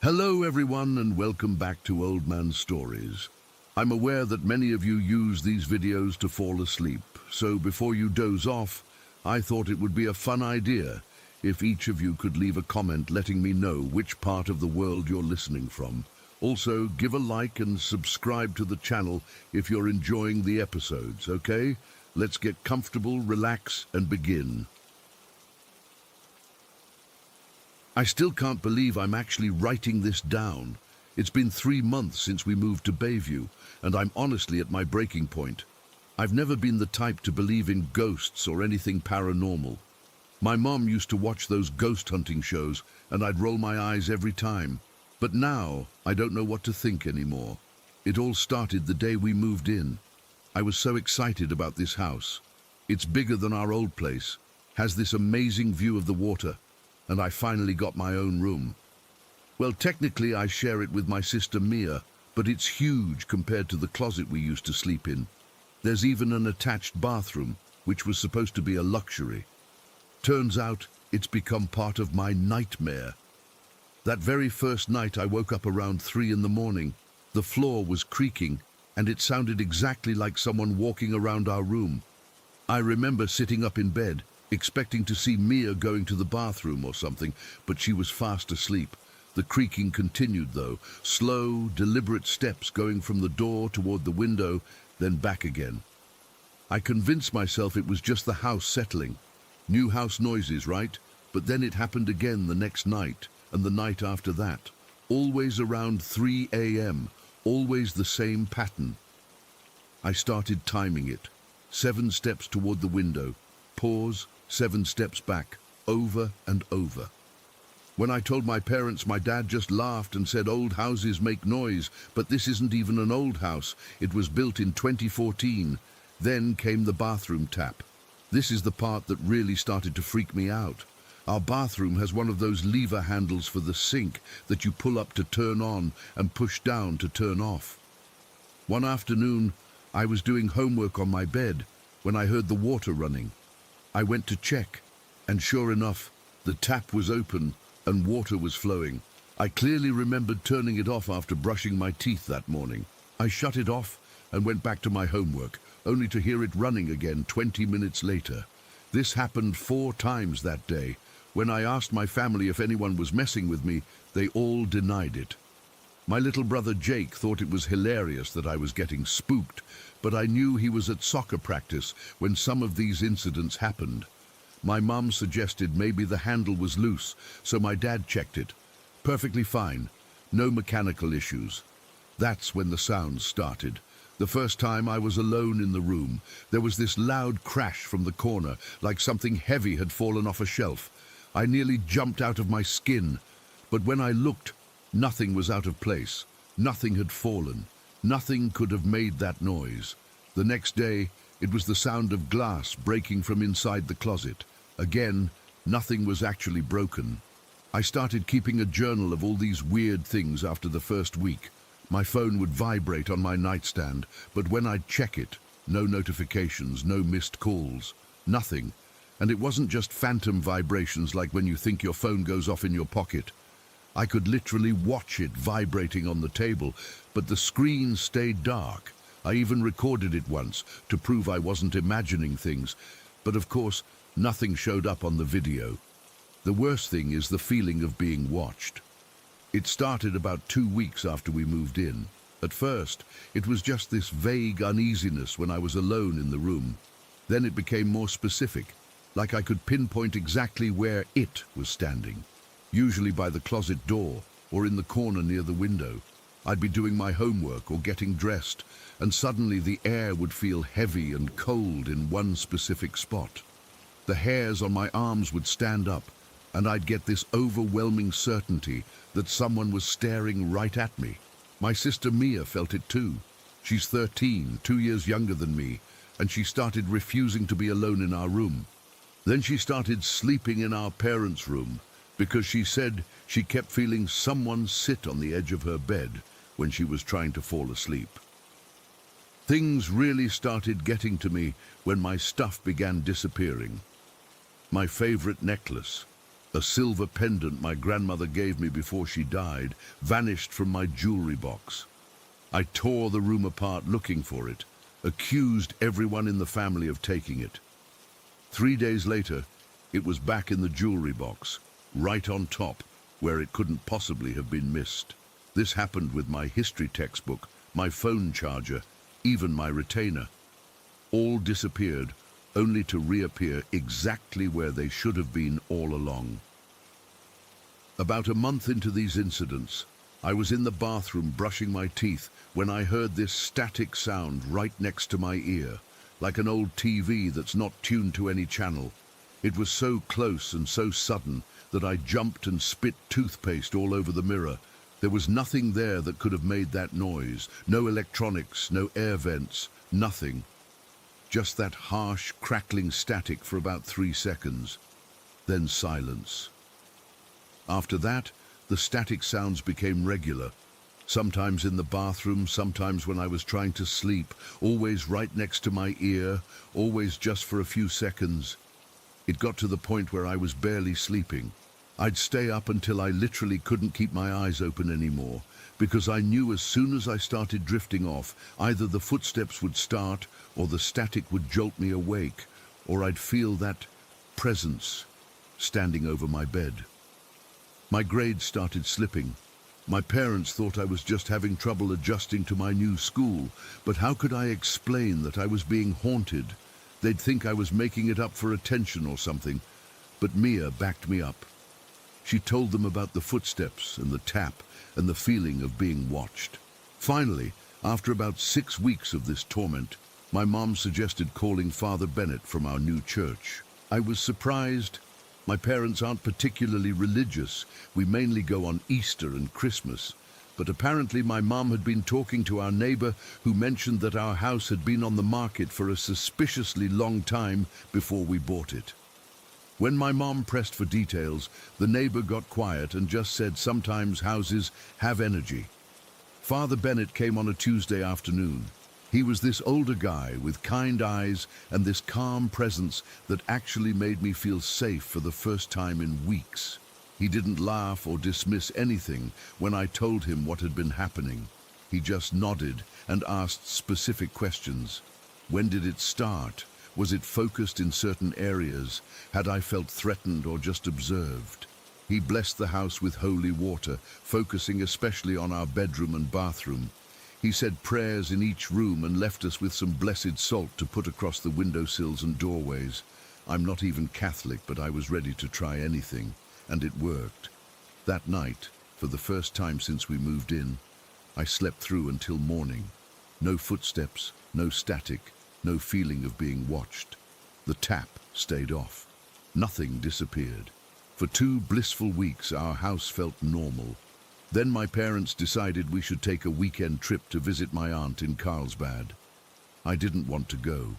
Hello everyone and welcome back to Old Man Stories. I'm aware that many of you use these videos to fall asleep, so before you doze off, I thought it would be a fun idea if each of you could leave a comment letting me know which part of the world you're listening from. Also, give a like and subscribe to the channel if you're enjoying the episodes, okay? Let's get comfortable, relax, and begin. I still can't believe I'm actually writing this down. It's been 3 months since we moved to Bayview, and I'm honestly at my breaking point. I've never been the type to believe in ghosts or anything paranormal. My mom used to watch those ghost hunting shows, and I'd roll my eyes every time. But now, I don't know what to think anymore. It all started the day we moved in. I was so excited about this house. It's bigger than our old place, has this amazing view of the water, and I finally got my own room. Well, technically I share it with my sister Mia, but it's huge compared to the closet we used to sleep in. There's even an attached bathroom, which was supposed to be a luxury. Turns out it's become part of my nightmare. That very first night I woke up around 3 in the morning. The floor was creaking, and it sounded exactly like someone walking around our room. I remember sitting up in bed, expecting to see Mia going to the bathroom or something, but she was fast asleep. The creaking continued though, slow, deliberate steps going from the door toward the window, then back again. I convinced myself it was just the house settling. New house noises, right? But then it happened again the next night, and the night after that. Always around 3 a.m., always the same pattern. I started timing it. 7 steps toward the window, pause, 7 steps back, over and over. When I told my parents, my dad just laughed and said old houses make noise, but this isn't even an old house. It was built in 2014. Then came the bathroom tap. This is the part that really started to freak me out. Our bathroom has one of those lever handles for the sink that you pull up to turn on and push down to turn off. One afternoon, I was doing homework on my bed when I heard the water running. I went to check, and sure enough, the tap was open and water was flowing. I clearly remembered turning it off after brushing my teeth that morning. I shut it off and went back to my homework, only to hear it running again 20 minutes later. This happened 4 times that day. When I asked my family if anyone was messing with me, they all denied it. My little brother Jake thought it was hilarious that I was getting spooked, but I knew he was at soccer practice when some of these incidents happened. My mum suggested maybe the handle was loose, so my dad checked it. Perfectly fine, no mechanical issues. That's when the sounds started. The first time I was alone in the room, there was this loud crash from the corner, like something heavy had fallen off a shelf. I nearly jumped out of my skin, but when I looked, nothing was out of place. Nothing had fallen. Nothing could have made that noise. The next day, it was the sound of glass breaking from inside the closet. Again, nothing was actually broken. I started keeping a journal of all these weird things after the first week. My phone would vibrate on my nightstand, but when I'd check it, no notifications, no missed calls, nothing. And it wasn't just phantom vibrations like when you think your phone goes off in your pocket. I could literally watch it vibrating on the table, but the screen stayed dark. I even recorded it once to prove I wasn't imagining things, but of course, nothing showed up on the video. The worst thing is the feeling of being watched. It started about 2 weeks after we moved in. At first, it was just this vague uneasiness when I was alone in the room. Then it became more specific, like I could pinpoint exactly where it was standing. Usually by the closet door or in the corner near the window. I'd be doing my homework or getting dressed, and suddenly the air would feel heavy and cold in one specific spot. The hairs on my arms would stand up, and I'd get this overwhelming certainty that someone was staring right at me. My sister Mia felt it too. She's 13, 2 years younger than me, and she started refusing to be alone in our room. Then she started sleeping in our parents' room, because she said she kept feeling someone sit on the edge of her bed when she was trying to fall asleep. Things really started getting to me when my stuff began disappearing. My favorite necklace, A silver pendant my grandmother gave me before she died vanished from my jewelry box. I tore the room apart looking for it, accused everyone in the family of taking it. 3 days later, it was back in the jewelry box, right on top, where it couldn't possibly have been missed. This happened with my history textbook, my phone charger, even my retainer. All disappeared, only to reappear exactly where they should have been all along. About a month into these incidents, I was in the bathroom brushing my teeth when I heard this static sound right next to my ear, like an old TV that's not tuned to any channel. It was so close and so sudden that I jumped and spit toothpaste all over the mirror. There was nothing there that could have made that noise. No electronics, no air vents, nothing. Just that harsh, crackling static for about 3 seconds. Then silence. After that, the static sounds became regular. Sometimes in the bathroom, sometimes when I was trying to sleep, always right next to my ear, always just for a few seconds. It got to the point where I was barely sleeping. I'd stay up until I literally couldn't keep my eyes open anymore, because I knew as soon as I started drifting off, either the footsteps would start, or the static would jolt me awake, or I'd feel that presence standing over my bed. My grades started slipping. My parents thought I was just having trouble adjusting to my new school, but how could I explain that I was being haunted? They'd think I was making it up for attention or something, but Mia backed me up. She told them about the footsteps and the tap and the feeling of being watched. Finally, after about 6 weeks of this torment, my mom suggested calling Father Bennett from our new church. I was surprised. My parents aren't particularly religious. We mainly go on Easter and Christmas. But apparently my mom had been talking to our neighbor who mentioned that our house had been on the market for a suspiciously long time before we bought it. When my mom pressed for details, the neighbor got quiet and just said sometimes houses have energy. Father Bennett came on a Tuesday afternoon. He was this older guy with kind eyes and this calm presence that actually made me feel safe for the first time in weeks. He didn't laugh or dismiss anything when I told him what had been happening. He just nodded and asked specific questions. When did it start? Was it focused in certain areas? Had I felt threatened or just observed? He blessed the house with holy water, focusing especially on our bedroom and bathroom. He said prayers in each room and left us with some blessed salt to put across the windowsills and doorways. I'm not even Catholic, but I was ready to try anything, and it worked. That night, for the first time since we moved in, I slept through until morning. No footsteps, no static, no feeling of being watched. The tap stayed off. Nothing disappeared. For 2 blissful weeks, our house felt normal. Then my parents decided we should take a weekend trip to visit my aunt in Carlsbad. I didn't want to go.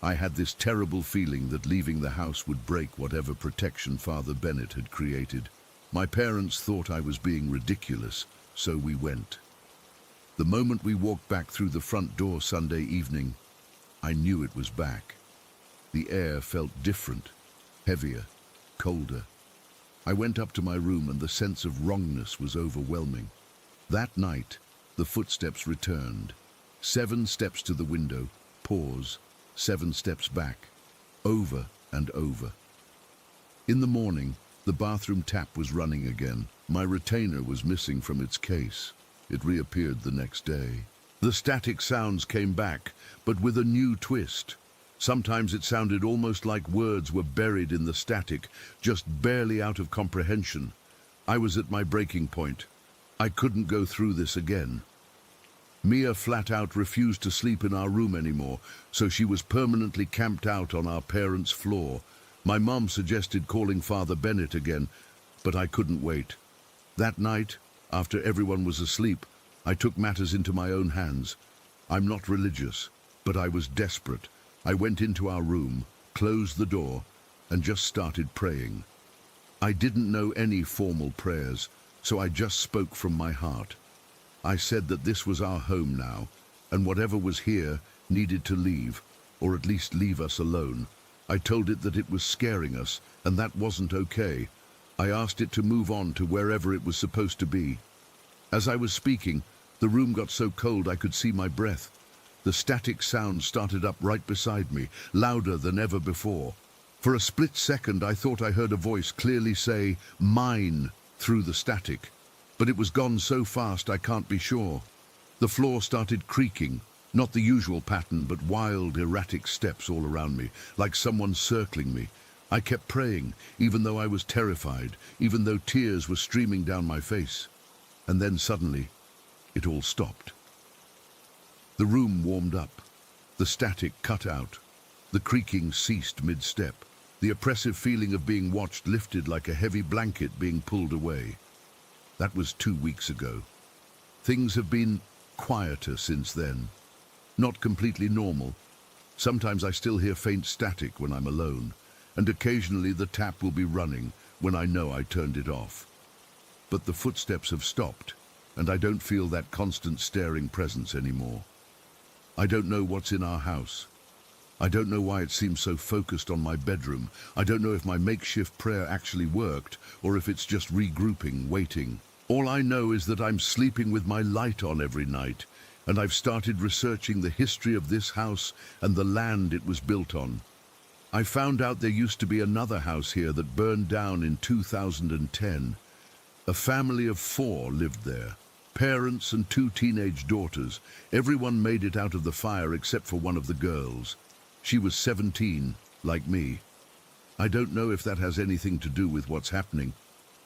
I had this terrible feeling that leaving the house would break whatever protection Father Bennett had created. My parents thought I was being ridiculous, so we went. The moment we walked back through the front door Sunday evening, I knew it was back. The air felt different, heavier, colder. I went up to my room and the sense of wrongness was overwhelming. That night, the footsteps returned. 7 steps to the window, pause, 7 steps back, over and over. In the morning, the bathroom tap was running again. My retainer was missing from its case. It reappeared the next day. The static sounds came back, but with a new twist. Sometimes it sounded almost like words were buried in the static, just barely out of comprehension. I was at my breaking point. I couldn't go through this again. Mia flat out refused to sleep in our room anymore, so she was permanently camped out on our parents' floor. My mom suggested calling Father Bennett again, but I couldn't wait. That night, after everyone was asleep, I took matters into my own hands. I'm not religious, but I was desperate. I went into our room, closed the door, and just started praying. I didn't know any formal prayers, so I just spoke from my heart. I said that this was our home now, and whatever was here needed to leave, or at least leave us alone. I told it that it was scaring us, and that wasn't okay. I asked it to move on to wherever it was supposed to be. As I was speaking, the room got so cold I could see my breath. The static sound started up right beside me, louder than ever before. For a split second, I thought I heard a voice clearly say, "Mine," through the static. But it was gone so fast I can't be sure. The floor started creaking, not the usual pattern, but wild, erratic steps all around me, like someone circling me. I kept praying, even though I was terrified, even though tears were streaming down my face. And then suddenly, it all stopped. The room warmed up. The static cut out. The creaking ceased mid-step. The oppressive feeling of being watched lifted like a heavy blanket being pulled away. That was 2 weeks ago. Things have been quieter since then. Not completely normal. Sometimes I still hear faint static when I'm alone, and occasionally the tap will be running when I know I turned it off. But the footsteps have stopped, and I don't feel that constant staring presence anymore. I don't know what's in our house. I don't know why it seems so focused on my bedroom. I don't know if my makeshift prayer actually worked, or if it's just regrouping, waiting. All I know is that I'm sleeping with my light on every night, and I've started researching the history of this house and the land it was built on. I found out there used to be another house here that burned down in 2010. A family of 4 lived there. Parents and 2 teenage daughters. Everyone made it out of the fire except for one of the girls. She was 17, like me. I don't know if that has anything to do with what's happening,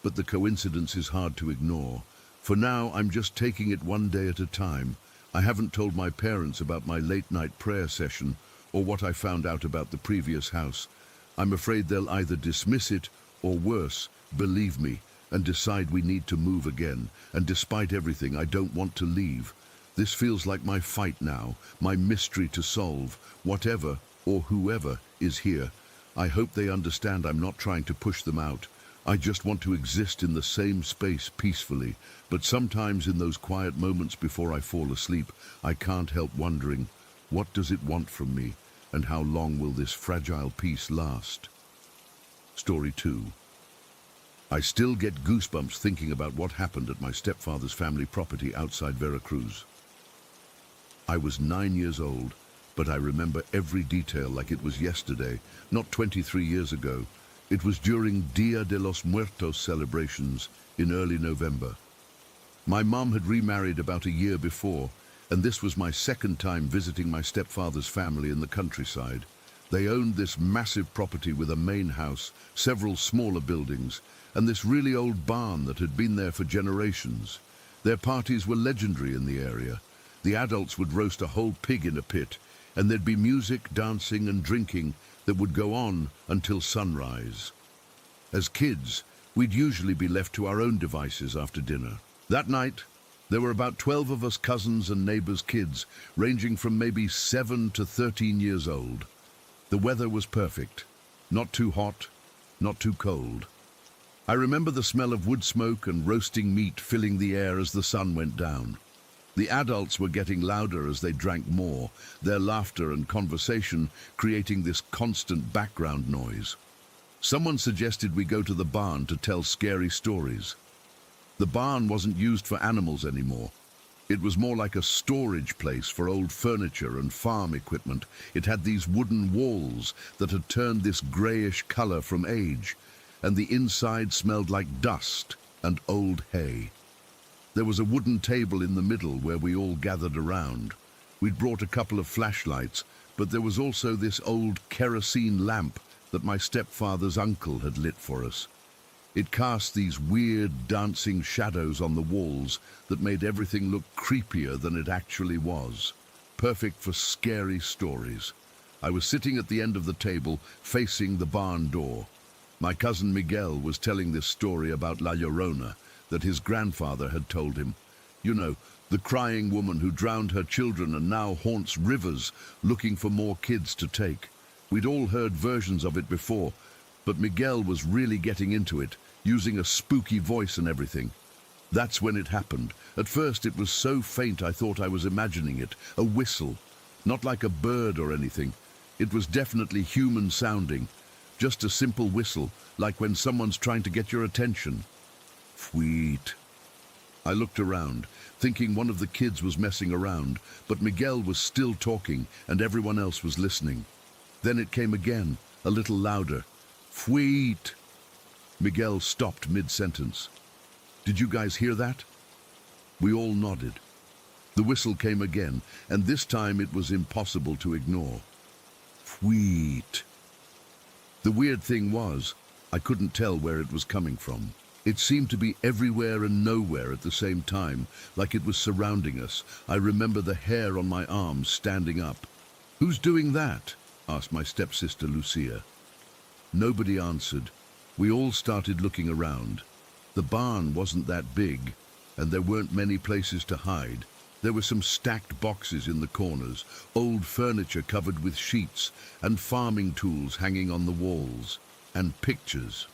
but the coincidence is hard to ignore. For now, I'm just taking it one day at a time. I haven't told my parents about my late-night prayer session or what I found out about the previous house. I'm afraid they'll either dismiss it or worse, believe me, and decide we need to move again. And despite everything, I don't want to leave. This feels like my fight now, my mystery to solve. Whatever or whoever is here, I hope they understand I'm not trying to push them out. I just want to exist in the same space peacefully. But sometimes in those quiet moments before I fall asleep, I can't help wondering, what does it want from me? And how long will this fragile peace last? Story 2. I still get goosebumps thinking about what happened at my stepfather's family property outside Veracruz. I was 9 years old, but I remember every detail like it was yesterday, not 23 years ago. It was during Dia de los Muertos celebrations in early November. My mom had remarried about a year before, and this was my second time visiting my stepfather's family in the countryside. They owned this massive property with a main house, several smaller buildings, and this really old barn that had been there for generations. Their parties were legendary in the area. The adults would roast a whole pig in a pit, and there'd be music, dancing, and drinking that would go on until sunrise. As kids, we'd usually be left to our own devices after dinner. That night, there were about 12 of us cousins and neighbors' kids, ranging from maybe 7 to 13 years old. The weather was perfect. Not too hot, not too cold. I remember the smell of wood smoke and roasting meat filling the air as the sun went down. The adults were getting louder as they drank more, their laughter and conversation creating this constant background noise. Someone suggested we go to the barn to tell scary stories. The barn wasn't used for animals anymore. It was more like a storage place for old furniture and farm equipment. It had these wooden walls that had turned this grayish color from age, and the inside smelled like dust and old hay. There was a wooden table in the middle where we all gathered around. We'd brought a couple of flashlights, but there was also this old kerosene lamp that my stepfather's uncle had lit for us. It cast these weird dancing shadows on the walls that made everything look creepier than it actually was. Perfect for scary stories. I was sitting at the end of the table, facing the barn door. My cousin Miguel was telling this story about La Llorona that his grandfather had told him. You know, the crying woman who drowned her children and now haunts rivers looking for more kids to take. We'd all heard versions of it before, but Miguel was really getting into it, using a spooky voice and everything. That's when it happened. At first it was so faint I thought I was imagining it, a whistle, not like a bird or anything. It was definitely human sounding, Just a simple whistle, like when someone's trying to get your attention. Sweet. I looked around, thinking one of the kids was messing around, but Miguel was still talking and everyone else was listening. Then it came again, a little louder. Sweet. Miguel stopped mid-sentence. Did you guys hear that? We all nodded. The whistle came again, and this time it was impossible to ignore. Sweet. The weird thing was, I couldn't tell where it was coming from. It seemed to be everywhere and nowhere at the same time, like it was surrounding us. I remember the hair on my arms standing up. Who's doing that? Asked my stepsister Lucia. Nobody answered. We all started looking around. The barn wasn't that big, and there weren't many places to hide. There were some stacked boxes in the corners, old furniture covered with sheets, and farming tools hanging on the walls, and pictures.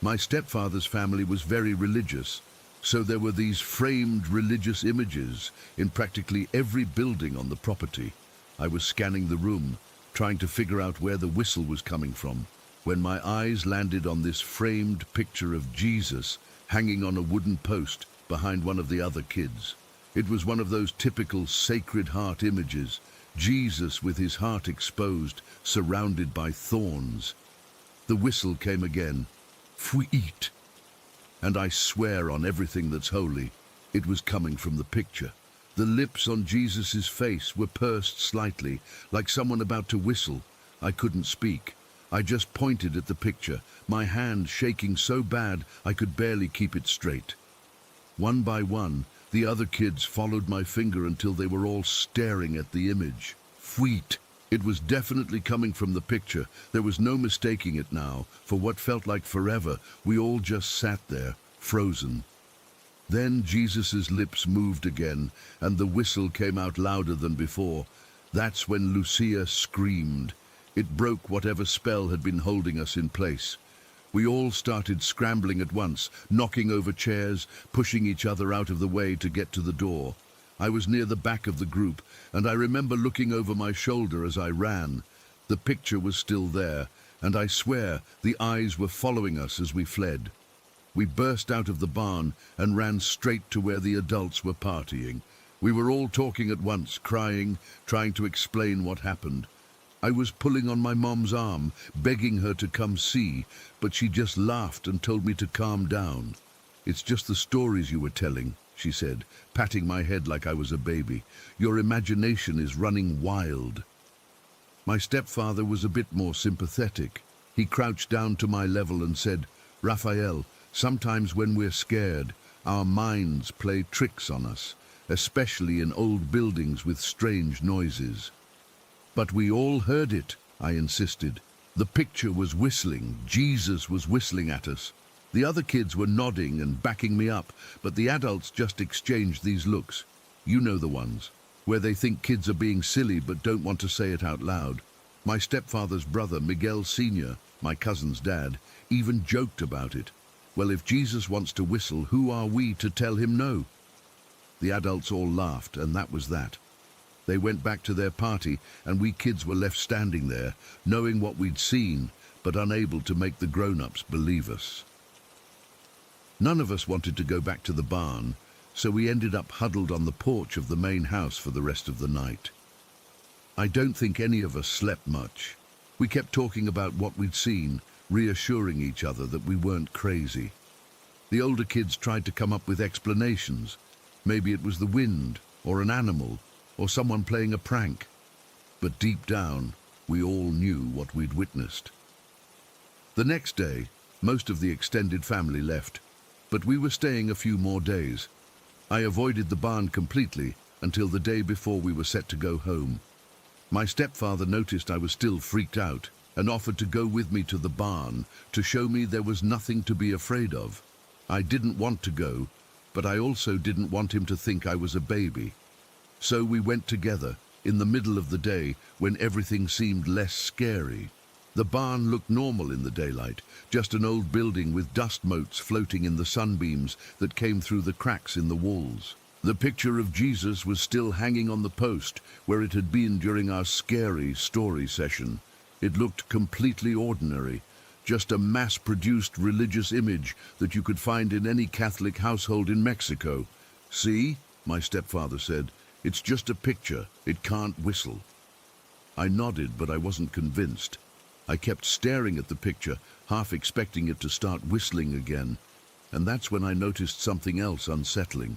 My stepfather's family was very religious, so there were these framed religious images in practically every building on the property. I was scanning the room, trying to figure out where the whistle was coming from, when my eyes landed on this framed picture of Jesus hanging on a wooden post behind one of the other kids. It was one of those typical Sacred Heart images, Jesus with his heart exposed, surrounded by thorns. The whistle came again. Sweet. And I swear on everything that's holy, it was coming from the picture. The lips on Jesus's face were pursed slightly, like someone about to whistle. I couldn't speak. I just pointed at the picture, my hand shaking so bad I could barely keep it straight. One by one, the other kids followed my finger until they were all staring at the image. Sweet. It was definitely coming from the picture. There was no mistaking it now. For what felt like forever, we all just sat there, frozen. Then Jesus's lips moved again, and the whistle came out louder than before. That's when Lucia screamed. It broke whatever spell had been holding us in place. We all started scrambling at once, knocking over chairs, pushing each other out of the way to get to the door. I was near the back of the group, and I remember looking over my shoulder as I ran. The picture was still there, and I swear the eyes were following us as we fled. We burst out of the barn and ran straight to where the adults were partying. We were all talking at once, crying, trying to explain what happened. I was pulling on my mom's arm, begging her to come see, but she just laughed and told me to calm down. It's just the stories you were telling, she said, patting my head like I was a baby. Your imagination is running wild. My stepfather was a bit more sympathetic. He crouched down to my level and said, Raphael, sometimes when we're scared, our minds play tricks on us, especially in old buildings with strange noises. But we all heard it, I insisted. The picture was whistling. Jesus was whistling at us. The other kids were nodding and backing me up, but the adults just exchanged these looks. You know the ones, where they think kids are being silly but don't want to say it out loud. My stepfather's brother, Miguel Sr., my cousin's dad, even joked about it. Well, if Jesus wants to whistle, who are we to tell him no? The adults all laughed, and that was that. They went back to their party, and we kids were left standing there, knowing what we'd seen, but unable to make the grown-ups believe us. None of us wanted to go back to the barn, so we ended up huddled on the porch of the main house for the rest of the night. I don't think any of us slept much. We kept talking about what we'd seen, reassuring each other that we weren't crazy. The older kids tried to come up with explanations. Maybe it was the wind, or an animal, or someone playing a prank. But deep down, we all knew what we'd witnessed. The next day, most of the extended family left, but we were staying a few more days. I avoided the barn completely until the day before we were set to go home. My stepfather noticed I was still freaked out and offered to go with me to the barn to show me there was nothing to be afraid of. I didn't want to go, but I also didn't want him to think I was a baby. So we went together in the middle of the day when everything seemed less scary. The barn looked normal in the daylight, just an old building with dust motes floating in the sunbeams that came through the cracks in the walls. The picture of Jesus was still hanging on the post where it had been during our scary story session. It looked completely ordinary, just a mass-produced religious image that you could find in any Catholic household in Mexico. "See," my stepfather said, "it's just a picture. It can't whistle." I nodded, but I wasn't convinced. I kept staring at the picture, half expecting it to start whistling again. And that's when I noticed something else unsettling.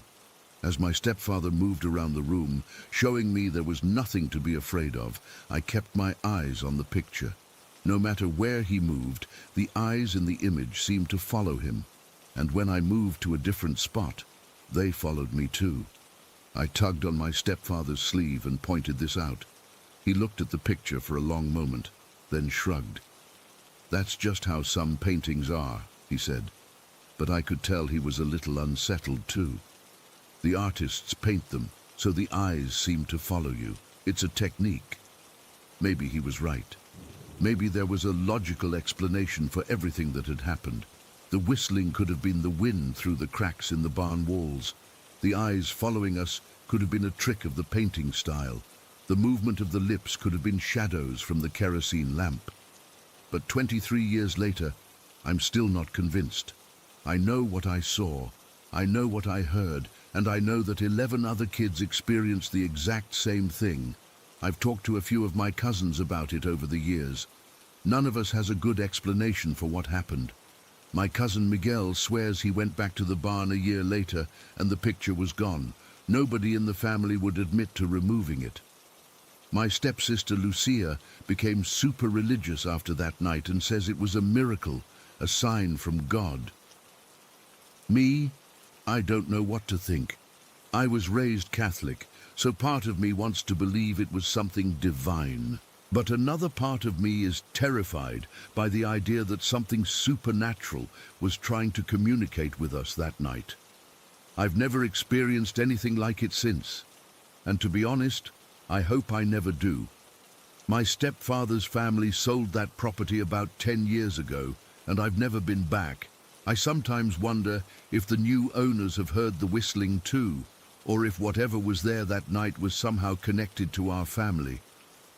As my stepfather moved around the room, showing me there was nothing to be afraid of, I kept my eyes on the picture. No matter where he moved, the eyes in the image seemed to follow him. And when I moved to a different spot, they followed me too. I tugged on my stepfather's sleeve and pointed this out. He looked at the picture for a long moment, then shrugged. "That's just how some paintings are," he said. But I could tell he was a little unsettled too. The artists paint them, so the eyes seem to follow you. It's a technique. Maybe he was right. Maybe there was a logical explanation for everything that had happened. The whistling could have been the wind through the cracks in the barn walls. The eyes following us could have been a trick of the painting style. The movement of the lips could have been shadows from the kerosene lamp. But 23 years later, I'm still not convinced. I know what I saw, I know what I heard, and I know that 11 other kids experienced the exact same thing. I've talked to a few of my cousins about it over the years. None of us has a good explanation for what happened. My cousin Miguel swears he went back to the barn a year later and the picture was gone. Nobody in the family would admit to removing it. My stepsister Lucia became super religious after that night and says it was a miracle, a sign from God. Me? I don't know what to think. I was raised Catholic, so part of me wants to believe it was something divine. But another part of me is terrified by the idea that something supernatural was trying to communicate with us that night. I've never experienced anything like it since, and to be honest, I hope I never do. My stepfather's family sold that property about 10 years ago, and I've never been back. I sometimes wonder if the new owners have heard the whistling too, or if whatever was there that night was somehow connected to our family.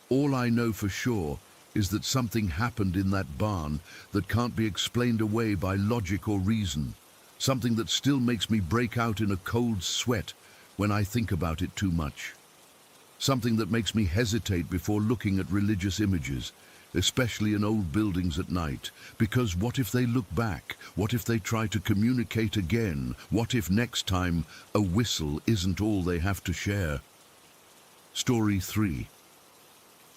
All I know for sure is that something happened in that barn that can't be explained away by logic or reason, something that still makes me break out in a cold sweat when I think about it too much. Something that makes me hesitate before looking at religious images, especially in old buildings at night, because what if they look back? What if they try to communicate again? What if next time a whistle isn't all they have to share? Story 3.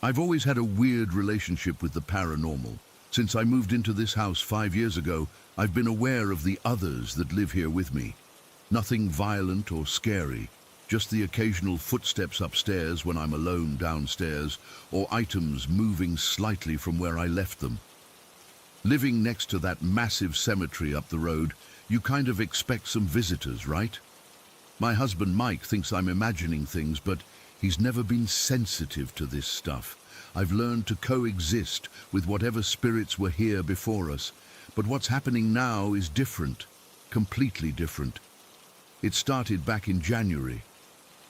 I've always had a weird relationship with the paranormal. Since I moved into this house 5 years ago, I've been aware of the others that live here with me. Nothing violent or scary. Just the occasional footsteps upstairs when I'm alone downstairs, or items moving slightly from where I left them. Living next to that massive cemetery up the road, you kind of expect some visitors, right? My husband Mike thinks I'm imagining things, but he's never been sensitive to this stuff. I've learned to coexist with whatever spirits were here before us, but what's happening now is different, completely different. It started back in January.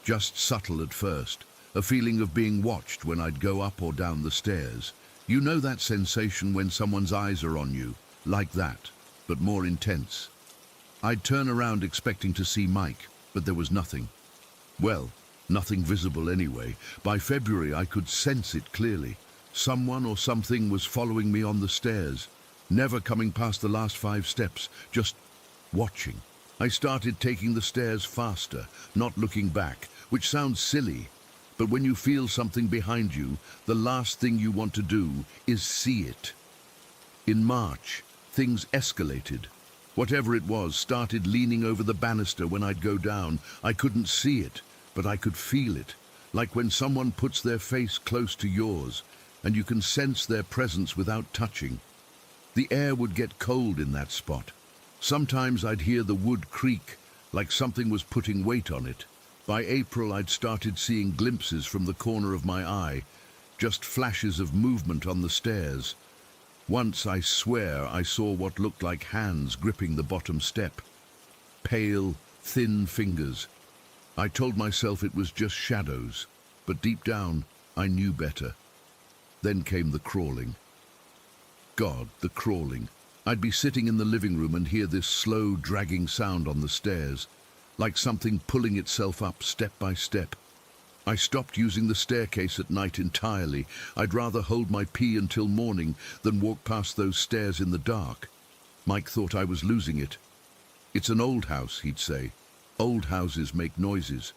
Just subtle at first, a feeling of being watched when I'd go up or down the stairs. You know that sensation when someone's eyes are on you, like that, but more intense. I'd turn around expecting to see Mike, but there was nothing. Well, nothing visible anyway. By February I could sense it clearly. Someone or something was following me on the stairs, never coming past the last 5 steps, just watching. I started taking the stairs faster, not looking back, which sounds silly, but when you feel something behind you, the last thing you want to do is see it. In March, things escalated. Whatever it was started leaning over the banister when I'd go down. I couldn't see it, but I could feel it, like when someone puts their face close to yours, and you can sense their presence without touching. The air would get cold in that spot. Sometimes I'd hear the wood creak, like something was putting weight on it. By April, I'd started seeing glimpses from the corner of my eye, just flashes of movement on the stairs. Once, I swear, I saw what looked like hands gripping the bottom step. Pale, thin fingers. I told myself it was just shadows, but deep down, I knew better. Then came the crawling. God, the crawling. I'd be sitting in the living room and hear this slow, dragging sound on the stairs, like something pulling itself up step by step. I stopped using the staircase at night entirely. I'd rather hold my pee until morning than walk past those stairs in the dark. Mike thought I was losing it. It's an old house, he'd say. Old houses make noises.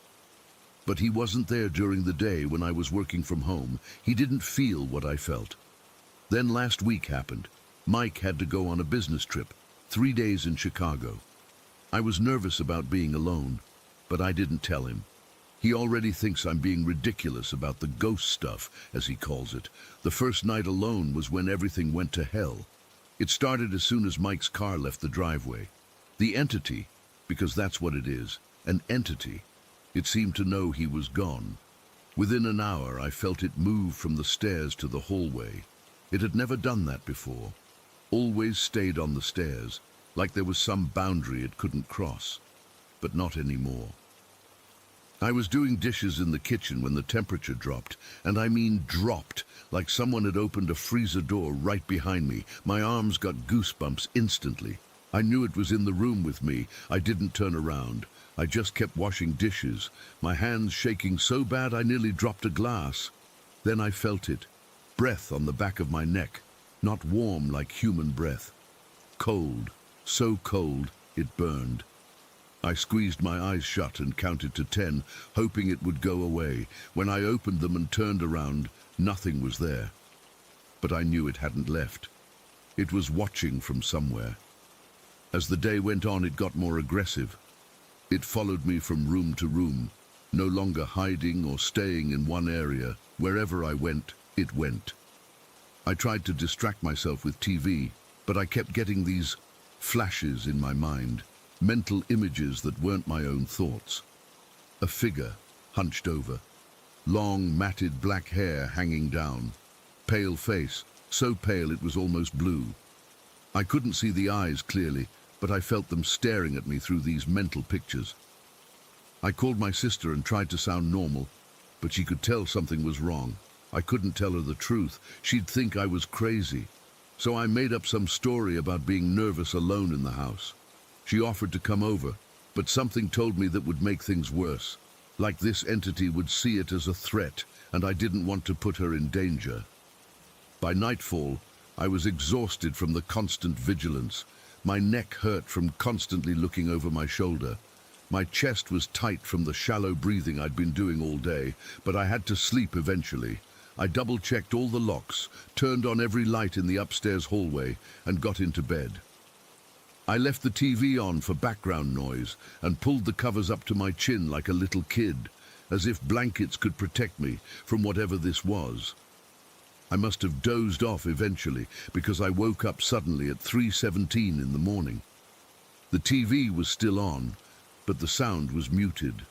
But he wasn't there during the day when I was working from home. He didn't feel what I felt. Then last week happened. Mike had to go on a business trip, 3 days in Chicago. I was nervous about being alone, but I didn't tell him. He already thinks I'm being ridiculous about the ghost stuff, as he calls it. The first night alone was when everything went to hell. It started as soon as Mike's car left the driveway. The entity, because that's what it is, an entity, it seemed to know he was gone. Within an hour, I felt it move from the stairs to the hallway. It had never done that before. Always stayed on the stairs, like there was some boundary it couldn't cross. But not anymore. I was doing dishes in the kitchen when the temperature dropped, and I mean dropped, like someone had opened a freezer door right behind me. My arms got goosebumps instantly. I knew it was in the room with me. I didn't turn around. I just kept washing dishes, my hands shaking so bad I nearly dropped a glass. Then I felt it. Breath on the back of my neck, not warm like human breath. Cold, so cold it burned. I squeezed my eyes shut and counted to 10, hoping it would go away. When I opened them and turned around, nothing was there. But I knew it hadn't left. It was watching from somewhere. As the day went on, it got more aggressive. It followed me from room to room, no longer hiding or staying in one area. Wherever I went, it went. I tried to distract myself with TV, but I kept getting these flashes in my mind. Mental images that weren't my own thoughts. A figure, hunched over. Long, matted black hair hanging down. Pale face, so pale it was almost blue. I couldn't see the eyes clearly, but I felt them staring at me through these mental pictures. I called my sister and tried to sound normal, but she could tell something was wrong. I couldn't tell her the truth. She'd think I was crazy. So I made up some story about being nervous alone in the house. She offered to come over, but something told me that would make things worse. Like this entity would see it as a threat, and I didn't want to put her in danger. By nightfall, I was exhausted from the constant vigilance. My neck hurt from constantly looking over my shoulder. My chest was tight from the shallow breathing I'd been doing all day, but I had to sleep eventually. I double-checked all the locks, turned on every light in the upstairs hallway, and got into bed. I left the TV on for background noise and pulled the covers up to my chin like a little kid, as if blankets could protect me from whatever this was. I must have dozed off eventually because I woke up suddenly at 3:17 in the morning. The TV was still on, but the sound was muted.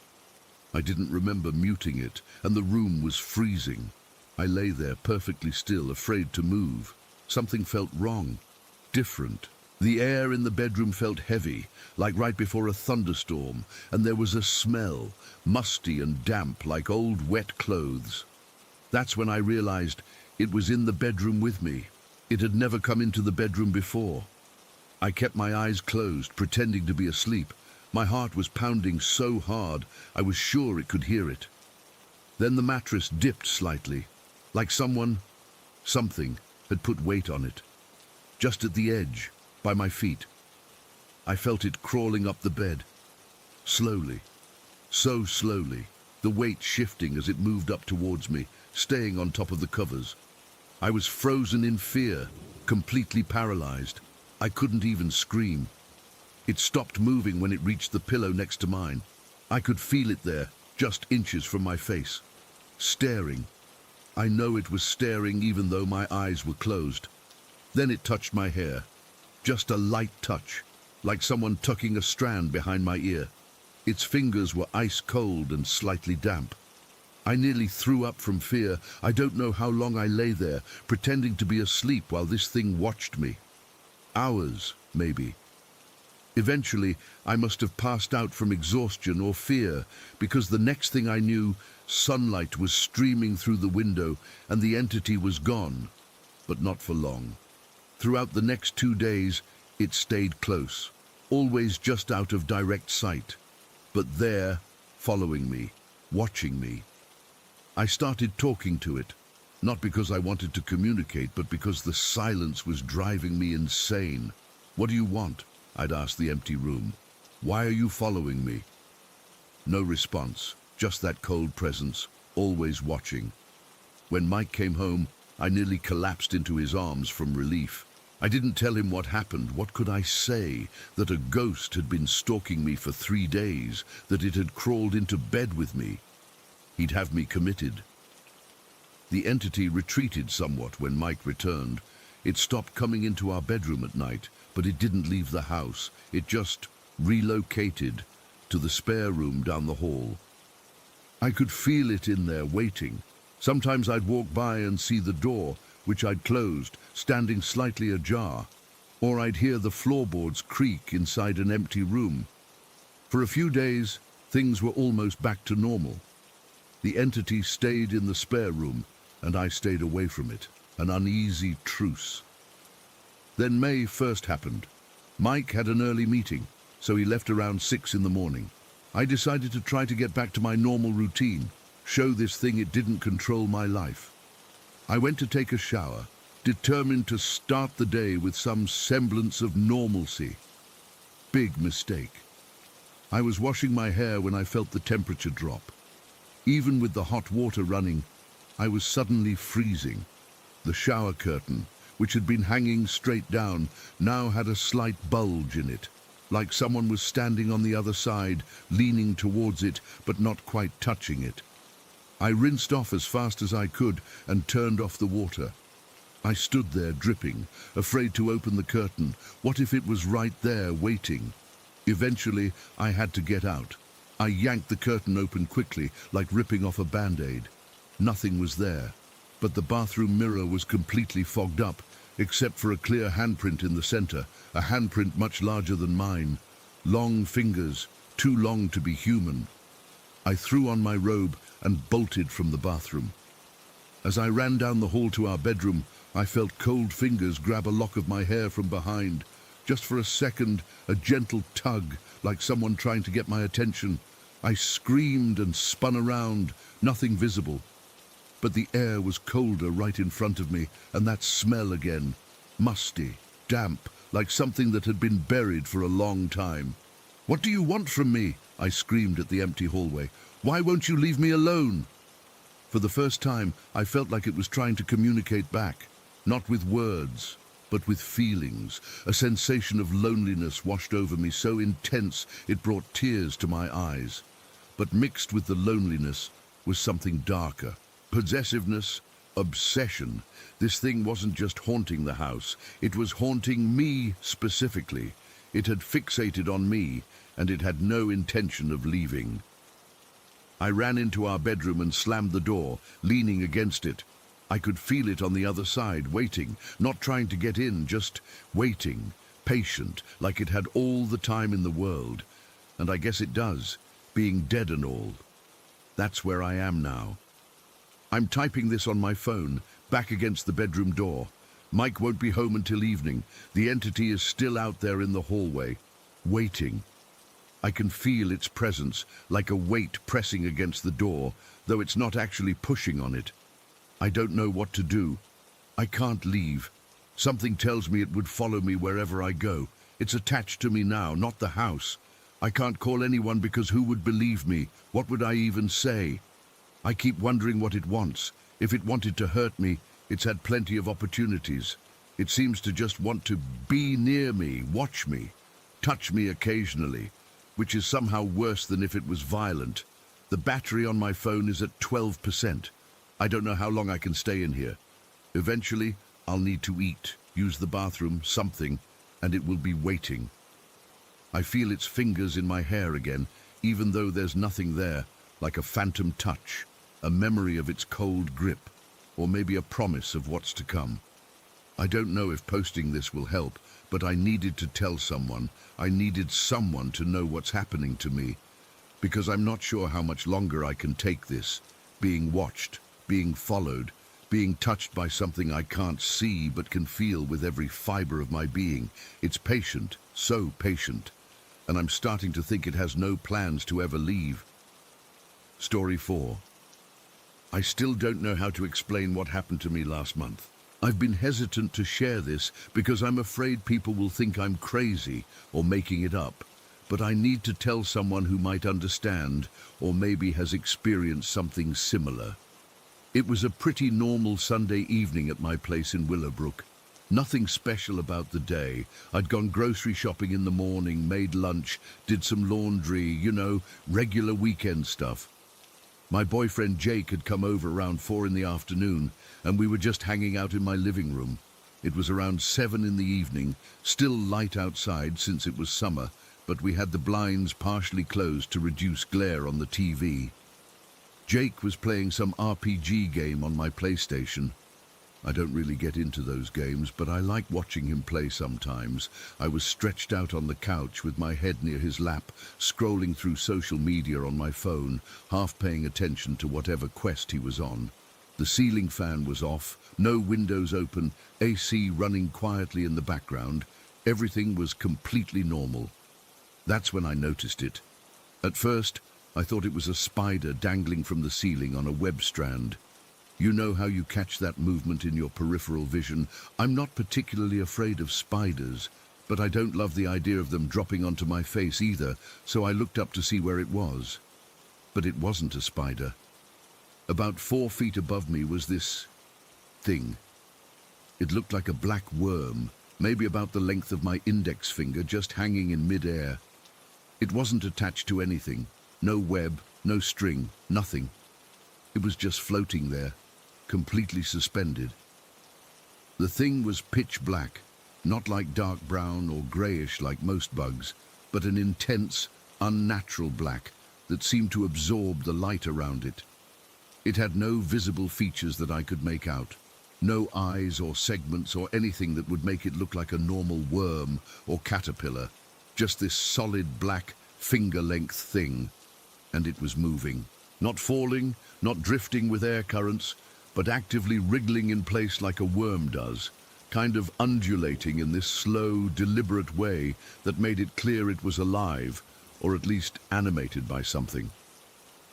I didn't remember muting it, and the room was freezing. I lay there perfectly still, afraid to move. Something felt wrong, different. The air in the bedroom felt heavy, like right before a thunderstorm, and there was a smell, musty and damp like old wet clothes. That's when I realized it was in the bedroom with me. It had never come into the bedroom before. I kept my eyes closed, pretending to be asleep. My heart was pounding so hard, I was sure it could hear it. Then the mattress dipped slightly, like something had put weight on it. Just at the edge, by my feet. I felt it crawling up the bed. Slowly, so slowly, the weight shifting as it moved up towards me, staying on top of the covers. I was frozen in fear, completely paralyzed. I couldn't even scream. It stopped moving when it reached the pillow next to mine. I could feel it there, just inches from my face. Staring. I know it was staring even though my eyes were closed. Then it touched my hair. Just a light touch, like someone tucking a strand behind my ear. Its fingers were ice cold and slightly damp. I nearly threw up from fear. I don't know how long I lay there, pretending to be asleep while this thing watched me. Hours, maybe. Eventually, I must have passed out from exhaustion or fear, because the next thing I knew, sunlight was streaming through the window and the entity was gone. But not for long. Throughout the next 2 days, it stayed close, always just out of direct sight, but there, following me, watching me. I started talking to it, not because I wanted to communicate, but because the silence was driving me insane. "What do you want?" I'd ask the empty room. "Why are you following me?" No response, just that cold presence, always watching. When Mike came home, I nearly collapsed into his arms from relief. I didn't tell him what happened. What could I say? That a ghost had been stalking me for 3 days, that it had crawled into bed with me. He'd have me committed. The entity retreated somewhat when Mike returned. It stopped coming into our bedroom at night, but it didn't leave the house. It just relocated to the spare room down the hall. I could feel it in there waiting. Sometimes I'd walk by and see the door, which I'd closed, standing slightly ajar, or I'd hear the floorboards creak inside an empty room. For a few days, things were almost back to normal. The entity stayed in the spare room, and I stayed away from it, an uneasy truce. Then May 1st happened. Mike had an early meeting, so he left around 6 in the morning. I decided to try to get back to my normal routine, show this thing it didn't control my life. I went to take a shower, determined to start the day with some semblance of normalcy. Big mistake. I was washing my hair when I felt the temperature drop. Even with the hot water running, I was suddenly freezing. The shower curtain, which had been hanging straight down, now had a slight bulge in it, like someone was standing on the other side, leaning towards it, but not quite touching it. I rinsed off as fast as I could and turned off the water. I stood there dripping, afraid to open the curtain. What if it was right there waiting? Eventually, I had to get out. I yanked the curtain open quickly, like ripping off a band-aid. Nothing was there, but the bathroom mirror was completely fogged up, except for a clear handprint in the center, a handprint much larger than mine. Long fingers, too long to be human. I threw on my robe and bolted from the bathroom. As I ran down the hall to our bedroom, I felt cold fingers grab a lock of my hair from behind. Just for a second, a gentle tug, like someone trying to get my attention. I screamed and spun around, nothing visible. But the air was colder right in front of me, and that smell again. Musty, damp, like something that had been buried for a long time. "What do you want from me?" I screamed at the empty hallway. "Why won't you leave me alone?" For the first time, I felt like it was trying to communicate back, not with words, but with feelings. A sensation of loneliness washed over me, so intense it brought tears to my eyes. But mixed with the loneliness was something darker. Possessiveness, obsession. This thing wasn't just haunting the house, it was haunting me specifically. It had fixated on me, and it had no intention of leaving. I ran into our bedroom and slammed the door, leaning against it. I could feel it on the other side, waiting, not trying to get in, just waiting, patient, like it had all the time in the world. And I guess it does, being dead and all. That's where I am now. I'm typing this on my phone, back against the bedroom door. Mike won't be home until evening. The entity is still out there in the hallway, waiting. I can feel its presence, like a weight pressing against the door, though it's not actually pushing on it. I don't know what to do. I can't leave. Something tells me it would follow me wherever I go. It's attached to me now, not the house. I can't call anyone because who would believe me? What would I even say? I keep wondering what it wants. If it wanted to hurt me, it's had plenty of opportunities. It seems to just want to be near me, watch me, touch me occasionally, which is somehow worse than if it was violent. The battery on my phone is at 12%. I don't know how long I can stay in here. Eventually, I'll need to eat, use the bathroom, something, and it will be waiting. I feel its fingers in my hair again, even though there's nothing there, like a phantom touch, a memory of its cold grip, or maybe a promise of what's to come. I don't know if posting this will help, but but I needed to tell someone. I needed someone to know what's happening to me, because I'm not sure how much longer I can take this, being watched, being followed, being touched by something I can't see but can feel with every fiber of my being. It's patient, so patient, and I'm starting to think it has no plans to ever leave. Story 4. I still don't know how to explain what happened to me last month. I've been hesitant to share this because I'm afraid people will think I'm crazy or making it up, but I need to tell someone who might understand or maybe has experienced something similar. It was a pretty normal Sunday evening at my place in Willowbrook. Nothing special about the day. I'd gone grocery shopping in the morning, made lunch, did some laundry, regular weekend stuff. My boyfriend Jake had come over around 4 in the afternoon, and we were just hanging out in my living room. It was around 7 in the evening, still light outside since it was summer, but we had the blinds partially closed to reduce glare on the TV. Jake was playing some RPG game on my PlayStation. I don't really get into those games, but I like watching him play sometimes. I was stretched out on the couch with my head near his lap, scrolling through social media on my phone, half paying attention to whatever quest he was on. The ceiling fan was off, no windows open, AC running quietly in the background. Everything was completely normal. That's when I noticed it. At first, I thought it was a spider dangling from the ceiling on a web strand. You know how you catch that movement in your peripheral vision. I'm not particularly afraid of spiders, but I don't love the idea of them dropping onto my face either, so I looked up to see where it was. But it wasn't a spider. About 4 feet above me was this thing. It looked like a black worm, maybe about the length of my index finger, just hanging in mid-air. It wasn't attached to anything. No web, no string, nothing. It was just floating there, completely suspended. The thing was pitch black, not like dark brown or grayish like most bugs, but an intense, unnatural black that seemed to absorb the light around it. It had no visible features that I could make out. No eyes or segments or anything that would make it look like a normal worm or caterpillar. Just this solid black, finger-length thing. And it was moving. Not falling, not drifting with air currents, but actively wriggling in place like a worm does, kind of undulating in this slow, deliberate way that made it clear it was alive, or at least animated by something.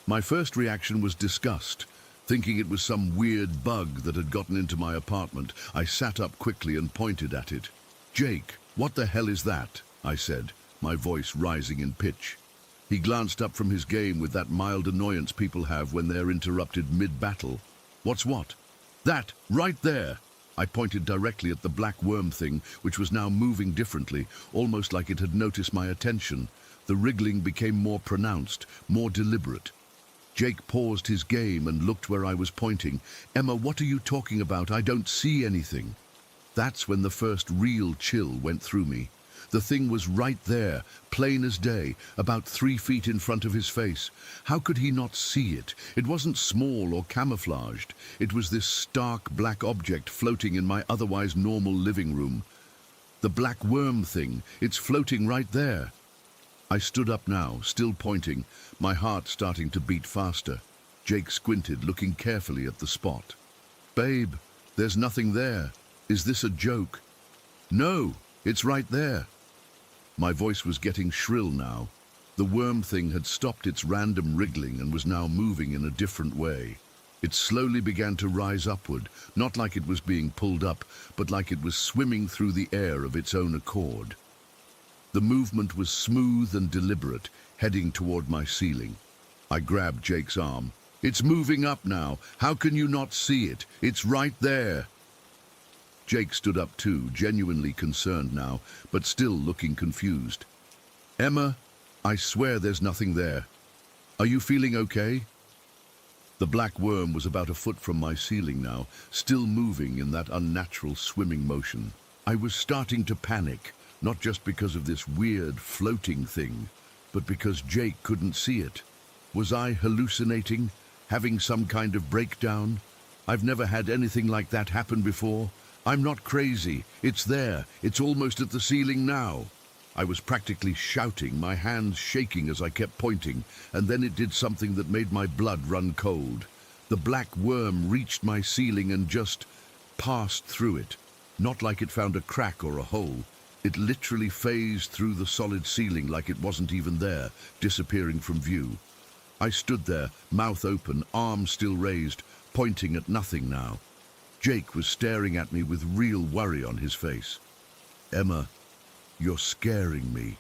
My first reaction was disgust, thinking it was some weird bug that had gotten into my apartment. I sat up quickly and pointed at it. "Jake, what the hell is that?" I said, my voice rising in pitch. He glanced up from his game with that mild annoyance people have when they're interrupted mid-battle. "What's what?" "That, right there!" I pointed directly at the black worm thing, which was now moving differently, almost like it had noticed my attention. The wriggling became more pronounced, more deliberate. Jake paused his game and looked where I was pointing. "Emma, what are you talking about? I don't see anything." That's when the first real chill went through me. The thing was right there, plain as day, about 3 feet in front of his face. How could he not see it? It wasn't small or camouflaged. It was this stark black object floating in my otherwise normal living room. The black worm thing, it's floating right there. I stood up now, still pointing, my heart starting to beat faster. Jake squinted, looking carefully at the spot. "Babe, there's nothing there. Is this a joke?" "No, it's right there." My voice was getting shrill now. The worm thing had stopped its random wriggling and was now moving in a different way. It slowly began to rise upward, not like it was being pulled up, but like it was swimming through the air of its own accord. The movement was smooth and deliberate, heading toward my ceiling. I grabbed Jake's arm. "It's moving up now. How can you not see it? It's right there." Jake stood up too, genuinely concerned now, but still looking confused. "Emma, I swear there's nothing there. Are you feeling okay?" The black worm was about a foot from my ceiling now, still moving in that unnatural swimming motion. I was starting to panic, not just because of this weird floating thing, but because Jake couldn't see it. Was I hallucinating, having some kind of breakdown? I've never had anything like that happen before. I'm not crazy. It's there. It's almost at the ceiling now. I was practically shouting, my hands shaking as I kept pointing, and then it did something that made my blood run cold. The black worm reached my ceiling and just passed through it. Not like it found a crack or a hole. It literally phased through the solid ceiling like it wasn't even there, disappearing from view. I stood there, mouth open, arms still raised, pointing at nothing now. Jake was staring at me with real worry on his face. "Emma, you're scaring me."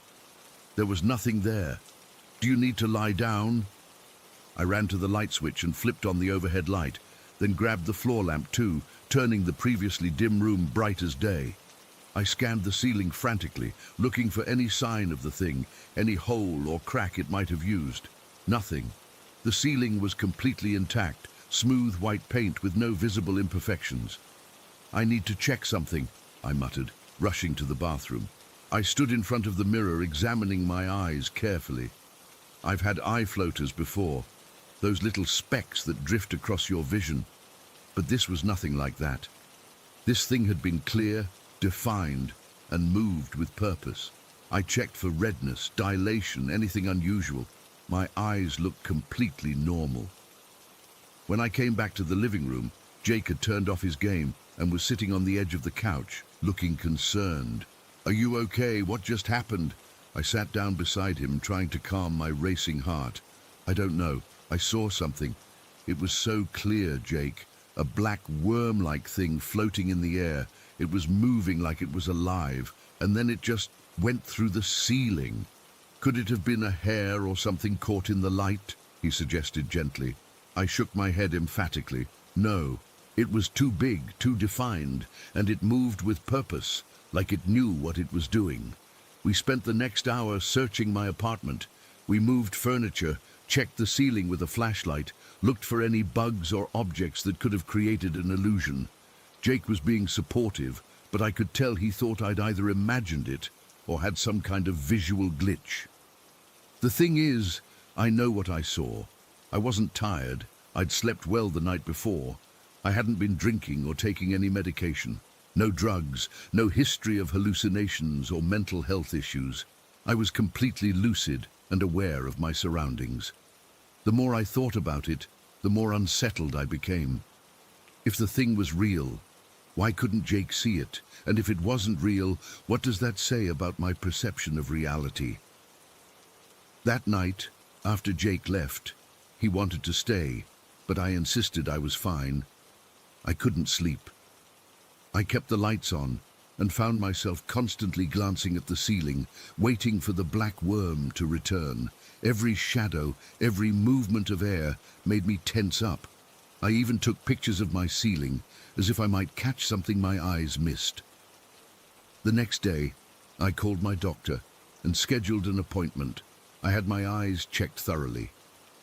There was nothing there. "Do you need to lie down?" I ran to the light switch and flipped on the overhead light, then grabbed the floor lamp too, turning the previously dim room bright as day. I scanned the ceiling frantically, looking for any sign of the thing, any hole or crack it might have used. Nothing. The ceiling was completely intact, smooth white paint with no visible imperfections. "I need to check something," I muttered, rushing to the bathroom. I stood in front of the mirror, examining my eyes carefully. I've had eye floaters before, those little specks that drift across your vision, but this was nothing like that. This thing had been clear, defined, and moved with purpose. I checked for redness, dilation, anything unusual. My eyes looked completely normal. When I came back to the living room, Jake had turned off his game and was sitting on the edge of the couch, looking concerned. "Are you okay? What just happened?" I sat down beside him, trying to calm my racing heart. "I don't know. I saw something. It was so clear, Jake. A black worm-like thing floating in the air. It was moving like it was alive, and then it just went through the ceiling." "Could it have been a hair or something caught in the light?" he suggested gently. I shook my head emphatically. "No. It was too big, too defined, and it moved with purpose, like it knew what it was doing." We spent the next hour searching my apartment. We moved furniture, checked the ceiling with a flashlight, looked for any bugs or objects that could have created an illusion. Jake was being supportive, but I could tell he thought I'd either imagined it or had some kind of visual glitch. "The thing is, I know what I saw. I wasn't tired. I'd slept well the night before. I hadn't been drinking or taking any medication. No drugs, no history of hallucinations or mental health issues. I was completely lucid and aware of my surroundings. The more I thought about it, the more unsettled I became. If the thing was real, why couldn't Jake see it? And if it wasn't real, what does that say about my perception of reality? That night, after Jake left, he wanted to stay, but I insisted I was fine. I couldn't sleep. I kept the lights on and found myself constantly glancing at the ceiling, waiting for the black worm to return. Every shadow, every movement of air made me tense up. I even took pictures of my ceiling, as if I might catch something my eyes missed. The next day, I called my doctor and scheduled an appointment. I had my eyes checked thoroughly.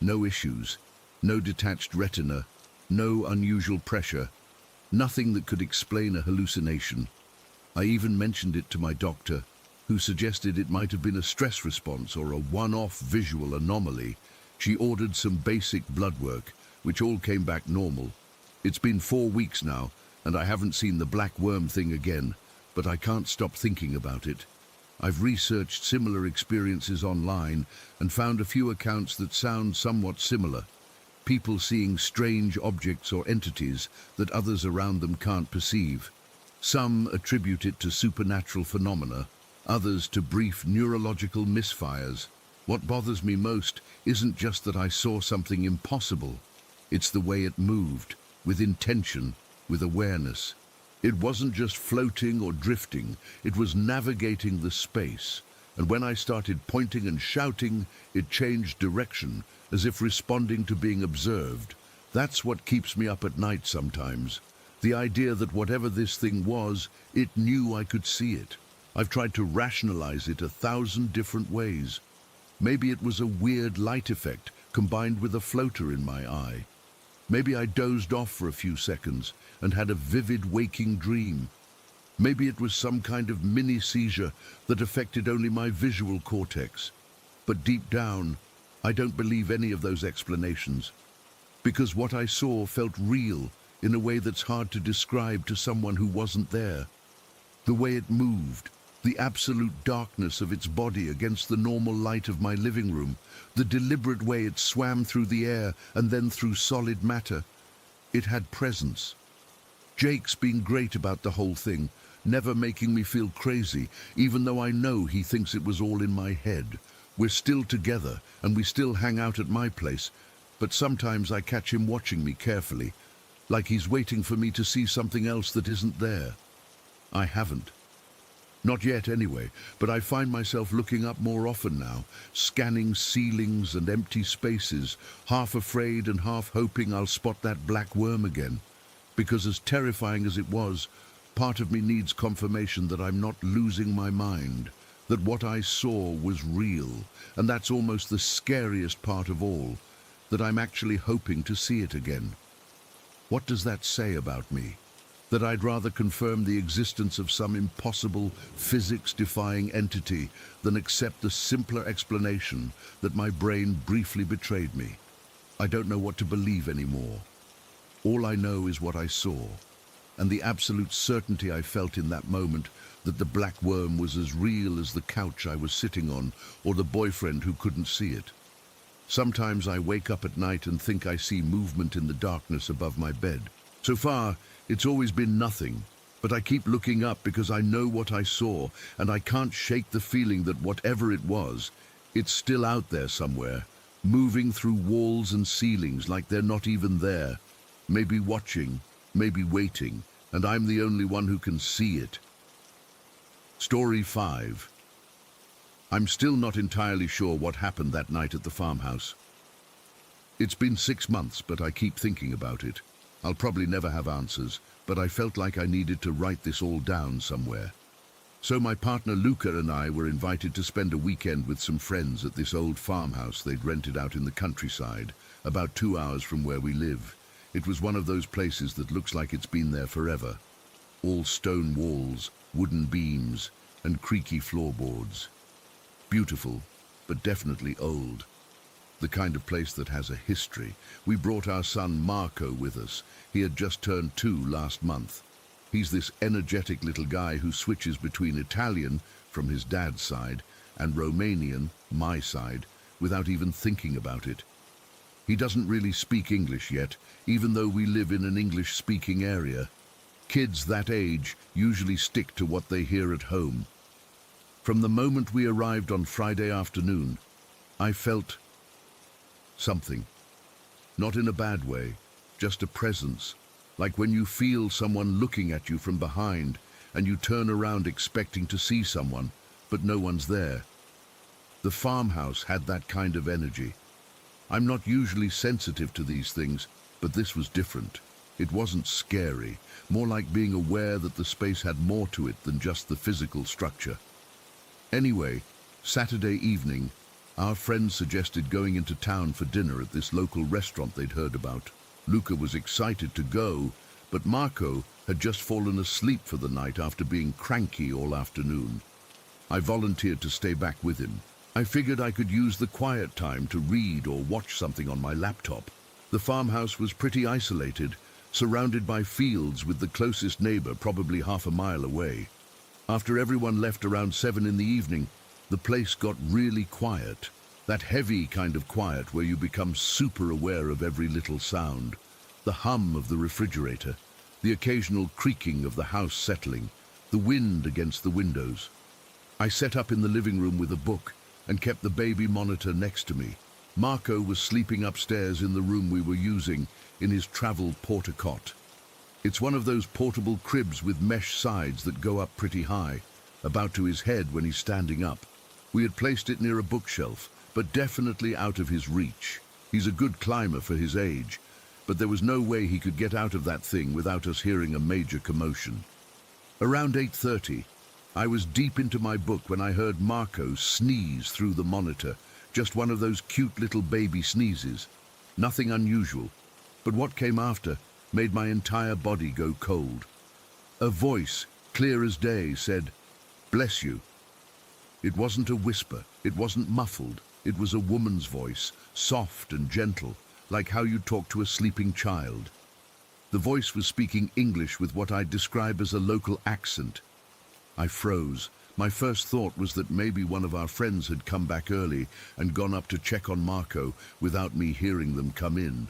No issues, no detached retina, no unusual pressure, nothing that could explain a hallucination. I even mentioned it to my doctor, who suggested it might have been a stress response or a one-off visual anomaly. She ordered some basic blood work, which all came back normal. It's been 4 weeks now, and I haven't seen the black worm thing again, but I can't stop thinking about it. I've researched similar experiences online and found a few accounts that sound somewhat similar. People seeing strange objects or entities that others around them can't perceive. Some attribute it to supernatural phenomena, others to brief neurological misfires. What bothers me most isn't just that I saw something impossible. It's the way it moved, with intention, with awareness. It wasn't just floating or drifting, it was navigating the space. And when I started pointing and shouting, it changed direction, as if responding to being observed. That's what keeps me up at night sometimes. The idea that whatever this thing was, it knew I could see it. I've tried to rationalize it 1,000 different ways. Maybe it was a weird light effect combined with a floater in my eye. Maybe I dozed off for a few seconds and had a vivid waking dream. Maybe it was some kind of mini-seizure that affected only my visual cortex. But deep down, I don't believe any of those explanations. Because what I saw felt real. in a way that's hard to describe to someone who wasn't there. The way it moved, the absolute darkness of its body against the normal light of my living room, the deliberate way it swam through the air and then through solid matter. It had presence. Jake's been great about the whole thing, never making me feel crazy, even though I know he thinks it was all in my head. We're still together, and we still hang out at my place, but sometimes I catch him watching me carefully, like he's waiting for me to see something else that isn't there. I haven't. Not yet, anyway, but I find myself looking up more often now, scanning ceilings and empty spaces, half afraid and half hoping I'll spot that black worm again. Because as terrifying as it was, part of me needs confirmation that I'm not losing my mind, that what I saw was real, and that's almost the scariest part of all, that I'm actually hoping to see it again. What does that say about me? That I'd rather confirm the existence of some impossible, physics-defying entity than accept the simpler explanation that my brain briefly betrayed me. I don't know what to believe anymore. All I know is what I saw, and the absolute certainty I felt in that moment that the black worm was as real as the couch I was sitting on or the boyfriend who couldn't see it. Sometimes I wake up at night and think I see movement in the darkness above my bed. So far, it's always been nothing, but I keep looking up because I know what I saw, and I can't shake the feeling that whatever it was, it's still out there somewhere, moving through walls and ceilings like they're not even there, maybe watching, maybe waiting, and I'm the only one who can see it. Story 5. I'm still not entirely sure what happened that night at the farmhouse. It's been 6 months, but I keep thinking about it. I'll probably never have answers, but I felt like I needed to write this all down somewhere. So my partner Luca and I were invited to spend a weekend with some friends at this old farmhouse they'd rented out in the countryside, about 2 hours from where we live. It was one of those places that looks like it's been there forever. All stone walls, wooden beams, and creaky floorboards. Beautiful, but definitely old. The kind of place that has a history. We brought our son Marco with us. He had just turned 2 last month. He's this energetic little guy who switches between Italian, from his dad's side, and Romanian, my side, without even thinking about it. He doesn't really speak English yet, even though we live in an English-speaking area. Kids that age usually stick to what they hear at home. From the moment we arrived on Friday afternoon, I felt something. Not in a bad way, just a presence, like when you feel someone looking at you from behind and you turn around expecting to see someone, but no one's there. The farmhouse had that kind of energy. I'm not usually sensitive to these things, but this was different. It wasn't scary, more like being aware that the space had more to it than just the physical structure. Anyway, Saturday evening, our friends suggested going into town for dinner at this local restaurant they'd heard about. Luca was excited to go, but Marco had just fallen asleep for the night after being cranky all afternoon. I volunteered to stay back with him. I figured I could use the quiet time to read or watch something on my laptop. The farmhouse was pretty isolated, surrounded by fields with the closest neighbor probably half a mile away. After everyone left around 7 in the evening, the place got really quiet. That heavy kind of quiet where you become super aware of every little sound. The hum of the refrigerator, the occasional creaking of the house settling, the wind against the windows. I set up in the living room with a book and kept the baby monitor next to me. Marco was sleeping upstairs in the room we were using in his travel porta cot. It's one of those portable cribs with mesh sides that go up pretty high, about to his head when he's standing up. We had placed it near a bookshelf, but definitely out of his reach. He's a good climber for his age, but there was no way he could get out of that thing without us hearing a major commotion. Around 8:30, I was deep into my book when I heard Marco sneeze through the monitor, just one of those cute little baby sneezes. Nothing unusual, but what came after made my entire body go cold. A voice, clear as day, said, "Bless you." It wasn't a whisper, it wasn't muffled, it was a woman's voice, soft and gentle, like how you talk to a sleeping child. The voice was speaking English with what I'd describe as a local accent. I froze. My first thought was that maybe one of our friends had come back early and gone up to check on Marco without me hearing them come in.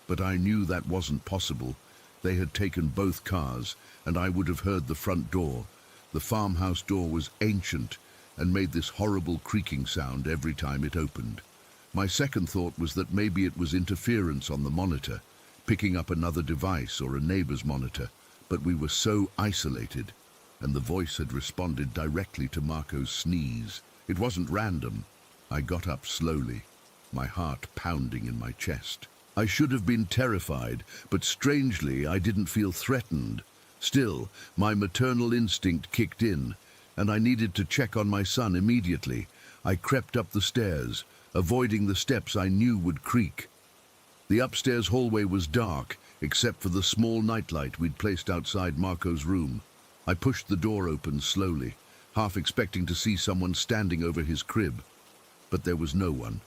But I knew that wasn't possible. They had taken both cars, and I would have heard the front door. The farmhouse door was ancient and made this horrible creaking sound every time it opened. My second thought was that maybe it was interference on the monitor, picking up another device or a neighbor's monitor, but we were so isolated, and the voice had responded directly to Marco's sneeze. It wasn't random. I got up slowly, my heart pounding in my chest. I should have been terrified, but strangely I didn't feel threatened. Still, my maternal instinct kicked in, and I needed to check on my son immediately. I crept up the stairs, avoiding the steps I knew would creak. The upstairs hallway was dark, except for the small nightlight we'd placed outside Marco's room. I pushed the door open slowly, half expecting to see someone standing over his crib. But there was no one,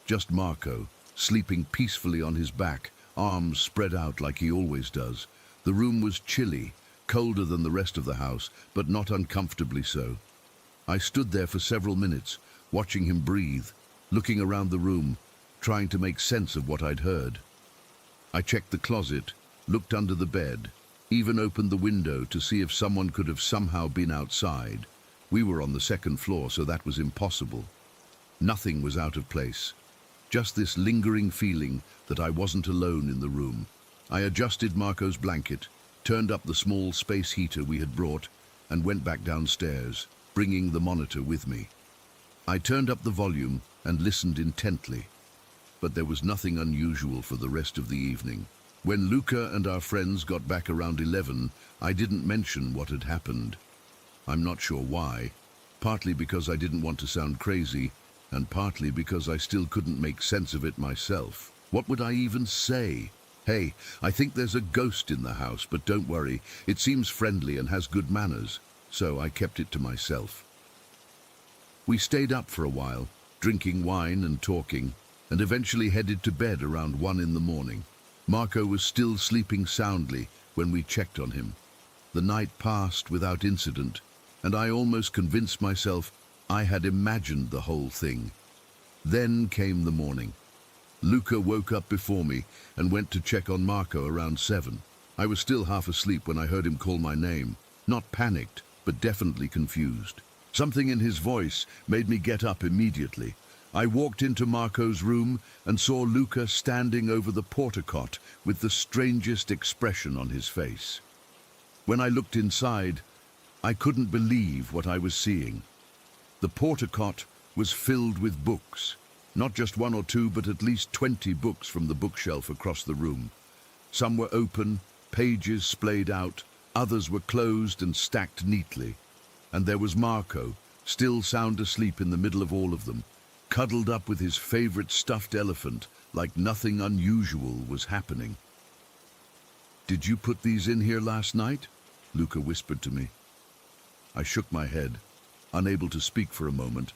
just Marco, sleeping peacefully on his back, arms spread out like he always does. The room was chilly, colder than the rest of the house, but not uncomfortably so. I stood there for several minutes, watching him breathe, looking around the room, trying to make sense of what I'd heard. I checked the closet, looked under the bed, even opened the window to see if someone could have somehow been outside. We were on the second floor, so that was impossible. Nothing was out of place. Just this lingering feeling that I wasn't alone in the room. I adjusted Marco's blanket, turned up the small space heater we had brought, and went back downstairs, bringing the monitor with me. I turned up the volume and listened intently, but there was nothing unusual for the rest of the evening. When Luca and our friends got back around 11, I didn't mention what had happened. I'm not sure why, partly because I didn't want to sound crazy, and partly because I still couldn't make sense of it myself. What would I even say? Hey, I think there's a ghost in the house, but don't worry, it seems friendly and has good manners, so I kept it to myself. We stayed up for a while, drinking wine and talking, and eventually headed to bed around 1 in the morning. Marco was still sleeping soundly when we checked on him. The night passed without incident, and I almost convinced myself I had imagined the whole thing. Then came the morning. Luca woke up before me and went to check on Marco around 7. I was still half asleep when I heard him call my name, not panicked, but definitely confused. Something in his voice made me get up immediately. I walked into Marco's room and saw Luca standing over the porta-cot with the strangest expression on his face. When I looked inside, I couldn't believe what I was seeing. The porta-cot was filled with books. Not just 1 or 2, but at least 20 books from the bookshelf across the room. Some were open, pages splayed out, others were closed and stacked neatly. And there was Marco, still sound asleep in the middle of all of them, cuddled up with his favorite stuffed elephant, like nothing unusual was happening. "Did you put these in here last night?" Luca whispered to me. I shook my head, unable to speak for a moment.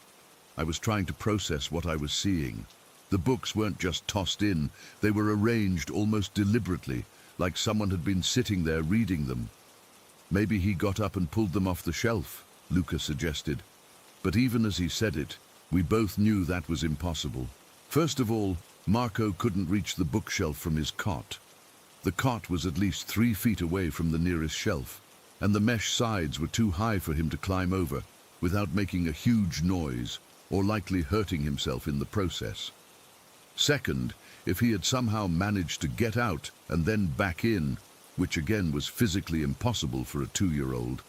I was trying to process what I was seeing. The books weren't just tossed in, they were arranged almost deliberately, like someone had been sitting there reading them. Maybe he got up and pulled them off the shelf, Luca suggested. But even as he said it, we both knew that was impossible. First of all, Marco couldn't reach the bookshelf from his cot. The cot was at least 3 feet away from the nearest shelf, and the mesh sides were too high for him to climb over without making a huge noise or likely hurting himself in the process. Second, if he had somehow managed to get out and then back in, which again was physically impossible for a 2-year-old,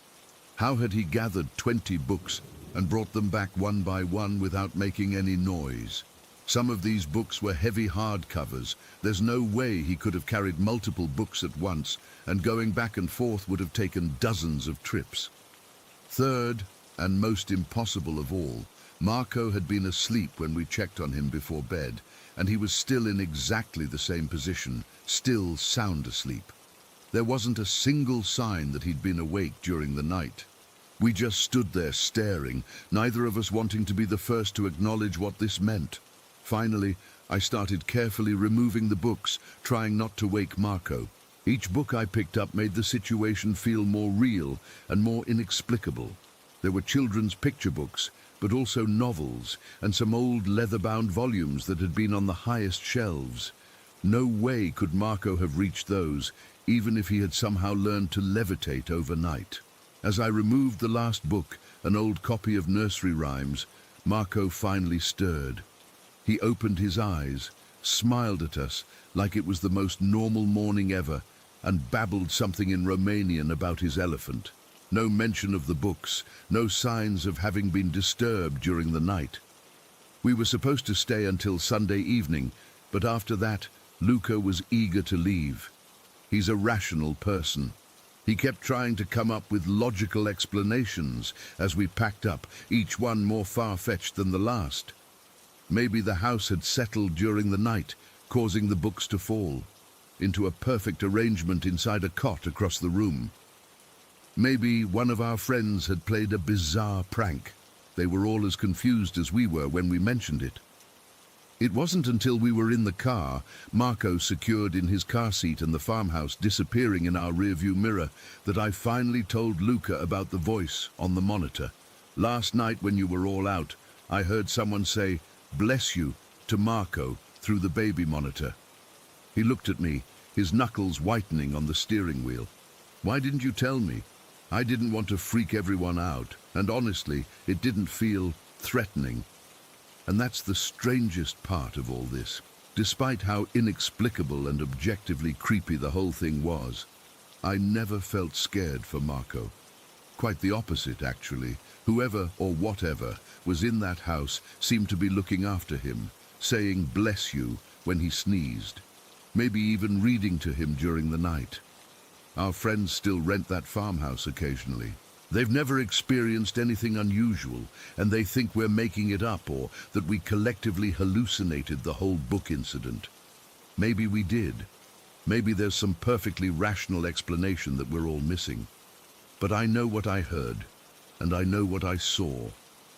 how had he gathered 20 books and brought them back one by one without making any noise? Some of these books were heavy hardcovers. There's no way he could have carried multiple books at once, and going back and forth would have taken dozens of trips. Third, and most impossible of all, Marco had been asleep when we checked on him before bed, and he was still in exactly the same position, still sound asleep. There wasn't a single sign that he'd been awake during the night. We just stood there staring, neither of us wanting to be the first to acknowledge what this meant. Finally, I started carefully removing the books, trying not to wake Marco. Each book I picked up made the situation feel more real and more inexplicable. There were children's picture books, but also novels and some old leather-bound volumes that had been on the highest shelves. No way could Marco have reached those, even if he had somehow learned to levitate overnight. As I removed the last book, an old copy of nursery rhymes, Marco finally stirred. He opened his eyes, smiled at us like it was the most normal morning ever, and babbled something in Romanian about his elephant. No mention of the books, no signs of having been disturbed during the night. We were supposed to stay until Sunday evening, but after that, Luca was eager to leave. He's a rational person. He kept trying to come up with logical explanations as we packed up, each one more far-fetched than the last. Maybe the house had settled during the night, causing the books to fall into a perfect arrangement inside a cot across the room. Maybe one of our friends had played a bizarre prank. They were all as confused as we were when we mentioned it. It wasn't until we were in the car, Marco secured in his car seat and the farmhouse disappearing in our rearview mirror, that I finally told Luca about the voice on the monitor. Last night when you were all out, I heard someone say, "Bless you," to Marco through the baby monitor. He looked at me, his knuckles whitening on the steering wheel. "Why didn't you tell me?" I didn't want to freak everyone out, and honestly, it didn't feel threatening. And that's the strangest part of all this. Despite how inexplicable and objectively creepy the whole thing was, I never felt scared for Marco. Quite the opposite, actually. Whoever or whatever was in that house seemed to be looking after him, saying "bless you" when he sneezed, maybe even reading to him during the night. Our friends still rent that farmhouse occasionally. They've never experienced anything unusual, and they think we're making it up or that we collectively hallucinated the whole book incident. Maybe we did. Maybe there's some perfectly rational explanation that we're all missing. But I know what I heard, and I know what I saw.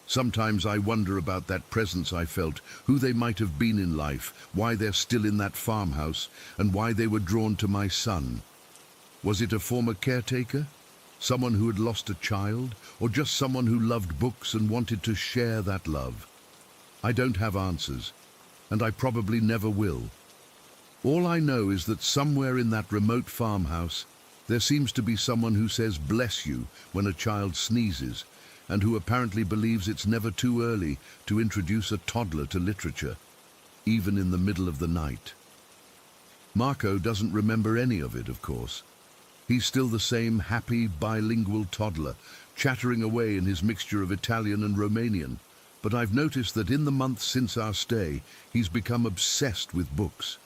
Sometimes I wonder about that presence I felt, who they might have been in life, why they're still in that farmhouse, and why they were drawn to my son. Was it a former caretaker? Someone who had lost a child? Or just someone who loved books and wanted to share that love? I don't have answers, and I probably never will. All I know is that somewhere in that remote farmhouse, there seems to be someone who says "bless you" when a child sneezes, and who apparently believes it's never too early to introduce a toddler to literature, even in the middle of the night. Marco doesn't remember any of it, of course. He's still the same happy, bilingual toddler, chattering away in his mixture of Italian and Romanian. But I've noticed that in the months since our stay, he's become obsessed with books.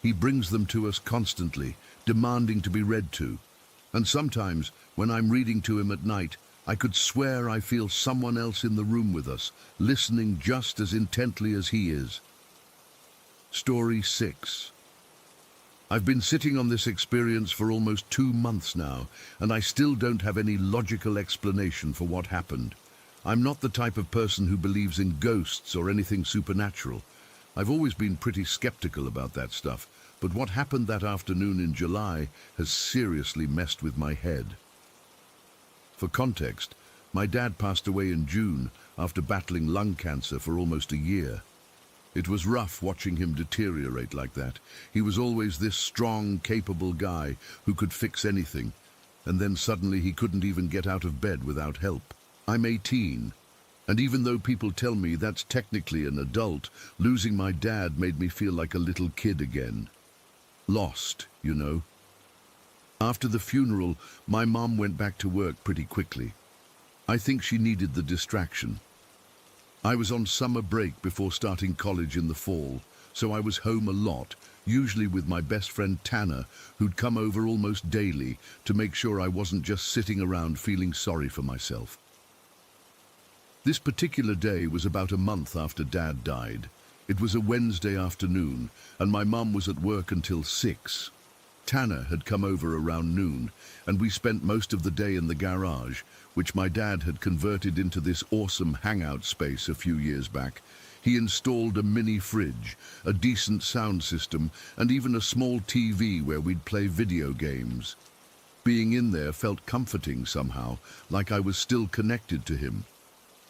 He brings them to us constantly, demanding to be read to. And sometimes, when I'm reading to him at night, I could swear I feel someone else in the room with us, listening just as intently as he is. Story 6. I've been sitting on this experience for almost 2 months now, and I still don't have any logical explanation for what happened. I'm not the type of person who believes in ghosts or anything supernatural. I've always been pretty skeptical about that stuff, but what happened that afternoon in July has seriously messed with my head. For context, my dad passed away in June after battling lung cancer for almost a year. It was rough watching him deteriorate like that. He was always this strong, capable guy who could fix anything, and then suddenly he couldn't even get out of bed without help. I'm 18, and even though people tell me that's technically an adult, losing my dad made me feel like a little kid again. Lost, you know. After the funeral, my mom went back to work pretty quickly. I think she needed the distraction. I was on summer break before starting college in the fall, so I was home a lot, usually with my best friend Tanner, who'd come over almost daily to make sure I wasn't just sitting around feeling sorry for myself. This particular day was about a month after Dad died. It was a Wednesday afternoon, and my mum was at work until 6. Tanner had come over around noon, and we spent most of the day in the garage, which my dad had converted into this awesome hangout space a few years back. He installed a mini fridge, a decent sound system, and even a small TV where we'd play video games. Being in there felt comforting somehow, like I was still connected to him.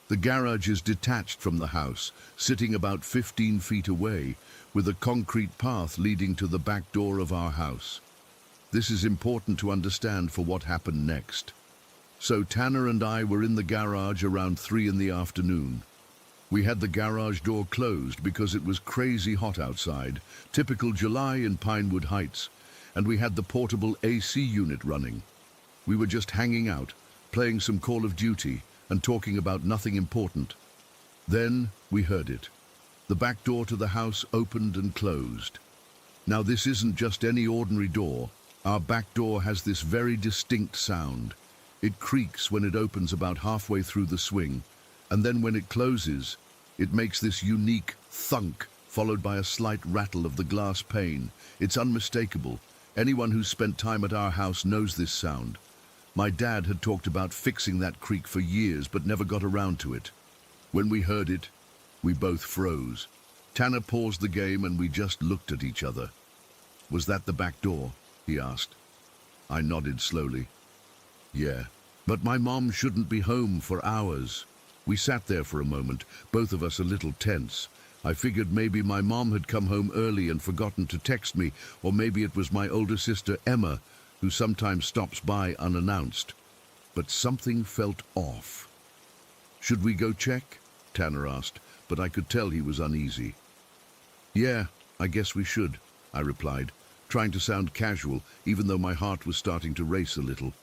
The garage is detached from the house, sitting about 15 feet away, with a concrete path leading to the back door of our house. This is important to understand for what happened next. So Tanner and I were in the garage around 3 in the afternoon. We had the garage door closed because it was crazy hot outside, typical July in Pinewood Heights, and we had the portable AC unit running. We were just hanging out, playing some Call of Duty, and talking about nothing important. Then we heard it. The back door to the house opened and closed. Now this isn't just any ordinary door. Our back door has this very distinct sound. It creaks when it opens about halfway through the swing, and then when it closes, it makes this unique thunk, followed by a slight rattle of the glass pane. It's unmistakable. Anyone who's spent time at our house knows this sound. My dad had talked about fixing that creak for years, but never got around to it. When we heard it, we both froze. Tanner paused the game and we just looked at each other. "Was that the back door?" he asked. I nodded slowly. "Yeah, but my mom shouldn't be home for hours." We sat there for a moment, both of us a little tense. I figured maybe my mom had come home early and forgotten to text me, or maybe it was my older sister Emma, who sometimes stops by unannounced. But something felt off. "Should we go check?" Tanner asked, but I could tell he was uneasy. "Yeah, I guess we should," I replied, trying to sound casual, even though my heart was starting to race a little.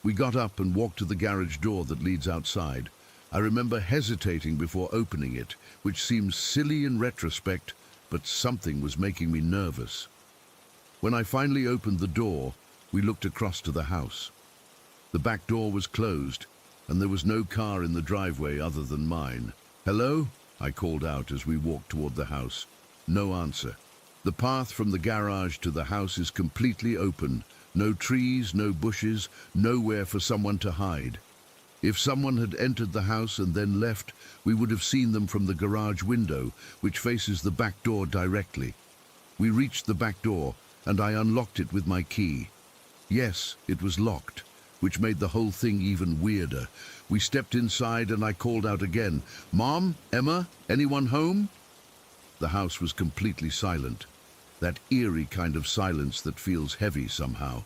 We got up and walked to the garage door that leads outside. I remember hesitating before opening it, which seems silly in retrospect, but something was making me nervous. When I finally opened the door, we looked across to the house. The back door was closed, and there was no car in the driveway other than mine. "Hello?" I called out as we walked toward the house. No answer. The path from the garage to the house is completely open. No trees, no bushes, nowhere for someone to hide. If someone had entered the house and then left, we would have seen them from the garage window, which faces the back door directly. We reached the back door, and I unlocked it with my key. Yes, it was locked, which made the whole thing even weirder. We stepped inside and I called out again, "Mom? Emma? Anyone home?" The house was completely silent. That eerie kind of silence that feels heavy somehow.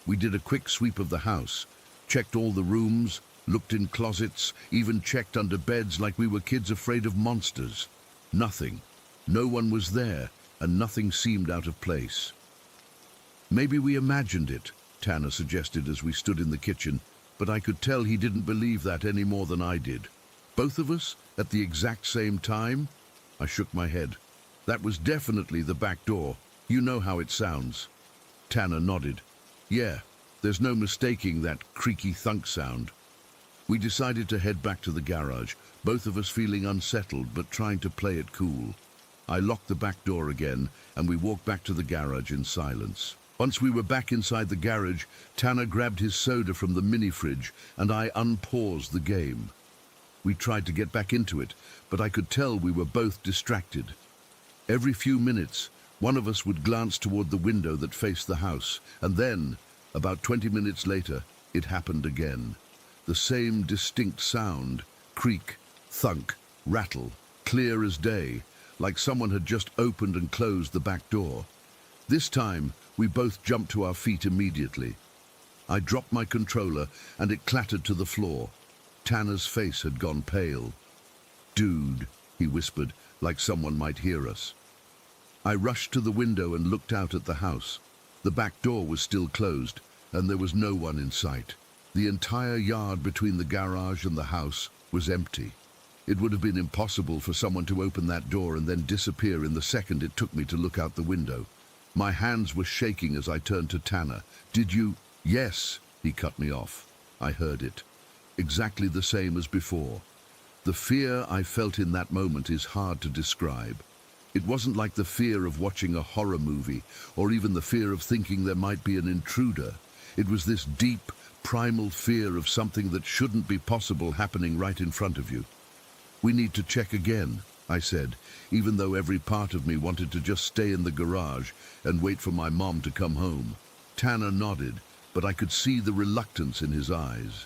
We did a quick sweep of the house, checked all the rooms, looked in closets, even checked under beds like we were kids afraid of monsters. Nothing. No one was there, and nothing seemed out of place. "Maybe we imagined it," Tanner suggested as we stood in the kitchen, but I could tell he didn't believe that any more than I did. "Both of us, at the exact same time?" I shook my head. "That was definitely the back door. You know how it sounds." Tanner nodded. "Yeah, there's no mistaking that creaky thunk sound." We decided to head back to the garage, both of us feeling unsettled but trying to play it cool. I locked the back door again, and we walked back to the garage in silence. Once we were back inside the garage, Tanner grabbed his soda from the mini-fridge, and I unpaused the game. We tried to get back into it, but I could tell we were both distracted. Every few minutes, one of us would glance toward the window that faced the house, and then, about 20 minutes later, it happened again. The same distinct sound, creak, thunk, rattle, clear as day, like someone had just opened and closed the back door. This time, we both jumped to our feet immediately. I dropped my controller, and it clattered to the floor. Tanner's face had gone pale. "Dude," he whispered, like someone might hear us. I rushed to the window and looked out at the house. The back door was still closed, and there was no one in sight. The entire yard between the garage and the house was empty. It would have been impossible for someone to open that door and then disappear in the second it took me to look out the window. My hands were shaking as I turned to Tanner. "Did you—" "Yes," he cut me off. I heard it. Exactly the same as before. The fear I felt in that moment is hard to describe. It wasn't like the fear of watching a horror movie, or even the fear of thinking there might be an intruder. It was this deep, primal fear of something that shouldn't be possible happening right in front of you. "We need to check again," I said, even though every part of me wanted to just stay in the garage and wait for my mom to come home. Tanner nodded, but I could see the reluctance in his eyes.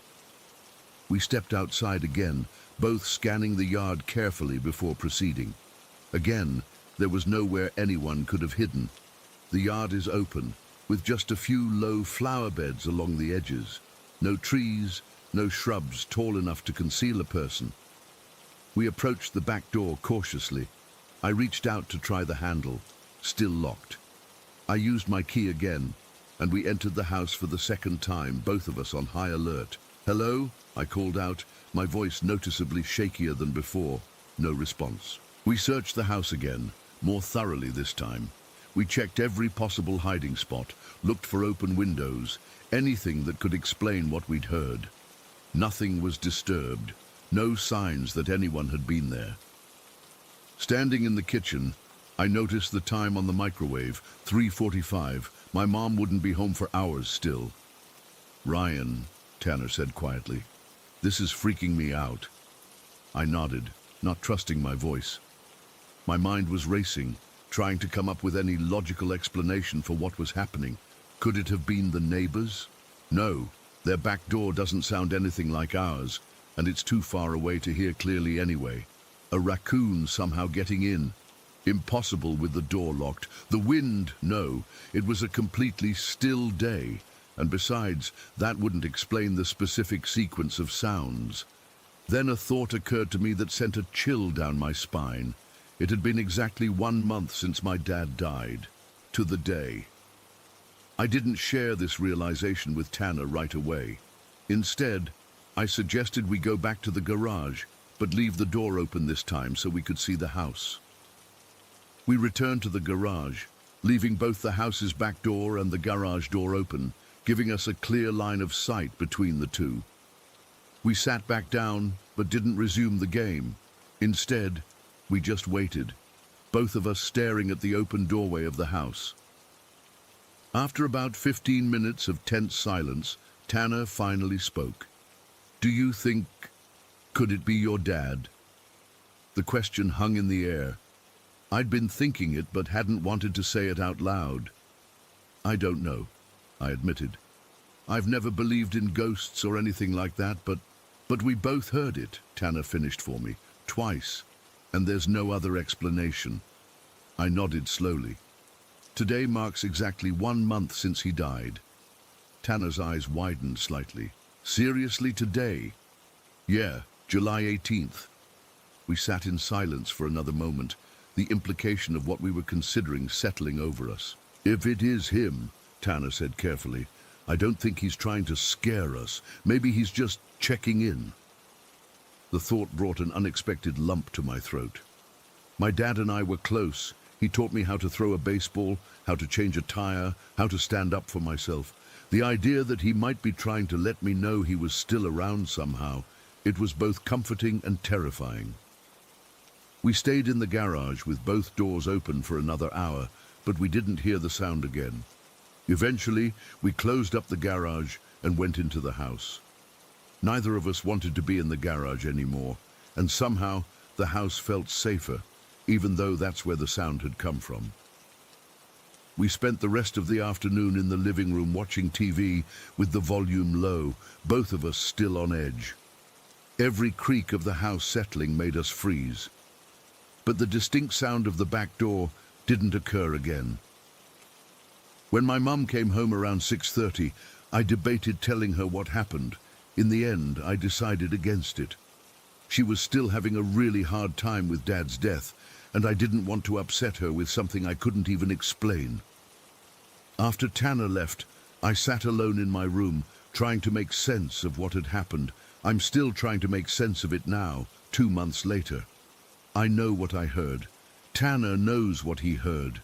We stepped outside again, both scanning the yard carefully before proceeding. Again, there was nowhere anyone could have hidden. The yard is open, with just a few low flower beds along the edges. No trees, no shrubs tall enough to conceal a person. We approached the back door cautiously. I reached out to try the handle, still locked. I used my key again, and we entered the house for the second time, both of us on high alert. "Hello?" I called out, my voice noticeably shakier than before. No response. We searched the house again, more thoroughly this time. We checked every possible hiding spot, looked for open windows, anything that could explain what we'd heard. Nothing was disturbed, no signs that anyone had been there. Standing in the kitchen, I noticed the time on the microwave, 3:45. My mom wouldn't be home for hours still. "Ryan," Tanner said quietly, "this is freaking me out." I nodded, not trusting my voice. My mind was racing, trying to come up with any logical explanation for what was happening. Could it have been the neighbors? No, their back door doesn't sound anything like ours, and it's too far away to hear clearly anyway. A raccoon somehow getting in. Impossible with the door locked. The wind, no. It was a completely still day, and besides, that wouldn't explain the specific sequence of sounds. Then a thought occurred to me that sent a chill down my spine. It had been exactly 1 month since my dad died, to the day. I didn't share this realization with Tanner right away. Instead, I suggested we go back to the garage, but leave the door open this time so we could see the house. We returned to the garage, leaving both the house's back door and the garage door open, giving us a clear line of sight between the two. We sat back down, but didn't resume the game. Instead, we just waited, both of us staring at the open doorway of the house. After about 15 minutes of tense silence, Tanner finally spoke. "Do you think... could it be your dad?" The question hung in the air. I'd been thinking it, but hadn't wanted to say it out loud. "I don't know," I admitted. "I've never believed in ghosts or anything like that, but we both heard it," Tanner finished for me, "twice, and there's no other explanation." I nodded slowly. Today marks exactly 1 month since he died. Tanner's eyes widened slightly. "Seriously, today?" "Yeah, July 18th. We sat in silence for another moment, the implication of what we were considering settling over us. "If it is him," Tanner said carefully, "I don't think he's trying to scare us. Maybe he's just checking in." The thought brought an unexpected lump to my throat. My dad and I were close. He taught me how to throw a baseball, how to change a tire, how to stand up for myself. The idea that he might be trying to let me know he was still around somehow, it was both comforting and terrifying. We stayed in the garage with both doors open for another hour, but we didn't hear the sound again. Eventually, we closed up the garage and went into the house. Neither of us wanted to be in the garage anymore, and somehow the house felt safer, even though that's where the sound had come from. We spent the rest of the afternoon in the living room watching TV with the volume low, both of us still on edge. Every creak of the house settling made us freeze. But the distinct sound of the back door didn't occur again. When my mum came home around 6:30, I debated telling her what happened. In the end, I decided against it. She was still having a really hard time with Dad's death, and I didn't want to upset her with something I couldn't even explain. After Tanner left, I sat alone in my room, trying to make sense of what had happened. I'm still trying to make sense of it now, 2 months later. I know what I heard. Tanner knows what he heard.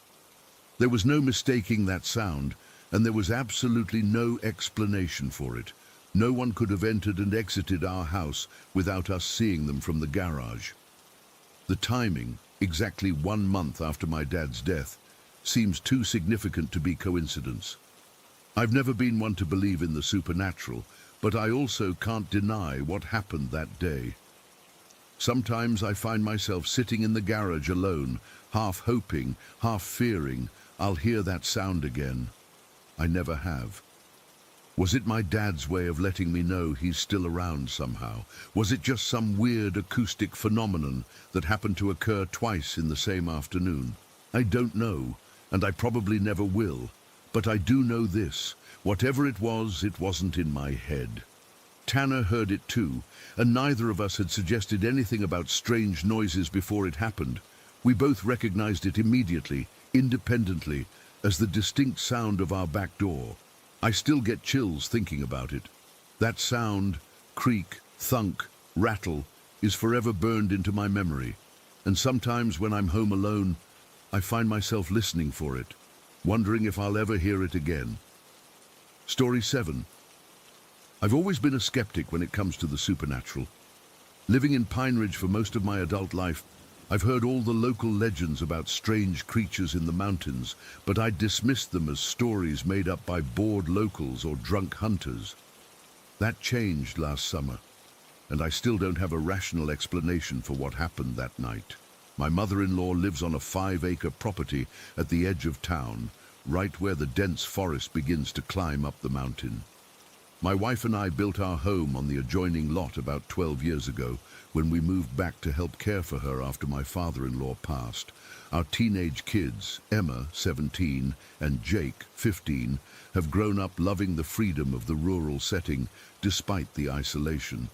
There was no mistaking that sound, and there was absolutely no explanation for it. No one could have entered and exited our house without us seeing them from the garage. The timing, exactly 1 month after my dad's death, seems too significant to be coincidence. I've never been one to believe in the supernatural, but I also can't deny what happened that day. Sometimes I find myself sitting in the garage alone, half hoping, half fearing I'll hear that sound again. I never have. Was it my dad's way of letting me know he's still around somehow? Was it just some weird acoustic phenomenon that happened to occur twice in the same afternoon? I don't know, and I probably never will. But I do know this: whatever it wasn't in my head. Tanner heard it too, and neither of us had suggested anything about strange noises before it happened. We both recognized it immediately, independently, as the distinct sound of our back door. I still get chills thinking about it. That sound, creak, thunk, rattle, is forever burned into my memory, and sometimes when I'm home alone, I find myself listening for it, wondering if I'll ever hear it again. Story 7. I've always been a skeptic when it comes to the supernatural. Living in Pine Ridge for most of my adult life, I've heard all the local legends about strange creatures in the mountains, but I dismissed them as stories made up by bored locals or drunk hunters. That changed last summer, and I still don't have a rational explanation for what happened that night. My mother-in-law lives on a 5-acre property at the edge of town, right where the dense forest begins to climb up the mountain. My wife and I built our home on the adjoining lot about 12 years ago, when we moved back to help care for her after my father-in-law passed. Our teenage kids, Emma, 17, and Jake, 15, have grown up loving the freedom of the rural setting, despite the isolation.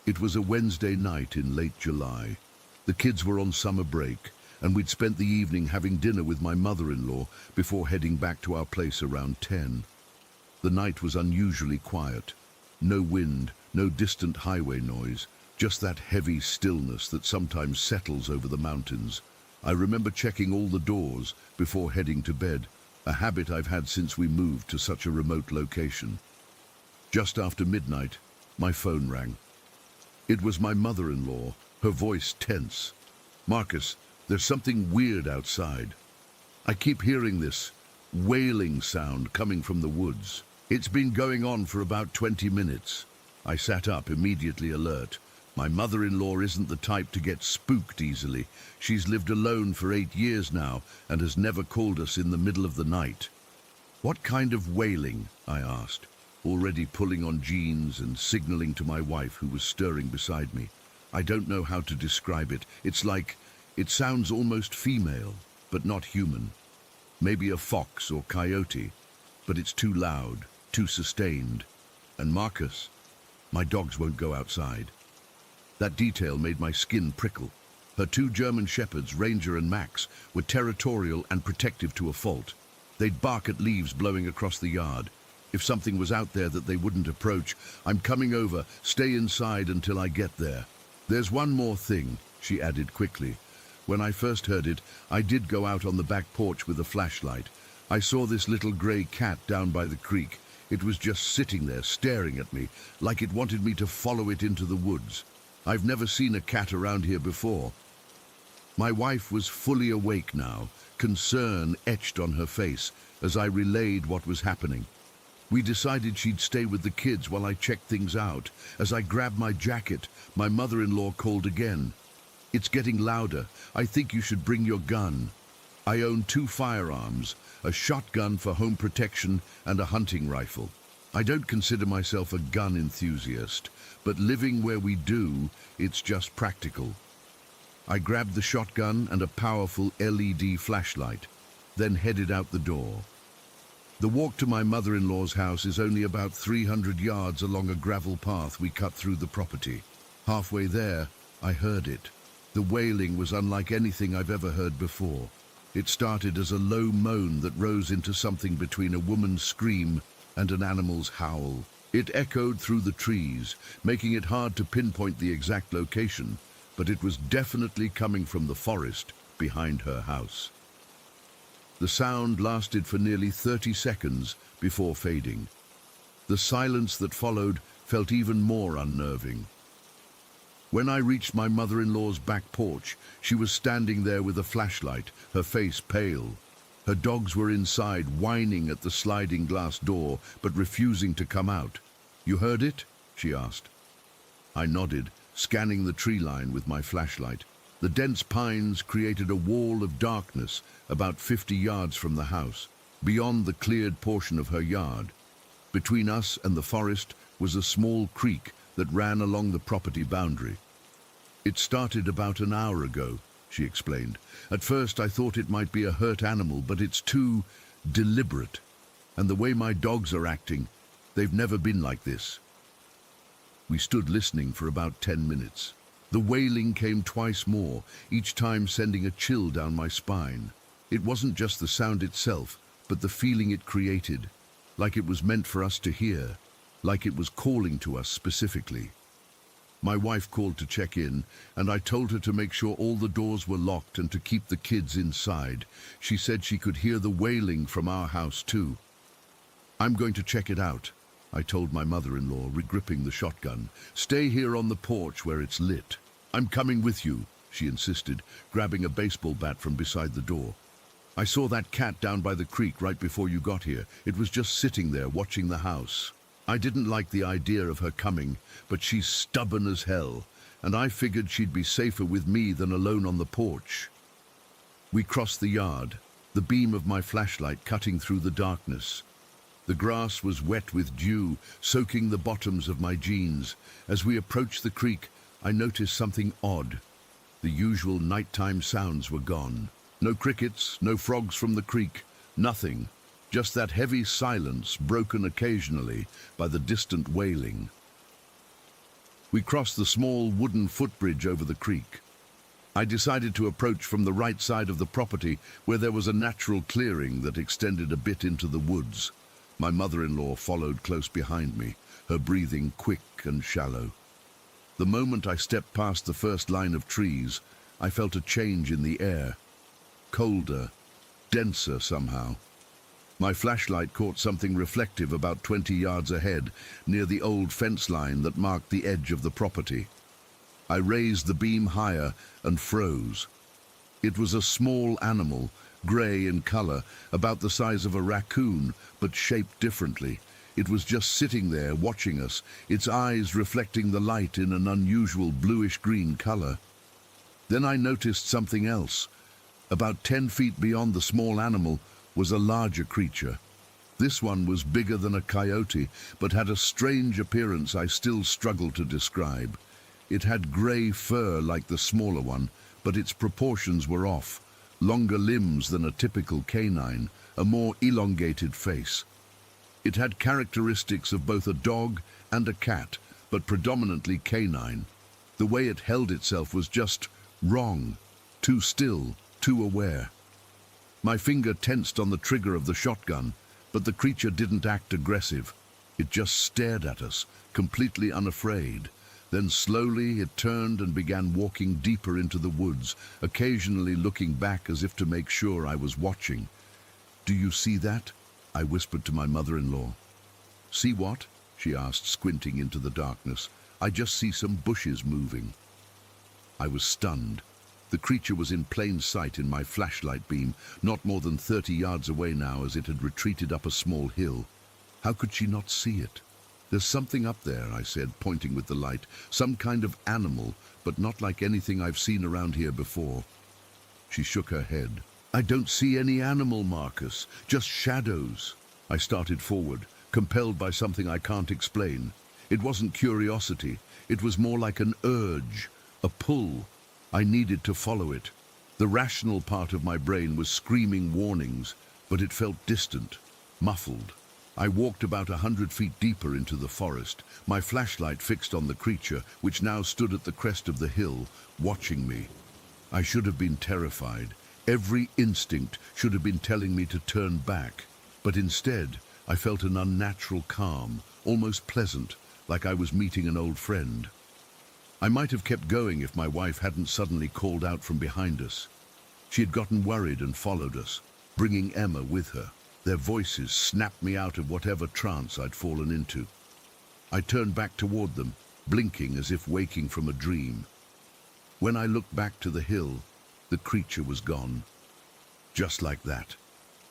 It was a Wednesday night in late July. The kids were on summer break, and we'd spent the evening having dinner with my mother-in-law before heading back to our place around 10. The night was unusually quiet. No wind, no distant highway noise, just that heavy stillness that sometimes settles over the mountains. I remember checking all the doors before heading to bed, a habit I've had since we moved to such a remote location. Just after midnight, my phone rang. It was my mother-in-law, her voice tense. "Marcus, there's something weird outside. I keep hearing this wailing sound coming from the woods. It's been going on for about 20 minutes. I sat up, immediately alert. My mother-in-law isn't the type to get spooked easily. She's lived alone for 8 years now and has never called us in the middle of the night. "What kind of wailing?" I asked, already pulling on jeans and signaling to my wife, who was stirring beside me. I don't know how to describe it. It sounds almost female, but not human. Maybe a fox or coyote, but it's too loud, too sustained. And Marcus, my dogs won't go outside. That detail made my skin prickle. Her 2 German shepherds, Ranger and Max, were territorial and protective to a fault. They'd bark at leaves blowing across the yard. If something was out there that they wouldn't approach, "I'm coming over, stay inside until I get there." "There's one more thing," she added quickly. "When I first heard it, I did go out on the back porch with a flashlight. I saw this little gray cat down by the creek. It was just sitting there staring at me, like it wanted me to follow it into the woods. I've never seen a cat around here before." My wife was fully awake now, concern etched on her face as I relayed what was happening. We decided she'd stay with the kids while I checked things out. As I grabbed my jacket, my mother-in-law called again. "It's getting louder. I think you should bring your gun." I own 2 firearms, a shotgun for home protection and a hunting rifle. I don't consider myself a gun enthusiast, but living where we do, it's just practical. I grabbed the shotgun and a powerful LED flashlight, then headed out the door. The walk to my mother-in-law's house is only about 300 yards along a gravel path we cut through the property. Halfway there, I heard it. The wailing was unlike anything I've ever heard before. It started as a low moan that rose into something between a woman's scream and an animal's howl. It echoed through the trees, making it hard to pinpoint the exact location, but it was definitely coming from the forest behind her house. The sound lasted for nearly 30 seconds before fading. The silence that followed felt even more unnerving. When I reached my mother-in-law's back porch, she was standing there with a flashlight, her face pale. Her dogs were inside, whining at the sliding glass door, but refusing to come out. "You heard it?" she asked. I nodded, scanning the tree line with my flashlight. The dense pines created a wall of darkness about 50 yards from the house, beyond the cleared portion of her yard. Between us and the forest was a small creek that ran along the property boundary. "It started about an hour ago," she explained. "At first I thought it might be a hurt animal, but it's too deliberate. And the way my dogs are acting, they've never been like this." We stood listening for about 10 minutes. The wailing came twice more, each time sending a chill down my spine. It wasn't just the sound itself, but the feeling it created, like it was meant for us to hear, like it was calling to us specifically. My wife called to check in, and I told her to make sure all the doors were locked and to keep the kids inside. She said she could hear the wailing from our house too. "I'm going to check it out," I told my mother-in-law, regripping the shotgun. "Stay here on the porch where it's lit." "I'm coming with you," she insisted, grabbing a baseball bat from beside the door. "I saw that cat down by the creek right before you got here. It was just sitting there watching the house. I didn't like the idea of her coming, but she's stubborn as hell, and I figured she'd be safer with me than alone on the porch." We crossed the yard, the beam of my flashlight cutting through the darkness. The grass was wet with dew, soaking the bottoms of my jeans. As we approached the creek, I noticed something odd. The usual nighttime sounds were gone. No crickets, no frogs from the creek, nothing. Just that heavy silence, broken occasionally by the distant wailing. We crossed the small wooden footbridge over the creek. I decided to approach from the right side of the property, where there was a natural clearing that extended a bit into the woods. My mother-in-law followed close behind me, her breathing quick and shallow. The moment I stepped past the first line of trees, I felt a change in the air. Colder, denser somehow. My flashlight caught something reflective about 20 yards ahead, near the old fence line that marked the edge of the property. I raised the beam higher and froze. It was a small animal, grey in color, about the size of a raccoon, but shaped differently. It was just sitting there, watching us, its eyes reflecting the light in an unusual bluish-green color. Then I noticed something else. About 10 feet beyond the small animal was a larger creature. This one was bigger than a coyote, but had a strange appearance I still struggle to describe. It had grey fur like the smaller one, but its proportions were off. Longer limbs than a typical canine, a more elongated face. It had characteristics of both a dog and a cat, but predominantly canine. The way it held itself was just wrong, too still, too aware. My finger tensed on the trigger of the shotgun, but the creature didn't act aggressive. It just stared at us, completely unafraid. Then slowly it turned and began walking deeper into the woods, occasionally looking back as if to make sure I was watching. "Do you see that?" I whispered to my mother-in-law. "See what?" she asked, squinting into the darkness. "I just see some bushes moving." I was stunned. The creature was in plain sight in my flashlight beam, not more than 30 yards away now, as it had retreated up a small hill. How could she not see it? "There's something up there," I said, pointing with the light. "Some kind of animal, but not like anything I've seen around here before." She shook her head. "I don't see any animal, Marcus, just shadows." I started forward, compelled by something I can't explain. It wasn't curiosity. It was more like an urge, a pull. I needed to follow it. The rational part of my brain was screaming warnings, but it felt distant, muffled. I walked about 100 feet deeper into the forest, my flashlight fixed on the creature, which now stood at the crest of the hill, watching me. I should have been terrified. Every instinct should have been telling me to turn back. But instead, I felt an unnatural calm, almost pleasant, like I was meeting an old friend. I might have kept going if my wife hadn't suddenly called out from behind us. She had gotten worried and followed us, bringing Emma with her. Their voices snapped me out of whatever trance I'd fallen into. I turned back toward them, blinking as if waking from a dream. When I looked back to the hill, the creature was gone. Just like that.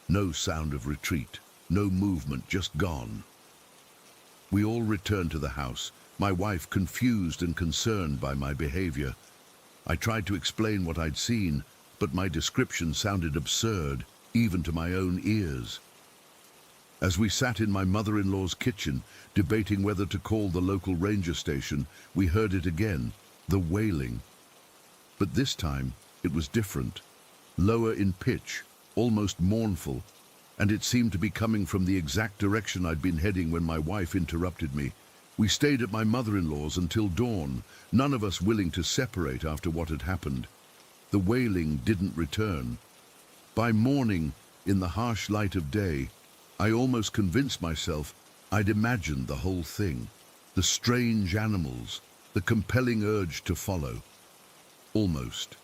No sound of retreat, no movement, just gone. We all returned to the house, my wife confused and concerned by my behavior. I tried to explain what I'd seen, but my description sounded absurd, even to my own ears. As we sat in my mother-in-law's kitchen, debating whether to call the local ranger station, we heard it again, the wailing. But this time, it was different, lower in pitch, almost mournful, and it seemed to be coming from the exact direction I'd been heading when my wife interrupted me. We stayed at my mother-in-law's until dawn, none of us willing to separate after what had happened. The wailing didn't return. By morning, in the harsh light of day, I almost convinced myself I'd imagined the whole thing. The strange animals, the compelling urge to follow. Almost.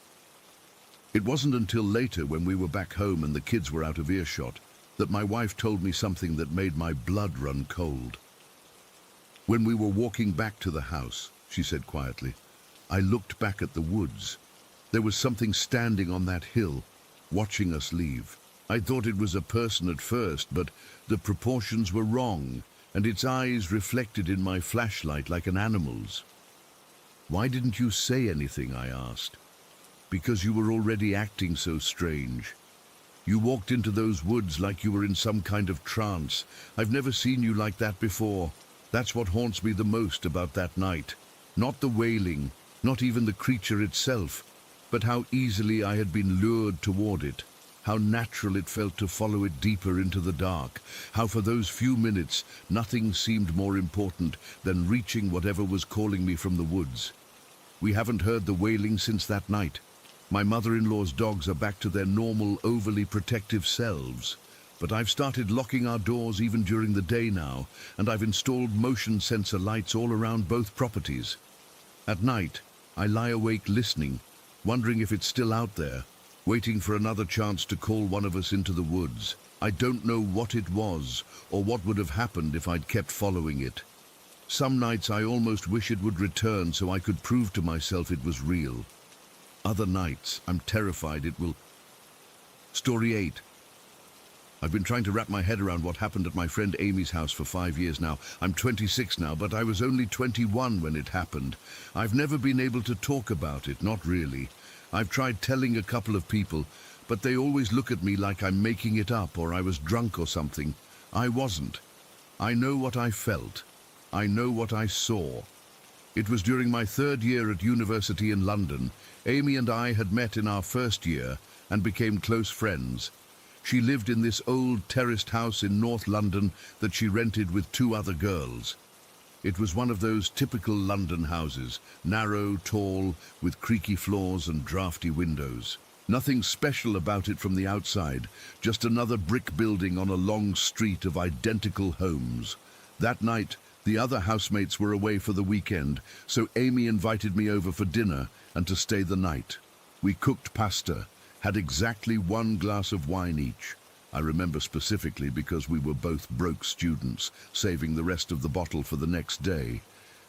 It wasn't until later, when we were back home and the kids were out of earshot, that my wife told me something that made my blood run cold. When we were walking back to the house, she said quietly, I looked back at the woods. There was something standing on that hill, watching us leave. I thought it was a person at first, but the proportions were wrong, and its eyes reflected in my flashlight like an animal's. Why didn't you say anything? I asked. Because you were already acting so strange. You walked into those woods like you were in some kind of trance. I've never seen you like that before. That's what haunts me the most about that night. Not the wailing, not even the creature itself, but how easily I had been lured toward it. How natural it felt to follow it deeper into the dark. How for those few minutes, nothing seemed more important than reaching whatever was calling me from the woods. We haven't heard the wailing since that night. My mother-in-law's dogs are back to their normal, overly protective selves. But I've started locking our doors even during the day now, and I've installed motion sensor lights all around both properties. At night, I lie awake listening, wondering if it's still out there, waiting for another chance to call one of us into the woods. I don't know what it was, or what would have happened if I'd kept following it. Some nights I almost wish it would return so I could prove to myself it was real. Other nights, I'm terrified it will... Story 8. I've been trying to wrap my head around what happened at my friend Amy's house for 5 years now. I'm 26 now, but I was only 21 when it happened. I've never been able to talk about it, not really. I've tried telling a couple of people, but they always look at me like I'm making it up or I was drunk or something. I wasn't. I know what I felt. I know what I saw. It was during my 3rd year at university in London. Amy and I had met in our 1st year and became close friends. She lived in this old terraced house in North London that she rented with 2 other girls. It was one of those typical London houses, narrow, tall, with creaky floors and drafty windows. Nothing special about it from the outside, just another brick building on a long street of identical homes. That night, the other housemates were away for the weekend, so Amy invited me over for dinner and to stay the night. We cooked pasta, had exactly 1 glass of wine each. I remember specifically because we were both broke students, saving the rest of the bottle for the next day,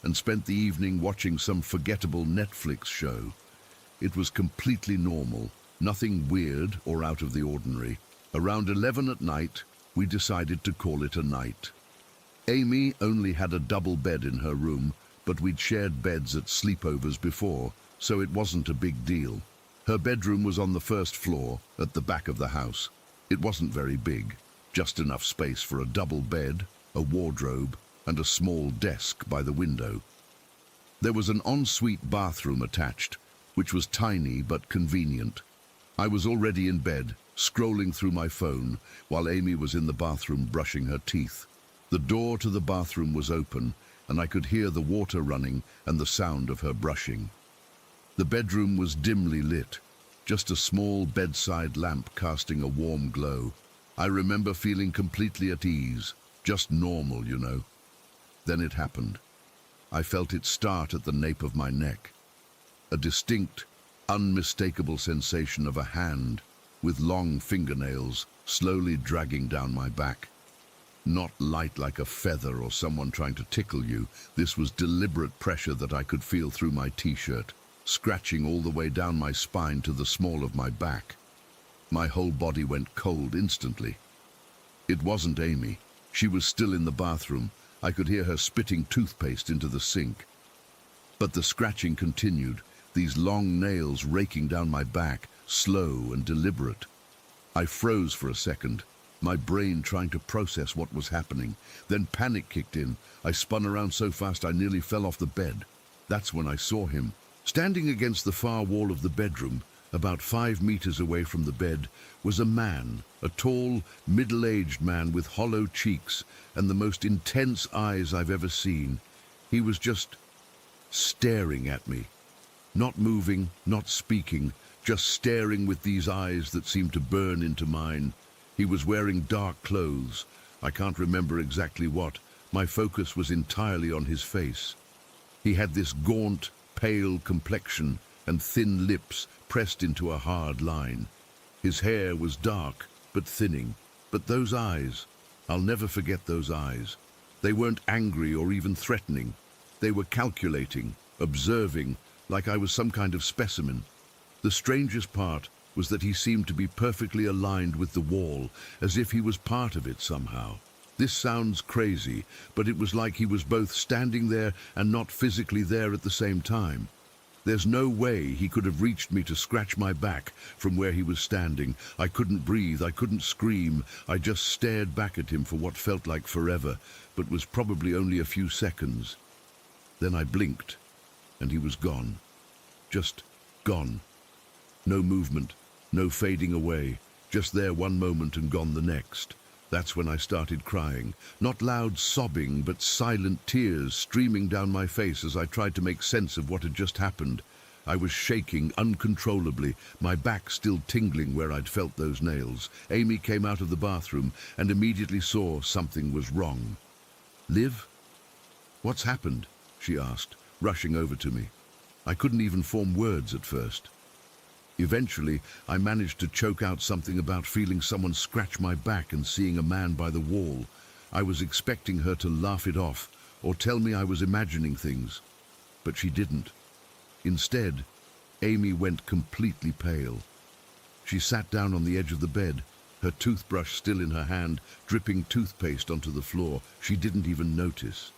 and spent the evening watching some forgettable Netflix show. It was completely normal, nothing weird or out of the ordinary. Around 11 at night, we decided to call it a night. Amy only had a double bed in her room, but we'd shared beds at sleepovers before, so it wasn't a big deal. Her bedroom was on the 1st floor, at the back of the house. It wasn't very big, just enough space for a double bed, a wardrobe, and a small desk by the window. There was an ensuite bathroom attached, which was tiny but convenient. I was already in bed, scrolling through my phone, while Amy was in the bathroom brushing her teeth. The door to the bathroom was open, and I could hear the water running and the sound of her brushing. The bedroom was dimly lit, just a small bedside lamp casting a warm glow. I remember feeling completely at ease, just normal, you know. Then it happened. I felt it start at the nape of my neck. A distinct, unmistakable sensation of a hand with long fingernails slowly dragging down my back. Not light like a feather or someone trying to tickle you. This was deliberate pressure that I could feel through my t-shirt, scratching all the way down my spine to the small of my back. My whole body went cold instantly. It wasn't Amy. She was still in the bathroom, I could hear her spitting toothpaste into the sink. But the scratching continued, these long nails raking down my back, slow and deliberate. I froze for a second, my brain trying to process what was happening. Then panic kicked in. I spun around so fast I nearly fell off the bed. That's when I saw him. Standing against the far wall of the bedroom, about 5 meters away from the bed, was a man, a tall, middle-aged man with hollow cheeks and the most intense eyes I've ever seen. He was just staring at me. Not moving, not speaking, just staring with these eyes that seemed to burn into mine. He was wearing dark clothes. I can't remember exactly what. My focus was entirely on his face. He had this gaunt, pale complexion and thin lips pressed into a hard line. His hair was dark, but thinning. But those eyes, I'll never forget those eyes. They weren't angry or even threatening. They were calculating, observing, like I was some kind of specimen. The strangest part was that he seemed to be perfectly aligned with the wall, as if he was part of it somehow. This sounds crazy, but it was like he was both standing there and not physically there at the same time. There's no way he could have reached me to scratch my back from where he was standing. I couldn't breathe, I couldn't scream. I just stared back at him for what felt like forever, but was probably only a few seconds. Then I blinked, and he was gone. Just gone. No movement, no fading away, just there one moment and gone the next. That's when I started crying. Not loud sobbing, but silent tears streaming down my face as I tried to make sense of what had just happened. I was shaking uncontrollably, my back still tingling where I'd felt those nails. Amy came out of the bathroom and immediately saw something was wrong. "Liv? What's happened?" she asked, rushing over to me. I couldn't even form words at first. Eventually, I managed to choke out something about feeling someone scratch my back and seeing a man by the wall. I was expecting her to laugh it off or tell me I was imagining things, but she didn't. Instead, Amy went completely pale. She sat down on the edge of the bed, her toothbrush still in her hand, dripping toothpaste onto the floor. She didn't even notice.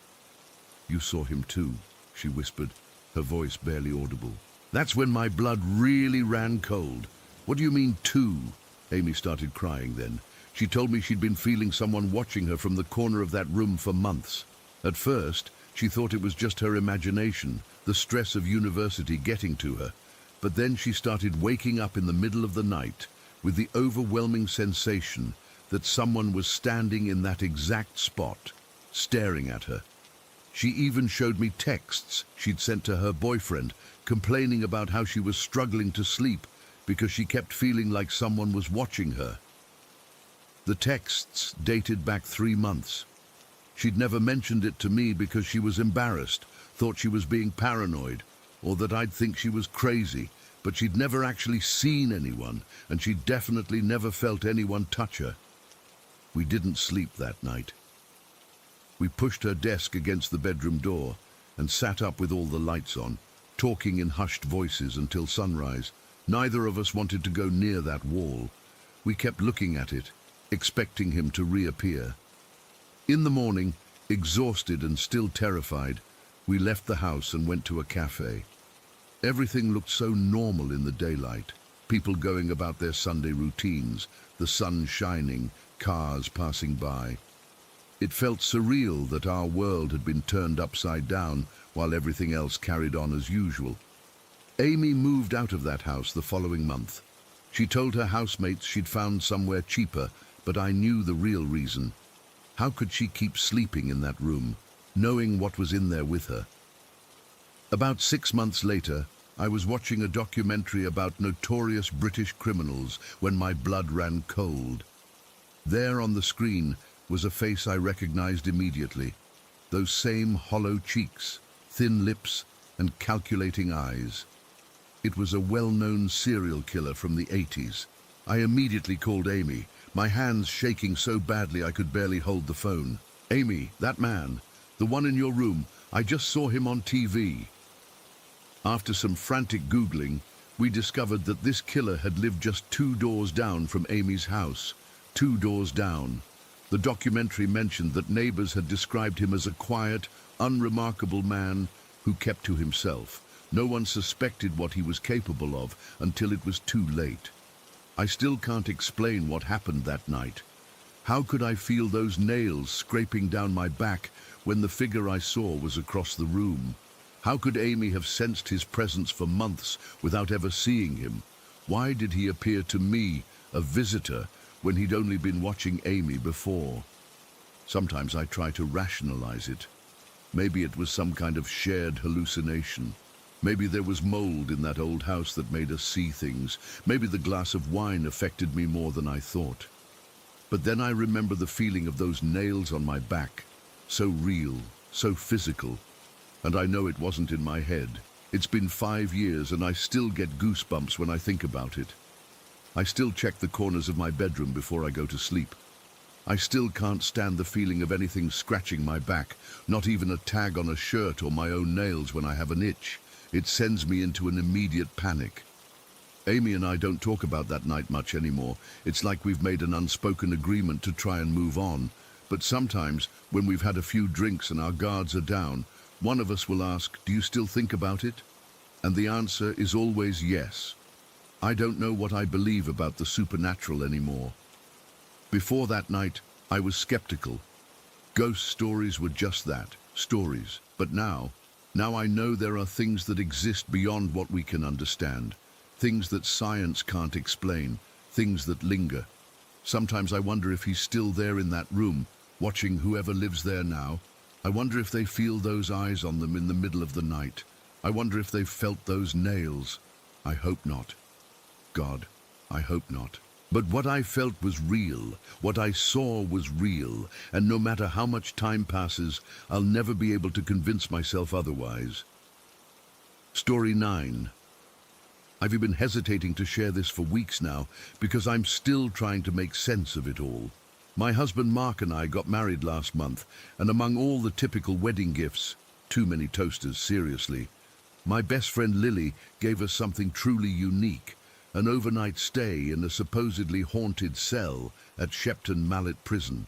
"You saw him too," she whispered, her voice barely audible. That's when my blood really ran cold. "What do you mean, too?" Amy started crying then. She told me she'd been feeling someone watching her from the corner of that room for months. At first, she thought it was just her imagination, the stress of university getting to her. But then she started waking up in the middle of the night with the overwhelming sensation that someone was standing in that exact spot, staring at her. She even showed me texts she'd sent to her boyfriend, complaining about how she was struggling to sleep because she kept feeling like someone was watching her. The texts dated back 3 months. She'd never mentioned it to me because she was embarrassed, thought she was being paranoid, or that I'd think she was crazy, but she'd never actually seen anyone, and she'd definitely never felt anyone touch her. We didn't sleep that night. We pushed her desk against the bedroom door and sat up with all the lights on, talking in hushed voices until sunrise. Neither of us wanted to go near that wall. We kept looking at it, expecting him to reappear. In the morning, exhausted and still terrified, we left the house and went to a cafe. Everything looked so normal in the daylight. People going about their Sunday routines, the sun shining, cars passing by. It felt surreal that our world had been turned upside down while everything else carried on as usual. Amy moved out of that house the following month. She told her housemates she'd found somewhere cheaper, but I knew the real reason. How could she keep sleeping in that room, knowing what was in there with her? About 6 months later, I was watching a documentary about notorious British criminals when my blood ran cold. There on the screen was a face I recognized immediately. Those same hollow cheeks, thin lips, and calculating eyes. It was a well-known serial killer from the 80s. I immediately called Amy, my hands shaking so badly I could barely hold the phone. "Amy, that man, the one in your room, I just saw him on TV." After some frantic Googling, we discovered that this killer had lived just 2 doors down from Amy's house. 2 doors down. The documentary mentioned that neighbors had described him as a quiet, unremarkable man who kept to himself. No one suspected what he was capable of until it was too late. I still can't explain what happened that night. How could I feel those nails scraping down my back when the figure I saw was across the room? How could Amy have sensed his presence for months without ever seeing him? Why did he appear to me, a visitor, when he'd only been watching Amy before? Sometimes I try to rationalize it. Maybe it was some kind of shared hallucination. Maybe there was mold in that old house that made us see things. Maybe the glass of wine affected me more than I thought. But then I remember the feeling of those nails on my back. So real, so physical. And I know it wasn't in my head. It's been 5 years and I still get goosebumps when I think about it. I still check the corners of my bedroom before I go to sleep. I still can't stand the feeling of anything scratching my back, not even a tag on a shirt or my own nails when I have an itch. It sends me into an immediate panic. Amy and I don't talk about that night much anymore. It's like we've made an unspoken agreement to try and move on. But sometimes, when we've had a few drinks and our guards are down, one of us will ask, "Do you still think about it?" And the answer is always yes. I don't know what I believe about the supernatural anymore. Before that night, I was skeptical. Ghost stories were just that, stories. But now I know there are things that exist beyond what we can understand. Things that science can't explain, things that linger. Sometimes I wonder if he's still there in that room, watching whoever lives there now. I wonder if they feel those eyes on them in the middle of the night. I wonder if they've felt those nails. I hope not. God, I hope not. But what I felt was real, what I saw was real, and no matter how much time passes, I'll never be able to convince myself otherwise. Story 9. I've been hesitating to share this for weeks now because I'm still trying to make sense of it all. My husband Mark and I got married last month, and among all the typical wedding gifts, too many toasters, seriously, my best friend Lily gave us something truly unique. An overnight stay in a supposedly haunted cell at Shepton Mallet Prison.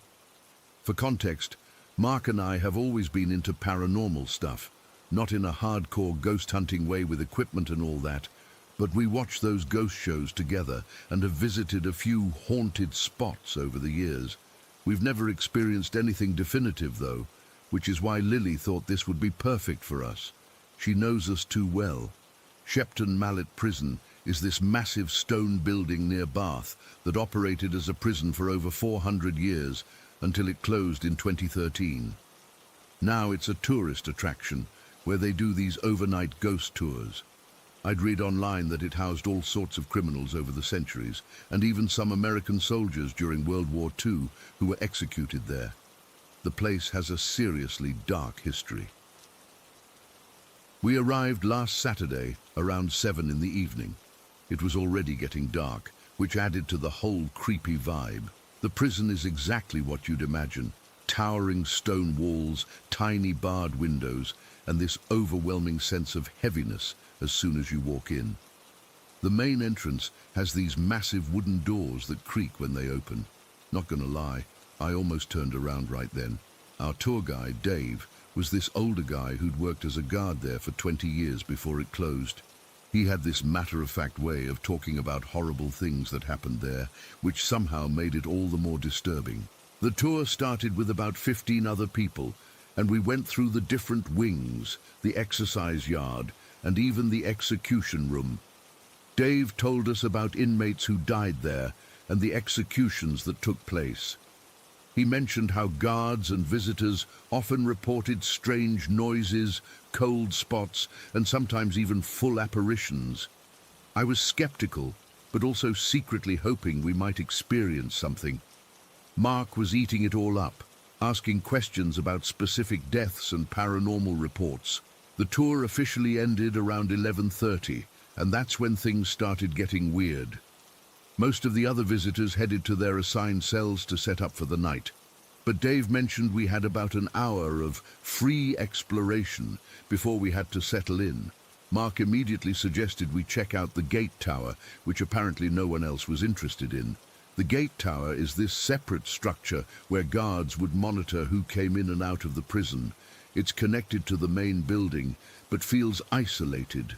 For context, Mark and I have always been into paranormal stuff, not in a hardcore ghost hunting way with equipment and all that, but we watch those ghost shows together and have visited a few haunted spots over the years. We've never experienced anything definitive though, which is why Lily thought this would be perfect for us. She knows us too well. Shepton Mallet Prison is this massive stone building near Bath that operated as a prison for over 400 years until it closed in 2013. Now it's a tourist attraction where they do these overnight ghost tours. I'd read online that it housed all sorts of criminals over the centuries, and even some American soldiers during World War II who were executed there. The place has a seriously dark history. We arrived last Saturday around 7 in the evening. It was already getting dark, which added to the whole creepy vibe. The prison is exactly what you'd imagine. Towering stone walls, tiny barred windows, and this overwhelming sense of heaviness as soon as you walk in. The main entrance has these massive wooden doors that creak when they open. Not gonna lie, I almost turned around right then. Our tour guide, Dave, was this older guy who'd worked as a guard there for 20 years before it closed. He had this matter-of-fact way of talking about horrible things that happened there, which somehow made it all the more disturbing. The tour started with about 15 other people, and we went through the different wings, the exercise yard, and even the execution room. Dave told us about inmates who died there and the executions that took place. He mentioned how guards and visitors often reported strange noises, cold spots, and sometimes even full apparitions. I was skeptical, but also secretly hoping we might experience something. Mark was eating it all up, asking questions about specific deaths and paranormal reports. The tour officially ended around 11:30, and that's when things started getting weird. Most of the other visitors headed to their assigned cells to set up for the night. But Dave mentioned we had about an hour of free exploration before we had to settle in. Mark immediately suggested we check out the gate tower, which apparently no one else was interested in. The gate tower is this separate structure where guards would monitor who came in and out of the prison. It's connected to the main building, but feels isolated.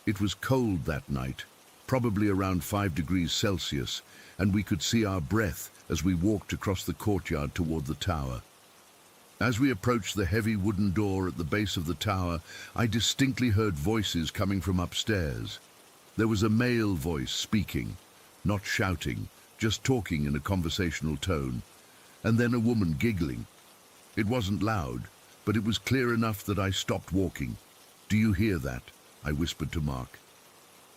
It was cold that night, probably around 5 degrees Celsius, and we could see our breath as we walked across the courtyard toward the tower. As we approached the heavy wooden door at the base of the tower, I distinctly heard voices coming from upstairs. There was a male voice speaking, not shouting, just talking in a conversational tone, and then a woman giggling. It wasn't loud, but it was clear enough that I stopped walking. "Do you hear that?" I whispered to Mark.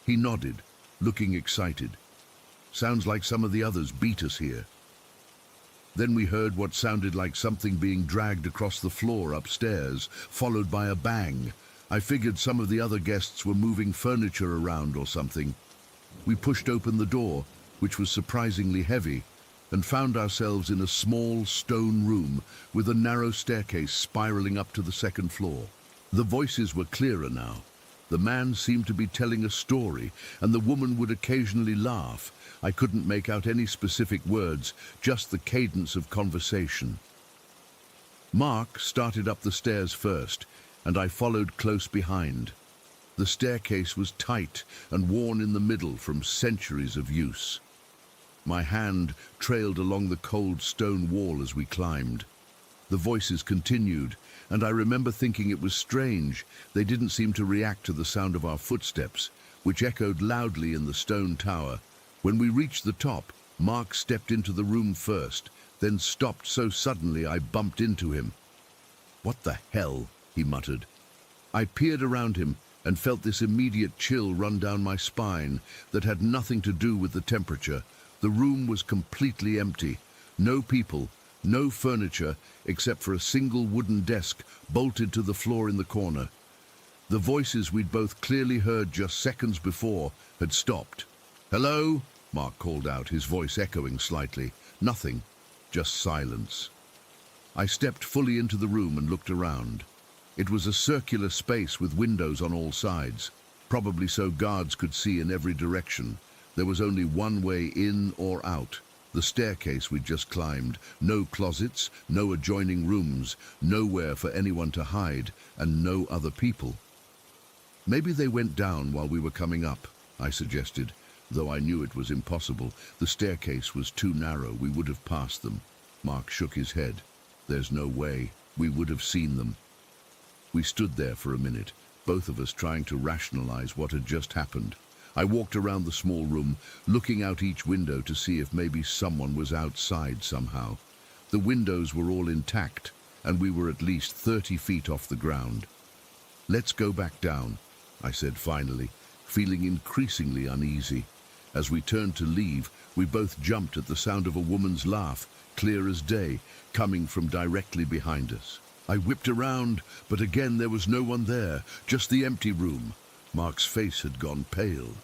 He nodded, looking excited. "Sounds like some of the others beat us here." Then we heard what sounded like something being dragged across the floor upstairs, followed by a bang. I figured some of the other guests were moving furniture around or something. We pushed open the door, which was surprisingly heavy, and found ourselves in a small stone room with a narrow staircase spiraling up to the second floor. The voices were clearer now. The man seemed to be telling a story, and the woman would occasionally laugh. I couldn't make out any specific words, just the cadence of conversation. Mark started up the stairs first, and I followed close behind. The staircase was tight and worn in the middle from centuries of use. My hand trailed along the cold stone wall as we climbed. The voices continued, and I remember thinking it was strange. They didn't seem to react to the sound of our footsteps, which echoed loudly in the stone tower. When we reached the top, Mark stepped into the room first, then stopped so suddenly I bumped into him. "What the hell?" he muttered. I peered around him and felt this immediate chill run down my spine that had nothing to do with the temperature. The room was completely empty. No people, no furniture, except for a single wooden desk bolted to the floor in the corner. The voices we'd both clearly heard just seconds before had stopped. "Hello?" Mark called out, his voice echoing slightly. Nothing, just silence. I stepped fully into the room and looked around. It was a circular space with windows on all sides, probably so guards could see in every direction. There was only one way in or out, the staircase we'd just climbed. No closets, no adjoining rooms, nowhere for anyone to hide, and no other people. "Maybe they went down while we were coming up," I suggested, though I knew it was impossible. The staircase was too narrow, we would have passed them. Mark shook his head. "There's no way. We would have seen them." We stood there for a minute, both of us trying to rationalize what had just happened. I walked around the small room, looking out each window to see if maybe someone was outside somehow. The windows were all intact, and we were at least 30 feet off the ground. "Let's go back down," I said finally, feeling increasingly uneasy. As we turned to leave, we both jumped at the sound of a woman's laugh, clear as day, coming from directly behind us. I whipped around, but again there was no one there, just the empty room. Mark's face had gone pale.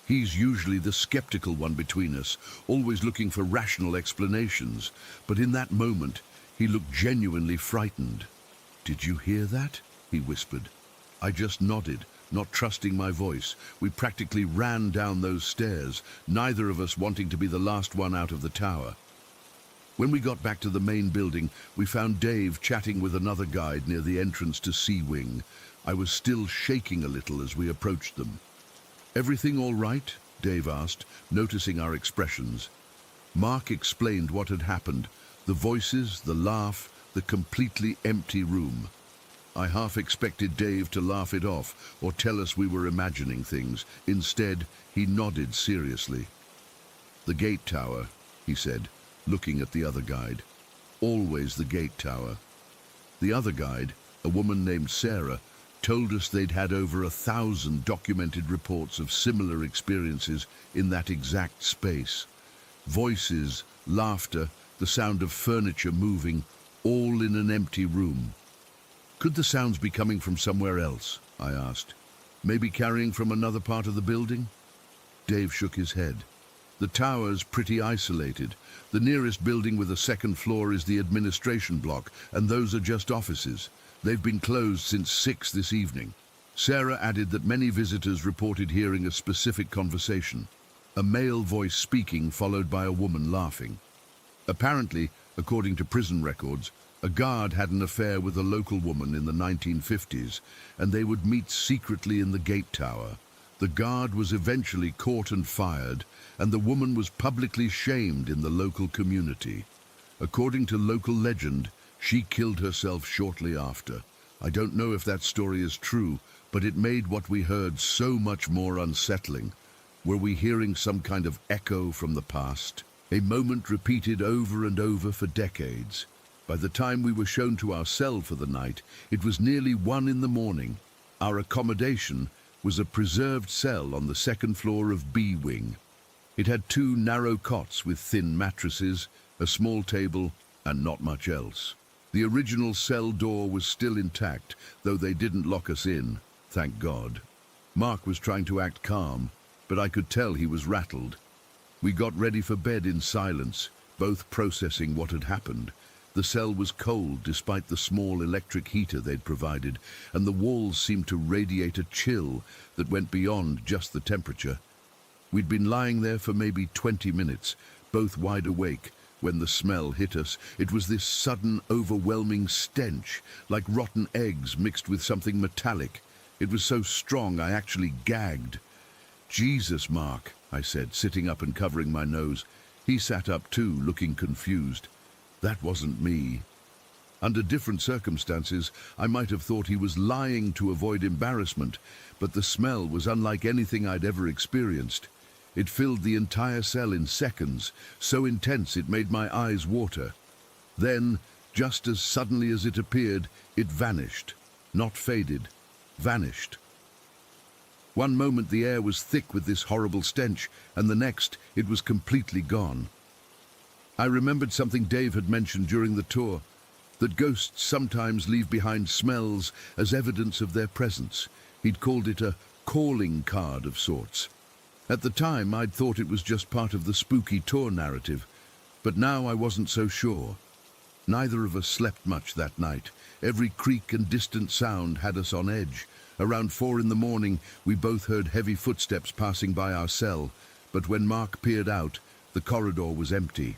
He's usually the skeptical one between us, always looking for rational explanations, but in that moment, he looked genuinely frightened. "Did you hear that?" he whispered. I just nodded, not trusting my voice. We practically ran down those stairs, neither of us wanting to be the last one out of the tower. When we got back to the main building, we found Dave chatting with another guide near the entrance to C Wing. I was still shaking a little as we approached them. "Everything all right?" Dave asked, noticing our expressions. Mark explained what had happened, the voices, the laugh, the completely empty room. I half expected Dave to laugh it off or tell us we were imagining things. Instead, he nodded seriously. "The gate tower," he said, looking at the other guide. "Always the gate tower." The other guide, a woman named Sarah, told us they'd had over 1,000 documented reports of similar experiences in that exact space. Voices, laughter, the sound of furniture moving, all in an empty room. "Could the sounds be coming from somewhere else?" I asked. "Maybe carrying from another part of the building?" Dave shook his head. "The tower's pretty isolated. The nearest building with a second floor is the administration block, and those are just offices. They've been closed since 6 this evening." Sarah added that many visitors reported hearing a specific conversation. a male voice speaking followed by a woman laughing. Apparently, according to prison records, a guard had an affair with a local woman in the 1950s, and they would meet secretly in the gate tower. The guard was eventually caught and fired, and the woman was publicly shamed in the local community. According to local legend, she killed herself shortly after. I don't know if that story is true, but it made what we heard so much more unsettling. Were we hearing some kind of echo from the past? A moment repeated over and over for decades. By the time we were shown to our cell for the night, it was nearly 1 in the morning. Our accommodation was a preserved cell on the second floor of B Wing. It had 2 narrow cots with thin mattresses, a small table, and not much else. The original cell door was still intact, though they didn't lock us in, thank God. Mark was trying to act calm, but I could tell he was rattled. We got ready for bed in silence, both processing what had happened. The cell was cold despite the small electric heater they'd provided, and the walls seemed to radiate a chill that went beyond just the temperature. We'd been lying there for maybe 20 minutes, both wide awake, when the smell hit us. It was this sudden, overwhelming stench, like rotten eggs mixed with something metallic. It was so strong I actually gagged. "Jesus, Mark," I said, sitting up and covering my nose. He sat up too, looking confused. That wasn't me. Under different circumstances, I might have thought he was lying to avoid embarrassment, but the smell was unlike anything I'd ever experienced. It filled the entire cell in seconds, so intense it made my eyes water. Then, just as suddenly as it appeared, it vanished. Not faded, vanished. One moment the air was thick with this horrible stench, and the next it was completely gone. I remembered something Dave had mentioned during the tour, that ghosts sometimes leave behind smells as evidence of their presence. He'd called it a calling card of sorts. At the time, I'd thought it was just part of the spooky tour narrative, but now I wasn't so sure. Neither of us slept much that night. Every creak and distant sound had us on edge. Around 4 in the morning, we both heard heavy footsteps passing by our cell, but when Mark peered out, the corridor was empty.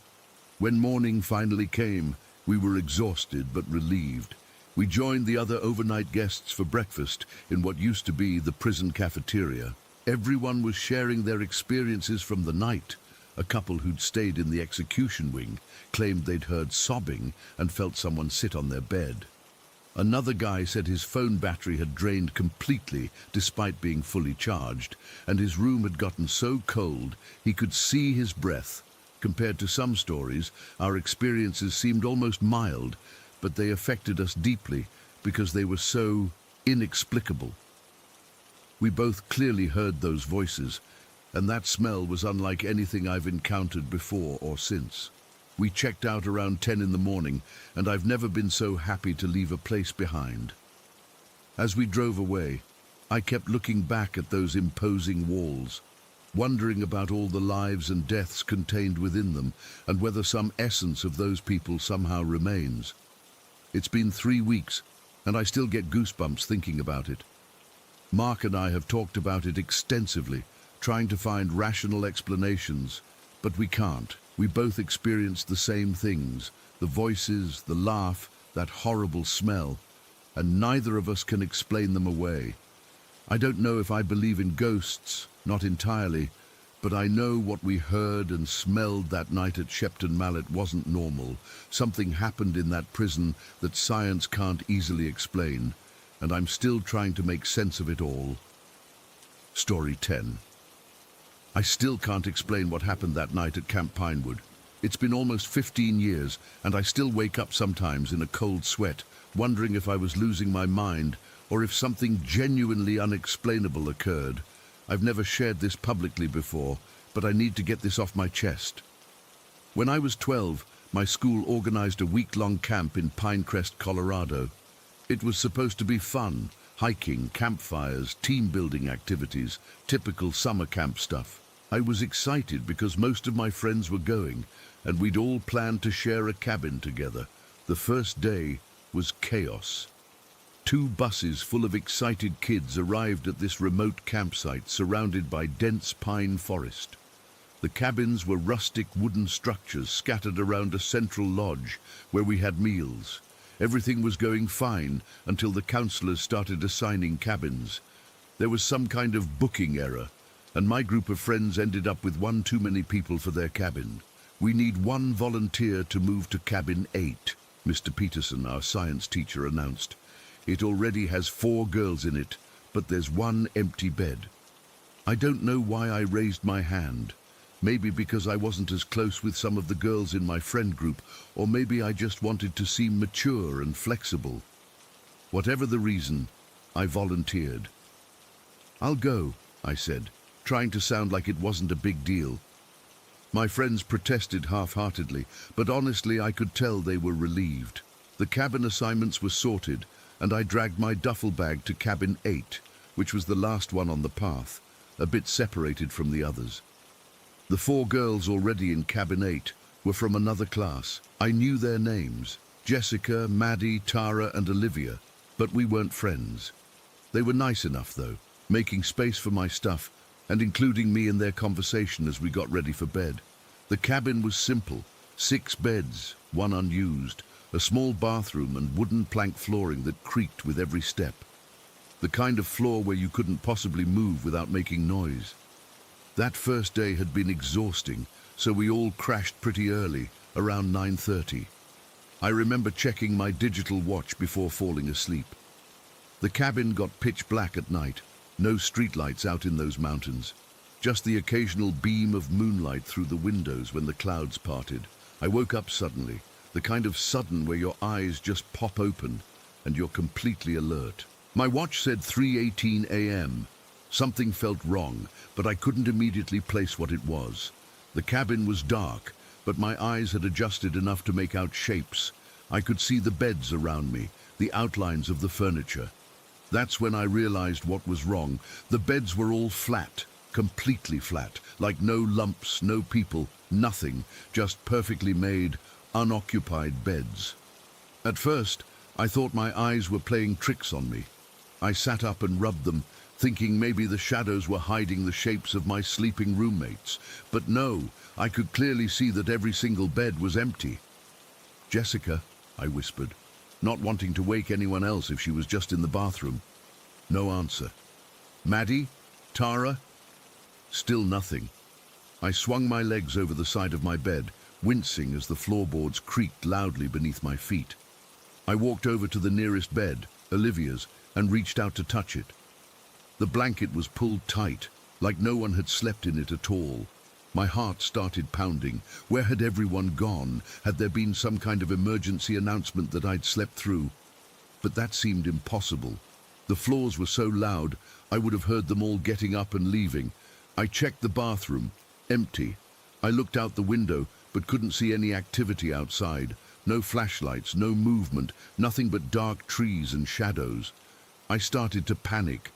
When morning finally came, we were exhausted but relieved. We joined the other overnight guests for breakfast in what used to be the prison cafeteria. Everyone was sharing their experiences from the night. A couple who'd stayed in the execution wing claimed they'd heard sobbing and felt someone sit on their bed. Another guy said his phone battery had drained completely despite being fully charged, and his room had gotten so cold he could see his breath. Compared to some stories, our experiences seemed almost mild, but they affected us deeply because they were so inexplicable. We both clearly heard those voices, and that smell was unlike anything I've encountered before or since. We checked out around 10 in the morning, and I've never been so happy to leave a place behind. As we drove away, I kept looking back at those imposing walls, wondering about all the lives and deaths contained within them, and whether some essence of those people somehow remains. It's been 3 weeks, and I still get goosebumps thinking about it. Mark and I have talked about it extensively, trying to find rational explanations, but we can't. We both experienced the same things, the voices, the laugh, that horrible smell, and neither of us can explain them away. I don't know if I believe in ghosts, not entirely, but I know what we heard and smelled that night at Shepton Mallet wasn't normal. Something happened in that prison that science can't easily explain, and I'm still trying to make sense of it all. Story 10. I still can't explain what happened that night at Camp Pinewood. It's been almost 15 years, and I still wake up sometimes in a cold sweat, wondering if I was losing my mind or if something genuinely unexplainable occurred. I've never shared this publicly before, but I need to get this off my chest. When I was 12, my school organized a week-long camp in Pinecrest, Colorado. It was supposed to be fun, hiking, campfires, team-building activities, typical summer camp stuff. I was excited because most of my friends were going, and we'd all planned to share a cabin together. The first day was chaos. 2 buses full of excited kids arrived at this remote campsite surrounded by dense pine forest. The cabins were rustic wooden structures scattered around a central lodge where we had meals. Everything was going fine until the councillors started assigning cabins. There was some kind of booking error, and my group of friends ended up with one too many people for their cabin. "We need one volunteer to move to cabin 8, Mr. Peterson, our science teacher, announced. "It already has 4 girls in it, but there's one empty bed." I don't know why I raised my hand. Maybe because I wasn't as close with some of the girls in my friend group, or maybe I just wanted to seem mature and flexible. Whatever the reason, I volunteered. "I'll go," I said, trying to sound like it wasn't a big deal. My friends protested half-heartedly, but honestly I could tell they were relieved. The cabin assignments were sorted, and I dragged my duffel bag to cabin 8, which was the last one on the path, a bit separated from the others. The 4 girls already in cabin 8 were from another class. I knew their names: Jessica, Maddie, Tara and Olivia, but we weren't friends. They were nice enough though, making space for my stuff and including me in their conversation as we got ready for bed. The cabin was simple: 6 beds, 1 unused, a small bathroom and wooden plank flooring that creaked with every step. The kind of floor where you couldn't possibly move without making noise. That first day had been exhausting, so we all crashed pretty early, around 9:30. I remember checking my digital watch before falling asleep. The cabin got pitch black at night, no streetlights out in those mountains, just the occasional beam of moonlight through the windows when the clouds parted. I woke up suddenly, the kind of sudden where your eyes just pop open and you're completely alert. My watch said 3:18 a.m. Something felt wrong, but I couldn't immediately place what it was. The cabin was dark, but my eyes had adjusted enough to make out shapes. I could see the beds around me, the outlines of the furniture. That's when I realized what was wrong. The beds were all flat, completely flat, like no lumps, no people, nothing, just perfectly made, unoccupied beds. At first, I thought my eyes were playing tricks on me. I sat up and rubbed them, thinking maybe the shadows were hiding the shapes of my sleeping roommates. But no, I could clearly see that every single bed was empty. "Jessica," I whispered, not wanting to wake anyone else if she was just in the bathroom. No answer. "Maddie? Tara?" Still nothing. I swung my legs over the side of my bed, wincing as the floorboards creaked loudly beneath my feet. I walked over to the nearest bed, Olivia's, and reached out to touch it. The blanket was pulled tight, like no one had slept in it at all. My heart started pounding. Where had everyone gone? Had there been some kind of emergency announcement that I'd slept through? But that seemed impossible. The floors were so loud, I would have heard them all getting up and leaving. I checked the bathroom. Empty. I looked out the window, but couldn't see any activity outside. No flashlights, no movement, nothing but dark trees and shadows. I started to panic.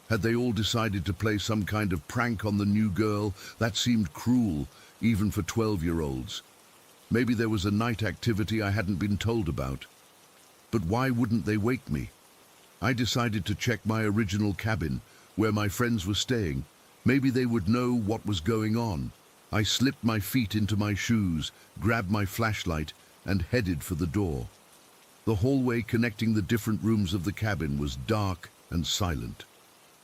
Had they all decided to play some kind of prank on the new girl? That seemed cruel, even for 12-year-olds. Maybe there was a night activity I hadn't been told about. But why wouldn't they wake me? I decided to check my original cabin, where my friends were staying. Maybe they would know what was going on. I slipped my feet into my shoes, grabbed my flashlight, and headed for the door. The hallway connecting the different rooms of the cabin was dark and silent.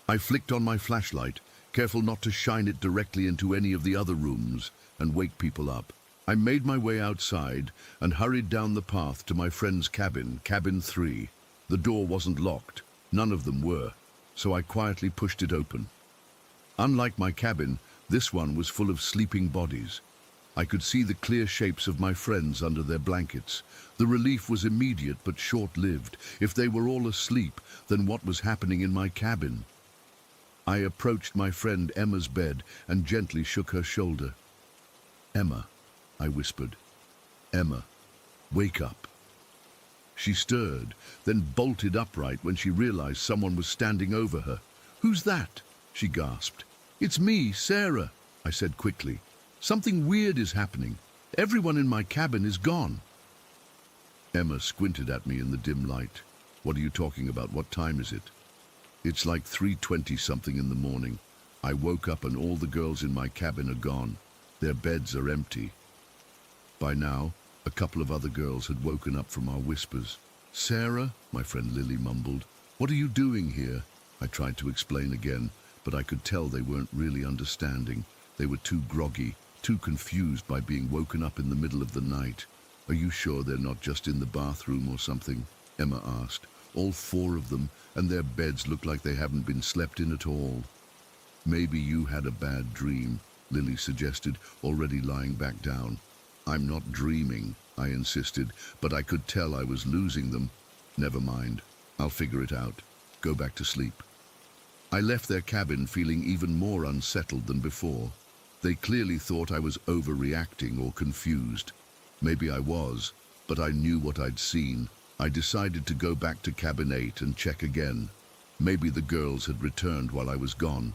I flicked on my flashlight, careful not to shine it directly into any of the other rooms and wake people up. I made my way outside and hurried down the path to my friend's cabin, cabin 3. The door wasn't locked. None of them were, so I quietly pushed it open. Unlike my cabin, this one was full of sleeping bodies. I could see the clear shapes of my friends under their blankets. The relief was immediate but short-lived. If they were all asleep, then what was happening in my cabin? I approached my friend Emma's bed and gently shook her shoulder. "Emma," I whispered. "Emma, wake up." She stirred, then bolted upright when she realized someone was standing over her. "Who's that?" she gasped. "It's me, Sarah," I said quickly. "Something weird is happening. Everyone in my cabin is gone." Emma squinted at me in the dim light. "What are you talking about? What time is it?" "It's like 3:20 something in the morning. I woke up and all the girls in my cabin are gone. Their beds are empty. By now, a couple of other girls had woken up from our whispers. "Sarah," my friend Lily mumbled, "what are you doing here?" I tried to explain again, but I could tell they weren't really understanding. They were too groggy, too confused by being woken up in the middle of the night. "Are you sure they're not just in the bathroom or something?" Emma asked. "All four of them, and their beds look like they haven't been slept in at all." "Maybe you had a bad dream," Lily suggested, already lying back down. "I'm not dreaming," I insisted, but I could tell I was losing them. "Never mind, I'll figure it out. Go back to sleep." I left their cabin feeling even more unsettled than before. They clearly thought I was overreacting or confused. Maybe I was, but I knew what I'd seen. I decided to go back to cabin 8 and check again. Maybe the girls had returned while I was gone.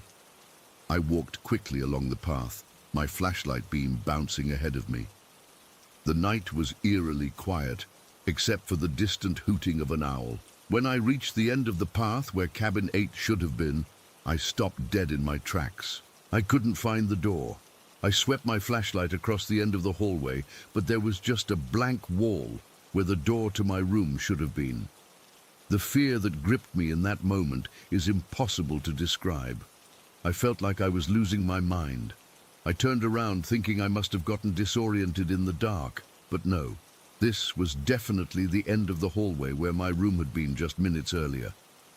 I walked quickly along the path, my flashlight beam bouncing ahead of me. The night was eerily quiet, except for the distant hooting of an owl. When I reached the end of the path where cabin 8 should have been, I stopped dead in my tracks. I couldn't find the door. I swept my flashlight across the end of the hallway, but there was just a blank wall where the door to my room should have been. The fear that gripped me in that moment is impossible to describe. I felt like I was losing my mind. I turned around thinking I must have gotten disoriented in the dark, but no. This was definitely the end of the hallway where my room had been just minutes earlier.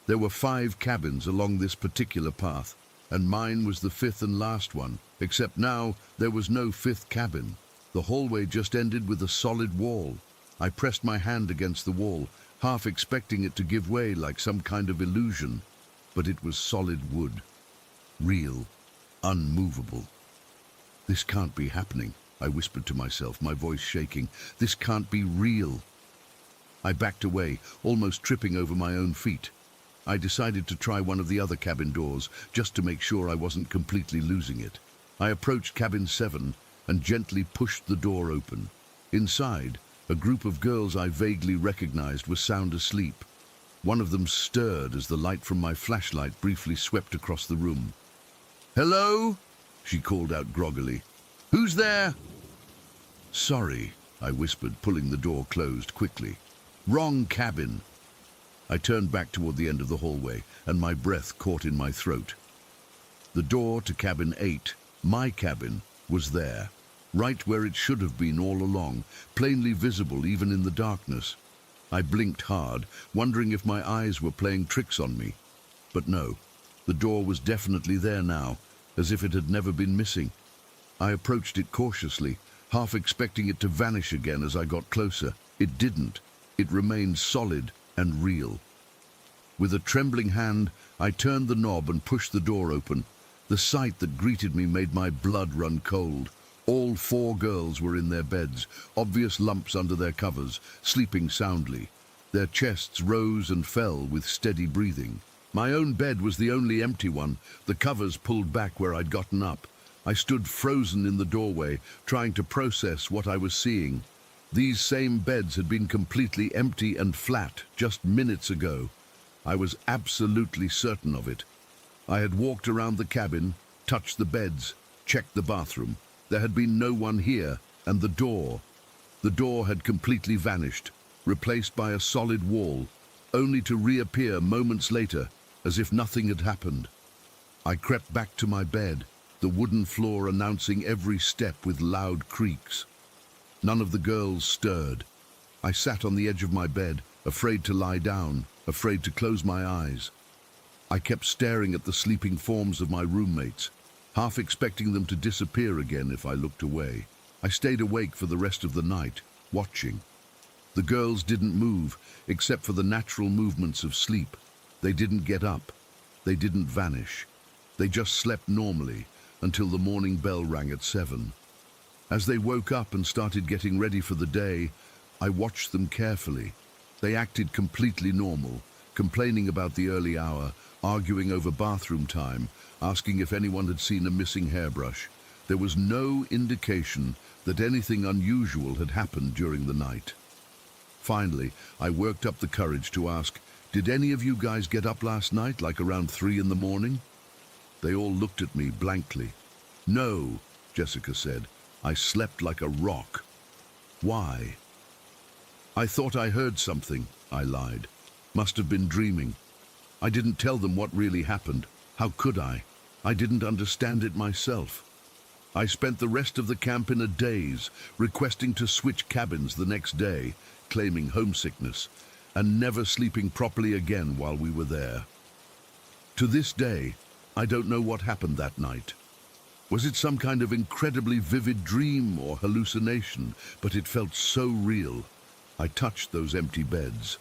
There were 5 cabins along this particular path, and mine was the 5th and last one, except now there was no 5th cabin. The hallway just ended with a solid wall. I pressed my hand against the wall, half expecting it to give way like some kind of illusion, but it was solid wood. Real, unmovable. "This can't be happening," I whispered to myself, my voice shaking. "This can't be real." I backed away, almost tripping over my own feet. I decided to try one of the other cabin doors, just to make sure I wasn't completely losing it. I approached cabin 7 and gently pushed the door open. Inside, a group of girls I vaguely recognized were sound asleep. One of them stirred as the light from my flashlight briefly swept across the room. "Hello?" she called out groggily. "Who's there?" "Sorry," I whispered, pulling the door closed quickly. "Wrong cabin." I turned back toward the end of the hallway, and my breath caught in my throat. The door to cabin 8, my cabin, was there, right where it should have been all along, plainly visible even in the darkness. I blinked hard, wondering if my eyes were playing tricks on me. But no, the door was definitely there now, as if it had never been missing. I approached it cautiously, half expecting it to vanish again as I got closer. It didn't. It remained solid and real. With a trembling hand, I turned the knob and pushed the door open. The sight that greeted me made my blood run cold. All 4 girls were in their beds, obvious lumps under their covers, sleeping soundly. Their chests rose and fell with steady breathing. My own bed was the only empty one, the covers pulled back where I'd gotten up. I stood frozen in the doorway, trying to process what I was seeing. These same beds had been completely empty and flat just minutes ago. I was absolutely certain of it. I had walked around the cabin, touched the beds, checked the bathroom. There had been no one here, and the door had completely vanished, replaced by a solid wall, only to reappear moments later, as if nothing had happened. I crept back to my bed, the wooden floor announcing every step with loud creaks. None of the girls stirred. I sat on the edge of my bed, afraid to lie down, afraid to close my eyes. I kept staring at the sleeping forms of my roommates, half expecting them to disappear again if I looked away. I stayed awake for the rest of the night, watching. The girls didn't move, except for the natural movements of sleep. They didn't get up. They didn't vanish. They just slept normally until the morning bell rang at 7. As they woke up and started getting ready for the day, I watched them carefully. They acted completely normal, complaining about the early hour, arguing over bathroom time, asking if anyone had seen a missing hairbrush. There was no indication that anything unusual had happened during the night. Finally, I worked up the courage to ask, "Did any of you guys get up last night, like around 3 in the morning?" They all looked at me blankly. "No," Jessica said. I slept like a rock. Why? I thought I heard something, I lied. Must have been dreaming. I didn't tell them what really happened. How could I? I didn't understand it myself. I spent the rest of the camp in a daze, requesting to switch cabins the next day, claiming homesickness, and never sleeping properly again while we were there. To this day, I don't know what happened that night. Was it some kind of incredibly vivid dream or hallucination, but it felt so real. I touched those empty beds.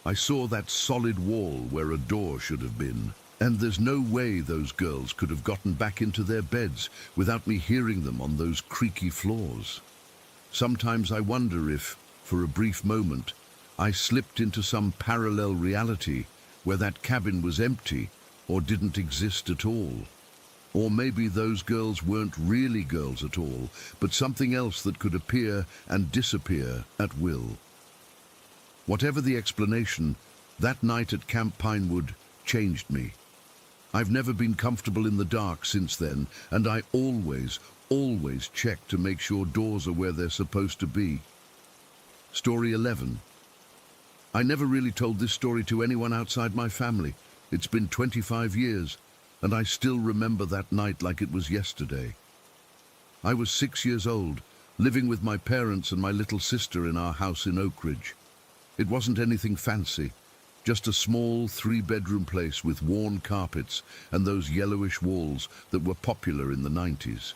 I saw that solid wall where a door should have been. And there's no way those girls could have gotten back into their beds without me hearing them on those creaky floors. Sometimes I wonder if, for a brief moment, I slipped into some parallel reality where that cabin was empty or didn't exist at all. Or maybe those girls weren't really girls at all, but something else that could appear and disappear at will. Whatever the explanation, that night at Camp Pinewood changed me. I've never been comfortable in the dark since then, and I always check to make sure doors are where they're supposed to be. Story 11. I never really told this story to anyone outside my family. It's been 25 years, and I still remember that night like it was yesterday. I was 6 years old, living with my parents and my little sister in our house in Oak Ridge. It wasn't anything fancy. Just a small 3-bedroom place with worn carpets and those yellowish walls that were popular in the 90s.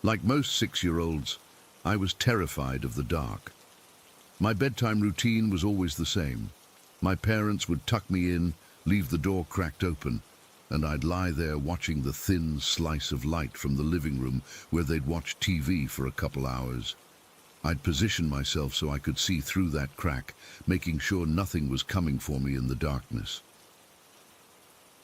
Like most 6-year-olds, I was terrified of the dark. My bedtime routine was always the same. My parents would tuck me in, leave the door cracked open, and I'd lie there watching the thin slice of light from the living room where they'd watch TV for a couple hours. I'd position myself so I could see through that crack, making sure nothing was coming for me in the darkness.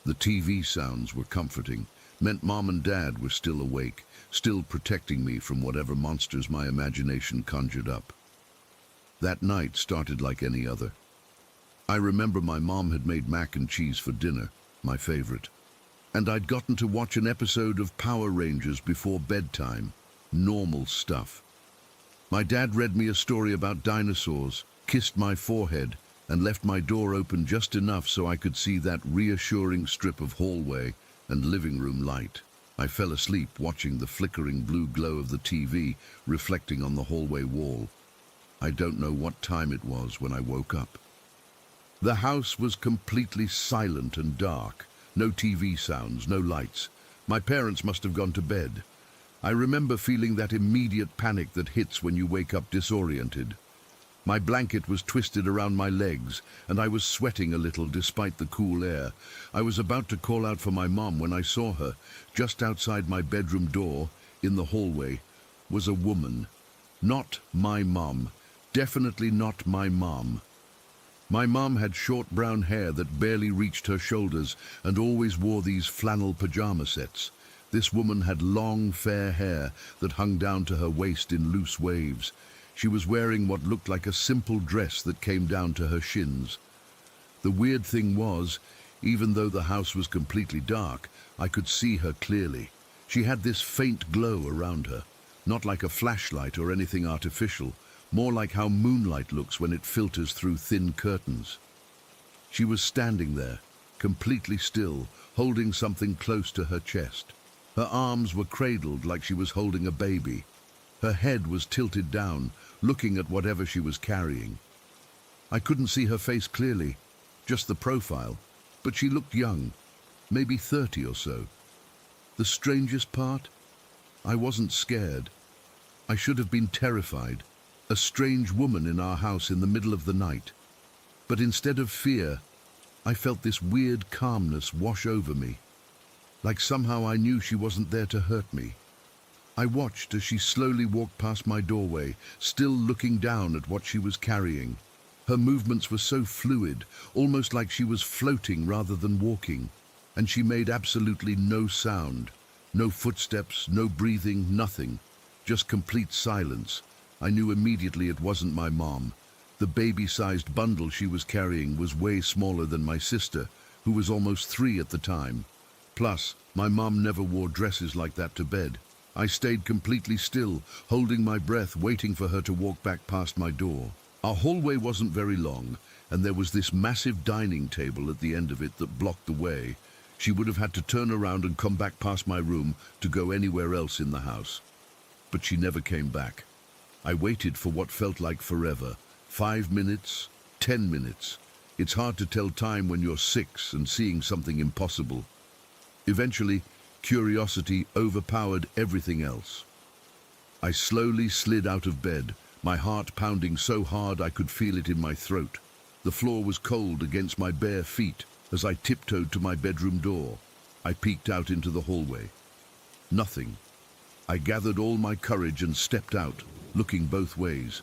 The TV sounds were comforting, meant Mom and Dad were still awake, still protecting me from whatever monsters my imagination conjured up. That night started like any other. I remember my mom had made mac and cheese for dinner, my favorite, and I'd gotten to watch an episode of Power Rangers before bedtime, normal stuff. My dad read me a story about dinosaurs, kissed my forehead, and left my door open just enough so I could see that reassuring strip of hallway and living room light. I fell asleep watching the flickering blue glow of the TV reflecting on the hallway wall. I don't know what time it was when I woke up. The house was completely silent and dark. No TV sounds, no lights. My parents must have gone to bed. I remember feeling that immediate panic that hits when you wake up disoriented. My blanket was twisted around my legs, and I was sweating a little despite the cool air. I was about to call out for my mom when I saw her. Just outside my bedroom door, in the hallway, was a woman. Not my mom. Definitely not my mom. My mom had short brown hair that barely reached her shoulders and always wore these flannel pajama sets. This woman had long, fair hair that hung down to her waist in loose waves. She was wearing what looked like a simple dress that came down to her shins. The weird thing was, even though the house was completely dark, I could see her clearly. She had this faint glow around her, not like a flashlight or anything artificial, more like how moonlight looks when it filters through thin curtains. She was standing there, completely still, holding something close to her chest. Her arms were cradled like she was holding a baby. Her head was tilted down, looking at whatever she was carrying. I couldn't see her face clearly, just the profile, but she looked young, maybe 30 or so. The strangest part? I wasn't scared. I should have been terrified. A strange woman in our house in the middle of the night. But instead of fear, I felt this weird calmness wash over me. Like somehow I knew she wasn't there to hurt me. I watched as she slowly walked past my doorway, still looking down at what she was carrying. Her movements were so fluid, almost like she was floating rather than walking, and she made absolutely no sound. No footsteps, no breathing, nothing. Just complete silence. I knew immediately it wasn't my mom. The baby-sized bundle she was carrying was way smaller than my sister, who was almost 3 at the time. Plus, my mom never wore dresses like that to bed. I stayed completely still, holding my breath, waiting for her to walk back past my door. Our hallway wasn't very long, and there was this massive dining table at the end of it that blocked the way. She would have had to turn around and come back past my room to go anywhere else in the house. But she never came back. I waited for what felt like forever. 5 minutes, 10 minutes. It's hard to tell time when you're 6 and seeing something impossible. Eventually, curiosity overpowered everything else. I slowly slid out of bed, my heart pounding so hard I could feel it in my throat. The floor was cold against my bare feet as I tiptoed to my bedroom door. I peeked out into the hallway. Nothing. I gathered all my courage and stepped out, looking both ways.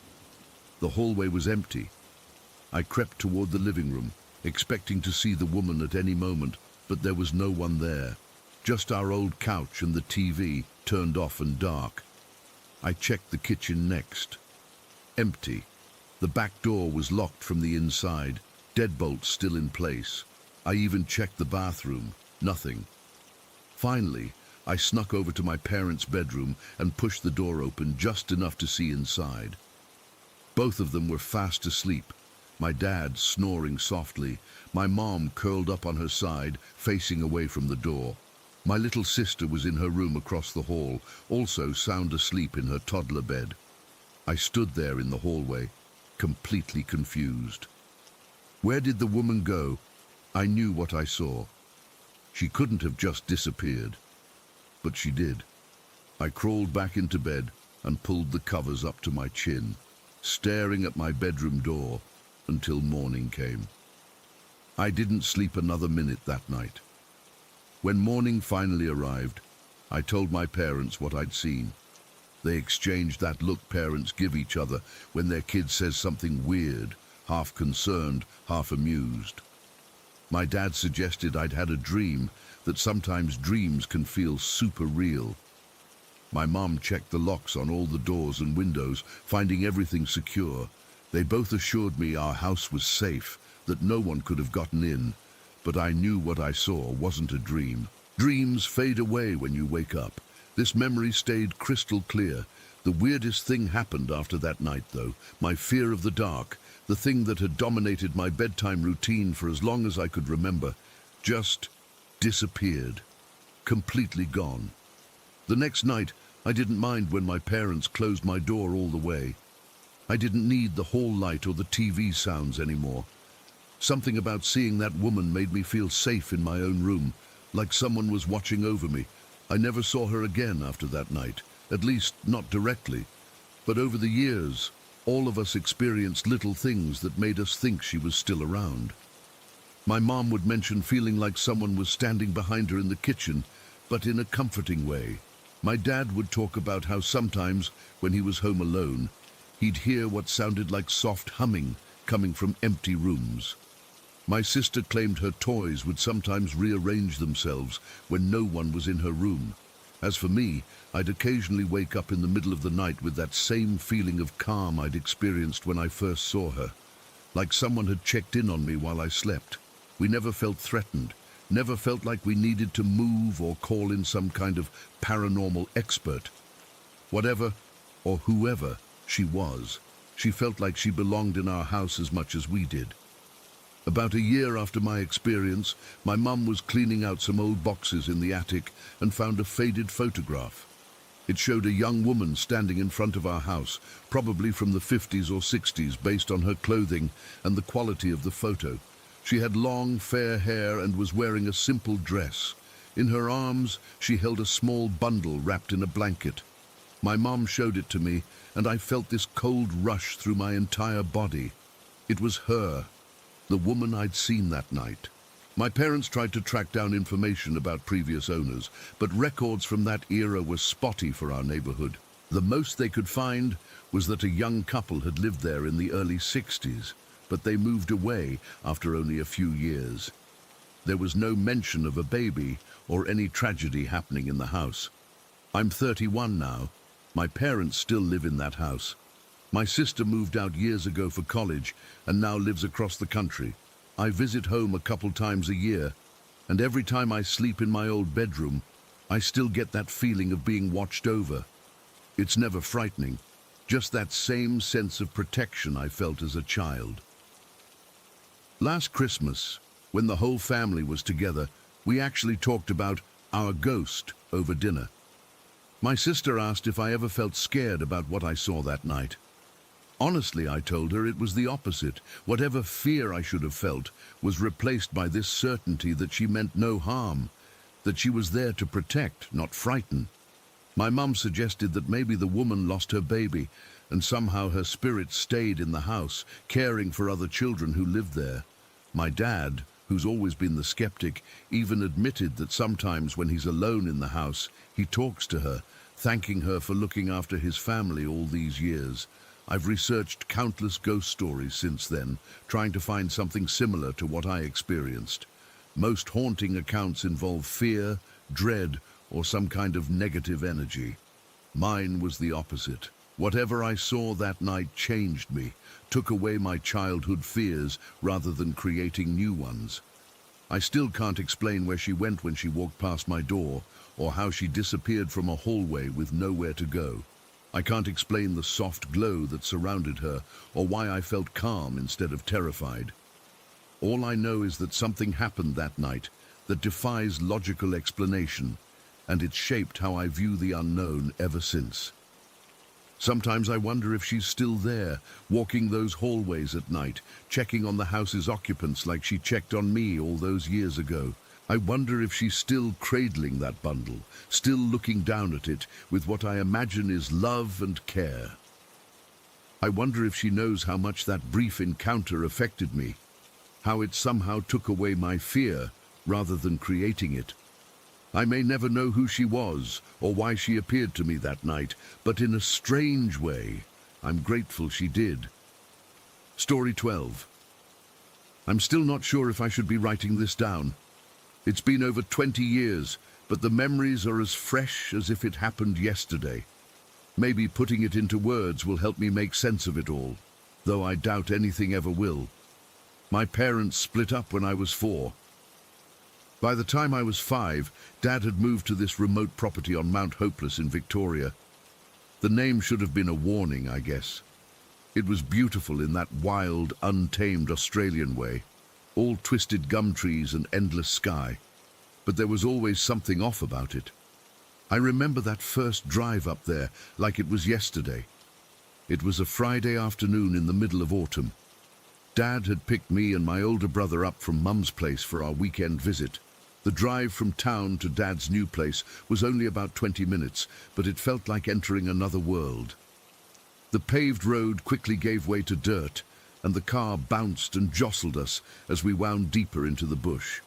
The hallway was empty. I crept toward the living room, expecting to see the woman at any moment, but there was no one there. Just our old couch and the TV, turned off and dark. I checked the kitchen next. Empty. The back door was locked from the inside, deadbolts still in place. I even checked the bathroom. Nothing. Finally, I snuck over to my parents' bedroom and pushed the door open just enough to see inside. Both of them were fast asleep, my dad snoring softly, my mom curled up on her side, facing away from the door. My little sister was in her room across the hall, also sound asleep in her toddler bed. I stood there in the hallway, completely confused. Where did the woman go? I knew what I saw. She couldn't have just disappeared. But she did. I crawled back into bed and pulled the covers up to my chin, staring at my bedroom door until morning came. I didn't sleep another minute that night. When morning finally arrived, I told my parents what I'd seen. They exchanged that look parents give each other when their kid says something weird, half concerned, half amused. My dad suggested I'd had a dream, that sometimes dreams can feel super real. My mom checked the locks on all the doors and windows, finding everything secure. They both assured me our house was safe, that no one could have gotten in, but I knew what I saw wasn't a dream. Dreams fade away when you wake up. This memory stayed crystal clear. The weirdest thing happened after that night, though. My fear of the dark, the thing that had dominated my bedtime routine for as long as I could remember, just disappeared. Completely gone. The next night, I didn't mind when my parents closed my door all the way. I didn't need the hall light or the TV sounds anymore. Something about seeing that woman made me feel safe in my own room, like someone was watching over me. I never saw her again after that night, at least not directly. But over the years, all of us experienced little things that made us think she was still around. My mom would mention feeling like someone was standing behind her in the kitchen, but in a comforting way. My dad would talk about how sometimes, when he was home alone, he'd hear what sounded like soft humming coming from empty rooms. My sister claimed her toys would sometimes rearrange themselves when no one was in her room. As for me, I'd occasionally wake up in the middle of the night with that same feeling of calm I'd experienced when I first saw her, like someone had checked in on me while I slept. We never felt threatened, never felt like we needed to move or call in some kind of paranormal expert. Whatever or whoever she was, she felt like she belonged in our house as much as we did. About a year after my experience, my mum was cleaning out some old boxes in the attic and found a faded photograph. It showed a young woman standing in front of our house, probably from the 50s or 60s based on her clothing and the quality of the photo. She had long, fair hair and was wearing a simple dress. In her arms, she held a small bundle wrapped in a blanket. My mum showed it to me, and I felt this cold rush through my entire body. It was her, the woman I'd seen that night. My parents tried to track down information about previous owners, but records from that era were spotty for our neighborhood. The most they could find was that a young couple had lived there in the early 60s, but they moved away after only a few years. There was no mention of a baby or any tragedy happening in the house. I'm 31 now. My parents still live in that house. My sister moved out years ago for college and now lives across the country. I visit home a couple times a year, and every time I sleep in my old bedroom, I still get that feeling of being watched over. It's never frightening, just that same sense of protection I felt as a child. Last Christmas, when the whole family was together, we actually talked about our ghost over dinner. My sister asked if I ever felt scared about what I saw that night. Honestly, I told her it was the opposite. Whatever fear I should have felt was replaced by this certainty that she meant no harm, that she was there to protect, not frighten. My mum suggested that maybe the woman lost her baby, and somehow her spirit stayed in the house, caring for other children who lived there. My dad, who's always been the skeptic, even admitted that sometimes when he's alone in the house, he talks to her, thanking her for looking after his family all these years. I've researched countless ghost stories since then, trying to find something similar to what I experienced. Most haunting accounts involve fear, dread, or some kind of negative energy. Mine was the opposite. Whatever I saw that night changed me, took away my childhood fears rather than creating new ones. I still can't explain where she went when she walked past my door, or how she disappeared from a hallway with nowhere to go. I can't explain the soft glow that surrounded her, or why I felt calm instead of terrified. All I know is that something happened that night that defies logical explanation, and it's shaped how I view the unknown ever since. Sometimes I wonder if she's still there, walking those hallways at night, checking on the house's occupants like she checked on me all those years ago. I wonder if she's still cradling that bundle, still looking down at it with what I imagine is love and care. I wonder if she knows how much that brief encounter affected me, how it somehow took away my fear rather than creating it. I may never know who she was or why she appeared to me that night, but in a strange way, I'm grateful she did. Story 12. I'm still not sure if I should be writing this down. It's been over 20 years, but the memories are as fresh as if it happened yesterday. Maybe putting it into words will help me make sense of it all, though I doubt anything ever will. My parents split up when I was 4. By the time I was 5, Dad had moved to this remote property on Mount Hopeless in Victoria. The name should have been a warning, I guess. It was beautiful in that wild, untamed Australian way. All twisted gum trees and endless sky, but there was always something off about it. I remember that first drive up there like it was yesterday. It was a Friday afternoon in the middle of autumn. Dad had picked me and my older brother up from Mum's place for our weekend visit. The drive from town to Dad's new place was only about 20 minutes, but it felt like entering another world. The paved road quickly gave way to dirt, and the car bounced and jostled us as we wound deeper into the bush.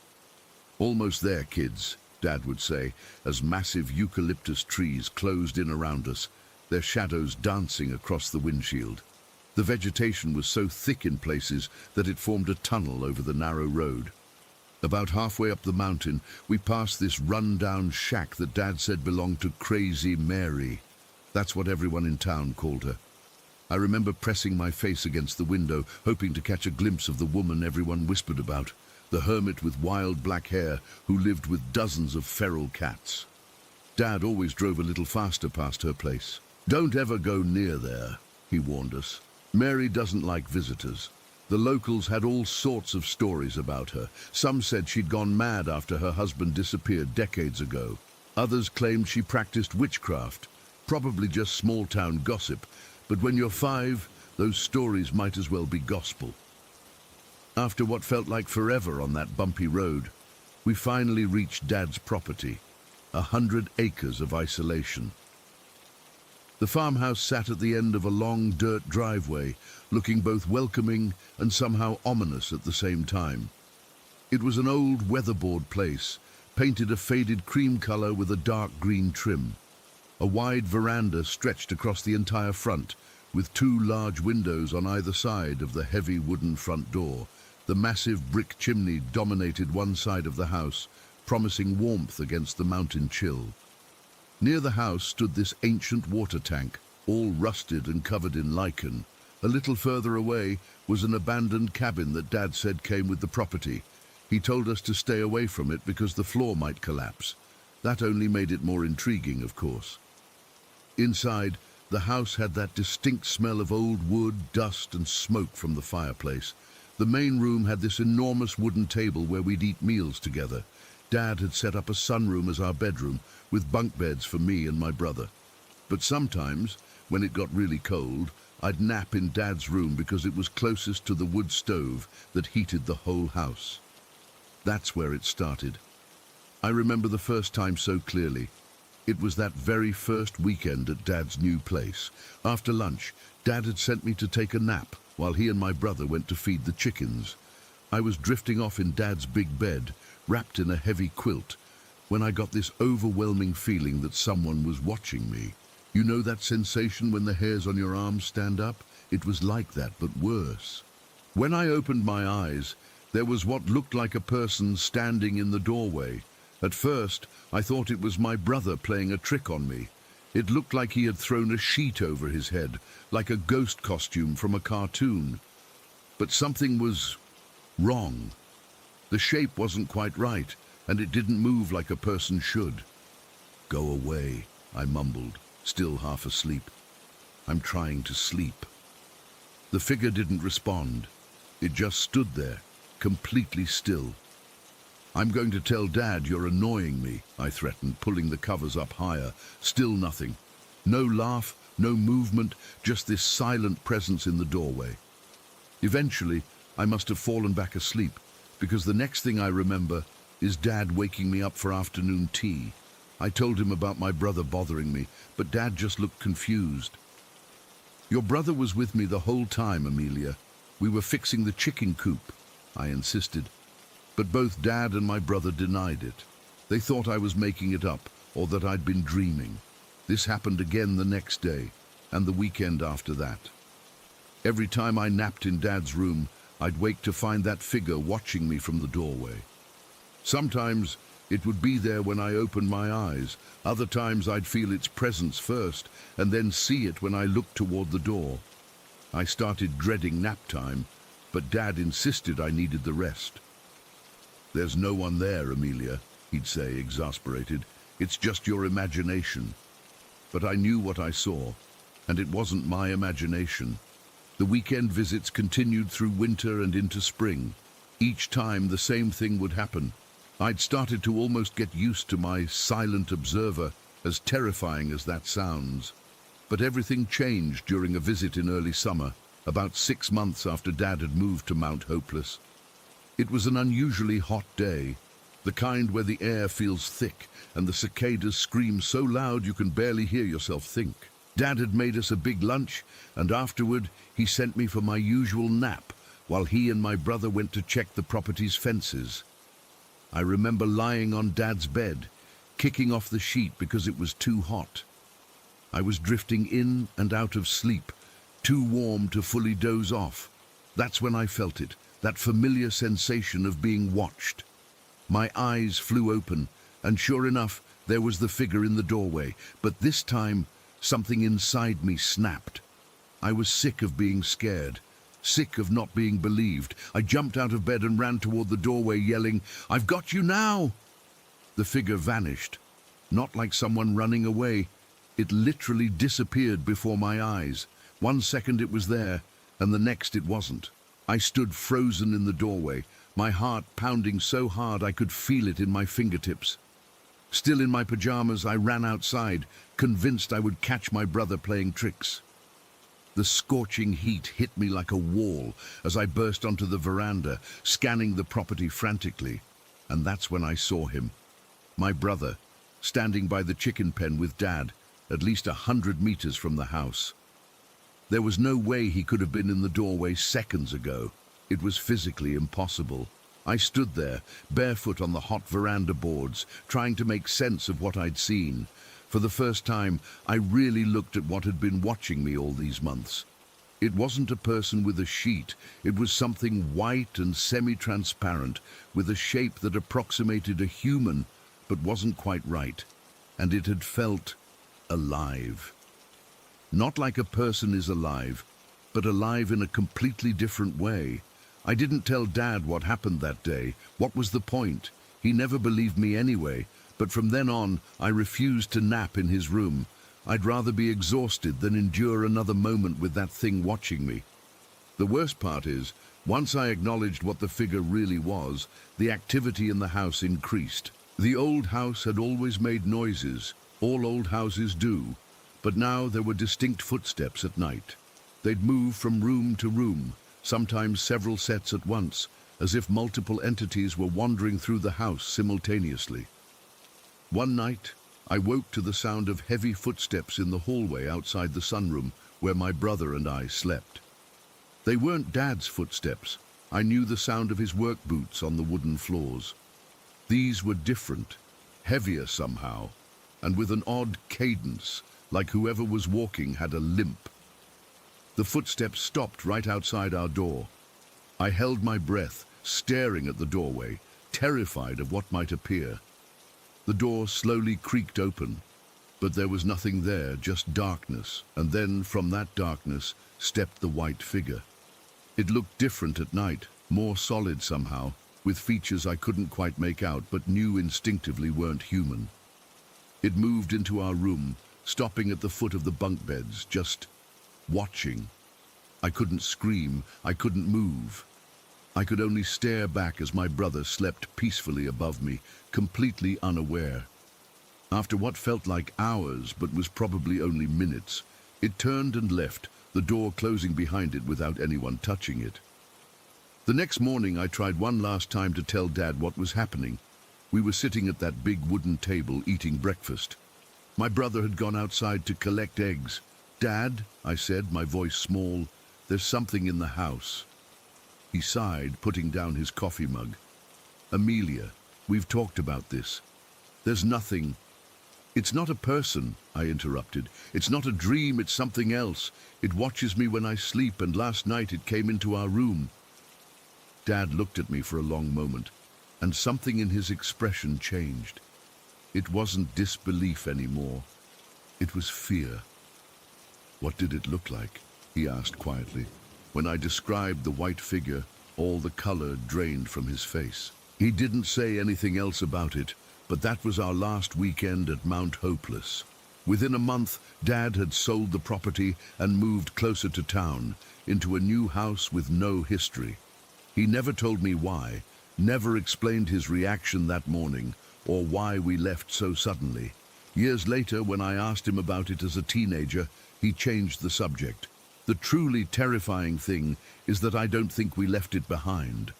"Almost there, kids," Dad would say, as massive eucalyptus trees closed in around us, their shadows dancing across the windshield. The vegetation was so thick in places that it formed a tunnel over the narrow road. About halfway up the mountain, we passed this run-down shack that Dad said belonged to Crazy Mary. That's what everyone in town called her. I remember pressing my face against the window, hoping to catch a glimpse of the woman everyone whispered about, the hermit with wild black hair who lived with dozens of feral cats. Dad always drove a little faster past her place. "Don't ever go near there," he warned us. "Mary doesn't like visitors." The locals had all sorts of stories about her. Some said she'd gone mad after her husband disappeared decades ago. Others claimed she practiced witchcraft, probably just small-town gossip. But when you're 5, those stories might as well be gospel. After what felt like forever on that bumpy road, we finally reached Dad's property, 100 acres of isolation. The farmhouse sat at the end of a long dirt driveway, looking both welcoming and somehow ominous at the same time. It was an old weatherboard place, painted a faded cream color with a dark green trim. A wide veranda stretched across the entire front, with 2 large windows on either side of the heavy wooden front door. The massive brick chimney dominated one side of the house, promising warmth against the mountain chill. Near the house stood this ancient water tank, all rusted and covered in lichen. A little further away was an abandoned cabin that Dad said came with the property. He told us to stay away from it because the floor might collapse. That only made it more intriguing, of course. Inside, the house had that distinct smell of old wood, dust and smoke from the fireplace. The main room had this enormous wooden table where we'd eat meals together. Dad had set up a sunroom as our bedroom, with bunk beds for me and my brother. But sometimes, when it got really cold, I'd nap in Dad's room because it was closest to the wood stove that heated the whole house. That's where it started. I remember the first time so clearly. It was that very first weekend at Dad's new place. After lunch, Dad had sent me to take a nap while he and my brother went to feed the chickens. I was drifting off in Dad's big bed, wrapped in a heavy quilt, when I got this overwhelming feeling that someone was watching me. You know that sensation when the hairs on your arms stand up? It was like that, but worse. When I opened my eyes, there was what looked like a person standing in the doorway. At first, I thought it was my brother playing a trick on me. It looked like he had thrown a sheet over his head, like a ghost costume from a cartoon. But something was wrong. The shape wasn't quite right, and it didn't move like a person should. "Go away," I mumbled, still half asleep. "I'm trying to sleep." The figure didn't respond. It just stood there, completely still. "I'm going to tell Dad you're annoying me," I threatened, pulling the covers up higher. Still nothing. No laugh, no movement, just this silent presence in the doorway. Eventually, I must have fallen back asleep, because the next thing I remember is Dad waking me up for afternoon tea. I told him about my brother bothering me, but Dad just looked confused. "Your brother was with me the whole time, Amelia. We were fixing the chicken coop," I insisted. But both Dad and my brother denied it. They thought I was making it up, or that I'd been dreaming. This happened again the next day, and the weekend after that. Every time I napped in Dad's room, I'd wake to find that figure watching me from the doorway. Sometimes it would be there when I opened my eyes. Other times I'd feel its presence first, and then see it when I looked toward the door. I started dreading nap time, but Dad insisted I needed the rest. "There's no one there, Amelia," he'd say, exasperated. "It's just your imagination." But I knew what I saw, and it wasn't my imagination. The weekend visits continued through winter and into spring. Each time the same thing would happen. I'd started to almost get used to my silent observer, as terrifying as that sounds. But everything changed during a visit in early summer, about 6 months after Dad had moved to Mount Hopeless. It was an unusually hot day, the kind where the air feels thick and the cicadas scream so loud you can barely hear yourself think. Dad had made us a big lunch, and afterward he sent me for my usual nap while he and my brother went to check the property's fences. I remember lying on Dad's bed, kicking off the sheet because it was too hot. I was drifting in and out of sleep, too warm to fully doze off. That's when I felt it, that familiar sensation of being watched. My eyes flew open, and sure enough, there was the figure in the doorway, but this time, something inside me snapped. I was sick of being scared, sick of not being believed. I jumped out of bed and ran toward the doorway, yelling, "I've got you now!" The figure vanished, not like someone running away. It literally disappeared before my eyes. 1 second it was there, and the next it wasn't. I stood frozen in the doorway, my heart pounding so hard I could feel it in my fingertips. Still in my pajamas, I ran outside, convinced I would catch my brother playing tricks. The scorching heat hit me like a wall as I burst onto the veranda, scanning the property frantically. And that's when I saw him. My brother, standing by the chicken pen with Dad, at least 100 meters from the house. There was no way he could have been in the doorway seconds ago. It was physically impossible. I stood there, barefoot on the hot veranda boards, trying to make sense of what I'd seen. For the first time, I really looked at what had been watching me all these months. It wasn't a person with a sheet. It was something white and semi-transparent, with a shape that approximated a human, but wasn't quite right. And it had felt alive. Not like a person is alive, but alive in a completely different way. I didn't tell Dad what happened that day. What was the point? He never believed me anyway, But from then on, I refused to nap in his room. I'd rather be exhausted than endure another moment with that thing watching me. The worst part is, once I acknowledged what the figure really was, the activity in the house increased. The old house had always made noises. All old houses do. But now there were distinct footsteps at night. They'd move from room to room, sometimes several sets at once, as if multiple entities were wandering through the house simultaneously. One night, I woke to the sound of heavy footsteps in the hallway outside the sunroom where my brother and I slept. They weren't Dad's footsteps. I knew the sound of his work boots on the wooden floors. These were different, heavier somehow, and with an odd cadence, like whoever was walking had a limp. The footsteps stopped right outside our door. I held my breath, staring at the doorway, terrified of what might appear. The door slowly creaked open, but there was nothing there, just darkness, and then from that darkness stepped the white figure. It looked different at night, more solid somehow, with features I couldn't quite make out but knew instinctively weren't human. It moved into our room, stopping at the foot of the bunk beds, just watching. I couldn't scream, I couldn't move. I could only stare back as my brother slept peacefully above me, completely unaware. After what felt like hours, but was probably only minutes, it turned and left, the door closing behind it without anyone touching it. The next morning, I tried one last time to tell Dad what was happening. We were sitting at that big wooden table eating breakfast. My brother had gone outside to collect eggs. "Dad," I said, my voice small, "there's something in the house." He sighed, putting down his coffee mug. "Amelia, we've talked about this. There's nothing." "It's not a person," I interrupted. "It's not a dream, it's something else. It watches me when I sleep, and last night it came into our room." Dad looked at me for a long moment, and something in his expression changed. It wasn't disbelief anymore. It was fear. "What did it look like?" he asked quietly. When I described the white figure, all the color drained from his face. He didn't say anything else about it, but that was our last weekend at Mount Hopeless. Within a month, Dad had sold the property and moved closer to town, into a new house with no history. He never told me why, never explained his reaction that morning, or why we left so suddenly. Years later, when I asked him about it as a teenager, he changed the subject. The truly terrifying thing is that I don't think we left it behind.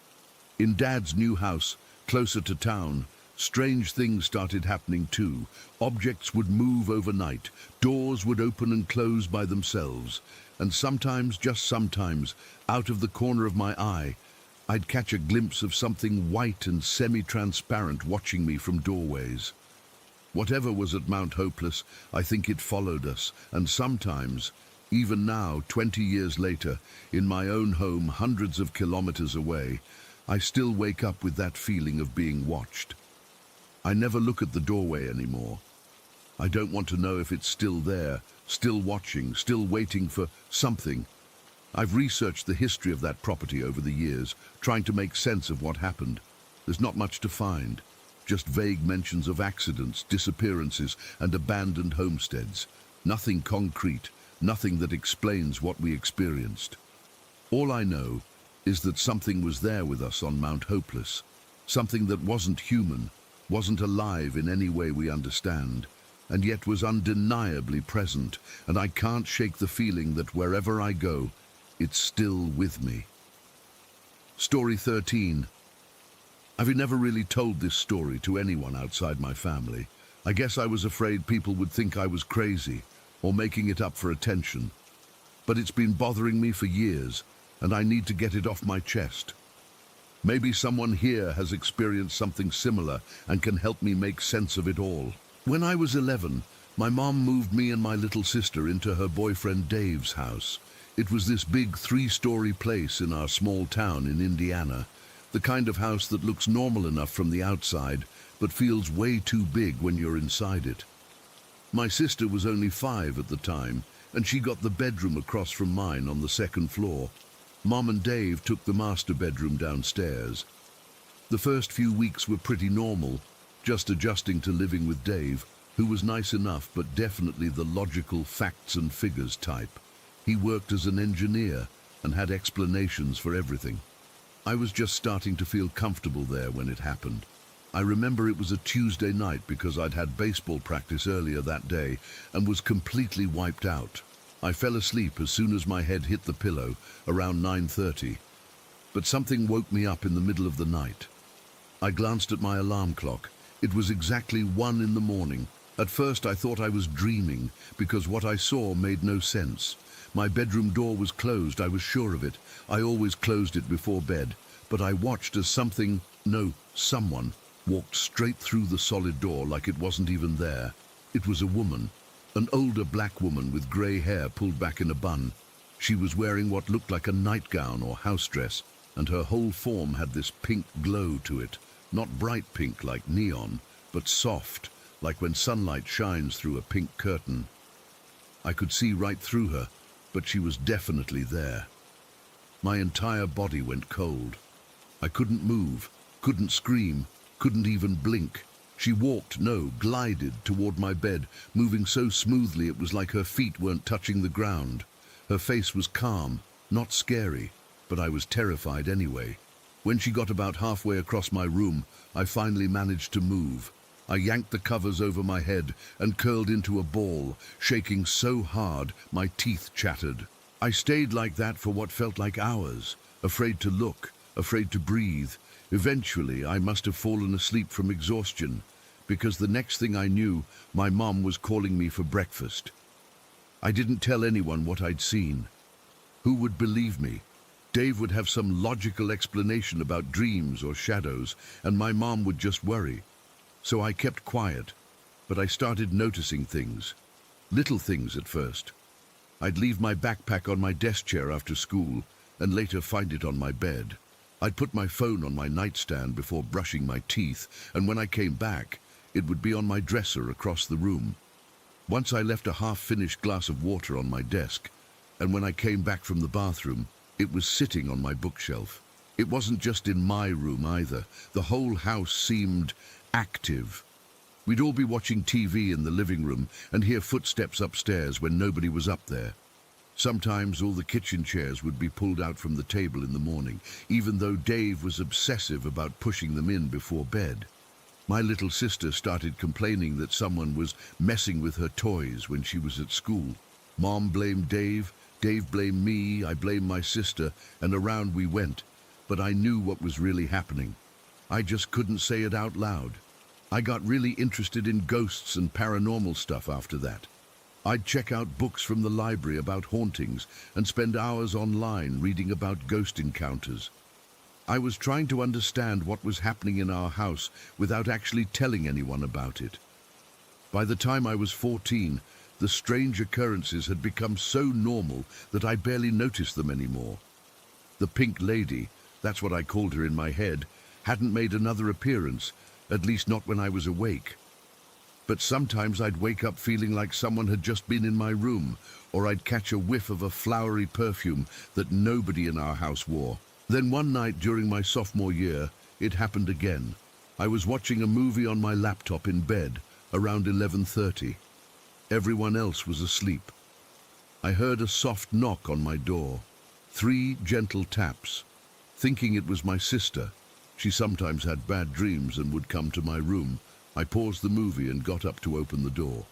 In Dad's new house, closer to town, strange things started happening too. Objects would move overnight, doors would open and close by themselves, and sometimes, just sometimes, out of the corner of my eye, I'd catch a glimpse of something white and semi-transparent watching me from doorways. Whatever was at Mount Hopeless, I think it followed us, and sometimes, even now, 20 years later, in my own home hundreds of kilometers away, I still wake up with that feeling of being watched. I never look at the doorway anymore. I don't want to know if it's still there, still watching, still waiting for something. I've researched the history of that property over the years, trying to make sense of what happened. There's not much to find, just vague mentions of accidents, disappearances, and abandoned homesteads. Nothing concrete, nothing that explains what we experienced. All I know is that something was there with us on Mount Hopeless, something that wasn't human, wasn't alive in any way we understand, and yet was undeniably present, and I can't shake the feeling that wherever I go, it's still with me. Story 13. I've never really told this story to anyone outside my family. I guess I was afraid people would think I was crazy, or making it up for attention. But it's been bothering me for years, and I need to get it off my chest. Maybe someone here has experienced something similar and can help me make sense of it all. When I was 11, my mom moved me and my little sister into her boyfriend Dave's house. It was this big 3-story place in our small town in Indiana, the kind of house that looks normal enough from the outside, but feels way too big when you're inside it. My sister was only 5 at the time, and she got the bedroom across from mine on the 2nd floor. Mom and Dave took the master bedroom downstairs. The first few weeks were pretty normal, just adjusting to living with Dave, who was nice enough but definitely the logical facts and figures type. He worked as an engineer and had explanations for everything. I was just starting to feel comfortable there when it happened. I remember it was a Tuesday night because I'd had baseball practice earlier that day and was completely wiped out. I fell asleep as soon as my head hit the pillow around 9:30, but something woke me up in the middle of the night. I glanced at my alarm clock. It was exactly 1 in the morning. At first I thought I was dreaming because what I saw made no sense. My bedroom door was closed, I was sure of it. I always closed it before bed, but I watched as someone walked straight through the solid door like it wasn't even there. It was a woman, an older black woman with grey hair pulled back in a bun. She was wearing what looked like a nightgown or house dress, and her whole form had this pink glow to it. Not bright pink like neon, but soft, like when sunlight shines through a pink curtain. I could see right through her, but she was definitely there. My entire body went cold. I couldn't move, couldn't scream, couldn't even blink. She glided toward my bed, moving so smoothly it was like her feet weren't touching the ground. Her face was calm, not scary, but I was terrified anyway. When she got about halfway across my room, I finally managed to move. I yanked the covers over my head and curled into a ball, shaking so hard my teeth chattered. I stayed like that for what felt like hours, afraid to look, afraid to breathe. Eventually, I must have fallen asleep from exhaustion, because the next thing I knew, my mom was calling me for breakfast. I didn't tell anyone what I'd seen. Who would believe me? Dave would have some logical explanation about dreams or shadows, and my mom would just worry. So I kept quiet, but I started noticing things. Little things at first. I'd leave my backpack on my desk chair after school, and later find it on my bed. I'd put my phone on my nightstand before brushing my teeth, and when I came back, it would be on my dresser across the room. Once I left a half-finished glass of water on my desk, and when I came back from the bathroom, it was sitting on my bookshelf. It wasn't just in my room either. The whole house seemed active. We'd all be watching TV in the living room and hear footsteps upstairs when nobody was up there. Sometimes all the kitchen chairs would be pulled out from the table in the morning, even though Dave was obsessive about pushing them in before bed. My little sister started complaining that someone was messing with her toys when she was at school. Mom blamed Dave, Dave blamed me, I blamed my sister, and around we went. But I knew what was really happening. I just couldn't say it out loud. I got really interested in ghosts and paranormal stuff after that. I'd check out books from the library about hauntings and spend hours online reading about ghost encounters. I was trying to understand what was happening in our house without actually telling anyone about it. By the time I was 14, the strange occurrences had become so normal that I barely noticed them anymore. The Pink Lady, that's what I called her in my head, hadn't made another appearance, at least not when I was awake. But sometimes I'd wake up feeling like someone had just been in my room, or I'd catch a whiff of a flowery perfume that nobody in our house wore. Then one night during my sophomore year, it happened again. I was watching a movie on my laptop in bed, around 11:30. Everyone else was asleep. I heard a soft knock on my door, 3 gentle taps. Thinking it was my sister, she sometimes had bad dreams and would come to my room. I paused the movie and got up to open the door.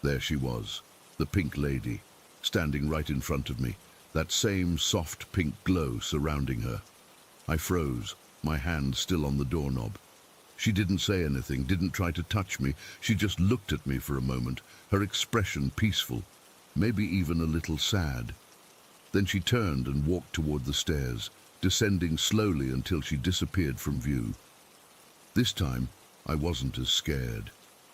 There she was, the Pink Lady, standing right in front of me, that same soft pink glow surrounding her. I froze, my hand still on the doorknob. She didn't say anything, didn't try to touch me. She just looked at me for a moment, her expression peaceful, maybe even a little sad. Then she turned and walked toward the stairs, descending slowly until she disappeared from view. This time, I wasn't as scared.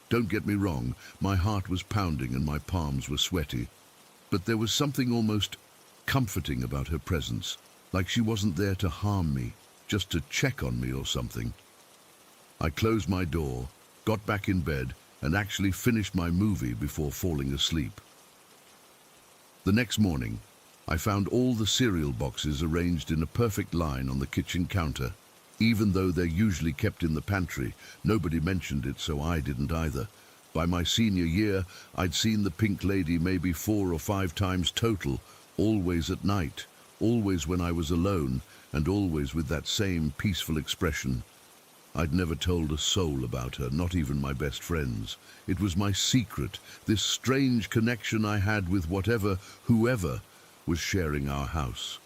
Don't get me wrong, my heart was pounding and my palms were sweaty. But there was something almost comforting about her presence, like she wasn't there to harm me, just to check on me or something. I closed my door, got back in bed, and actually finished my movie before falling asleep. The next morning, I found all the cereal boxes arranged in a perfect line on the kitchen counter. even though they're usually kept in the pantry. Nobody mentioned it, so I didn't either. By my senior year, I'd seen the Pink Lady maybe 4 or 5 times total, always at night, always when I was alone, and always with that same peaceful expression. I'd never told a soul about her, not even my best friends. It was my secret, this strange connection I had with whoever was sharing our house.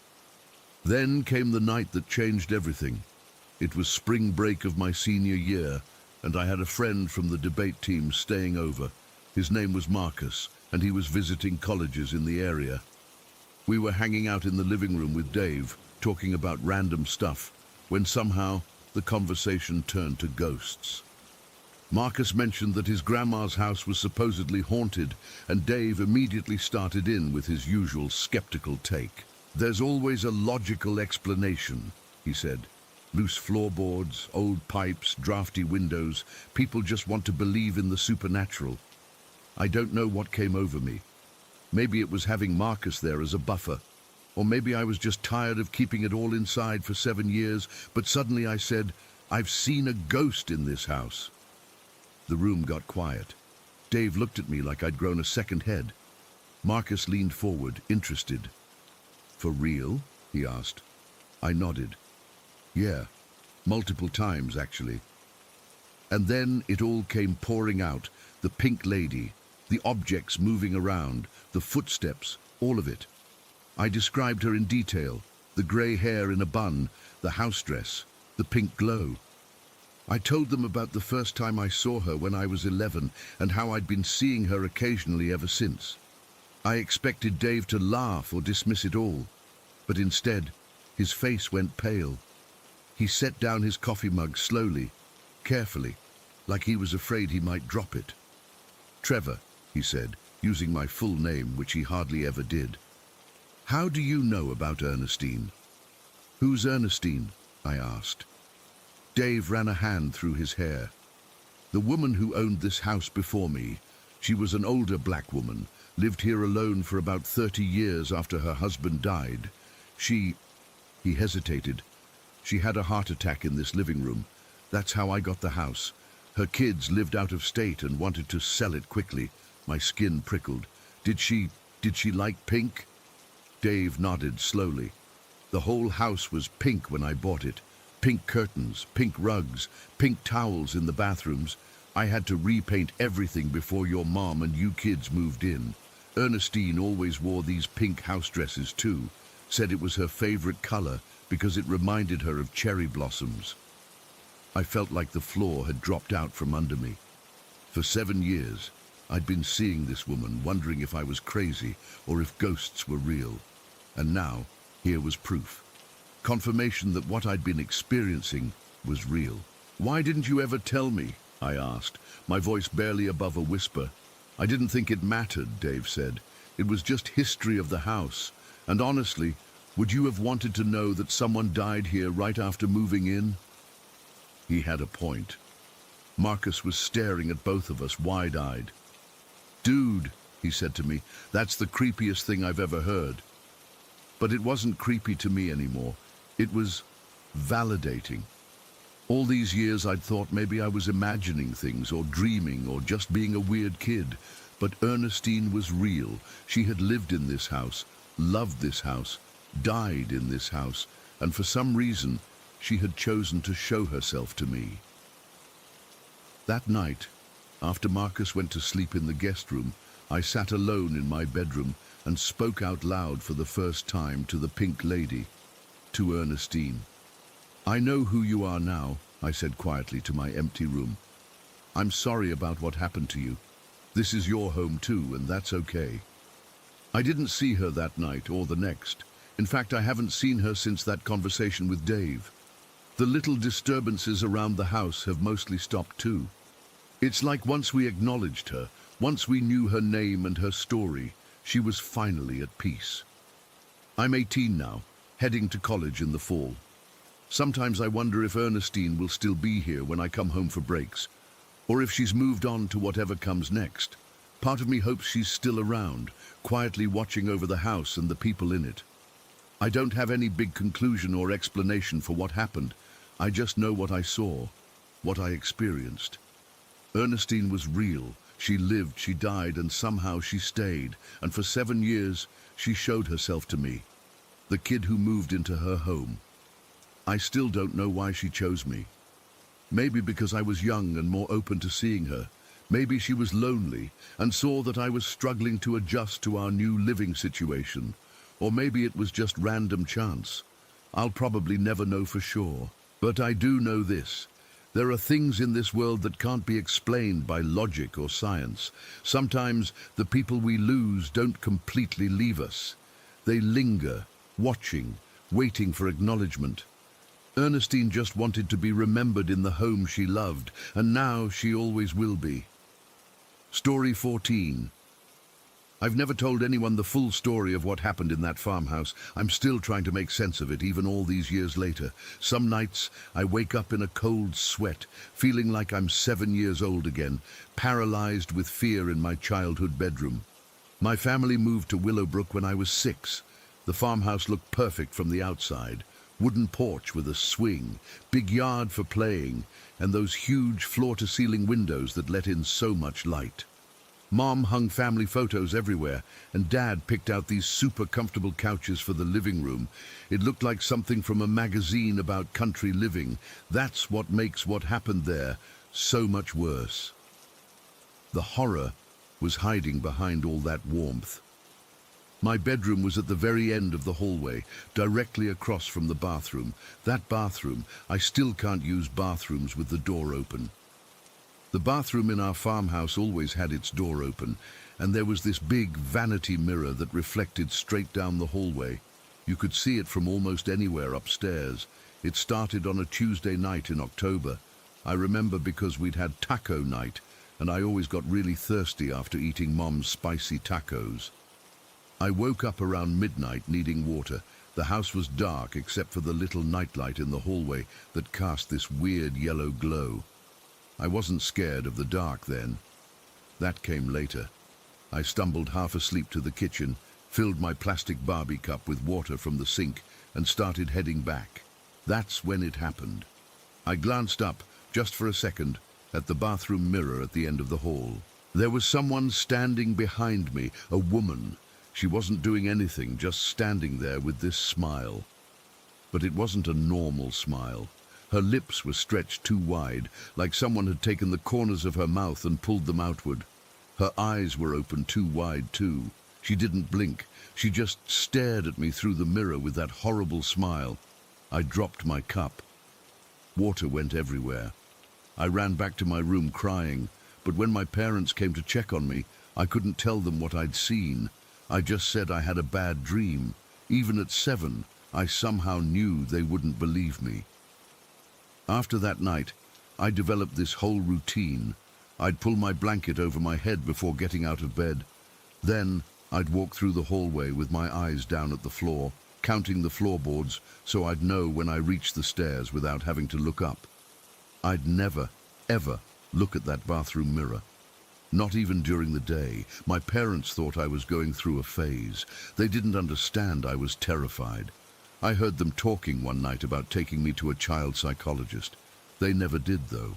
Then came the night that changed everything. It was spring break of my senior year, and I had a friend from the debate team staying over. His name was Marcus, and he was visiting colleges in the area. We were hanging out in the living room with Dave, talking about random stuff, when somehow the conversation turned to ghosts. Marcus mentioned that his grandma's house was supposedly haunted, and Dave immediately started in with his usual skeptical take. "There's always a logical explanation," he said. "Loose floorboards, old pipes, drafty windows. People just want to believe in the supernatural." I don't know what came over me. Maybe it was having Marcus there as a buffer. Or maybe I was just tired of keeping it all inside for 7 years, but suddenly I said, "I've seen a ghost in this house." The room got quiet. Dave looked at me like I'd grown a second head. Marcus leaned forward, interested. "For real?" he asked. I nodded. "Yeah, multiple times, actually." And then it all came pouring out. The Pink Lady, the objects moving around, the footsteps, all of it. I described her in detail, the grey hair in a bun, the house dress, the pink glow. I told them about the first time I saw her when I was 11 and how I'd been seeing her occasionally ever since. I expected Dave to laugh or dismiss it all, but instead, his face went pale. He set down his coffee mug slowly, carefully, like he was afraid he might drop it. "Trevor," he said, using my full name, which he hardly ever did. "How do you know about Ernestine?" "Who's Ernestine?" I asked. Dave ran a hand through his hair. "The woman who owned this house before me. She was an older black woman, lived here alone for about 30 years after her husband died. He hesitated. "She had a heart attack in this living room. That's how I got the house. Her kids lived out of state and wanted to sell it quickly." My skin prickled. Did she like pink?" Dave nodded slowly. "The whole house was pink when I bought it. Pink curtains, pink rugs, pink towels in the bathrooms. I had to repaint everything before your mom and you kids moved in. Ernestine always wore these pink house dresses too. Said it was her favorite color because it reminded her of cherry blossoms." I felt like the floor had dropped out from under me. For 7 years, I'd been seeing this woman, wondering if I was crazy or if ghosts were real. And now, here was proof. Confirmation that what I'd been experiencing was real. "Why didn't you ever tell me?" I asked, my voice barely above a whisper. "I didn't think it mattered," Dave said. "It was just history of the house. And honestly, would you have wanted to know that someone died here right after moving in?" He had a point. Marcus was staring at both of us wide-eyed. "Dude," he said to me, "that's the creepiest thing I've ever heard." But it wasn't creepy to me anymore. It was validating. All these years I'd thought maybe I was imagining things or dreaming or just being a weird kid. But Ernestine was real. She had lived in this house, loved this house, died in this house, and for some reason, she had chosen to show herself to me. That night, after Marcus went to sleep in the guest room, I sat alone in my bedroom and spoke out loud for the first time to the Pink Lady, to Ernestine. "I know who you are now," I said quietly to my empty room. "I'm sorry about what happened to you. This is your home too, and that's okay." I didn't see her that night or the next. In fact, I haven't seen her since that conversation with Dave. The little disturbances around the house have mostly stopped too. It's like once we acknowledged her, once we knew her name and her story, she was finally at peace. I'm 18 now, heading to college in the fall. Sometimes I wonder if Ernestine will still be here when I come home for breaks, or if she's moved on to whatever comes next. Part of me hopes she's still around, quietly watching over the house and the people in it. I don't have any big conclusion or explanation for what happened. I just know what I saw, what I experienced. Ernestine was real. She lived, she died, and somehow she stayed. And for 7 years, she showed herself to me. The kid who moved into her home. I still don't know why she chose me. Maybe because I was young and more open to seeing her. Maybe she was lonely and saw that I was struggling to adjust to our new living situation. Or maybe it was just random chance. I'll probably never know for sure. But I do know this. There are things in this world that can't be explained by logic or science. Sometimes the people we lose don't completely leave us. They linger, watching, waiting for acknowledgement. Ernestine just wanted to be remembered in the home she loved, and now she always will be. Story 14. I've never told anyone the full story of what happened in that farmhouse. I'm still trying to make sense of it, even all these years later. Some nights, I wake up in a cold sweat, feeling like I'm 7 years old again, paralyzed with fear in my childhood bedroom. My family moved to Willowbrook when I was 6. The farmhouse looked perfect from the outside. Wooden porch with a swing, big yard for playing, and those huge floor-to-ceiling windows that let in so much light. Mom hung family photos everywhere, and Dad picked out these super comfortable couches for the living room. It looked like something from a magazine about country living. That's what makes what happened there so much worse. The horror was hiding behind all that warmth. My bedroom was at the very end of the hallway, directly across from the bathroom. That bathroom, I still can't use bathrooms with the door open. The bathroom in our farmhouse always had its door open, and there was this big vanity mirror that reflected straight down the hallway. You could see it from almost anywhere upstairs. It started on a Tuesday night in October. I remember because we'd had taco night, and I always got really thirsty after eating Mom's spicy tacos. I woke up around midnight needing water. The house was dark except for the little nightlight in the hallway that cast this weird yellow glow. I wasn't scared of the dark then. That came later. I stumbled half asleep to the kitchen, filled my plastic Barbie cup with water from the sink, and started heading back. That's when it happened. I glanced up, just for a second, at the bathroom mirror at the end of the hall. There was someone standing behind me, a woman. She wasn't doing anything, just standing there with this smile. But it wasn't a normal smile. Her lips were stretched too wide, like someone had taken the corners of her mouth and pulled them outward. Her eyes were open too wide too. She didn't blink. She just stared at me through the mirror with that horrible smile. I dropped my cup. Water went everywhere. I ran back to my room crying, but when my parents came to check on me, I couldn't tell them what I'd seen. I just said I had a bad dream. Even at 7, I somehow knew they wouldn't believe me. After that night, I developed this whole routine. I'd pull my blanket over my head before getting out of bed. Then, I'd walk through the hallway with my eyes down at the floor, counting the floorboards so I'd know when I reached the stairs without having to look up. I'd never, ever look at that bathroom mirror. Not even during the day. My parents thought I was going through a phase. They didn't understand I was terrified. I heard them talking one night about taking me to a child psychologist. They never did, though.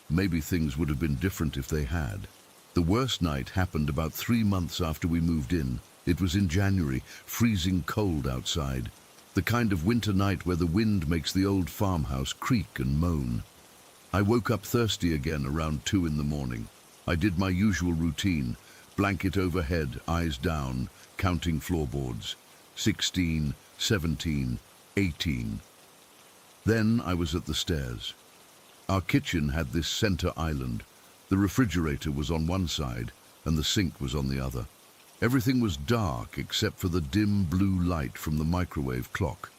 Maybe things would have been different if they had. The worst night happened about 3 months after we moved in. It was in January, freezing cold outside. The kind of winter night where the wind makes the old farmhouse creak and moan. I woke up thirsty again around 2 in the morning. I did my usual routine, blanket overhead, eyes down, counting floorboards. 16, 17, 18. Then I was at the stairs. Our kitchen had this center island. The refrigerator was on one side and the sink was on the other. Everything was dark except for the dim blue light from the microwave clock.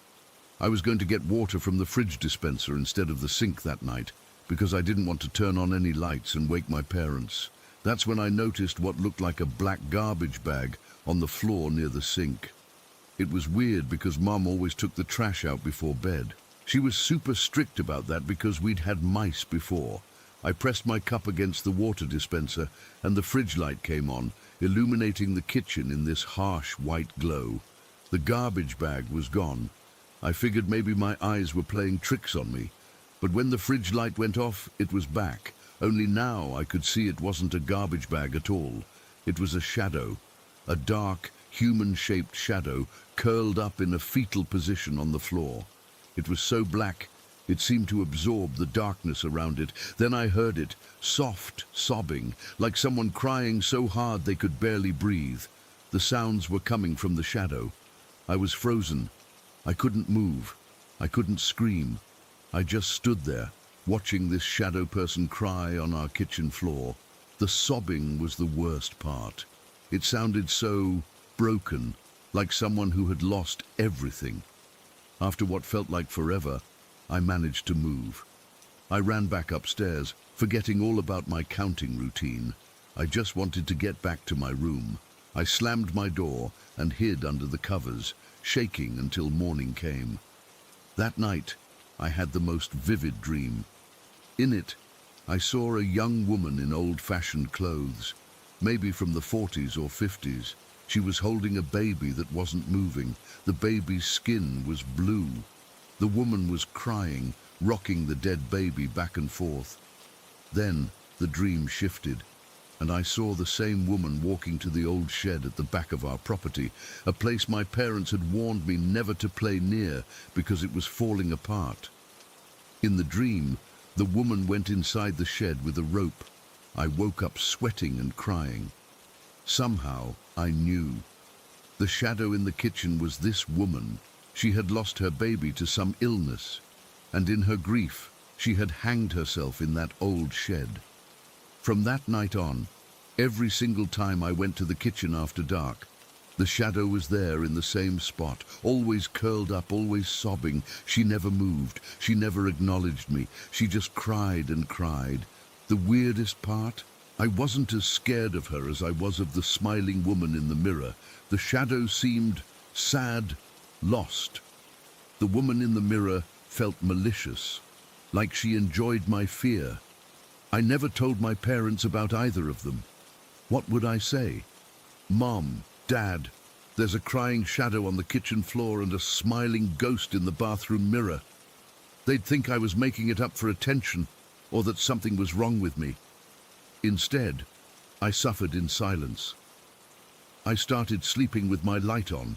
I was going to get water from the fridge dispenser instead of the sink that night, because I didn't want to turn on any lights and wake my parents. That's when I noticed what looked like a black garbage bag on the floor near the sink. It was weird because Mom always took the trash out before bed. She was super strict about that because we'd had mice before. I pressed my cup against the water dispenser and the fridge light came on, illuminating the kitchen in this harsh white glow. The garbage bag was gone. I figured maybe my eyes were playing tricks on me. But when the fridge light went off, it was back. Only now I could see it wasn't a garbage bag at all. It was a shadow, a dark, human-shaped shadow curled up in a fetal position on the floor. It was so black, it seemed to absorb the darkness around it. Then I heard it, soft sobbing, like someone crying so hard they could barely breathe. The sounds were coming from the shadow. I was frozen. I couldn't move. I couldn't scream. I just stood there, watching this shadow person cry on our kitchen floor. The sobbing was the worst part. It sounded so broken, like someone who had lost everything. After what felt like forever, I managed to move. I ran back upstairs, forgetting all about my counting routine. I just wanted to get back to my room. I slammed my door and hid under the covers, shaking until morning came. That night, I had the most vivid dream. In it, I saw a young woman in old-fashioned clothes, maybe from the 40s or 50s. She was holding a baby that wasn't moving. The baby's skin was blue. The woman was crying, rocking the dead baby back and forth. Then the dream shifted, and I saw the same woman walking to the old shed at the back of our property, a place my parents had warned me never to play near because it was falling apart. In the dream, the woman went inside the shed with a rope. I woke up sweating and crying. Somehow, I knew. The shadow in the kitchen was this woman. She had lost her baby to some illness, and in her grief, she had hanged herself in that old shed. From that night on, every single time I went to the kitchen after dark, the shadow was there in the same spot, always curled up, always sobbing. She never moved. She never acknowledged me. She just cried and cried. The weirdest part? I wasn't as scared of her as I was of the smiling woman in the mirror. The shadow seemed sad, lost. The woman in the mirror felt malicious, like she enjoyed my fear. I never told my parents about either of them. What would I say? Mom, Dad, there's a crying shadow on the kitchen floor and a smiling ghost in the bathroom mirror. They'd think I was making it up for attention, or that something was wrong with me. Instead, I suffered in silence. I started sleeping with my light on.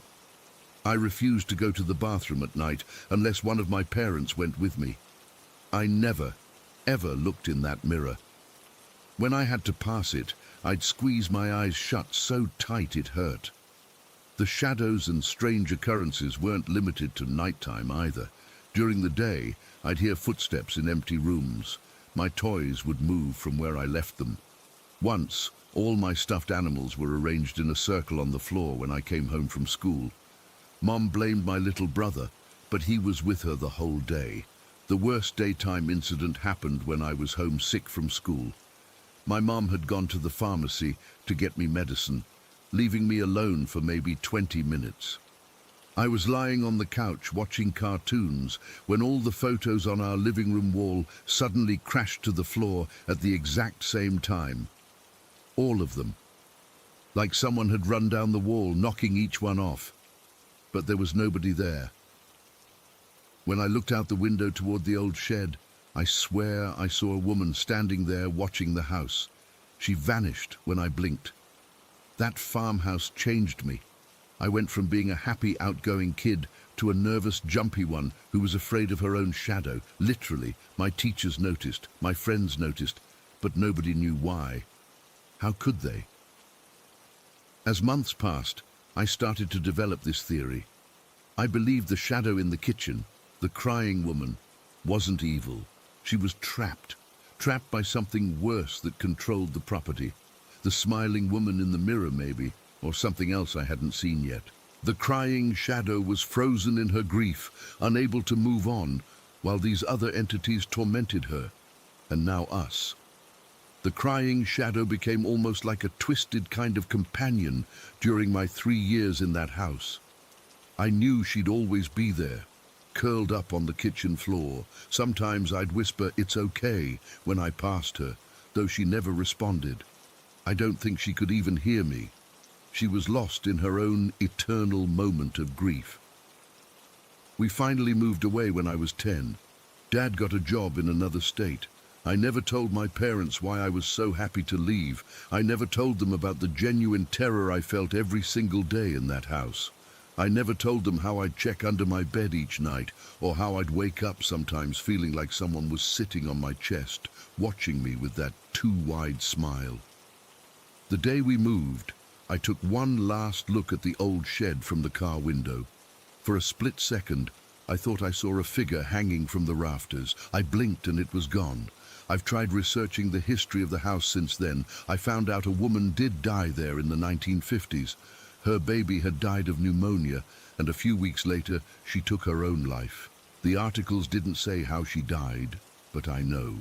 I refused to go to the bathroom at night unless one of my parents went with me. I never, ever looked in that mirror. When I had to pass it, I'd squeeze my eyes shut so tight it hurt. The shadows and strange occurrences weren't limited to nighttime either. During the day, I'd hear footsteps in empty rooms. My toys would move from where I left them. Once, all my stuffed animals were arranged in a circle on the floor when I came home from school. Mom blamed my little brother, but he was with her the whole day. The worst daytime incident happened when I was home sick from school. My mom had gone to the pharmacy to get me medicine, leaving me alone for maybe 20 minutes. I was lying on the couch watching cartoons when all the photos on our living room wall suddenly crashed to the floor at the exact same time. All of them. Like someone had run down the wall, knocking each one off. But there was nobody there. When I looked out the window toward the old shed, I swear I saw a woman standing there watching the house. She vanished when I blinked. That farmhouse changed me. I went from being a happy, outgoing kid to a nervous, jumpy one who was afraid of her own shadow. Literally, my teachers noticed, my friends noticed, but nobody knew why. How could they? As months passed, I started to develop this theory. I believed the shadow in the kitchen, the crying woman, wasn't evil. She was trapped by something worse that controlled the property. The smiling woman in the mirror, maybe, or something else I hadn't seen yet. The crying shadow was frozen in her grief, unable to move on, while these other entities tormented her, and now us. The crying shadow became almost like a twisted kind of companion during my 3 years in that house. I knew she'd always be there, curled up on the kitchen floor. Sometimes I'd whisper, "It's okay," when I passed her, though she never responded. I don't think she could even hear me. She was lost in her own eternal moment of grief. We finally moved away when I was 10. Dad got a job in another state. I never told my parents why I was so happy to leave. I never told them about the genuine terror I felt every single day in that house. I never told them how I'd check under my bed each night, or how I'd wake up sometimes feeling like someone was sitting on my chest, watching me with that too wide smile. The day we moved, I took one last look at the old shed from the car window. For a split second, I thought I saw a figure hanging from the rafters. I blinked and it was gone. I've tried researching the history of the house since then. I found out a woman did die there in the 1950s. Her baby had died of pneumonia, and a few weeks later, she took her own life. The articles didn't say how she died, but I know.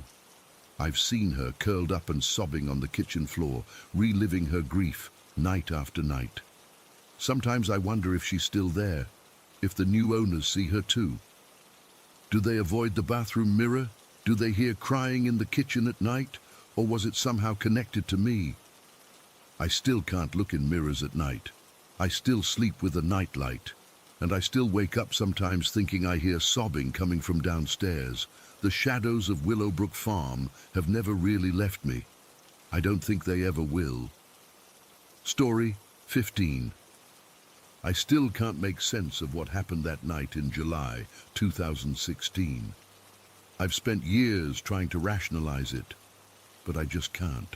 I've seen her curled up and sobbing on the kitchen floor, reliving her grief night after night. Sometimes I wonder if she's still there, if the new owners see her too. Do they avoid the bathroom mirror? Do they hear crying in the kitchen at night? Or was it somehow connected to me? I still can't look in mirrors at night. I still sleep with a nightlight. And I still wake up sometimes thinking I hear sobbing coming from downstairs. The shadows of Willowbrook Farm have never really left me. I don't think they ever will. Story 15. I still can't make sense of what happened that night in July 2016. I've spent years trying to rationalize it, but I just can't.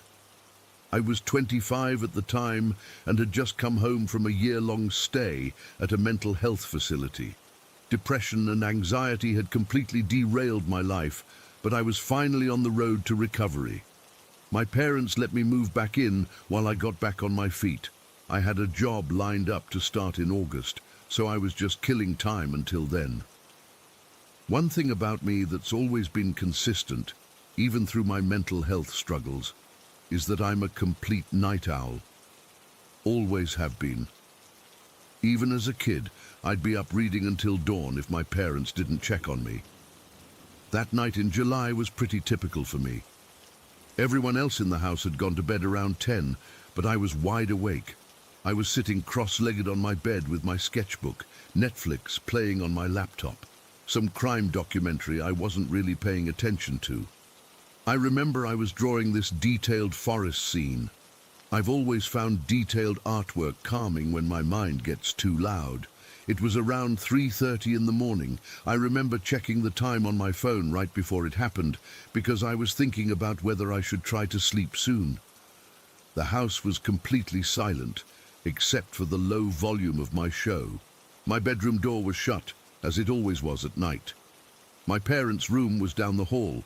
I was 25 at the time and had just come home from a year-long stay at a mental health facility. Depression and anxiety had completely derailed my life, but I was finally on the road to recovery. My parents let me move back in while I got back on my feet. I had a job lined up to start in August, so I was just killing time until then. One thing about me that's always been consistent, even through my mental health struggles, is that I'm a complete night owl. Always have been. Even as a kid, I'd be up reading until dawn if my parents didn't check on me. That night in July was pretty typical for me. Everyone else in the house had gone to bed around 10, but I was wide awake. I was sitting cross-legged on my bed with my sketchbook, Netflix playing on my laptop. Some crime documentary I wasn't really paying attention to. I remember I was drawing this detailed forest scene. I've always found detailed artwork calming when my mind gets too loud. It was around 3:30 in the morning. I remember checking the time on my phone right before it happened because I was thinking about whether I should try to sleep soon. The house was completely silent, except for the low volume of my show. My bedroom door was shut, as it always was at night. My parents' room was down the hall,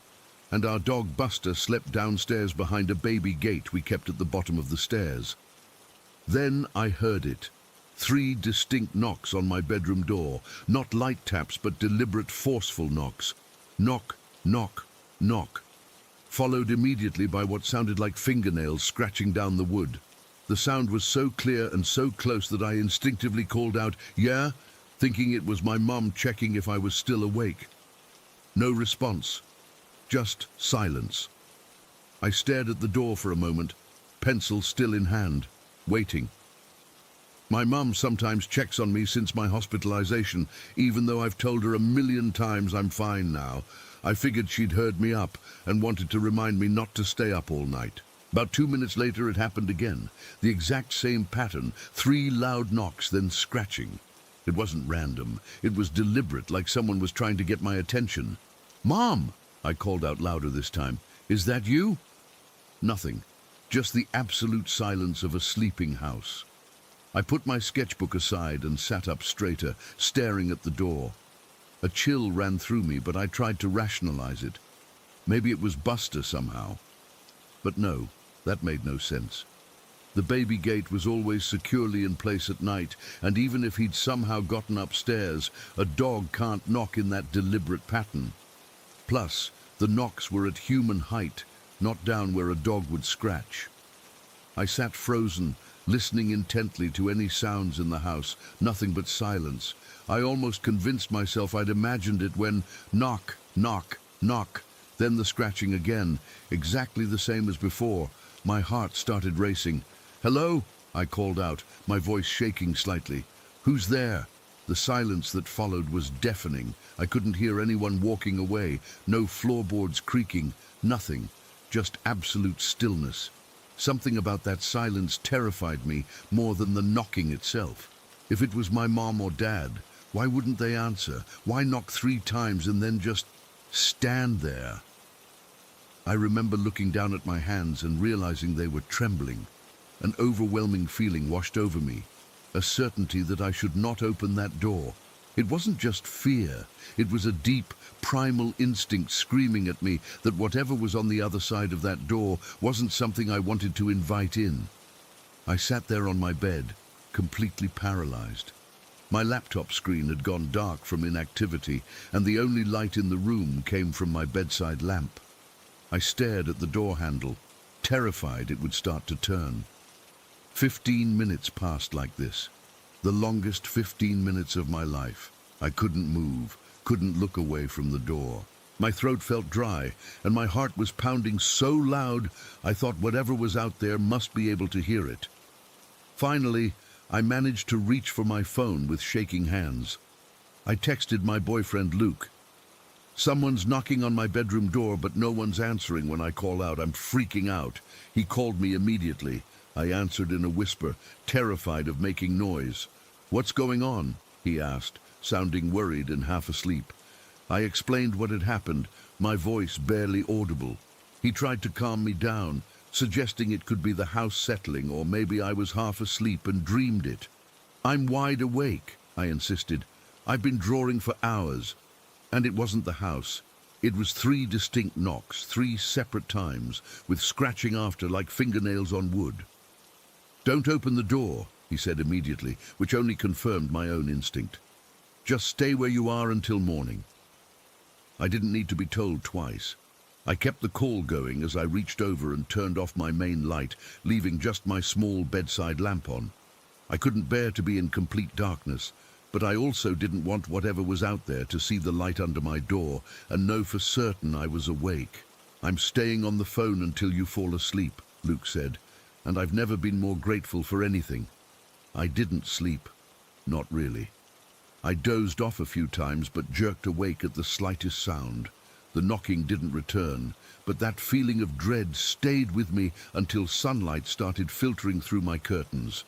and our dog Buster slept downstairs behind a baby gate we kept at the bottom of the stairs. Then I heard it. 3 distinct knocks on my bedroom door, not light taps but deliberate, forceful knocks. Knock, knock, knock. Followed immediately by what sounded like fingernails scratching down the wood. The sound was so clear and so close that I instinctively called out, "Yeah?" thinking it was my mum checking if I was still awake. No response. Just silence. I stared at the door for a moment, pencil still in hand, waiting. My mum sometimes checks on me since my hospitalization, even though I've told her a million times I'm fine now. I figured she'd heard me up and wanted to remind me not to stay up all night. About 2 minutes later it happened again. The exact same pattern, 3 loud knocks, then scratching. It wasn't random. It was deliberate, like someone was trying to get my attention. "Mom!" I called out louder this time. "Is that you?" Nothing. Just the absolute silence of a sleeping house. I put my sketchbook aside and sat up straighter, staring at the door. A chill ran through me, but I tried to rationalize it. Maybe it was Buster somehow. But no, that made no sense. The baby gate was always securely in place at night, and even if he'd somehow gotten upstairs, a dog can't knock in that deliberate pattern. Plus, the knocks were at human height, not down where a dog would scratch. I sat frozen, listening intently to any sounds in the house, nothing but silence. I almost convinced myself I'd imagined it when knock, knock, knock, then the scratching again, exactly the same as before. My heart started racing. "Hello?" I called out, my voice shaking slightly. "Who's there?" The silence that followed was deafening. I couldn't hear anyone walking away, no floorboards creaking, nothing, just absolute stillness. Something about that silence terrified me more than the knocking itself. If it was my mom or dad, why wouldn't they answer? Why knock 3 times and then just stand there? I remember looking down at my hands and realizing they were trembling. An overwhelming feeling washed over me, a certainty that I should not open that door. It wasn't just fear, it was a deep, primal instinct screaming at me that whatever was on the other side of that door wasn't something I wanted to invite in. I sat there on my bed, completely paralyzed. My laptop screen had gone dark from inactivity, and the only light in the room came from my bedside lamp. I stared at the door handle, terrified it would start to turn. 15 minutes passed like this. The longest 15 minutes of my life. I couldn't move, couldn't look away from the door. My throat felt dry, and my heart was pounding so loud I thought whatever was out there must be able to hear it. Finally, I managed to reach for my phone with shaking hands. I texted my boyfriend Luke. "Someone's knocking on my bedroom door, but no one's answering when I call out. I'm freaking out." He called me immediately. I answered in a whisper, terrified of making noise. "What's going on?" he asked, sounding worried and half asleep. I explained what had happened, my voice barely audible. He tried to calm me down, suggesting it could be the house settling, or maybe I was half asleep and dreamed it. "I'm wide awake," I insisted. "I've been drawing for hours." And it wasn't the house. It was 3 distinct knocks, 3 separate times, with scratching after like fingernails on wood. "Don't open the door," he said immediately, which only confirmed my own instinct. "Just stay where you are until morning." I didn't need to be told twice. I kept the call going as I reached over and turned off my main light, leaving just my small bedside lamp on. I couldn't bear to be in complete darkness, but I also didn't want whatever was out there to see the light under my door and know for certain I was awake. "I'm staying on the phone until you fall asleep," Luke said, and I've never been more grateful for anything. I didn't sleep. Not really. I dozed off a few times but jerked awake at the slightest sound. The knocking didn't return, but that feeling of dread stayed with me until sunlight started filtering through my curtains.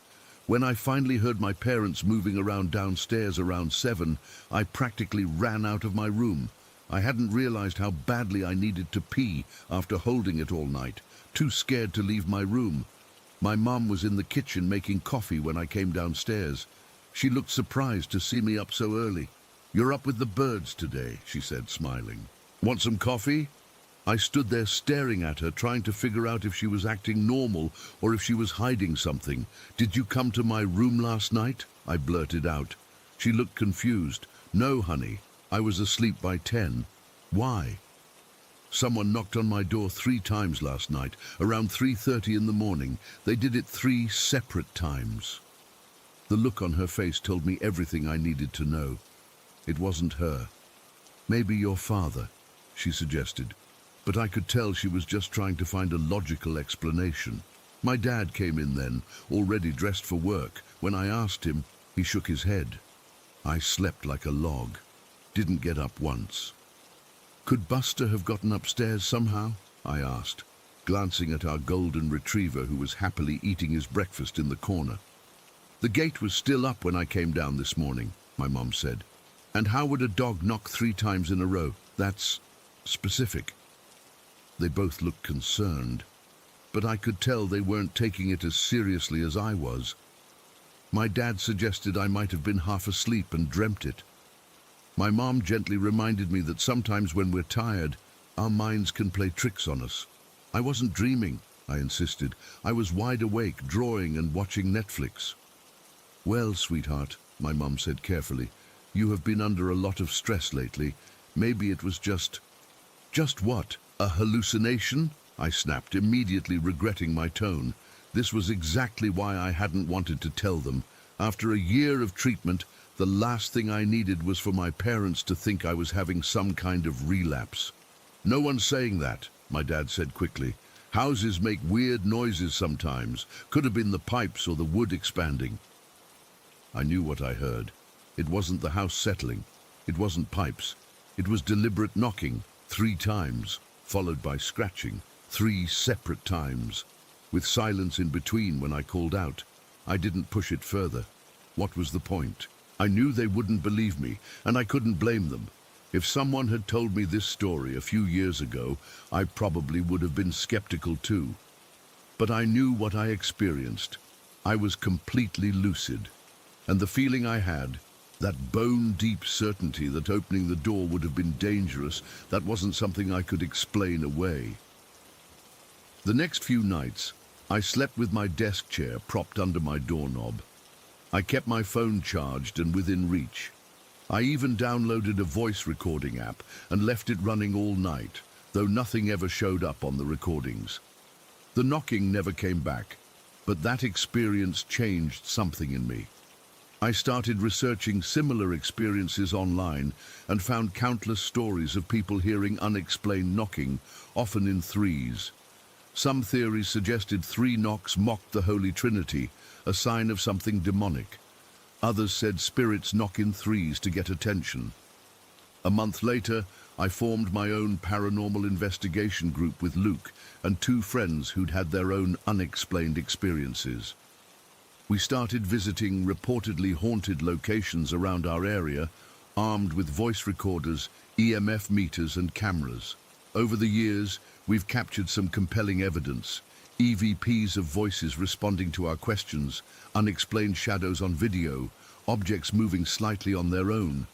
When I finally heard my parents moving around downstairs around 7, I practically ran out of my room. I hadn't realized how badly I needed to pee after holding it all night, too scared to leave my room. My mom was in the kitchen making coffee when I came downstairs. She looked surprised to see me up so early. "You're up with the birds today," she said, smiling. "Want some coffee?" I stood there staring at her, trying to figure out if she was acting normal or if she was hiding something. "Did you come to my room last night?" I blurted out. She looked confused. "No, honey. I was asleep by 10. Why?" "Someone knocked on my door 3 times last night, around 3:30 in the morning. They did it 3 separate times." The look on her face told me everything I needed to know. It wasn't her. "Maybe your father," she suggested, but I could tell she was just trying to find a logical explanation. My dad came in then, already dressed for work. When I asked him, he shook his head. I slept like a log, didn't get up once. "Could Buster have gotten upstairs somehow?" I asked, glancing at our golden retriever who was happily eating his breakfast in the corner. "The gate was still up when I came down this morning," my mom said. "And how would a dog knock 3 times in a row? That's specific." They both looked concerned, but I could tell they weren't taking it as seriously as I was. My dad suggested I might have been half asleep and dreamt it. My mom gently reminded me that sometimes when we're tired, our minds can play tricks on us. "I wasn't dreaming," I insisted. "I was wide awake, drawing and watching Netflix." "Well, sweetheart," my mom said carefully, "you have been under a lot of stress lately. Maybe it was just..." "Just what? A hallucination?" I snapped, immediately regretting my tone. This was exactly why I hadn't wanted to tell them. After a year of treatment, the last thing I needed was for my parents to think I was having some kind of relapse. "No one's saying that," my dad said quickly. "Houses make weird noises sometimes. Could have been the pipes or the wood expanding." I knew what I heard. It wasn't the house settling. It wasn't pipes. It was deliberate knocking, 3 times, followed by scratching, 3 separate times, with silence in between when I called out. I didn't push it further. What was the point? I knew they wouldn't believe me, and I couldn't blame them. If someone had told me this story a few years ago, I probably would have been skeptical too. But I knew what I experienced. I was completely lucid, and the feeling I had, that bone-deep certainty that opening the door would have been dangerous, that wasn't something I could explain away. The next few nights, I slept with my desk chair propped under my doorknob. I kept my phone charged and within reach. I even downloaded a voice recording app and left it running all night, though nothing ever showed up on the recordings. The knocking never came back, but that experience changed something in me. I started researching similar experiences online and found countless stories of people hearing unexplained knocking, often in threes. Some theories suggested 3 knocks mocked the Holy Trinity, a sign of something demonic. Others said spirits knock in threes to get attention. A month later, I formed my own paranormal investigation group with Luke and 2 friends who'd had their own unexplained experiences. We started visiting reportedly haunted locations around our area, armed with voice recorders, EMF meters and cameras. Over the years, we've captured some compelling evidence. EVPs of voices responding to our questions, unexplained shadows on video, objects moving slightly on their own.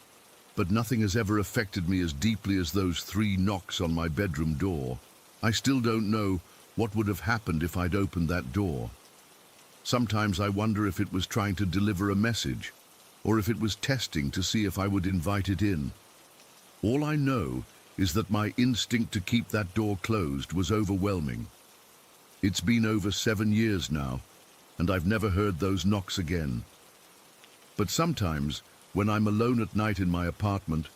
But nothing has ever affected me as deeply as those 3 knocks on my bedroom door. I still don't know what would have happened if I'd opened that door. Sometimes I wonder if it was trying to deliver a message, or if it was testing to see if I would invite it in. All I know is that my instinct to keep that door closed was overwhelming. It's been over 7 years now, and I've never heard those knocks again. But sometimes, when I'm alone at night in my apartment,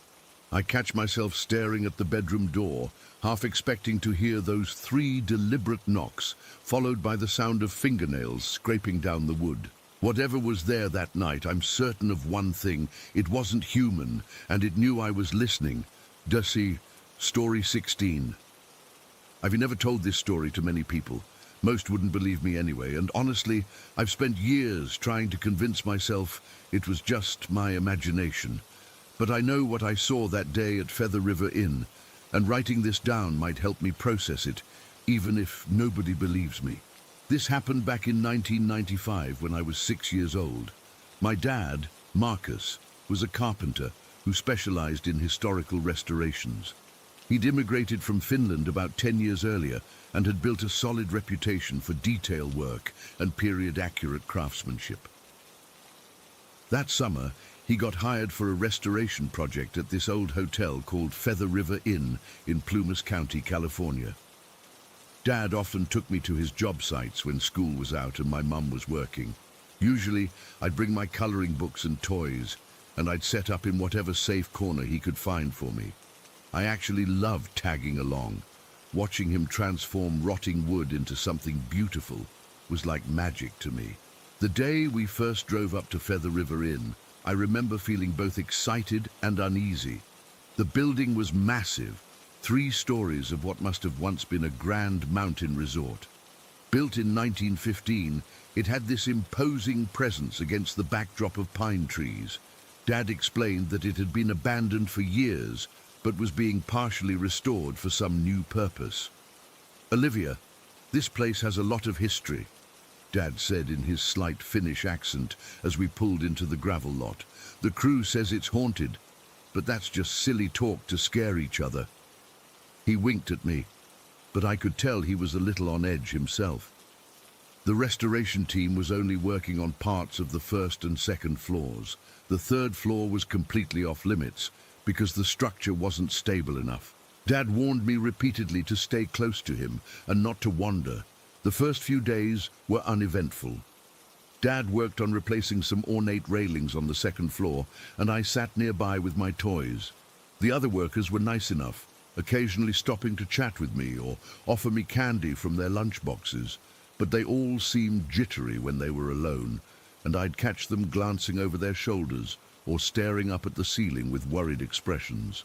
I catch myself staring at the bedroom door, half expecting to hear those 3 deliberate knocks, followed by the sound of fingernails scraping down the wood. Whatever was there that night, I'm certain of one thing: it wasn't human, and it knew I was listening. Dusty, Story 16. I've never told this story to many people. Most wouldn't believe me anyway, and honestly, I've spent years trying to convince myself it was just my imagination. But I know what I saw that day at Feather River Inn, and writing this down might help me process it, even if nobody believes me. This happened back in 1995 when I was 6 years old. My dad, Marcus, was a carpenter who specialized in historical restorations. He'd immigrated from Finland about 10 years earlier and had built a solid reputation for detail work and period-accurate craftsmanship. That summer, he got hired for a restoration project at this old hotel called Feather River Inn in Plumas County, California. Dad often took me to his job sites when school was out and my mum was working. Usually, I'd bring my coloring books and toys, and I'd set up in whatever safe corner he could find for me. I actually loved tagging along. Watching him transform rotting wood into something beautiful was like magic to me. The day we first drove up to Feather River Inn, I remember feeling both excited and uneasy. The building was massive, 3 stories of what must have once been a grand mountain resort. Built in 1915, it had this imposing presence against the backdrop of pine trees. Dad explained that it had been abandoned for years, but was being partially restored for some new purpose. "Olivia, this place has a lot of history," Dad said in his slight Finnish accent as we pulled into the gravel lot. "The crew says it's haunted, but that's just silly talk to scare each other." He winked at me, but I could tell he was a little on edge himself. The restoration team was only working on parts of the 1st and 2nd floors. The 3rd floor was completely off limits because the structure wasn't stable enough. Dad warned me repeatedly to stay close to him and not to wander. The first few days were uneventful. Dad worked on replacing some ornate railings on the 2nd floor, and I sat nearby with my toys. The other workers were nice enough, occasionally stopping to chat with me or offer me candy from their lunchboxes, but they all seemed jittery when they were alone, and I'd catch them glancing over their shoulders, or staring up at the ceiling with worried expressions.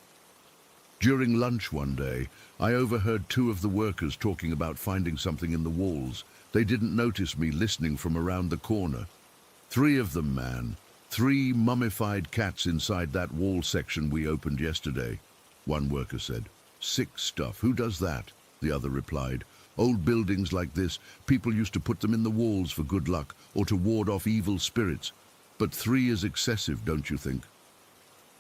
During lunch one day, I overheard two of the workers talking about finding something in the walls. They didn't notice me listening from around the corner. Three of them, man. 3 mummified cats inside that wall section we opened yesterday, one worker said. Sick stuff. Who does that? The other replied. Old buildings like this, people used to put them in the walls for good luck or to ward off evil spirits. But 3 is excessive, don't you think?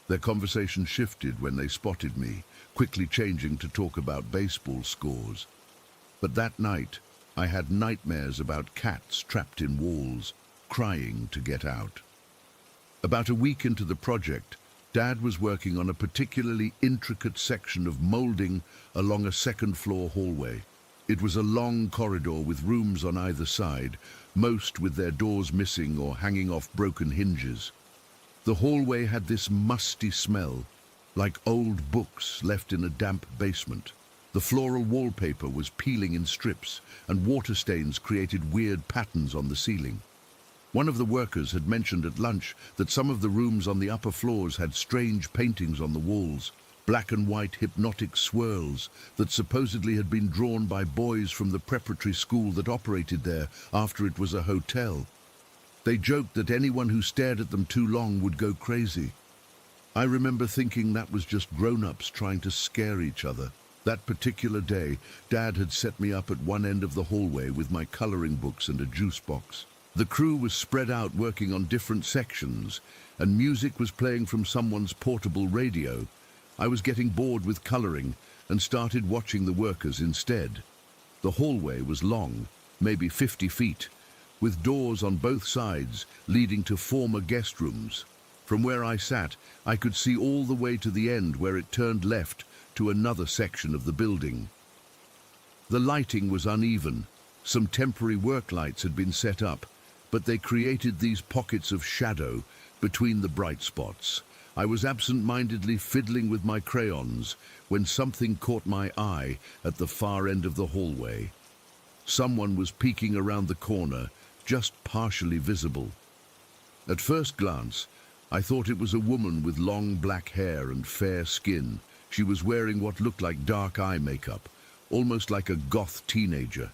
Their conversation shifted when they spotted me, quickly changing to talk about baseball scores. But that night, I had nightmares about cats trapped in walls, crying to get out. About a week into the project, Dad was working on a particularly intricate section of molding along a second-floor hallway. It was a long corridor with rooms on either side, most with their doors missing or hanging off broken hinges. The hallway had this musty smell, like old books left in a damp basement. The floral wallpaper was peeling in strips, and water stains created weird patterns on the ceiling. One of the workers had mentioned at lunch that some of the rooms on the upper floors had strange paintings on the walls, black and white hypnotic swirls that supposedly had been drawn by boys from the preparatory school that operated there after it was a hotel. They joked that anyone who stared at them too long would go crazy. I remember thinking that was just grown-ups trying to scare each other. That particular day, Dad had set me up at one end of the hallway with my coloring books and a juice box. The crew was spread out working on different sections, and music was playing from someone's portable radio. I was getting bored with coloring and started watching the workers instead. The hallway was long, maybe 50 feet, with doors on both sides leading to former guest rooms. From where I sat, I could see all the way to the end where it turned left to another section of the building. The lighting was uneven. Some temporary work lights had been set up, but they created these pockets of shadow between the bright spots. I was absent-mindedly fiddling with my crayons when something caught my eye at the far end of the hallway. Someone was peeking around the corner, just partially visible. At first glance, I thought it was a woman with long black hair and fair skin. She was wearing what looked like dark eye makeup, almost like a goth teenager.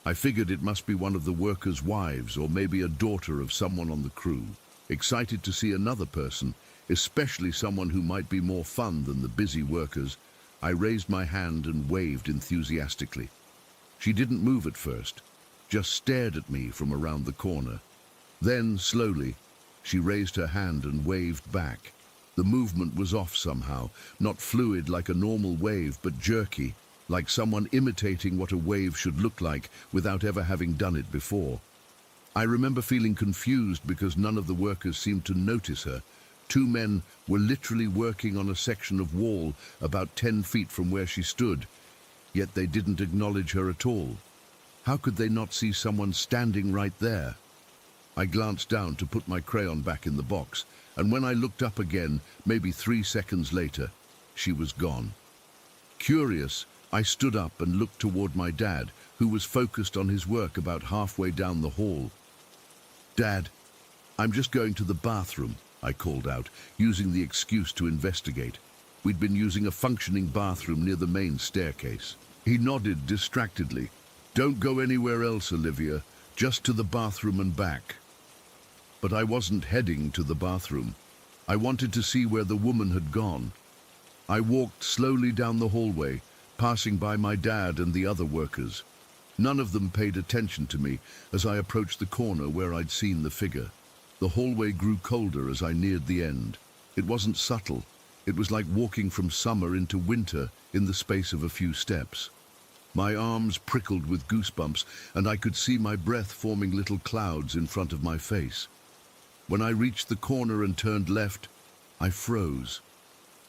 I figured it must be one of the workers' wives or maybe a daughter of someone on the crew. Excited to see another person, especially someone who might be more fun than the busy workers, I raised my hand and waved enthusiastically. She didn't move at first, just stared at me from around the corner. Then, slowly, she raised her hand and waved back. The movement was off somehow, not fluid like a normal wave, but jerky, like someone imitating what a wave should look like without ever having done it before. I remember feeling confused because none of the workers seemed to notice her. 2 men were literally working on a section of wall about 10 feet from where she stood, yet they didn't acknowledge her at all. How could they not see someone standing right there? I glanced down to put my crayon back in the box, and when I looked up again, maybe 3 seconds later, she was gone. Curious, I stood up and looked toward my dad, who was focused on his work about halfway down the hall. Dad, I'm just going to the bathroom, I called out, using the excuse to investigate. We'd been using a functioning bathroom near the main staircase. He nodded distractedly. Don't go anywhere else, Olivia, just to the bathroom and back. But I wasn't heading to the bathroom. I wanted to see where the woman had gone. I walked slowly down the hallway, passing by my dad and the other workers. None of them paid attention to me as I approached the corner where I'd seen the figure. The hallway grew colder as I neared the end. It wasn't subtle. It was like walking from summer into winter in the space of a few steps. My arms prickled with goosebumps, and I could see my breath forming little clouds in front of my face. When I reached the corner and turned left, I froze.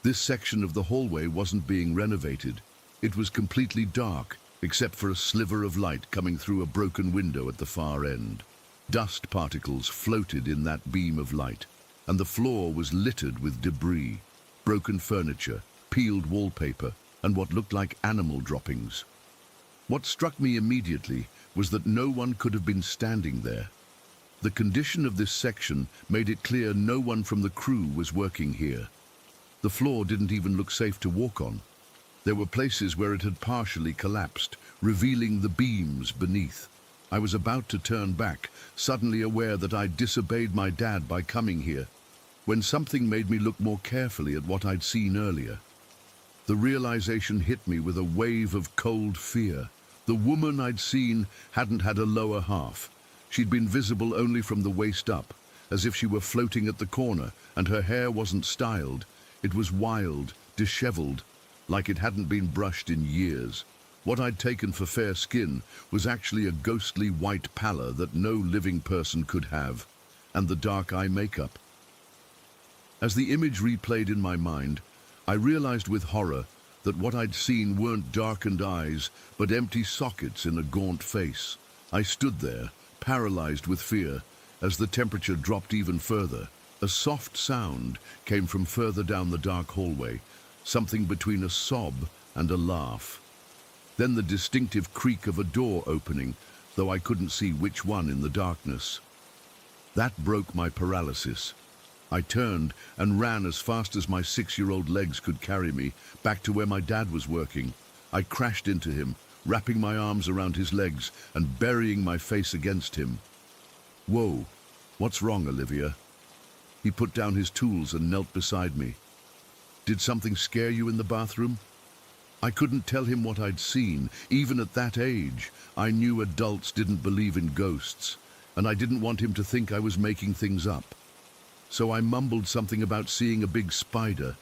This section of the hallway wasn't being renovated. It was completely dark, except for a sliver of light coming through a broken window at the far end. Dust particles floated in that beam of light, and the floor was littered with debris, broken furniture, peeled wallpaper, and what looked like animal droppings. What struck me immediately was that no one could have been standing there. The condition of this section made it clear no one from the crew was working here. The floor didn't even look safe to walk on. There were places where it had partially collapsed, revealing the beams beneath. I was about to turn back, suddenly aware that I'd disobeyed my dad by coming here, when something made me look more carefully at what I'd seen earlier. The realization hit me with a wave of cold fear. The woman I'd seen hadn't had a lower half. She'd been visible only from the waist up, as if she were floating at the corner, and her hair wasn't styled. It was wild, disheveled, like it hadn't been brushed in years. What I'd taken for fair skin was actually a ghostly white pallor that no living person could have, and the dark eye makeup. As the image replayed in my mind, I realized with horror that what I'd seen weren't darkened eyes, but empty sockets in a gaunt face. I stood there, paralyzed with fear, as the temperature dropped even further. A soft sound came from further down the dark hallway, something between a sob and a laugh. Then the distinctive creak of a door opening, though I couldn't see which one in the darkness. That broke my paralysis. I turned and ran as fast as my 6-year-old legs could carry me, back to where my dad was working. I crashed into him, wrapping my arms around his legs and burying my face against him. "Whoa, what's wrong, Olivia?" He put down his tools and knelt beside me. "Did something scare you in the bathroom?" I couldn't tell him what I'd seen. Even at that age, I knew adults didn't believe in ghosts, and I didn't want him to think I was making things up. So I mumbled something about seeing a big spider,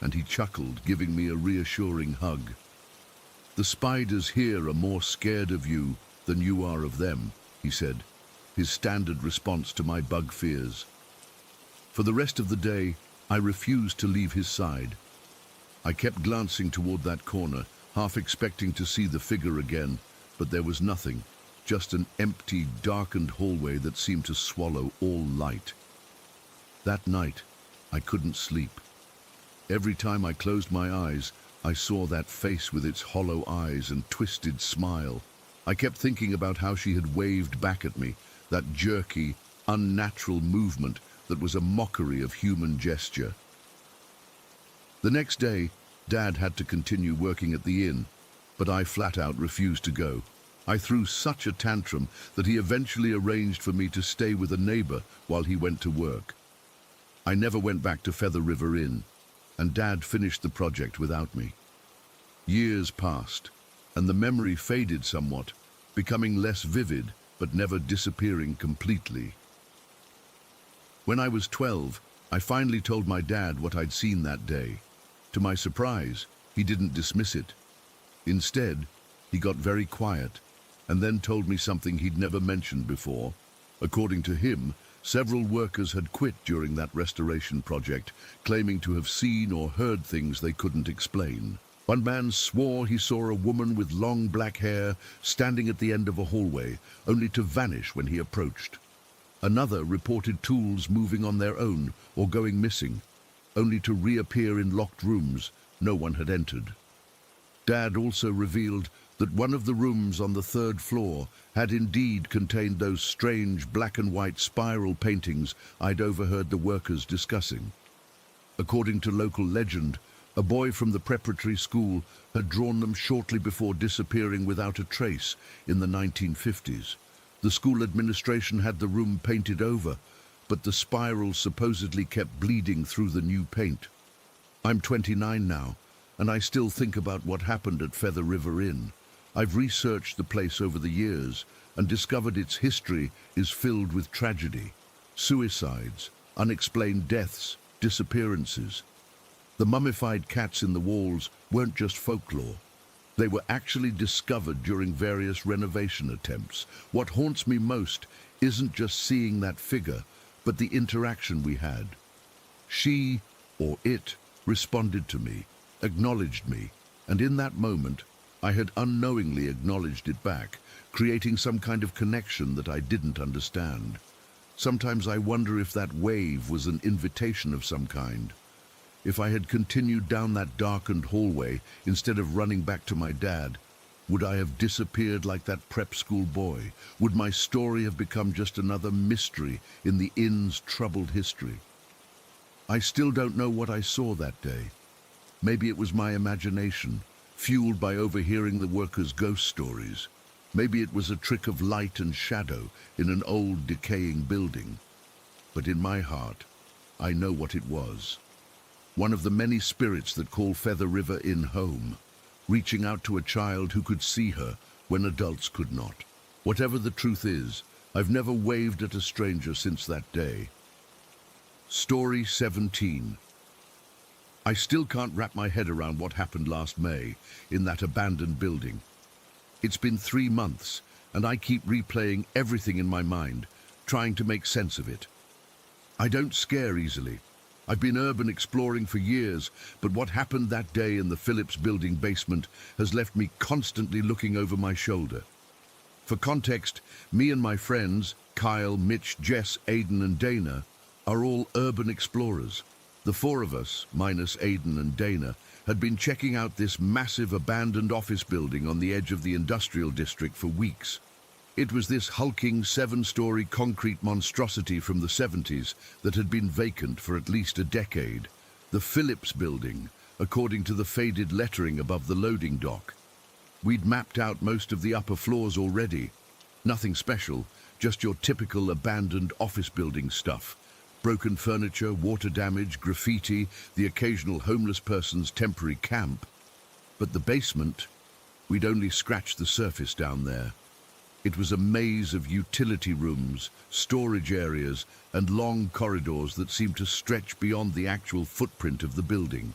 and he chuckled, giving me a reassuring hug. "The spiders here are more scared of you than you are of them," he said, his standard response to my bug fears. For the rest of the day, I refused to leave his side. I kept glancing toward that corner, half expecting to see the figure again, but there was nothing, just an empty, darkened hallway that seemed to swallow all light. That night, I couldn't sleep. Every time I closed my eyes, I saw that face with its hollow eyes and twisted smile. I kept thinking about how she had waved back at me, that jerky, unnatural movement that was a mockery of human gesture. The next day, Dad had to continue working at the inn, but I flat out refused to go. I threw such a tantrum that he eventually arranged for me to stay with a neighbor while he went to work. I never went back to Feather River Inn, and Dad finished the project without me. Years passed, and the memory faded somewhat, becoming less vivid but never disappearing completely. When I was 12, I finally told my dad what I'd seen that day. To my surprise, he didn't dismiss it. Instead, he got very quiet and then told me something he'd never mentioned before. According to him, several workers had quit during that restoration project, claiming to have seen or heard things they couldn't explain. One man swore he saw a woman with long black hair standing at the end of a hallway, only to vanish when he approached. Another reported tools moving on their own or going missing, only to reappear in locked rooms no one had entered. Dad also revealed that one of the rooms on the 3rd floor had indeed contained those strange black and white spiral paintings I'd overheard the workers discussing. According to local legend, a boy from the preparatory school had drawn them shortly before disappearing without a trace in the 1950s. The school administration had the room painted over, but the spirals supposedly kept bleeding through the new paint. I'm 29 now, and I still think about what happened at Feather River Inn. I've researched the place over the years and discovered its history is filled with tragedy, suicides, unexplained deaths, disappearances. The mummified cats in the walls weren't just folklore. They were actually discovered during various renovation attempts. What haunts me most isn't just seeing that figure, but the interaction we had. She, or it, responded to me, acknowledged me, and in that moment, I had unknowingly acknowledged it back, creating some kind of connection that I didn't understand. Sometimes I wonder if that wave was an invitation of some kind. If I had continued down that darkened hallway instead of running back to my dad, Would I have disappeared like that prep school boy? Would my story have become just another mystery in the inn's troubled history? I still don't know what I saw that day. Maybe it was my imagination, fueled by overhearing the workers' ghost stories. Maybe it was a trick of light and shadow in an old, decaying building. But in my heart, I know what it was. One of the many spirits that call Feather River Inn home, reaching out to a child who could see her when adults could not. Whatever the truth is, I've never waved at a stranger since that day. Story 17. I still can't wrap my head around what happened last May in that abandoned building. It's been 3 months, and I keep replaying everything in my mind, trying to make sense of it. I don't scare easily. I've been urban exploring for years, but what happened that day in the Phillips building basement has left me constantly looking over my shoulder. For context, me and my friends, Kyle, Mitch, Jess, Aidan and Dana, are all urban explorers. The 4 of us, minus Aidan and Dana, had been checking out this massive abandoned office building on the edge of the industrial district for weeks. It was this hulking 7-story concrete monstrosity from the 70s that had been vacant for at least a decade. The Phillips building, according to the faded lettering above the loading dock. We'd mapped out most of the upper floors already. Nothing special, just your typical abandoned office building stuff. Broken furniture, water damage, graffiti, the occasional homeless person's temporary camp. But the basement, we'd only scratched the surface down there. It was a maze of utility rooms, storage areas, and long corridors that seemed to stretch beyond the actual footprint of the building.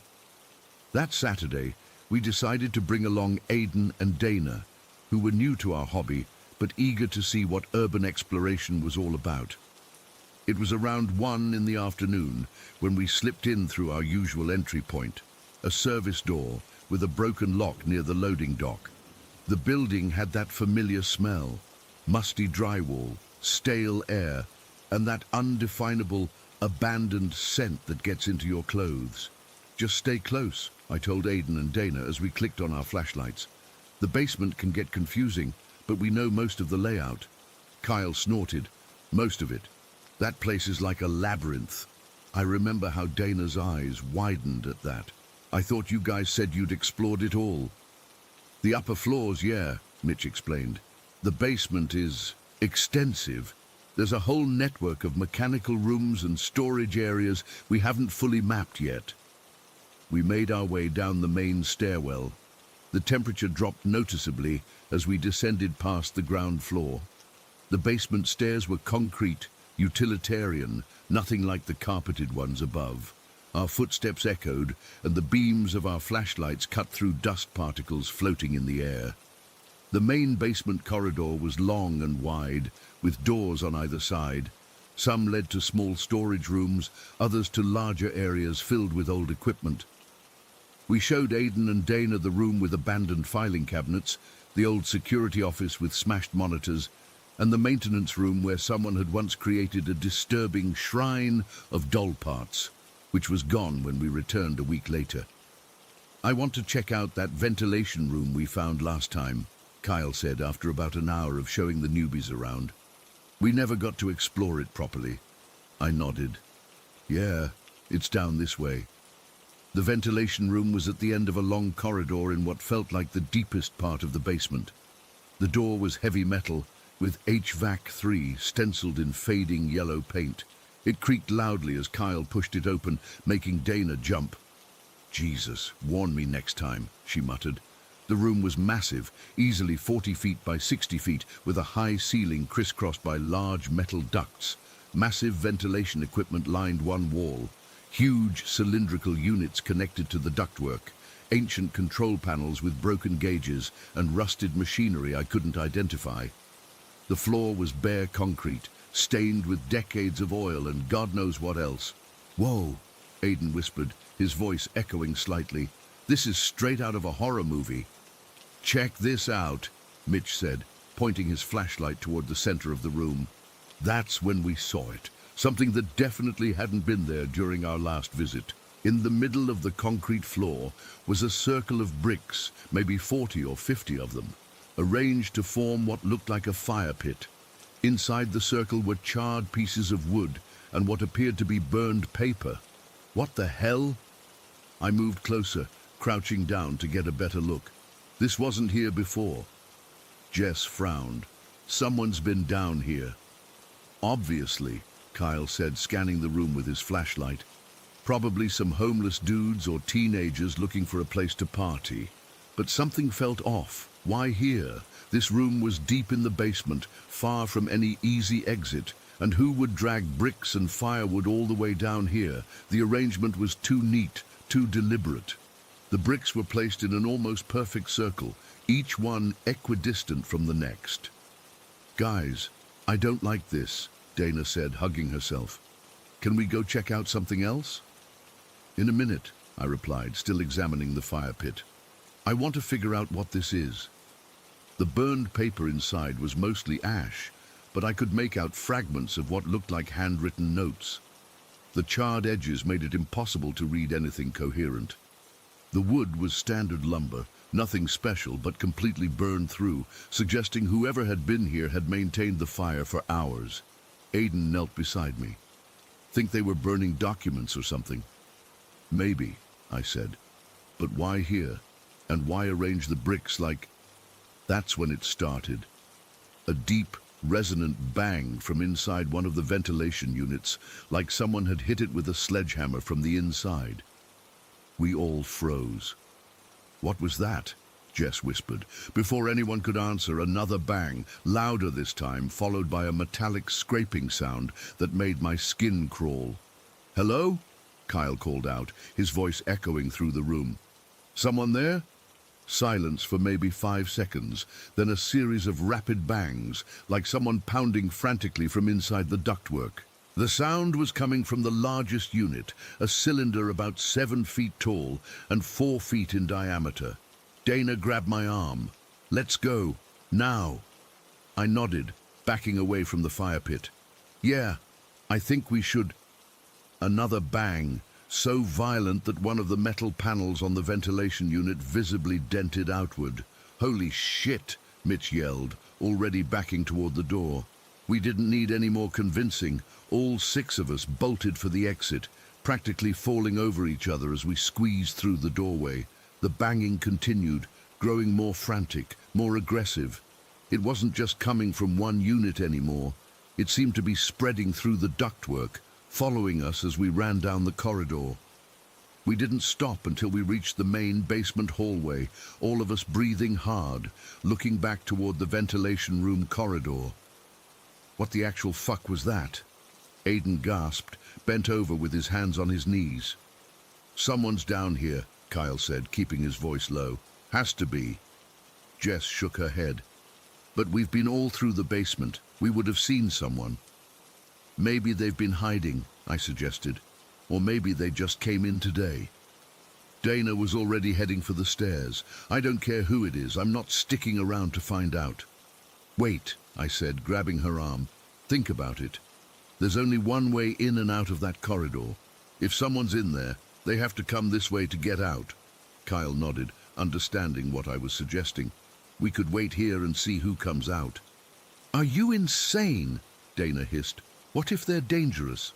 That Saturday, we decided to bring along Aidan and Dana, who were new to our hobby, but eager to see what urban exploration was all about. It was around 1 in the afternoon when we slipped in through our usual entry point, a service door with a broken lock near the loading dock. The building had that familiar smell, musty drywall, stale air, and that undefinable, abandoned scent that gets into your clothes. Just stay close, I told Aidan and Dana as we clicked on our flashlights. The basement can get confusing, but we know most of the layout. Kyle snorted. Most of it. That place is like a labyrinth. I remember how Dana's eyes widened at that. I thought you guys said you'd explored it all. The upper floors, yeah, Mitch explained. The basement is extensive. There's a whole network of mechanical rooms and storage areas we haven't fully mapped yet. We made our way down the main stairwell. The temperature dropped noticeably as we descended past the ground floor. The basement stairs were concrete, utilitarian, nothing like the carpeted ones above. Our footsteps echoed, and the beams of our flashlights cut through dust particles floating in the air. The main basement corridor was long and wide, with doors on either side. Some led to small storage rooms, others to larger areas filled with old equipment. We showed Aidan and Dana the room with abandoned filing cabinets, the old security office with smashed monitors, and the maintenance room where someone had once created a disturbing shrine of doll parts, which was gone when we returned a week later. I want to check out that ventilation room we found last time, Kyle said after about an hour of showing the newbies around. We never got to explore it properly. I nodded. Yeah, it's down this way. The ventilation room was at the end of a long corridor in what felt like the deepest part of the basement. The door was heavy metal, with HVAC 3 stenciled in fading yellow paint. It creaked loudly as Kyle pushed it open, making Dana jump. Jesus, warn me next time, she muttered. The room was massive, easily 40 feet by 60 feet, with a high ceiling crisscrossed by large metal ducts. Massive ventilation equipment lined one wall. Huge cylindrical units connected to the ductwork. Ancient control panels with broken gauges and rusted machinery I couldn't identify. The floor was bare concrete, stained with decades of oil and God knows what else. Whoa, Aidan whispered, his voice echoing slightly. This is straight out of a horror movie. Check this out, Mitch said, pointing his flashlight toward the center of the room. That's when we saw it, something that definitely hadn't been there during our last visit. In the middle of the concrete floor was a circle of bricks, maybe 40 or 50 of them, arranged to form what looked like a fire pit. Inside the circle were charred pieces of wood and what appeared to be burned paper. What the hell? I moved closer, crouching down to get a better look. This wasn't here before. Jess frowned. Someone's been down here. Obviously, Kyle said, scanning the room with his flashlight. Probably some homeless dudes or teenagers looking for a place to party. But something felt off. Why here? This room was deep in the basement, far from any easy exit. And who would drag bricks and firewood all the way down here? The arrangement was too neat, too deliberate. The bricks were placed in an almost perfect circle, each one equidistant from the next. Guys, I don't like this, Dana said, hugging herself. Can we go check out something else? In a minute, I replied, still examining the fire pit. I want to figure out what this is. The burned paper inside was mostly ash, but I could make out fragments of what looked like handwritten notes. The charred edges made it impossible to read anything coherent. The wood was standard lumber, nothing special but completely burned through, suggesting whoever had been here had maintained the fire for hours. Aiden knelt beside me. Think they were burning documents or something? Maybe, I said. But why here? And why arrange the bricks like... That's when it started. A deep, resonant bang from inside one of the ventilation units, like someone had hit it with a sledgehammer from the inside. We all froze. What was that? Jess whispered. Before anyone could answer, another bang, louder this time, followed by a metallic scraping sound that made my skin crawl. Hello? Kyle called out, his voice echoing through the room. Someone there? Silence for maybe 5 seconds, then a series of rapid bangs, like someone pounding frantically from inside the ductwork. The sound was coming from the largest unit, a cylinder about 7 feet tall and 4 feet in diameter. Dana grabbed my arm. Let's go. Now. I nodded, backing away from the fire pit. Yeah, I think we should... Another bang, so violent that one of the metal panels on the ventilation unit visibly dented outward. Holy shit, Mitch yelled, already backing toward the door. We didn't need any more convincing. All 6 of us bolted for the exit, practically falling over each other as we squeezed through the doorway. The banging continued, growing more frantic, more aggressive. It wasn't just coming from one unit anymore. It seemed to be spreading through the ductwork, following us as we ran down the corridor. We didn't stop until we reached the main basement hallway, all of us breathing hard, looking back toward the ventilation room corridor. What the actual fuck was that? Aiden gasped, bent over with his hands on his knees. Someone's down here, Kyle said, keeping his voice low. Has to be. Jess shook her head. But we've been all through the basement. We would have seen someone. Maybe they've been hiding, I suggested. Or maybe they just came in today. Dana was already heading for the stairs. I don't care who it is. I'm not sticking around to find out. Wait, I said, grabbing her arm. Think about it. There's only one way in and out of that corridor. If someone's in there, they have to come this way to get out. Kyle nodded, understanding what I was suggesting. We could wait here and see who comes out. Are you insane? Dana hissed. What if they're dangerous?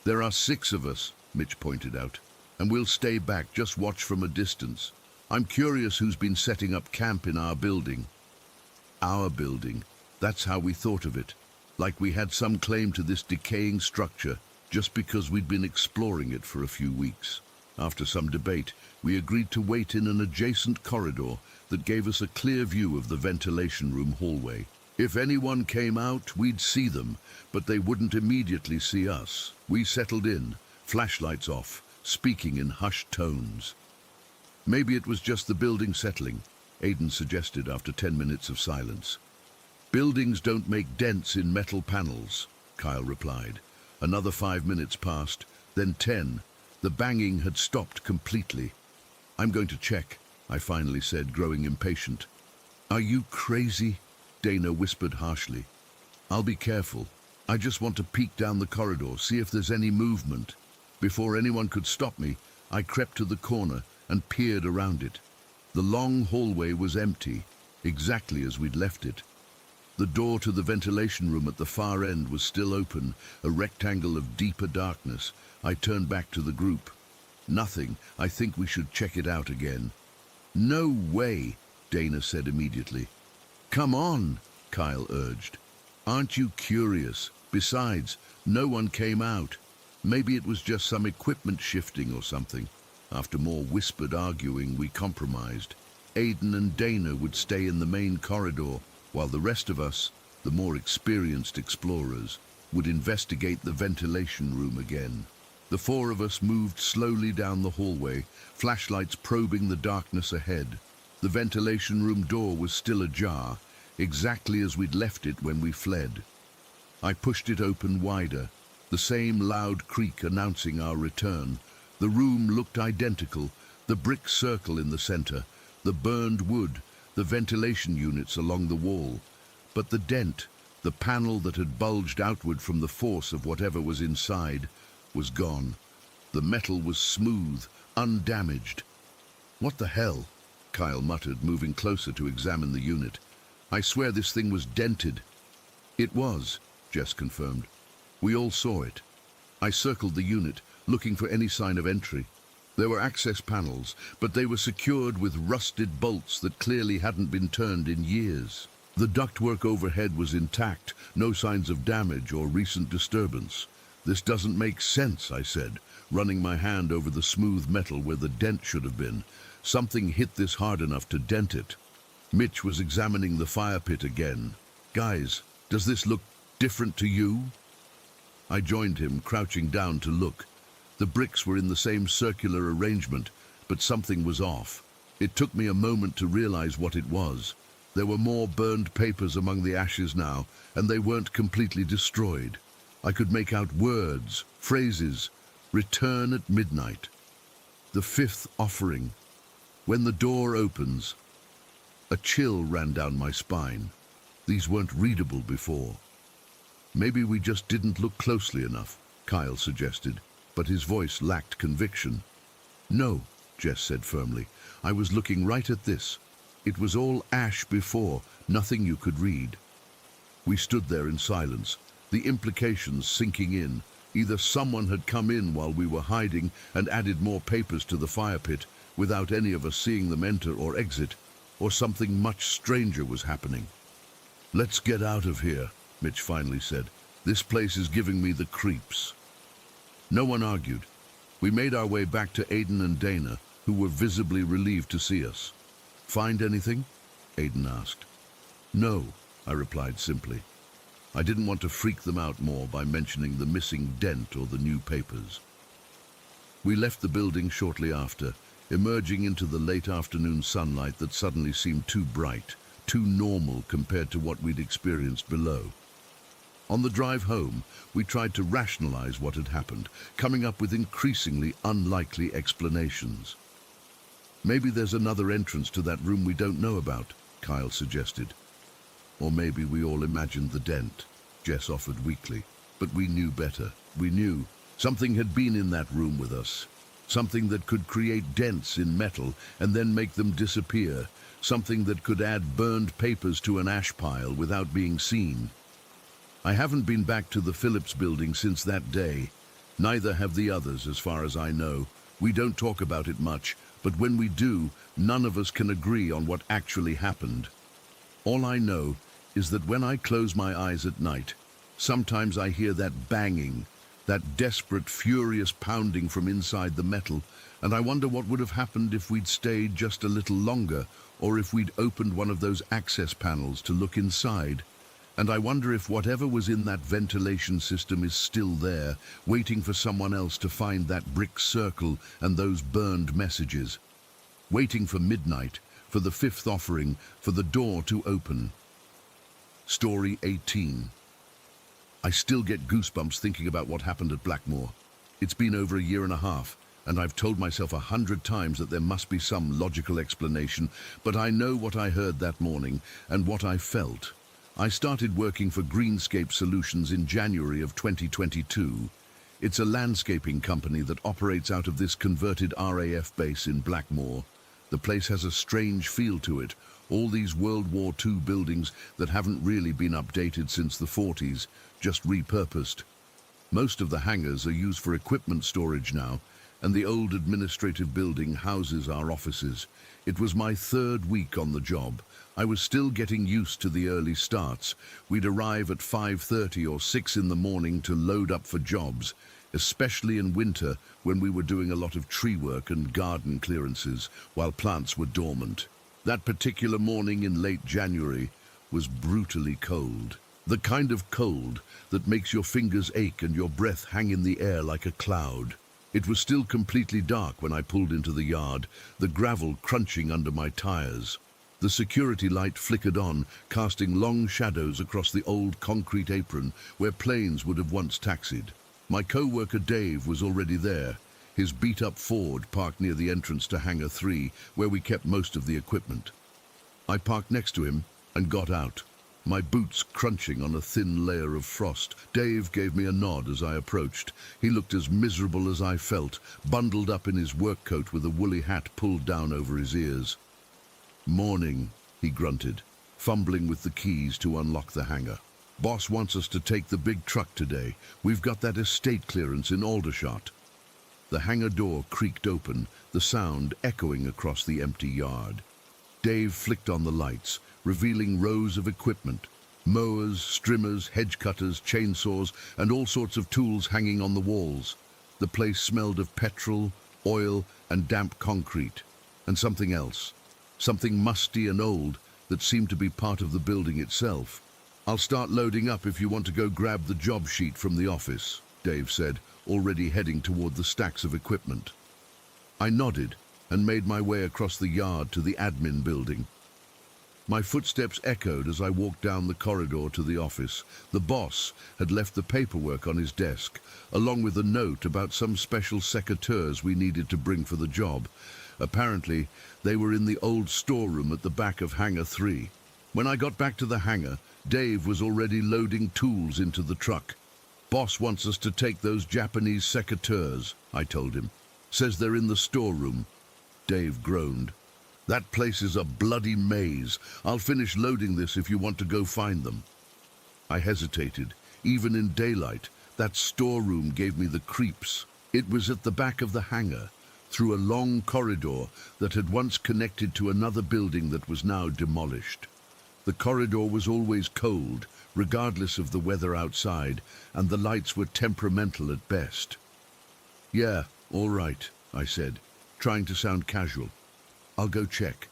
There are 6 of us, Mitch pointed out, and we'll stay back, just watch from a distance. I'm curious who's been setting up camp in our building. Our building. That's how we thought of it. Like we had some claim to this decaying structure just because we'd been exploring it for a few weeks. After some debate, we agreed to wait in an adjacent corridor that gave us a clear view of the ventilation room hallway. If anyone came out, we'd see them, but they wouldn't immediately see us. We settled in, flashlights off, speaking in hushed tones. Maybe it was just the building settling, Aiden suggested after 10 minutes of silence. Buildings don't make dents in metal panels, Kyle replied. Another 5 minutes passed, then 10. The banging had stopped completely. I'm going to check, I finally said, growing impatient. Are you crazy? Dana whispered harshly. I'll be careful. I just want to peek down the corridor, see if there's any movement. Before anyone could stop me, I crept to the corner and peered around it. The long hallway was empty, exactly as we'd left it. The door to the ventilation room at the far end was still open, a rectangle of deeper darkness. I turned back to the group. Nothing. I think we should check it out again. No way, Dana said immediately. Come on, Kyle urged. Aren't you curious? Besides, no one came out. Maybe it was just some equipment shifting or something. After more whispered arguing, we compromised. Aiden and Dana would stay in the main corridor, while the rest of us, the more experienced explorers, would investigate the ventilation room again. The four of us moved slowly down the hallway, flashlights probing the darkness ahead. The ventilation room door was still ajar, exactly as we'd left it when we fled. I pushed it open wider, the same loud creak announcing our return. The room looked identical, the brick circle in the center, the burned wood, the ventilation units along the wall. But the dent, the panel that had bulged outward from the force of whatever was inside, was gone. The metal was smooth, undamaged. What the hell? Kyle muttered, moving closer to examine the unit. I swear this thing was dented. It was, Jess confirmed. We all saw it. I circled the unit, looking for any sign of entry. There were access panels, but they were secured with rusted bolts that clearly hadn't been turned in years. The ductwork overhead was intact, no signs of damage or recent disturbance. This doesn't make sense, I said, running my hand over the smooth metal where the dent should have been. Something hit this hard enough to dent it. Mitch was examining the fire pit again. Guys, does this look different to you? I joined him, crouching down to look. The bricks were in the same circular arrangement, but something was off. It took me a moment to realize what it was. There were more burned papers among the ashes now, and they weren't completely destroyed. I could make out words, phrases. Return at midnight. The fifth offering. When the door opens. A chill ran down my spine. These weren't readable before. Maybe we just didn't look closely enough, Kyle suggested, but his voice lacked conviction. No, Jess said firmly. I was looking right at this. It was all ash before, nothing you could read. We stood there in silence, the implications sinking in. Either someone had come in while we were hiding and added more papers to the fire pit without any of us seeing them enter or exit, or something much stranger was happening. Let's get out of here, Mitch finally said. This place is giving me the creeps. No one argued. We made our way back to Aiden and Dana, who were visibly relieved to see us. Find anything? Aiden asked. No, I replied simply. I didn't want to freak them out more by mentioning the missing dent or the new papers. We left the building shortly after, emerging into the late afternoon sunlight that suddenly seemed too bright, too normal compared to what we'd experienced below. On the drive home, we tried to rationalize what had happened, coming up with increasingly unlikely explanations. Maybe there's another entrance to that room we don't know about, Kyle suggested. Or maybe we all imagined the dent, Jess offered weakly. But we knew better. We knew something had been in that room with us. Something that could create dents in metal and then make them disappear. Something that could add burned papers to an ash pile without being seen. I haven't been back to the Phillips building since that day. Neither have the others, as far as I know. We don't talk about it much, but when we do, none of us can agree on what actually happened. All I know is that when I close my eyes at night, sometimes I hear that banging, that desperate, furious pounding from inside the metal, and I wonder what would have happened if we'd stayed just a little longer, or if we'd opened one of those access panels to look inside. And I wonder if whatever was in that ventilation system is still there, waiting for someone else to find that brick circle and those burned messages. Waiting for midnight, for the fifth offering, for the door to open. Story 18. I still get goosebumps thinking about what happened at Blackmore. It's been over a year and a half, and I've told myself 100 times that there must be some logical explanation, but I know what I heard that morning and what I felt. I started working for Greenscape Solutions in January of 2022. It's a landscaping company that operates out of this converted RAF base in Blackmore. The place has a strange feel to it. All these World War II buildings that haven't really been updated since the 40s, just repurposed. Most of the hangars are used for equipment storage now, and the old administrative building houses our offices. It was my third week on the job. I was still getting used to the early starts. We'd arrive at 5:30 or 6 in the morning to load up for jobs, especially in winter when we were doing a lot of tree work and garden clearances while plants were dormant. That particular morning in late January was brutally cold. The kind of cold that makes your fingers ache and your breath hang in the air like a cloud. It was still completely dark when I pulled into the yard, the gravel crunching under my tires. The security light flickered on, casting long shadows across the old concrete apron where planes would have once taxied. My co-worker Dave was already there, his beat-up Ford parked near the entrance to Hangar 3, where we kept most of the equipment. I parked next to him and got out, my boots crunching on a thin layer of frost. Dave gave me a nod as I approached. He looked as miserable as I felt, bundled up in his work coat with a woolly hat pulled down over his ears. "Morning," he grunted, fumbling with the keys to unlock the hangar. "Boss wants us to take the big truck today. We've got that estate clearance in Aldershot." The hangar door creaked open, the sound echoing across the empty yard. Dave flicked on the lights, revealing rows of equipment, mowers, strimmers, hedge cutters, chainsaws, and all sorts of tools hanging on the walls. The place smelled of petrol, oil, and damp concrete, and something else, something musty and old that seemed to be part of the building itself. "I'll start loading up if you want to go grab the job sheet from the office," Dave said, already heading toward the stacks of equipment. I nodded and made my way across the yard to the admin building. My footsteps echoed as I walked down the corridor to the office. The boss had left the paperwork on his desk, along with a note about some special secateurs we needed to bring for the job. Apparently, they were in the old storeroom at the back of Hangar 3. When I got back to the hangar, Dave was already loading tools into the truck. "Boss wants us to take those Japanese secateurs," I told him. "Says they're in the storeroom." Dave groaned. "That place is a bloody maze. I'll finish loading this if you want to go find them." I hesitated. Even in daylight, that storeroom gave me the creeps. It was at the back of the hangar, through a long corridor that had once connected to another building that was now demolished. The corridor was always cold, regardless of the weather outside, and the lights were temperamental at best. "Yeah, all right," I said, trying to sound casual. "I'll go check."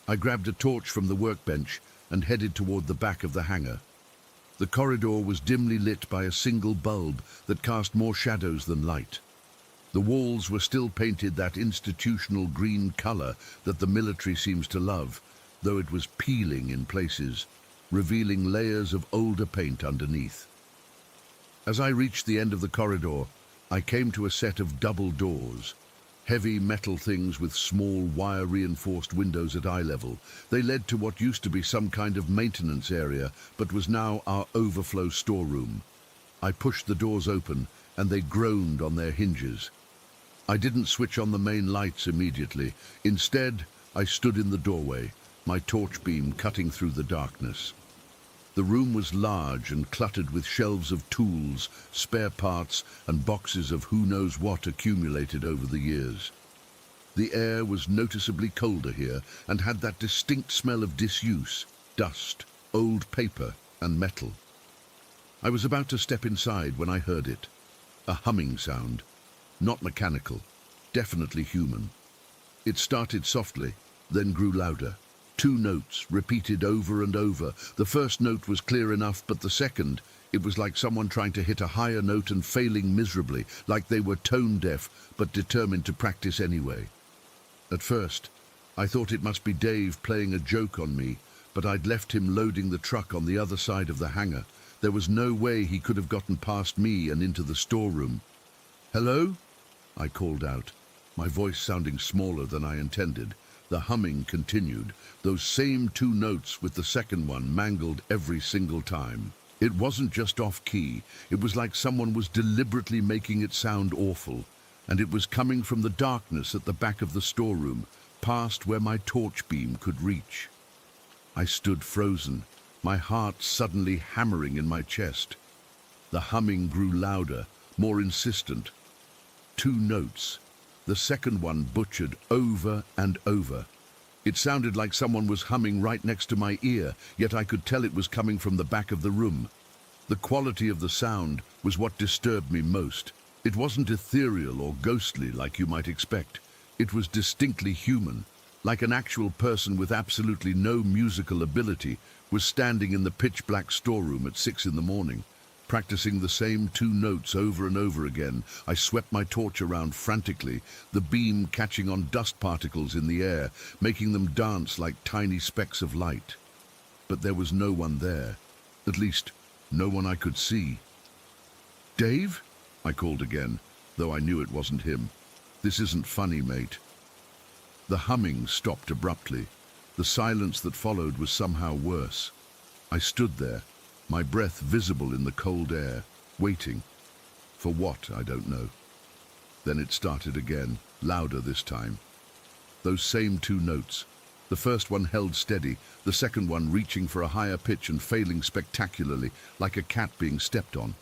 I grabbed a torch from the workbench and headed toward the back of the hangar. The corridor was dimly lit by a single bulb that cast more shadows than light. The walls were still painted that institutional green color that the military seems to love, though it was peeling in places, revealing layers of older paint underneath. As I reached the end of the corridor, I came to a set of double doors. Heavy metal things with small wire-reinforced windows at eye level. They led to what used to be some kind of maintenance area, but was now our overflow storeroom. I pushed the doors open, and they groaned on their hinges. I didn't switch on the main lights immediately. Instead, I stood in the doorway, my torch beam cutting through the darkness. The room was large and cluttered with shelves of tools, spare parts, and boxes of who knows what accumulated over the years. The air was noticeably colder here and had that distinct smell of disuse, dust, old paper, and metal. I was about to step inside when I heard it. A humming sound. Not mechanical, definitely human. It started softly, then grew louder. 2 notes, repeated over and over. The first note was clear enough, but the second, it was like someone trying to hit a higher note and failing miserably, like they were tone deaf, but determined to practice anyway. At first, I thought it must be Dave playing a joke on me, but I'd left him loading the truck on the other side of the hangar. There was no way he could have gotten past me and into the storeroom. "Hello?" I called out, my voice sounding smaller than I intended. The humming continued, those same 2 notes with the second one mangled every single time. It wasn't just off-key, it was like someone was deliberately making it sound awful, and it was coming from the darkness at the back of the storeroom, past where my torch beam could reach. I stood frozen, my heart suddenly hammering in my chest. The humming grew louder, more insistent. 2 notes, the second one butchered over and over. It sounded like someone was humming right next to my ear, yet I could tell it was coming from the back of the room. The quality of the sound was what disturbed me most. It wasn't ethereal or ghostly like you might expect. It was distinctly human, like an actual person with absolutely no musical ability was standing in the pitch-black storeroom at 6 in the morning. Practicing the same 2 notes over and over again, I swept my torch around frantically, the beam catching on dust particles in the air, making them dance like tiny specks of light. But there was no one there. At least, no one I could see. "Dave?" I called again, though I knew it wasn't him. "This isn't funny, mate." The humming stopped abruptly. The silence that followed was somehow worse. I stood there, my breath visible in the cold air, waiting. For what, I don't know. Then it started again, louder this time. Those same 2 notes. The first one held steady, the second one reaching for a higher pitch and failing spectacularly, like a cat being stepped on.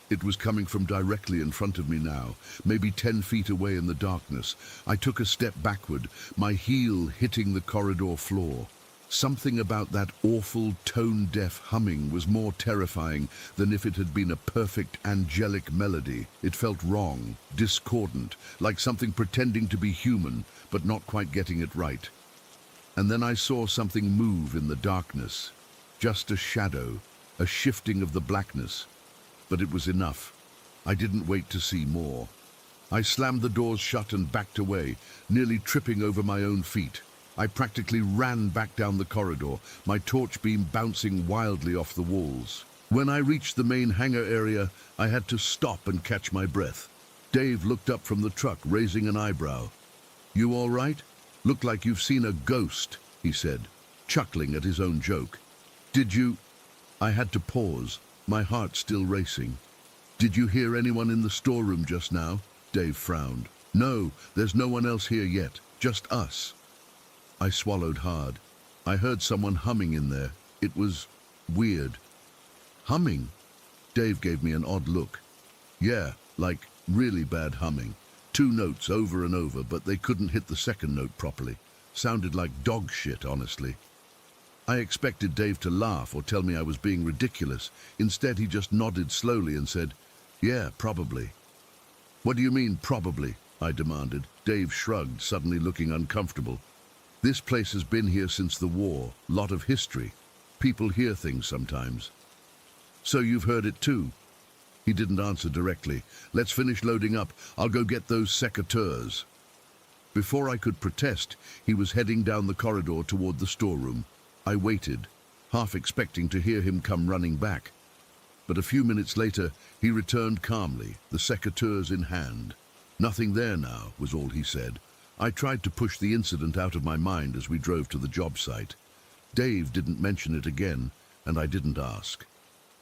It was coming from directly in front of me now, maybe 10 feet away in the darkness. I took a step backward, my heel hitting the corridor floor. Something about that awful, tone-deaf humming was more terrifying than if it had been a perfect, angelic melody. It felt wrong, discordant, like something pretending to be human, but not quite getting it right. And then I saw something move in the darkness. Just a shadow, a shifting of the blackness. But it was enough. I didn't wait to see more. I slammed the doors shut and backed away, nearly tripping over my own feet. I practically ran back down the corridor, my torch beam bouncing wildly off the walls. When I reached the main hangar area, I had to stop and catch my breath. Dave looked up from the truck, raising an eyebrow. "You all right? Look like you've seen a ghost," he said, chuckling at his own joke. "Did you—" I had to pause, my heart still racing. "Did you hear anyone in the storeroom just now?" Dave frowned. "No, there's no one else here yet, just us." I swallowed hard. I heard someone humming in there. It was weird. "Humming?" Dave gave me an odd look. "Yeah, like really bad humming. 2 notes over and over, but they couldn't hit the second note properly. Sounded like dog shit, honestly." I expected Dave to laugh or tell me I was being ridiculous. Instead, he just nodded slowly and said, "Yeah, probably." "What do you mean, probably?" I demanded. Dave shrugged, suddenly looking uncomfortable. "This place has been here since the war. Lot of history. People hear things sometimes." "So you've heard it too?" He didn't answer directly. "Let's finish loading up. I'll go get those secateurs." Before I could protest, he was heading down the corridor toward the storeroom. I waited, half expecting to hear him come running back. But a few minutes later, he returned calmly, the secateurs in hand. "Nothing there now," was all he said. I tried to push the incident out of my mind as we drove to the job site. Dave didn't mention it again, and I didn't ask.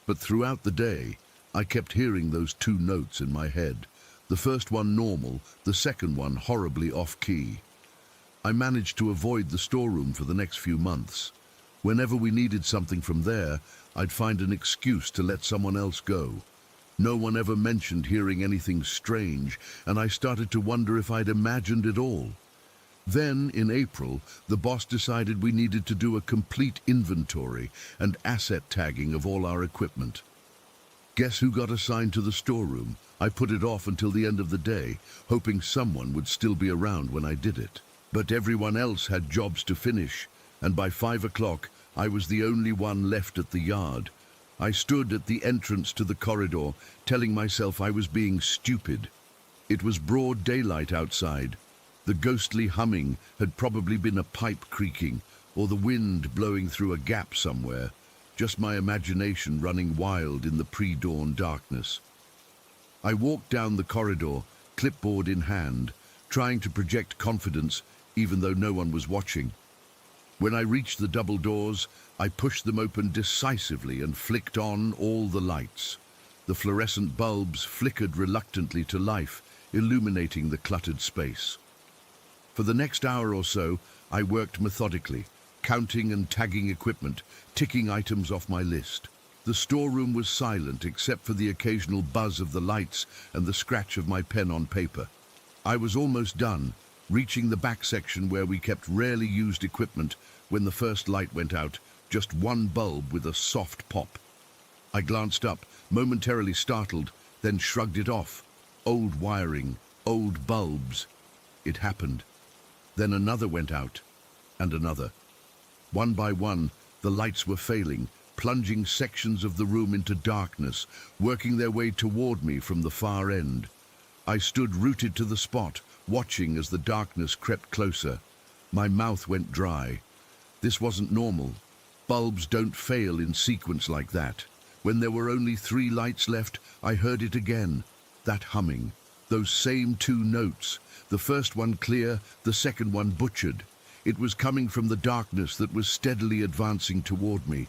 But throughout the day, I kept hearing those 2 notes in my head. The first one normal, the second one horribly off-key. I managed to avoid the storeroom for the next few months. Whenever we needed something from there, I'd find an excuse to let someone else go. No one ever mentioned hearing anything strange, and I started to wonder if I'd imagined it all. Then, in April, the boss decided we needed to do a complete inventory and asset tagging of all our equipment. Guess who got assigned to the storeroom? I put it off until the end of the day, hoping someone would still be around when I did it. But everyone else had jobs to finish, and by 5 o'clock, I was the only one left at the yard. I stood at the entrance to the corridor, telling myself I was being stupid. It was broad daylight outside. The ghostly humming had probably been a pipe creaking, or the wind blowing through a gap somewhere. Just my imagination running wild in the pre-dawn darkness. I walked down the corridor, clipboard in hand, trying to project confidence even though no one was watching. When I reached the double doors, I pushed them open decisively and flicked on all the lights. The fluorescent bulbs flickered reluctantly to life, illuminating the cluttered space. For the next hour or so, I worked methodically, counting and tagging equipment, ticking items off my list. The storeroom was silent except for the occasional buzz of the lights and the scratch of my pen on paper. I was almost done, reaching the back section where we kept rarely used equipment, when the first light went out, just one bulb with a soft pop. I glanced up, momentarily startled, then shrugged it off. Old wiring, old bulbs. It happened. Then another went out, and another. One by one, the lights were failing, plunging sections of the room into darkness, working their way toward me from the far end. I stood rooted to the spot, watching as the darkness crept closer. My mouth went dry. This wasn't normal. Bulbs don't fail in sequence like that. When there were only 3 lights left, I heard it again. That humming. Those same 2 notes. The first one clear, the second one butchered. It was coming from the darkness that was steadily advancing toward me.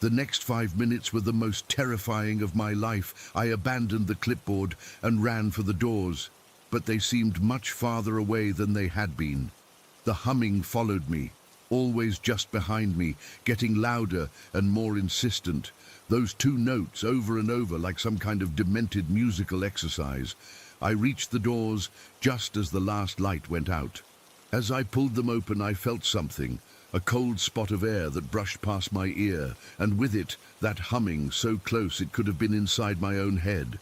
The next 5 minutes were the most terrifying of my life. I abandoned the clipboard and ran for the doors, but they seemed much farther away than they had been. The humming followed me, always just behind me, getting louder and more insistent. Those 2 notes over and over like some kind of demented musical exercise. I reached the doors just as the last light went out. As I pulled them open, I felt something, a cold spot of air that brushed past my ear, and with it, that humming so close it could have been inside my own head.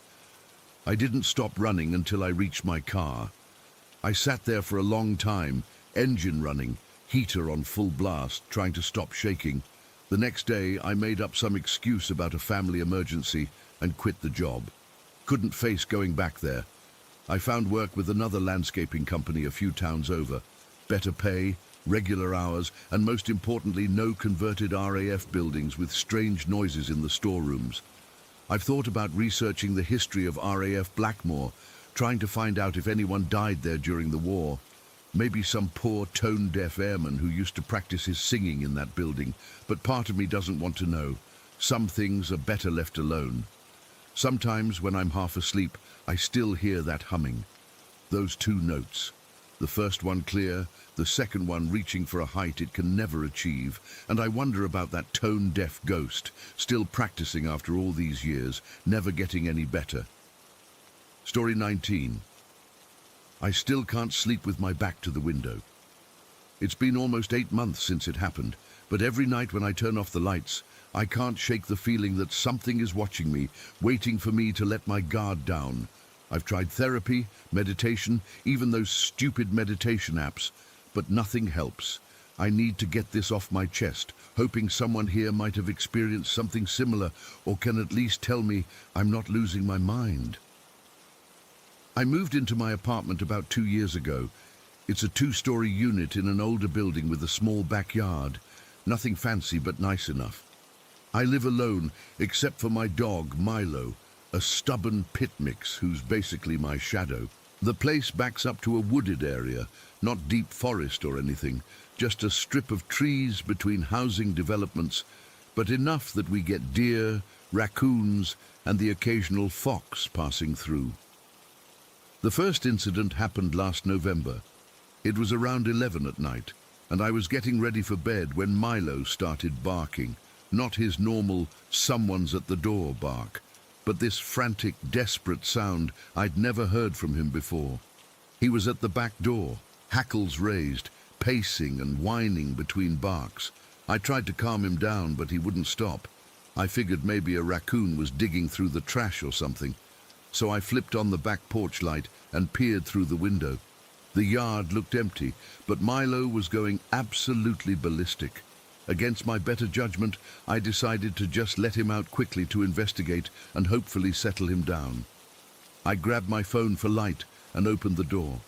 I didn't stop running until I reached my car. I sat there for a long time, engine running, heater on full blast, trying to stop shaking. The next day, I made up some excuse about a family emergency and quit the job. Couldn't face going back there. I found work with another landscaping company a few towns over. Better pay, regular hours, and most importantly, no converted RAF buildings with strange noises in the storerooms. I've thought about researching the history of RAF Blackmore, trying to find out if anyone died there during the war. Maybe some poor tone-deaf airman who used to practice his singing in that building, but part of me doesn't want to know. Some things are better left alone. Sometimes, when I'm half asleep, I still hear that humming. Those 2 notes. The first one clear, the second one reaching for a height it can never achieve, and I wonder about that tone-deaf ghost, still practicing after all these years, never getting any better. Story 19. I still can't sleep with my back to the window. It's been almost 8 months since it happened, but every night when I turn off the lights, I can't shake the feeling that something is watching me, waiting for me to let my guard down. I've tried therapy, meditation, even those stupid meditation apps, but nothing helps. I need to get this off my chest, hoping someone here might have experienced something similar or can at least tell me I'm not losing my mind. I moved into my apartment about 2 years ago. It's a 2-story unit in an older building with a small backyard. Nothing fancy, but nice enough. I live alone, except for my dog, Milo, a stubborn pit mix who's basically my shadow. The place backs up to a wooded area, not deep forest or anything, just a strip of trees between housing developments, but enough that we get deer, raccoons, and the occasional fox passing through. The first incident happened last November. It was around 11 at night, and I was getting ready for bed when Milo started barking. Not his normal "someone's at the door" bark, but this frantic, desperate sound I'd never heard from him before. He was at the back door, hackles raised, pacing and whining between barks. I tried to calm him down, but he wouldn't stop. I figured maybe a raccoon was digging through the trash or something, so I flipped on the back porch light and peered through the window. The yard looked empty, but Milo was going absolutely ballistic. Against my better judgment, I decided to just let him out quickly to investigate and hopefully settle him down. I grabbed my phone for light and opened the door.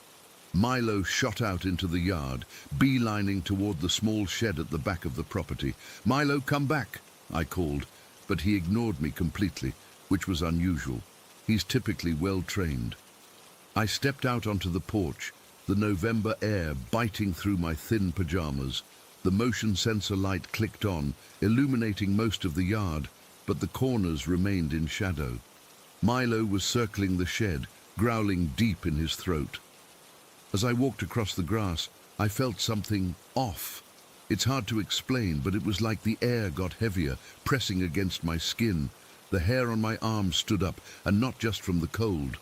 Milo shot out into the yard, beelining toward the small shed at the back of the property. "Milo, come back," I called, but he ignored me completely, which was unusual. He's typically well-trained. I stepped out onto the porch, the November air biting through my thin pajamas. The motion sensor light clicked on, illuminating most of the yard, but the corners remained in shadow. Milo was circling the shed, growling deep in his throat. As I walked across the grass, I felt something off. It's hard to explain, but it was like the air got heavier, pressing against my skin. The hair on my arms stood up, and not just from the cold.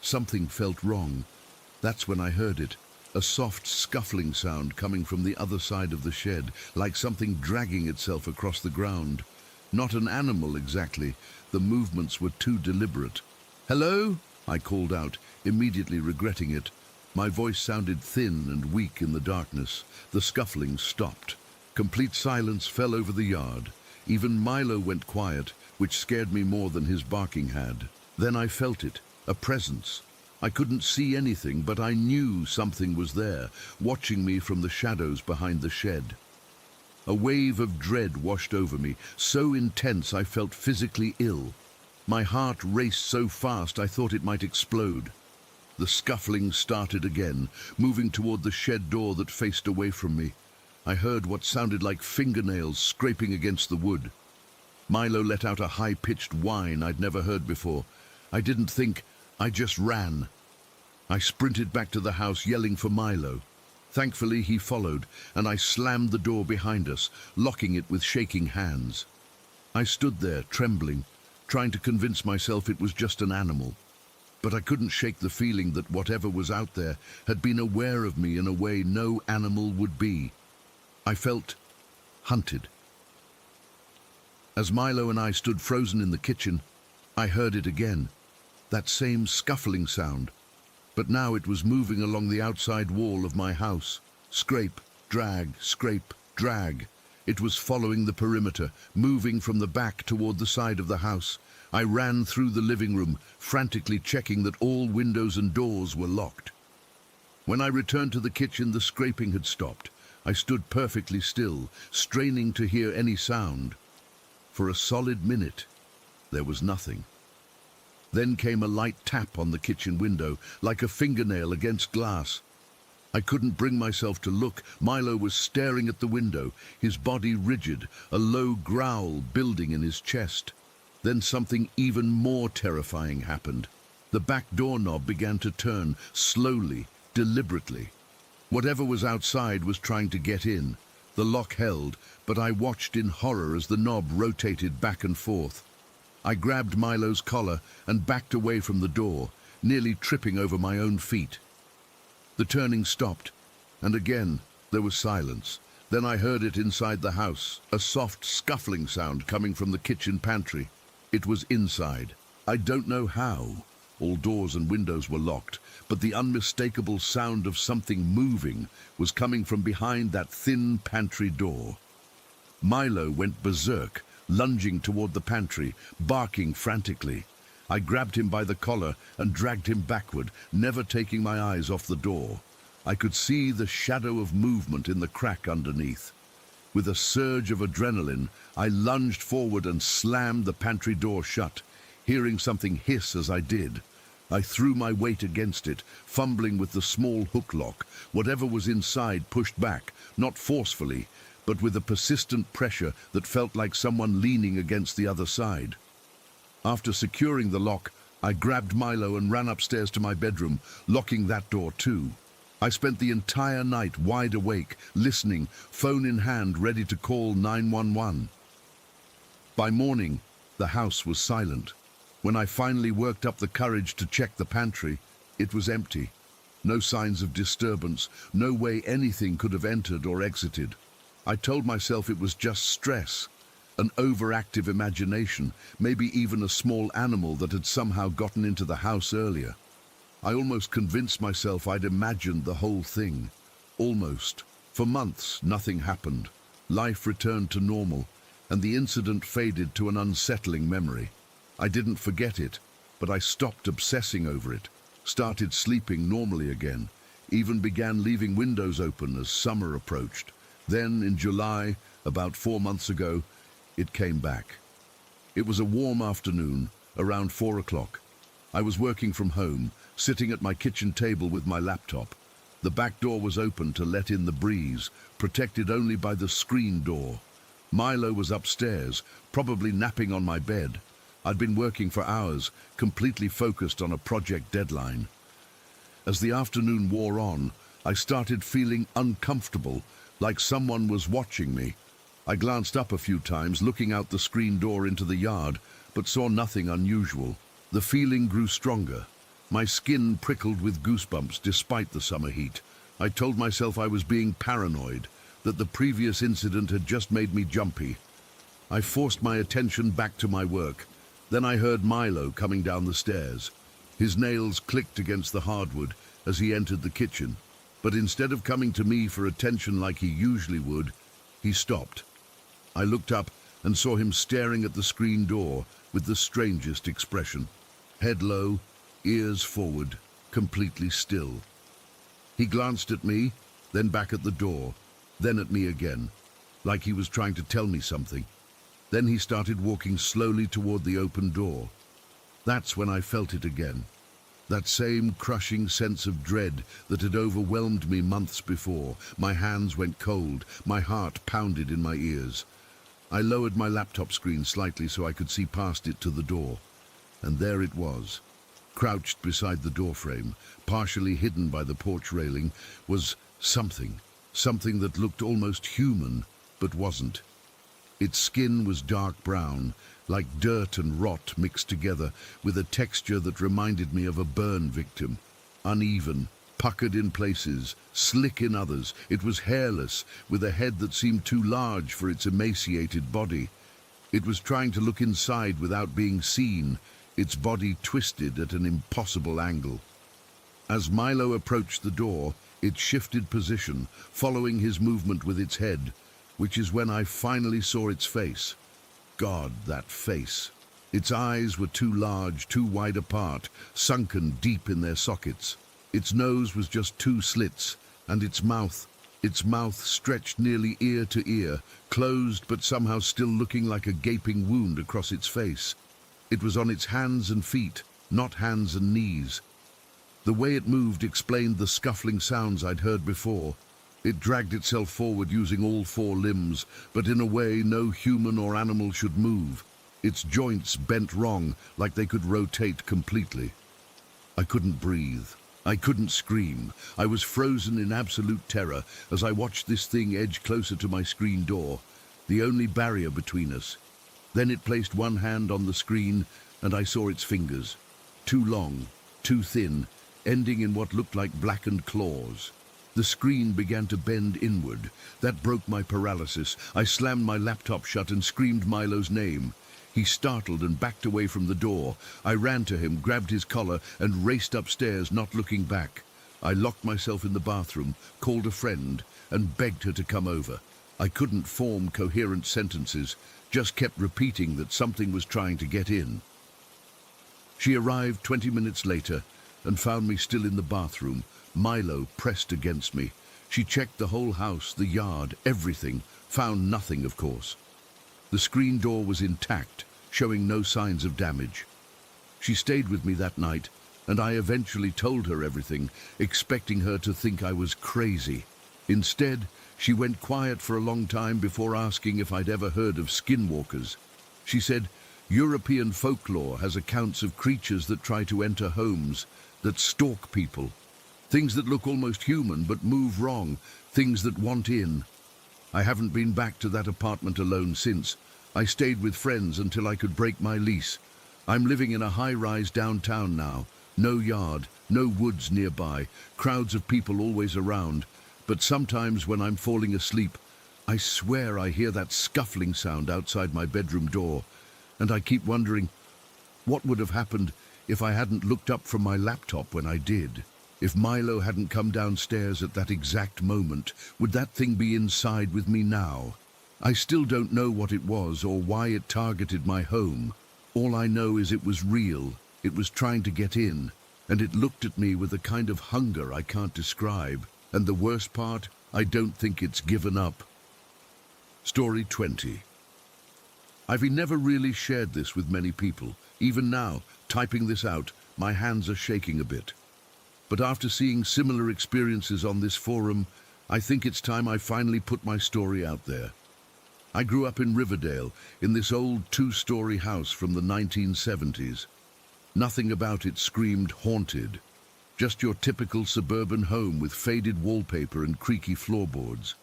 Something felt wrong. That's when I heard it, a soft scuffling sound coming from the other side of the shed, like something dragging itself across the ground. Not an animal exactly, the movements were too deliberate. "Hello?" I called out, immediately regretting it. My voice sounded thin and weak in the darkness. The scuffling stopped. Complete silence fell over the yard. Even Milo went quiet, which scared me more than his barking had. Then I felt it, a presence. I couldn't see anything, but I knew something was there, watching me from the shadows behind the shed. A wave of dread washed over me, so intense I felt physically ill. My heart raced so fast I thought it might explode. The scuffling started again, moving toward the shed door that faced away from me. I heard what sounded like fingernails scraping against the wood. Milo let out a high-pitched whine I'd never heard before. I didn't think, I just ran. I sprinted back to the house, yelling for Milo. Thankfully, he followed, and I slammed the door behind us, locking it with shaking hands. I stood there, trembling, trying to convince myself it was just an animal. But I couldn't shake the feeling that whatever was out there had been aware of me in a way no animal would be. I felt hunted. As Milo and I stood frozen in the kitchen, I heard it again, that same scuffling sound. But now it was moving along the outside wall of my house. Scrape, drag, scrape, drag. It was following the perimeter, moving from the back toward the side of the house. I ran through the living room, frantically checking that all windows and doors were locked. When I returned to the kitchen, the scraping had stopped. I stood perfectly still, straining to hear any sound. For a solid minute, there was nothing. Then came a light tap on the kitchen window, like a fingernail against glass. I couldn't bring myself to look. Milo was staring at the window, his body rigid, a low growl building in his chest. Then something even more terrifying happened. The back doorknob began to turn, slowly, deliberately. Whatever was outside was trying to get in. The lock held, but I watched in horror as the knob rotated back and forth. I grabbed Milo's collar and backed away from the door, nearly tripping over my own feet. The turning stopped, and again there was silence. Then I heard it inside the house, a soft scuffling sound coming from the kitchen pantry. It was inside. I don't know how. All doors and windows were locked, but the unmistakable sound of something moving was coming from behind that thin pantry door. Milo went berserk, lunging toward the pantry, barking frantically. I grabbed him by the collar and dragged him backward, never taking my eyes off the door. I could see the shadow of movement in the crack underneath. With a surge of adrenaline, I lunged forward and slammed the pantry door shut, hearing something hiss as I did. I threw my weight against it, fumbling with the small hook lock. Whatever was inside pushed back, not forcefully, but with a persistent pressure that felt like someone leaning against the other side. After securing the lock, I grabbed Milo and ran upstairs to my bedroom, locking that door too. I spent the entire night wide awake, listening, phone in hand, ready to call 911. By morning, the house was silent. When I finally worked up the courage to check the pantry, it was empty. No signs of disturbance, no way anything could have entered or exited. I told myself it was just stress, an overactive imagination, maybe even a small animal that had somehow gotten into the house earlier. I almost convinced myself I'd imagined the whole thing. Almost. For months, nothing happened. Life returned to normal, and the incident faded to an unsettling memory. I didn't forget it, but I stopped obsessing over it, started sleeping normally again, even began leaving windows open as summer approached. Then, in July, about 4 months ago, it came back. It was a warm afternoon, around 4 o'clock. I was working from home, sitting at my kitchen table with my laptop. The back door was open to let in the breeze, protected only by the screen door. Milo was upstairs, probably napping on my bed. I'd been working for hours, completely focused on a project deadline. As the afternoon wore on, I started feeling uncomfortable, like someone was watching me. I glanced up a few times, looking out the screen door into the yard, but saw nothing unusual. The feeling grew stronger. My skin prickled with goosebumps despite the summer heat. I told myself I was being paranoid, that the previous incident had just made me jumpy. I forced my attention back to my work. Then I heard Milo coming down the stairs. His nails clicked against the hardwood as he entered the kitchen. But instead of coming to me for attention like he usually would, he stopped. I looked up and saw him staring at the screen door with the strangest expression. Head low, ears forward, completely still. He glanced at me, then back at the door, then at me again, like he was trying to tell me something. Then he started walking slowly toward the open door. That's when I felt it again. That same crushing sense of dread that had overwhelmed me months before. My hands went cold, my heart pounded in my ears. I lowered my laptop screen slightly so I could see past it to the door. And there it was. Crouched beside the doorframe, partially hidden by the porch railing, was something that looked almost human, but wasn't. Its skin was dark brown, like dirt and rot mixed together, with a texture that reminded me of a burn victim. Uneven, puckered in places, slick in others. It was hairless, with a head that seemed too large for its emaciated body. It was trying to look inside without being seen, its body twisted at an impossible angle. As Milo approached the door, it shifted position, following his movement with its head, which is when I finally saw its face. God, that face. Its eyes were too large, too wide apart, sunken deep in their sockets. Its nose was just two slits, and its mouth stretched nearly ear to ear, closed but somehow still looking like a gaping wound across its face. It was on its hands and feet, not hands and knees. The way it moved explained the scuffling sounds I'd heard before. It dragged itself forward using all four limbs, but in a way no human or animal should move. Its joints bent wrong, like they could rotate completely. I couldn't breathe. I couldn't scream. I was frozen in absolute terror as I watched this thing edge closer to my screen door, the only barrier between us. Then it placed one hand on the screen, and I saw its fingers. Too long, too thin, ending in what looked like blackened claws. The screen began to bend inward. That broke my paralysis. I slammed my laptop shut and screamed Milo's name. He startled and backed away from the door. I ran to him, grabbed his collar, and raced upstairs, not looking back. I locked myself in the bathroom, called a friend, and begged her to come over. I couldn't form coherent sentences, just kept repeating that something was trying to get in. She arrived 20 minutes later and found me still in the bathroom, Milo pressed against me. She checked the whole house, the yard, everything, found nothing, of course. The screen door was intact, showing no signs of damage. She stayed with me that night, and I eventually told her everything, expecting her to think I was crazy. Instead, she went quiet for a long time before asking if I'd ever heard of skinwalkers. She said, European folklore has accounts of creatures that try to enter homes, that stalk people. Things that look almost human but move wrong, things that want in. I haven't been back to that apartment alone since. I stayed with friends until I could break my lease. I'm living in a high-rise downtown now. No yard, no woods nearby, crowds of people always around. But sometimes when I'm falling asleep, I swear I hear that scuffling sound outside my bedroom door. And I keep wondering, what would have happened if I hadn't looked up from my laptop when I did? If Milo hadn't come downstairs at that exact moment, would that thing be inside with me now? I still don't know what it was or why it targeted my home. All I know is it was real. It was trying to get in, and it looked at me with a kind of hunger I can't describe. And the worst part, I don't think it's given up. Story 20. I've never really shared this with many people. Even now, typing this out, my hands are shaking a bit. But after seeing similar experiences on this forum, I think it's time I finally put my story out there. I grew up in Riverdale, in this old two-story house from the 1970s. Nothing about it screamed haunted. Just your typical suburban home with faded wallpaper and creaky floorboards.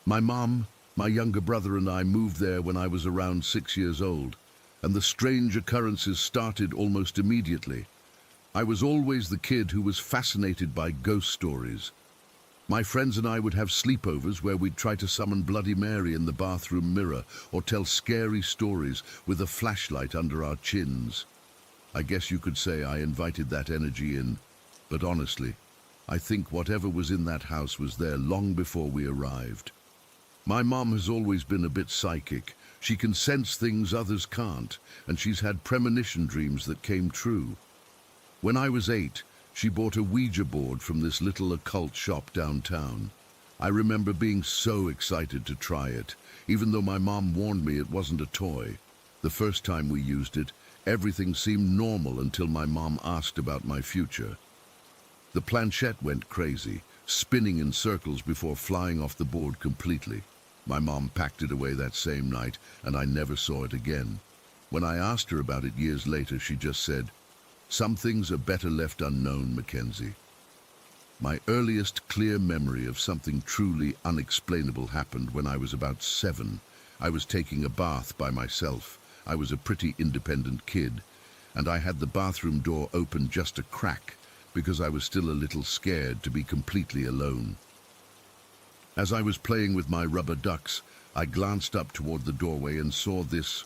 My mom, my younger brother and I moved there when I was around 6 years old, and the strange occurrences started almost immediately. I was always the kid who was fascinated by ghost stories. My friends and I would have sleepovers where we'd try to summon Bloody Mary in the bathroom mirror or tell scary stories with a flashlight under our chins. I guess you could say I invited that energy in, but honestly, I think whatever was in that house was there long before we arrived. My mom has always been a bit psychic. She can sense things others can't, and she's had premonition dreams that came true. When I was 8, she bought a Ouija board from this little occult shop downtown. I remember being so excited to try it, even though my mom warned me it wasn't a toy. The first time we used it, everything seemed normal until my mom asked about my future. The planchette went crazy, spinning in circles before flying off the board completely. My mom packed it away that same night, and I never saw it again. When I asked her about it years later, she just said, "Some things are better left unknown, Mackenzie." My earliest clear memory of something truly unexplainable happened when I was about 7. I was taking a bath by myself. I was a pretty independent kid, and I had the bathroom door open just a crack because I was still a little scared to be completely alone. As I was playing with my rubber ducks, I glanced up toward the doorway and saw this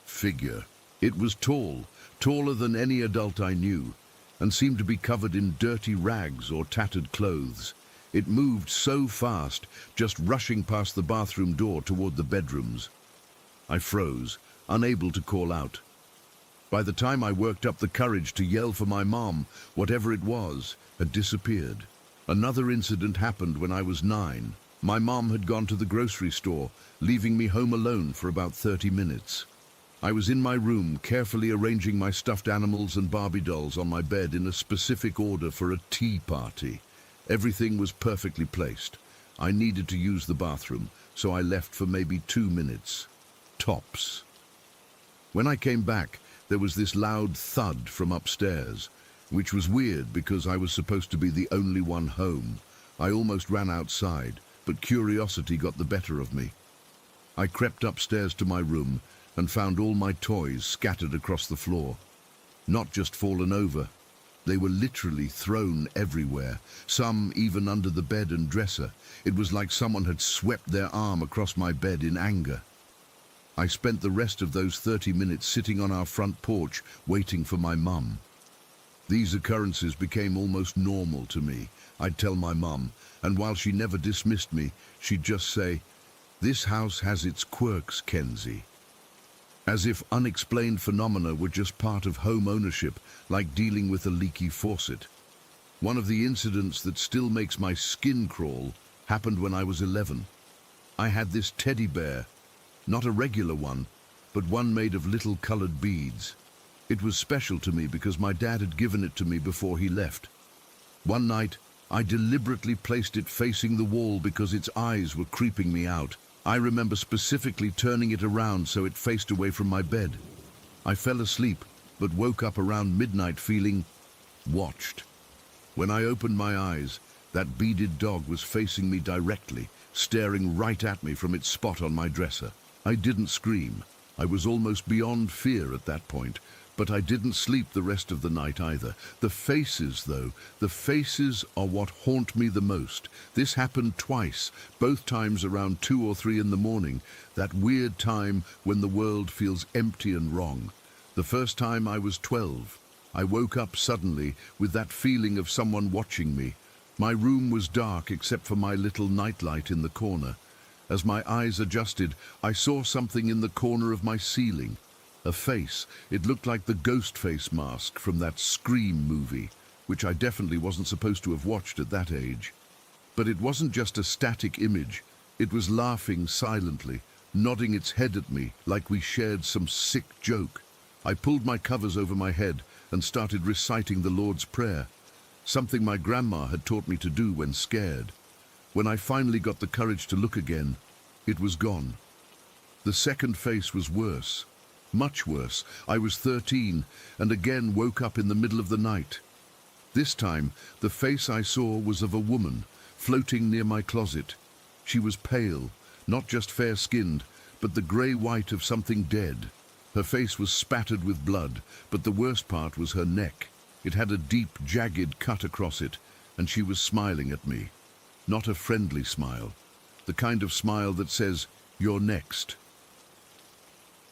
figure. It was tall, taller than any adult I knew, and seemed to be covered in dirty rags or tattered clothes. It moved so fast, just rushing past the bathroom door toward the bedrooms. I froze, unable to call out. By the time I worked up the courage to yell for my mom, whatever it was had disappeared. Another incident happened when I was 9. My mom had gone to the grocery store, leaving me home alone for about 30 minutes. I was in my room, carefully arranging my stuffed animals and Barbie dolls on my bed in a specific order for a tea party. Everything was perfectly placed. I needed to use the bathroom, so I left for maybe 2 minutes. Tops. When I came back, there was this loud thud from upstairs, which was weird because I was supposed to be the only one home. I almost ran outside, but curiosity got the better of me. I crept upstairs to my room and found all my toys scattered across the floor. Not just fallen over. They were literally thrown everywhere, some even under the bed and dresser. It was like someone had swept their arm across my bed in anger. I spent the rest of those 30 minutes sitting on our front porch waiting for my mum. These occurrences became almost normal to me. I'd tell my mum, and while she never dismissed me, she'd just say, "This house has its quirks, Kenzie." As if unexplained phenomena were just part of home ownership, like dealing with a leaky faucet. One of the incidents that still makes my skin crawl happened when I was 11. I had this teddy bear, not a regular one, but one made of little colored beads. It was special to me because my dad had given it to me before he left. One night, I deliberately placed it facing the wall because its eyes were creeping me out. I remember specifically turning it around so it faced away from my bed. I fell asleep, but woke up around midnight feeling watched. When I opened my eyes, that beaded dog was facing me directly, staring right at me from its spot on my dresser. I didn't scream. I was almost beyond fear at that point, but I didn't sleep the rest of the night either. The faces, though, the faces are what haunt me the most. This happened twice, both times around 2 or 3 in the morning, that weird time when the world feels empty and wrong. The first time I was 12. I woke up suddenly with that feeling of someone watching me. My room was dark except for my little nightlight in the corner. As my eyes adjusted, I saw something in the corner of my ceiling. A face. It looked like the ghost face mask from that Scream movie, which I definitely wasn't supposed to have watched at that age. But it wasn't just a static image. It was laughing silently, nodding its head at me like we shared some sick joke. I pulled my covers over my head and started reciting the Lord's Prayer. something my grandma had taught me to do when scared. When I finally got the courage to look again, it was gone. The second face was worse, much worse. I was 13 and again woke up in the middle of the night. This time, the face I saw was of a woman, floating near my closet. She was pale, not just fair-skinned, but the grey-white of something dead. Her face was spattered with blood, but the worst part was her neck. It had a deep, jagged cut across it, and she was smiling at me. Not a friendly smile, the kind of smile that says, "You're next."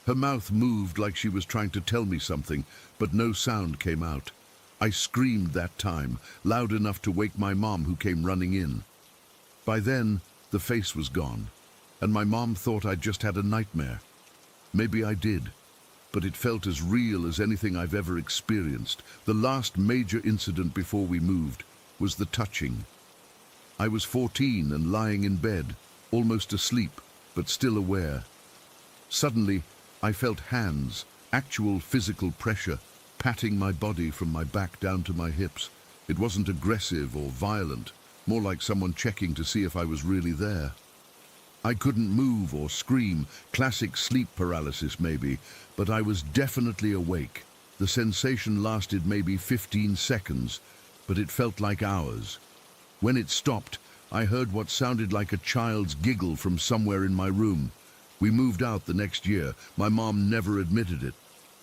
Her mouth moved like she was trying to tell me something, but no sound came out. I screamed that time, loud enough to wake my mom, who came running in. By then, the face was gone, and my mom thought I'd just had a nightmare. Maybe I did, but it felt as real as anything I've ever experienced. The last major incident before we moved was the touching. I was 14 and lying in bed, almost asleep, but still aware. Suddenly, I felt hands, actual physical pressure, patting my body from my back down to my hips. It wasn't aggressive or violent, more like someone checking to see if I was really there. I couldn't move or scream, classic sleep paralysis maybe, but I was definitely awake. The sensation lasted maybe 15 seconds, but it felt like hours. When it stopped, I heard what sounded like a child's giggle from somewhere in my room. We moved out the next year. My mom never admitted it,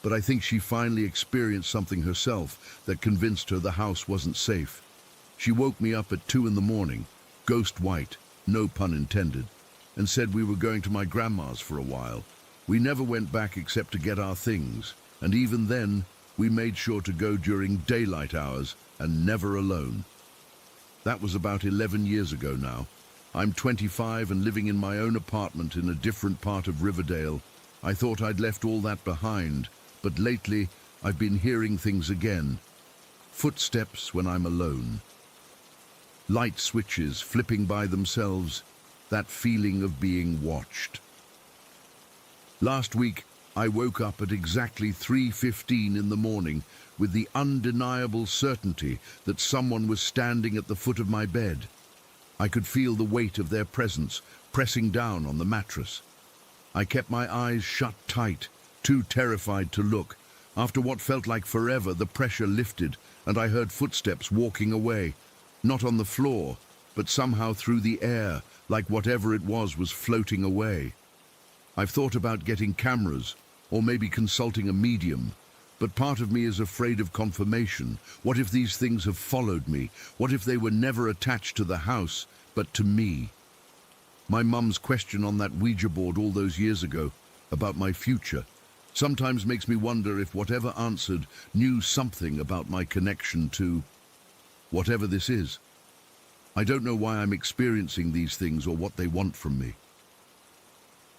but I think she finally experienced something herself that convinced her the house wasn't safe. She woke me up at 2 in the morning, ghost white, no pun intended, and said we were going to my grandma's for a while. We never went back except to get our things, and even then, we made sure to go during daylight hours and never alone. That was about 11 years ago now. I'm 25 and living in my own apartment in a different part of Riverdale. I thought I'd left all that behind, but lately I've been hearing things again. Footsteps when I'm alone. Light switches flipping by themselves. That feeling of being watched. Last week, I woke up at exactly 3:15 in the morning with the undeniable certainty that someone was standing at the foot of my bed. I could feel the weight of their presence pressing down on the mattress. I kept my eyes shut tight, too terrified to look. After what felt like forever, the pressure lifted, and I heard footsteps walking away, not on the floor, but somehow through the air, like whatever it was floating away. I've thought about getting cameras, or maybe consulting a medium, but part of me is afraid of confirmation. What if these things have followed me? What if they were never attached to the house, but to me? My mum's question on that Ouija board all those years ago, about my future, sometimes makes me wonder if whatever answered knew something about my connection to whatever this is. I don't know why I'm experiencing these things or what they want from me.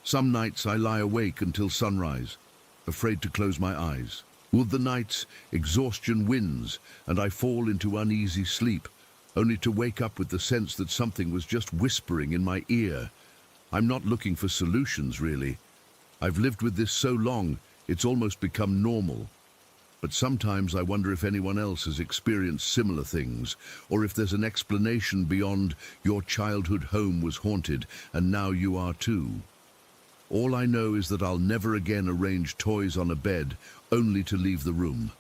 Some nights I lie awake until sunrise, afraid to close my eyes. Other nights, exhaustion wins, and I fall into uneasy sleep, only to wake up with the sense that something was just whispering in my ear. I'm not looking for solutions, really. I've lived with this so long, it's almost become normal. But sometimes I wonder if anyone else has experienced similar things, or if there's an explanation beyond your childhood home was haunted and now you are too. All I know is that I'll never again arrange toys on a bed only to leave the room.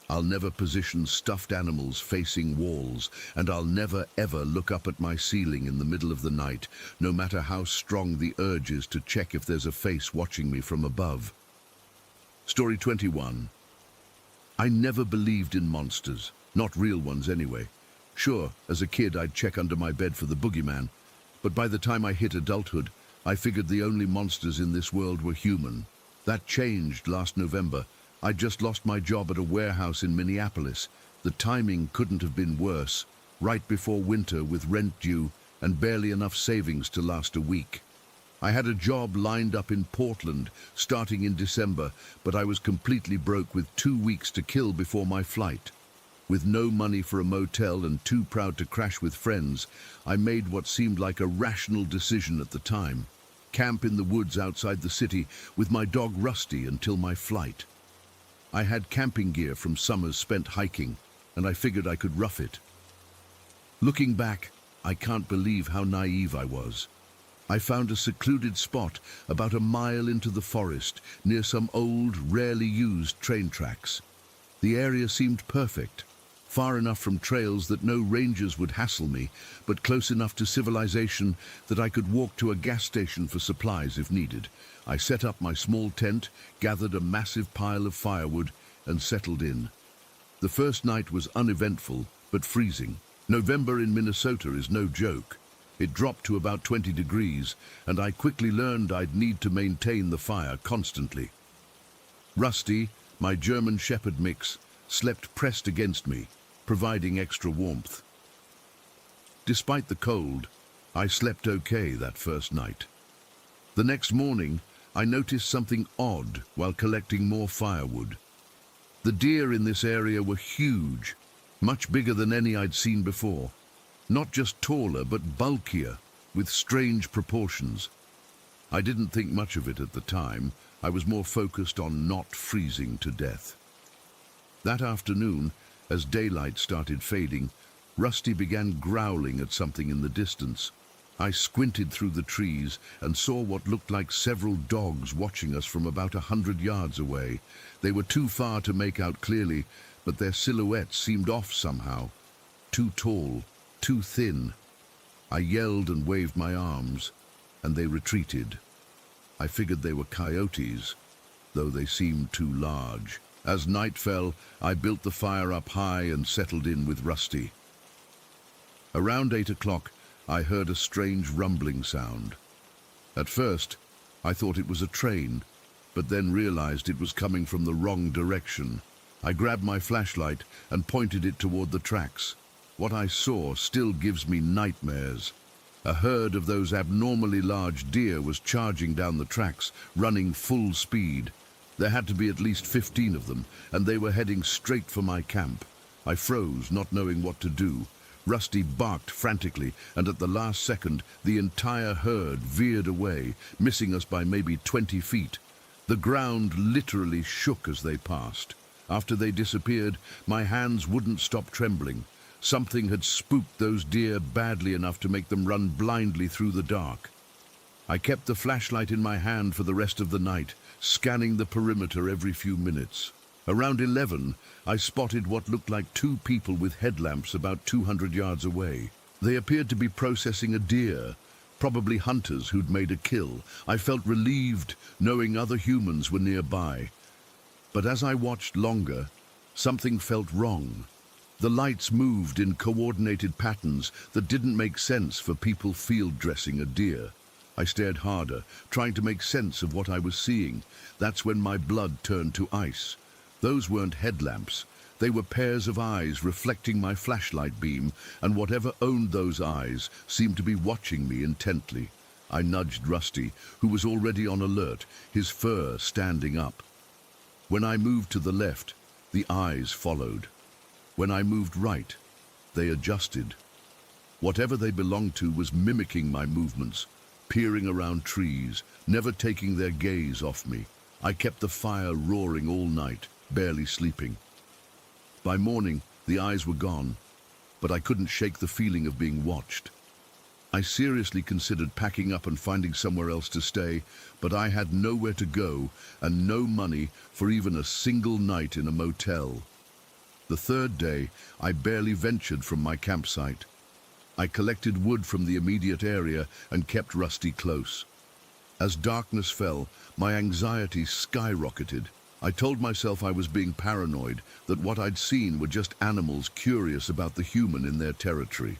I'll never position stuffed animals facing walls, and I'll never ever look up at my ceiling in the middle of the night, no matter how strong the urge is to check if there's a face watching me from above. Story 21. I never believed in monsters, not real ones anyway. Sure, as a kid I'd check under my bed for the boogeyman, but by the time I hit adulthood, I figured the only monsters in this world were human. That changed last November. I'd just lost my job at a warehouse in Minneapolis. The timing couldn't have been worse, right before winter with rent due and barely enough savings to last a week. I had a job lined up in Portland starting in December, but I was completely broke with 2 weeks to kill before my flight. With no money for a motel and too proud to crash with friends, I made what seemed like a rational decision at the time. Camp in the woods outside the city with my dog Rusty until my flight. I had camping gear from summers spent hiking, and I figured I could rough it. Looking back, I can't believe how naive I was. I found a secluded spot about a mile into the forest near some old, rarely used train tracks. The area seemed perfect, far enough from trails that no rangers would hassle me, but close enough to civilization that I could walk to a gas station for supplies if needed. I set up my small tent, gathered a massive pile of firewood, and settled in. The first night was uneventful, but freezing. November in Minnesota is no joke. It dropped to about 20 degrees, and I quickly learned I'd need to maintain the fire constantly. Rusty, my German Shepherd mix, slept pressed against me, providing extra warmth. Despite the cold, I slept okay that first night. The next morning, I noticed something odd while collecting more firewood. The deer in this area were huge, much bigger than any I'd seen before. Not just taller, but bulkier, with strange proportions. I didn't think much of it at the time. I was more focused on not freezing to death. That afternoon, as daylight started fading, Rusty began growling at something in the distance. I squinted through the trees and saw what looked like several dogs watching us from about 100 yards away. They were too far to make out clearly, but their silhouettes seemed off somehow. Too tall, too thin. I yelled and waved my arms, and they retreated. I figured they were coyotes, though they seemed too large. As night fell, I built the fire up high and settled in with Rusty. Around 8 o'clock, I heard a strange rumbling sound. At first, I thought it was a train, but then realized it was coming from the wrong direction. I grabbed my flashlight and pointed it toward the tracks. What I saw still gives me nightmares. A herd of those abnormally large deer was charging down the tracks, running full speed. There had to be at least 15 of them, and they were heading straight for my camp. I froze, not knowing what to do. Rusty barked frantically, and at the last second, the entire herd veered away, missing us by maybe 20 feet. The ground literally shook as they passed. After they disappeared, my hands wouldn't stop trembling. Something had spooked those deer badly enough to make them run blindly through the dark. I kept the flashlight in my hand for the rest of the night, scanning the perimeter every few minutes. Around 11, I spotted what looked like 2 people with headlamps about 200 yards away. They appeared to be processing a deer, probably hunters who'd made a kill. I felt relieved knowing other humans were nearby. But as I watched longer, something felt wrong. The lights moved in coordinated patterns that didn't make sense for people field dressing a deer. I stared harder, trying to make sense of what I was seeing. That's when my blood turned to ice. Those weren't headlamps. They were pairs of eyes reflecting my flashlight beam, and whatever owned those eyes seemed to be watching me intently. I nudged Rusty, who was already on alert, his fur standing up. When I moved to the left, the eyes followed. When I moved right, they adjusted. Whatever they belonged to was mimicking my movements, peering around trees, never taking their gaze off me. I kept the fire roaring all night, barely sleeping. By morning, the eyes were gone, but I couldn't shake the feeling of being watched. I seriously considered packing up and finding somewhere else to stay, but I had nowhere to go and no money for even a single night in a motel. The third day, I barely ventured from my campsite. I collected wood from the immediate area and kept Rusty close. As darkness fell, my anxiety skyrocketed. I told myself I was being paranoid, that what I'd seen were just animals curious about the human in their territory.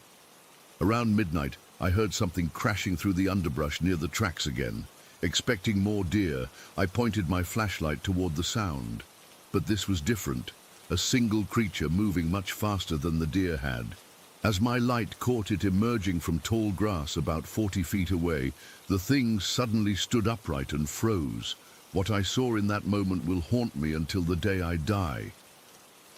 Around midnight, I heard something crashing through the underbrush near the tracks again. Expecting more deer, I pointed my flashlight toward the sound. But this was different, a single creature moving much faster than the deer had. As my light caught it emerging from tall grass about 40 feet away, the thing suddenly stood upright and froze. What I saw in that moment will haunt me until the day I die.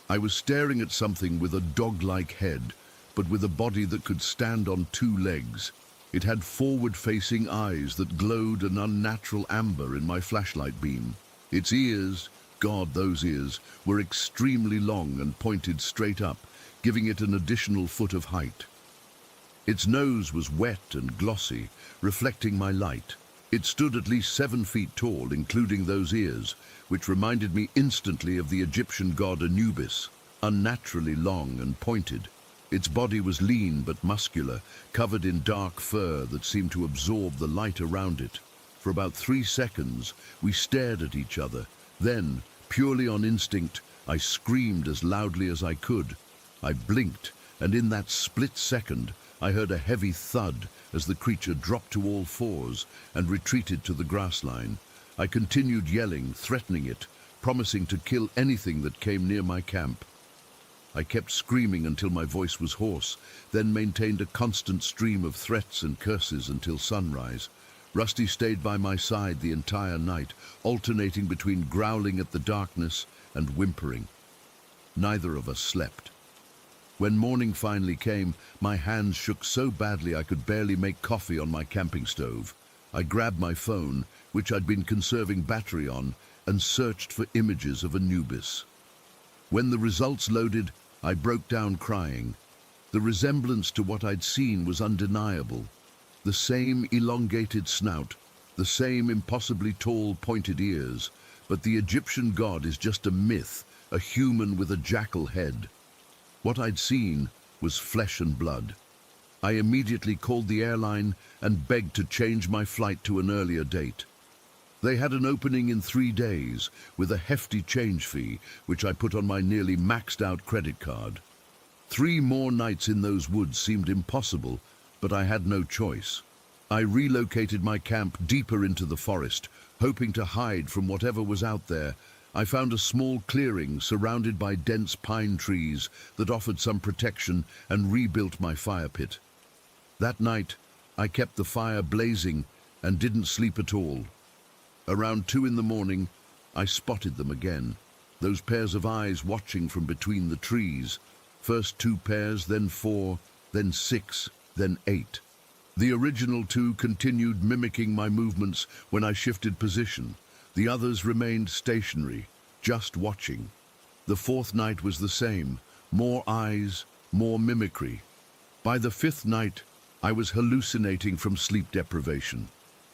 I was staring at something with a dog-like head, but with a body that could stand on 2 legs. It had forward-facing eyes that glowed an unnatural amber in my flashlight beam. Its ears, God, those ears, were extremely long and pointed straight up, giving it an additional foot of height. Its nose was wet and glossy, reflecting my light. It stood at least 7 feet tall, including those ears, which reminded me instantly of the Egyptian god Anubis, unnaturally long and pointed. Its body was lean but muscular, covered in dark fur that seemed to absorb the light around it. For about 3 seconds, we stared at each other. Then, purely on instinct, I screamed as loudly as I could. I blinked, and in that split second, I heard a heavy thud as the creature dropped to all fours and retreated to the grass line. I continued yelling, threatening it, promising to kill anything that came near my camp. I kept screaming until my voice was hoarse, then maintained a constant stream of threats and curses until sunrise. Rusty stayed by my side the entire night, alternating between growling at the darkness and whimpering. Neither of us slept. When morning finally came, my hands shook so badly I could barely make coffee on my camping stove. I grabbed my phone, which I'd been conserving battery on, and searched for images of Anubis. When the results loaded, I broke down crying. The resemblance to what I'd seen was undeniable. The same elongated snout, the same impossibly tall pointed ears, but the Egyptian god is just a myth, a human with a jackal head. What I'd seen was flesh and blood. I immediately called the airline and begged to change my flight to an earlier date. They had an opening in 3 days with a hefty change fee, which I put on my nearly maxed out credit card. 3 more nights in those woods seemed impossible, but I had no choice. I relocated my camp deeper into the forest, hoping to hide from whatever was out there. I found a small clearing surrounded by dense pine trees that offered some protection and rebuilt my fire pit. That night, I kept the fire blazing and didn't sleep at all. Around 2 in the morning, I spotted them again, those pairs of eyes watching from between the trees. First 2 pairs, then 4, then 6, then 8. The original 2 continued mimicking my movements when I shifted position. The others remained stationary, just watching. The 4th night was the same, more eyes, more mimicry. By the 5th night, I was hallucinating from sleep deprivation.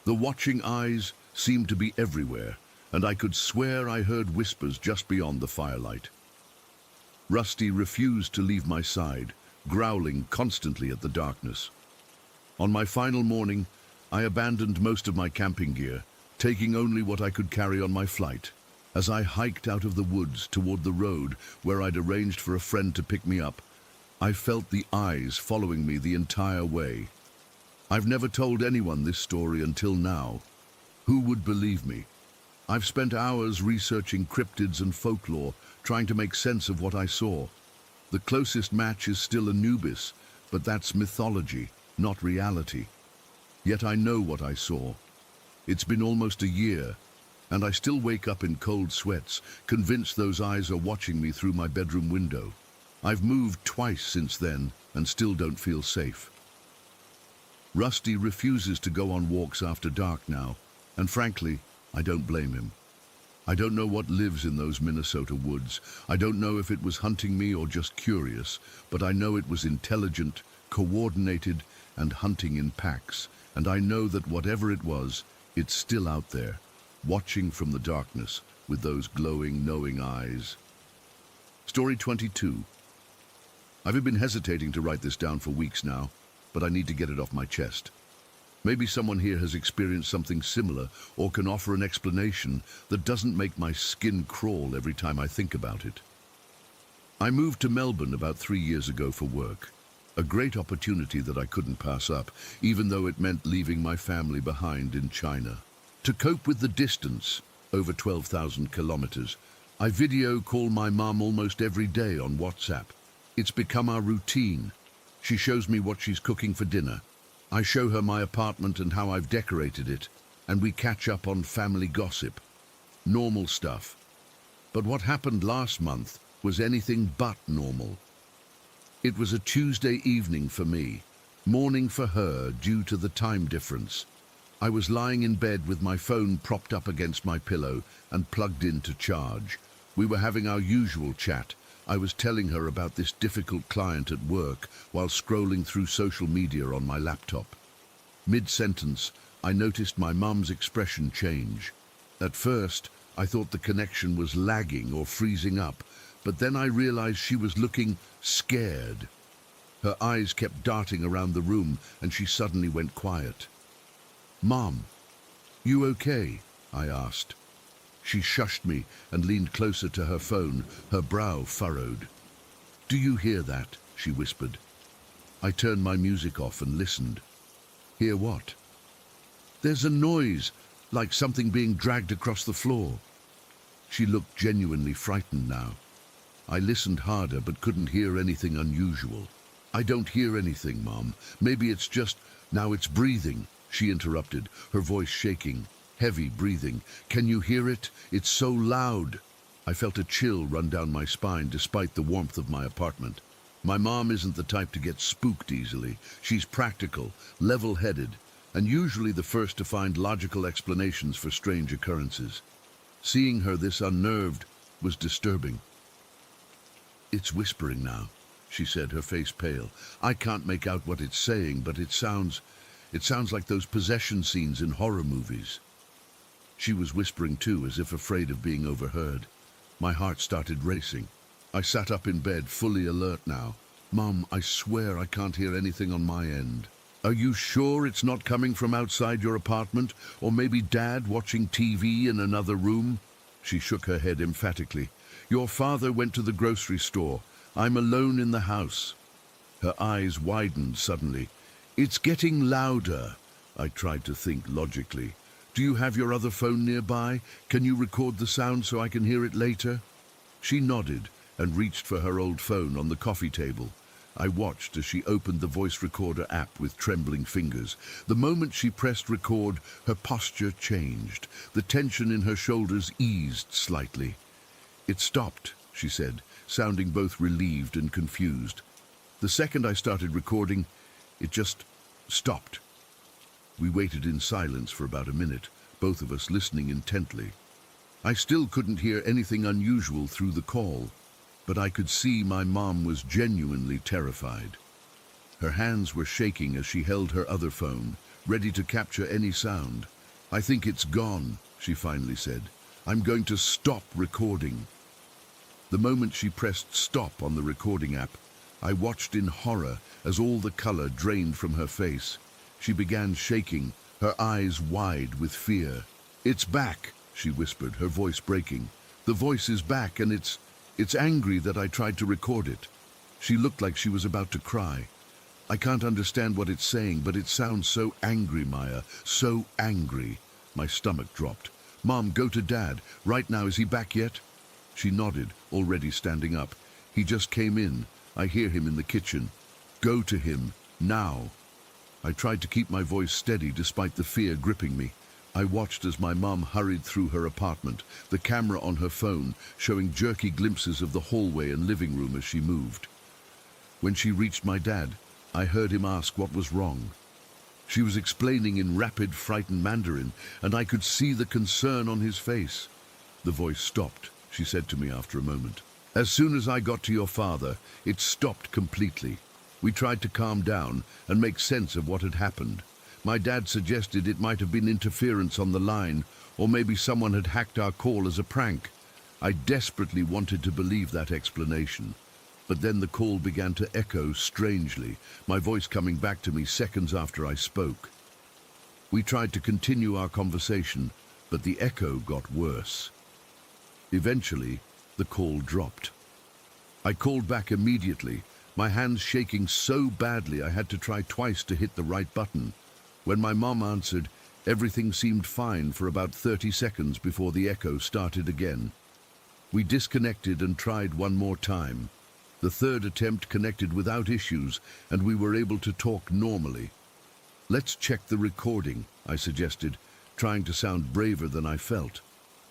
The watching eyes seemed to be everywhere, and I could swear I heard whispers just beyond the firelight. Rusty refused to leave my side, growling constantly at the darkness. On my final morning, I abandoned most of my camping gear, taking only what I could carry on my flight. As I hiked out of the woods toward the road where I'd arranged for a friend to pick me up, I felt the eyes following me the entire way. I've never told anyone this story until now. Who would believe me? I've spent hours researching cryptids and folklore, trying to make sense of what I saw. The closest match is still Anubis, but that's mythology, not reality. Yet I know what I saw. It's been almost a year, and I still wake up in cold sweats, convinced those eyes are watching me through my bedroom window. I've moved twice since then, and still don't feel safe. Rusty refuses to go on walks after dark now, and frankly, I don't blame him. I don't know what lives in those Minnesota woods. I don't know if it was hunting me or just curious, but I know it was intelligent, coordinated, and hunting in packs. And I know that whatever it was, it's still out there, watching from the darkness with those glowing, knowing eyes. Story 22. I've been hesitating to write this down for weeks now, but I need to get it off my chest. Maybe someone here has experienced something similar or can offer an explanation that doesn't make my skin crawl every time I think about it. I moved to Melbourne about 3 years ago for work. A great opportunity that I couldn't pass up, even though it meant leaving my family behind in China. To cope with the distance, over 12,000 kilometers, I video call my mum almost every day on WhatsApp. It's become our routine. She shows me what she's cooking for dinner. I show her my apartment and how I've decorated it, and we catch up on family gossip. Normal stuff. But what happened last month was anything but normal. It was a Tuesday evening for me, morning for her due to the time difference. I was lying in bed with my phone propped up against my pillow and plugged in to charge. We were having our usual chat. I was telling her about this difficult client at work while scrolling through social media on my laptop. Mid-sentence, I noticed my mum's expression change. At first, I thought the connection was lagging or freezing up, but then I realized she was looking scared. Her eyes kept darting around the room and she suddenly went quiet. "Mom, you okay?" I asked. She shushed me and leaned closer to her phone, her brow furrowed. "Do you hear that?" she whispered. I turned my music off and listened. "Hear what?" "There's a noise, like something being dragged across the floor." She looked genuinely frightened now. I listened harder but couldn't hear anything unusual. "I don't hear anything, Mom. Maybe it's just, now it's breathing," she interrupted, her voice shaking. "Heavy breathing. Can you hear it? It's so loud." I felt a chill run down my spine despite the warmth of my apartment. My mom isn't the type to get spooked easily. She's practical, level-headed, and usually the first to find logical explanations for strange occurrences. Seeing her this unnerved was disturbing. "It's whispering now," she said, her face pale. "I can't make out what it's saying, but it sounds like those possession scenes in horror movies." She was whispering too, as if afraid of being overheard. My heart started racing. I sat up in bed, fully alert now. "Mom, I swear I can't hear anything on my end." "Are you sure it's not coming from outside your apartment? Or maybe Dad watching TV in another room?" She shook her head emphatically. "Your father went to the grocery store. I'm alone in the house." Her eyes widened suddenly. "It's getting louder." I tried to think logically. "Do you have your other phone nearby? Can you record the sound so I can hear it later?" She nodded and reached for her old phone on the coffee table. I watched as she opened the voice recorder app with trembling fingers. The moment she pressed record, her posture changed. The tension in her shoulders eased slightly. "It stopped," she said, sounding both relieved and confused. "The second I started recording, it just stopped." We waited in silence for about a minute, both of us listening intently. I still couldn't hear anything unusual through the call, but I could see my mom was genuinely terrified. Her hands were shaking as she held her other phone, ready to capture any sound. "I think it's gone," she finally said. "I'm going to stop recording." The moment she pressed stop on the recording app, I watched in horror as all the color drained from her face. She began shaking, her eyes wide with fear. "It's back," she whispered, her voice breaking. "The voice is back, and it's angry that I tried to record it." She looked like she was about to cry. "I can't understand what it's saying, but it sounds so angry, Maya, so angry." My stomach dropped. "Mom, go to Dad. Right now, is he back yet?" She nodded, already standing up. "He just came in. I hear him in the kitchen. Go to him, now." I tried to keep my voice steady despite the fear gripping me. I watched as my mom hurried through her apartment, the camera on her phone showing jerky glimpses of the hallway and living room as she moved. When she reached my dad, I heard him ask what was wrong. She was explaining in rapid, frightened Mandarin, and I could see the concern on his face. The voice stopped, she said to me after a moment. "As soon as I got to your father, it stopped completely. We tried to calm down and make sense of what had happened. My dad suggested it might have been interference on the line, or maybe someone had hacked our call as a prank. I desperately wanted to believe that explanation. But then the call began to echo strangely, my voice coming back to me seconds after I spoke. We tried to continue our conversation, but the echo got worse. Eventually, the call dropped. I called back immediately, my hands shaking so badly I had to try twice to hit the right button. When my mom answered, everything seemed fine for about 30 seconds before the echo started again. We disconnected and tried one more time. The third attempt connected without issues, and we were able to talk normally. "Let's check the recording," I suggested, trying to sound braver than I felt.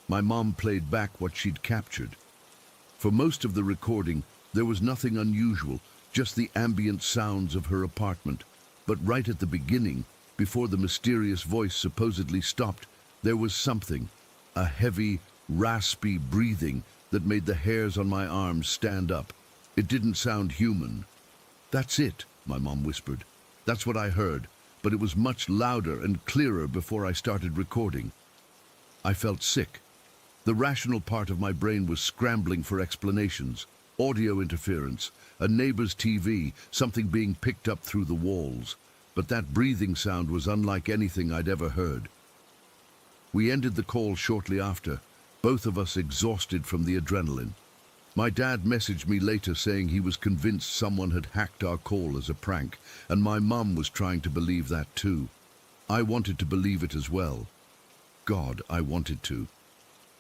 My mom played back what she'd captured. For most of the recording, there was nothing unusual, just the ambient sounds of her apartment. But right at the beginning, before the mysterious voice supposedly stopped, there was something, a heavy, raspy breathing that made the hairs on my arms stand up. It didn't sound human. "That's it," my mom whispered. "That's what I heard, but it was much louder and clearer before I started recording." I felt sick. The rational part of my brain was scrambling for explanations. Audio interference, a neighbor's TV, something being picked up through the walls. But that breathing sound was unlike anything I'd ever heard. We ended the call shortly after, both of us exhausted from the adrenaline. My dad messaged me later saying he was convinced someone had hacked our call as a prank, and my mum was trying to believe that too. I wanted to believe it as well. God, I wanted to.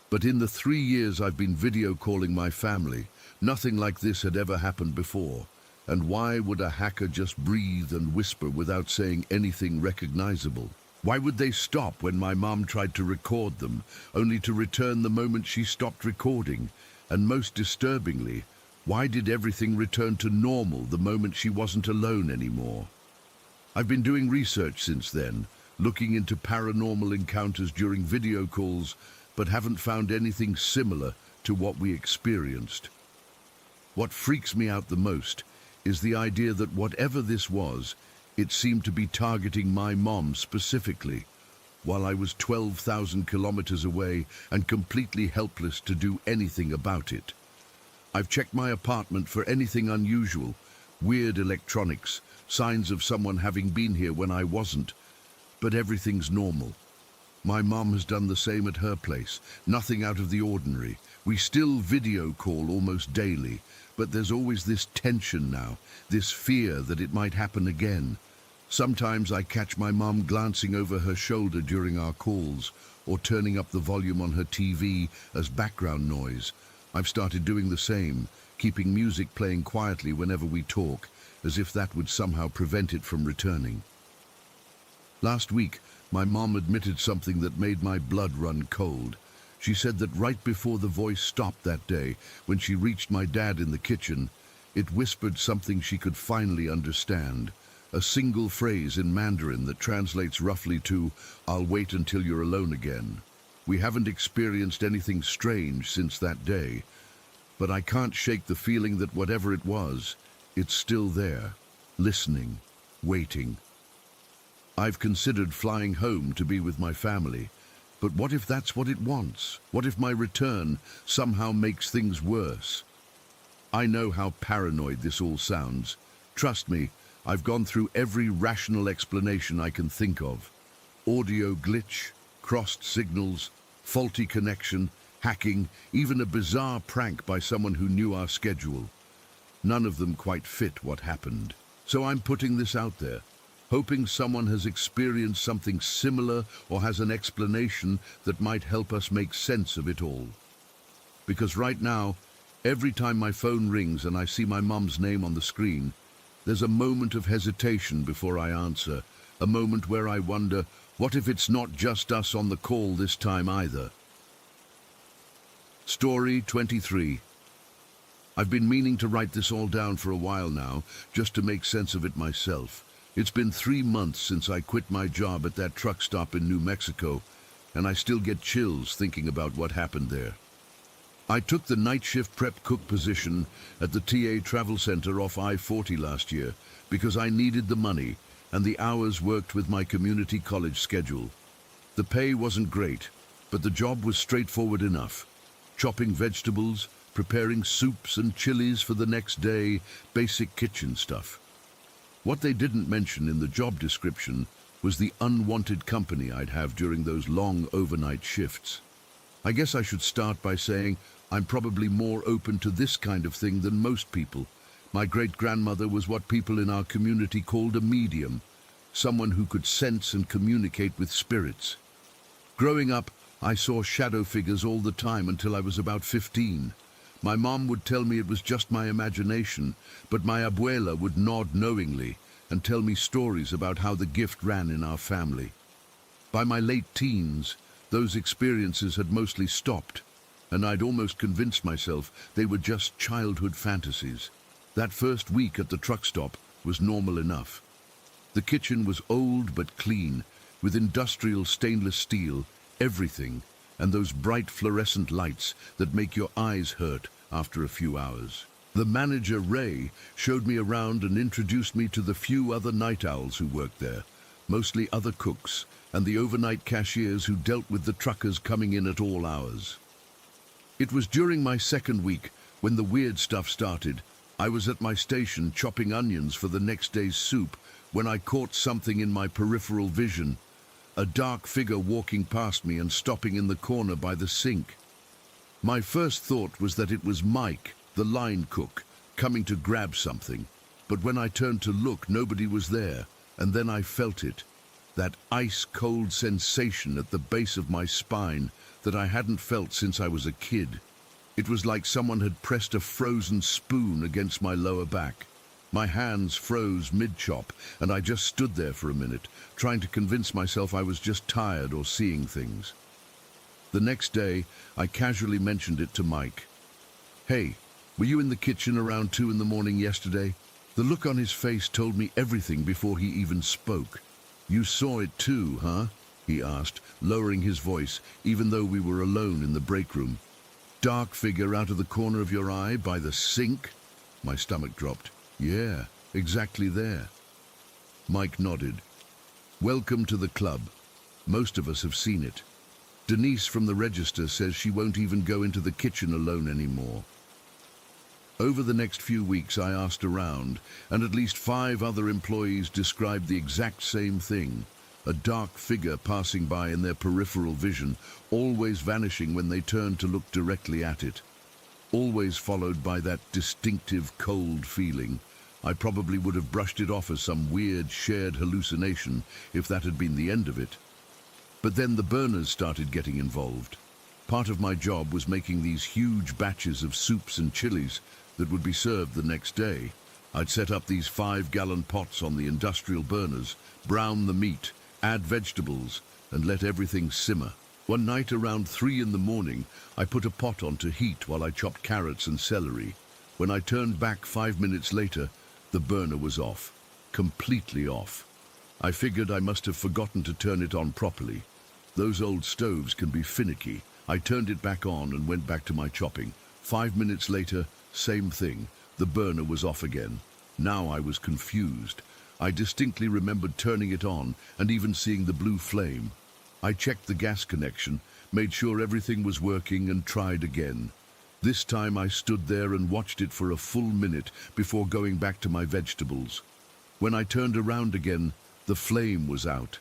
But in the 3 years I've been video calling my family, nothing like this had ever happened before. And why would a hacker just breathe and whisper without saying anything recognizable? Why would they stop when my mom tried to record them, only to return the moment she stopped recording? And most disturbingly, why did everything return to normal the moment she wasn't alone anymore? I've been doing research since then, looking into paranormal encounters during video calls, but haven't found anything similar to what we experienced. What freaks me out the most is the idea that whatever this was, it seemed to be targeting my mom specifically, while I was 12,000 kilometers away and completely helpless to do anything about it. I've checked my apartment for anything unusual, weird electronics, signs of someone having been here when I wasn't, but everything's normal. My mom has done the same at her place, nothing out of the ordinary. We still video call almost daily, but there's always this tension now, this fear that it might happen again. Sometimes I catch my mom glancing over her shoulder during our calls, or turning up the volume on her TV as background noise. I've started doing the same, keeping music playing quietly whenever we talk, as if that would somehow prevent it from returning. Last week, my mom admitted something that made my blood run cold. She said that right before the voice stopped that day, when she reached my dad in the kitchen, it whispered something she could finally understand. A single phrase in Mandarin that translates roughly to, "I'll wait until you're alone again." We haven't experienced anything strange since that day, but I can't shake the feeling that whatever it was, it's still there, listening, waiting. I've considered flying home to be with my family, but what if that's what it wants? What if my return somehow makes things worse? I know how paranoid this all sounds. Trust me, I've gone through every rational explanation I can think of. Audio glitch, crossed signals, faulty connection, hacking, even a bizarre prank by someone who knew our schedule. None of them quite fit what happened. So I'm putting this out there, hoping someone has experienced something similar or has an explanation that might help us make sense of it all. Because right now, every time my phone rings and I see my mum's name on the screen, there's a moment of hesitation before I answer, a moment where I wonder, what if it's not just us on the call this time either? Story 23. I've been meaning to write this all down for a while now, just to make sense of it myself. It's been 3 months since I quit my job at that truck stop in New Mexico, and I still get chills thinking about what happened there. I took the night shift prep cook position at the TA Travel Center off I-40 last year because I needed the money and the hours worked with my community college schedule. The pay wasn't great, but the job was straightforward enough. Chopping vegetables, preparing soups and chilies for the next day, basic kitchen stuff. What they didn't mention in the job description was the unwanted company I'd have during those long overnight shifts. I guess I should start by saying I'm probably more open to this kind of thing than most people. My great-grandmother was what people in our community called a medium, someone who could sense and communicate with spirits. Growing up, I saw shadow figures all the time until I was about 15. My mom would tell me it was just my imagination, but my abuela would nod knowingly and tell me stories about how the gift ran in our family. By my late teens, those experiences had mostly stopped, and I'd almost convinced myself they were just childhood fantasies. That first week at the truck stop was normal enough. The kitchen was old but clean, with industrial stainless steel, everything, and those bright fluorescent lights that make your eyes hurt after a few hours. The manager, Ray, showed me around and introduced me to the few other night owls who worked there, mostly other cooks, and the overnight cashiers who dealt with the truckers coming in at all hours. It was during my second week, when the weird stuff started. I was at my station chopping onions for the next day's soup when I caught something in my peripheral vision, a dark figure walking past me and stopping in the corner by the sink. My first thought was that it was Mike, the line cook, coming to grab something, but when I turned to look, nobody was there, and then I felt it, that ice-cold sensation at the base of my spine that I hadn't felt since I was a kid. It was like someone had pressed a frozen spoon against my lower back. My hands froze mid-chop, and I just stood there for a minute, trying to convince myself I was just tired or seeing things. The next day, I casually mentioned it to Mike. "Hey, were you in the kitchen around 2 in the morning yesterday?" The look on his face told me everything before he even spoke. "You saw it too, huh?" he asked, lowering his voice, even though we were alone in the break room. "Dark figure out of the corner of your eye by the sink?" My stomach dropped. "Yeah, exactly there." Mike nodded. "Welcome to the club. Most of us have seen it. Denise from the register says she won't even go into the kitchen alone anymore." Over the next few weeks I asked around, and at least 5 other employees described the exact same thing. A dark figure passing by in their peripheral vision, always vanishing when they turned to look directly at it. Always followed by that distinctive cold feeling. I probably would have brushed it off as some weird shared hallucination if that had been the end of it. But then the burners started getting involved. Part of my job was making these huge batches of soups and chilies that would be served the next day. I'd set up these 5-gallon pots on the industrial burners, brown the meat, add vegetables, and let everything simmer. One night around 3 in the morning, I put a pot on to heat while I chopped carrots and celery. When I turned back 5 minutes later, the burner was off, completely off. I figured I must have forgotten to turn it on properly. Those old stoves can be finicky. I turned it back on and went back to my chopping. 5 minutes later, same thing. The burner was off again. Now I was confused. I distinctly remembered turning it on and even seeing the blue flame. I checked the gas connection, made sure everything was working, and tried again. This time I stood there and watched it for a full minute before going back to my vegetables. When I turned around again, the flame was out.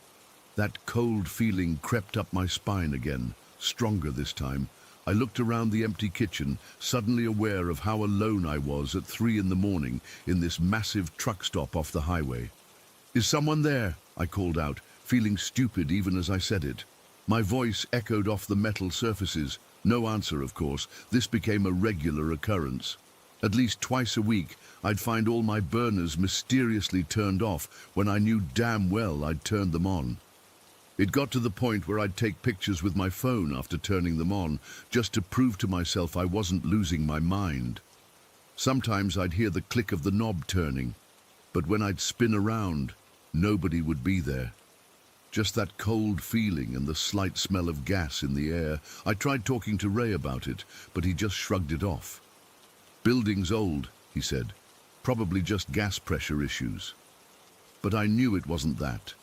That cold feeling crept up my spine again, stronger this time. I looked around the empty kitchen, suddenly aware of how alone I was at 3 in the morning in this massive truck stop off the highway. "Is someone there?" I called out, feeling stupid even as I said it. My voice echoed off the metal surfaces. No answer, of course. This became a regular occurrence. At least twice a week, I'd find all my burners mysteriously turned off when I knew damn well I'd turned them on. It got to the point where I'd take pictures with my phone after turning them on, just to prove to myself I wasn't losing my mind. Sometimes I'd hear the click of the knob turning, but when I'd spin around, nobody would be there. Just that cold feeling and the slight smell of gas in the air. I tried talking to Ray about it, but he just shrugged it off. "Building's old," he said. "Probably just gas pressure issues." But I knew it wasn't that.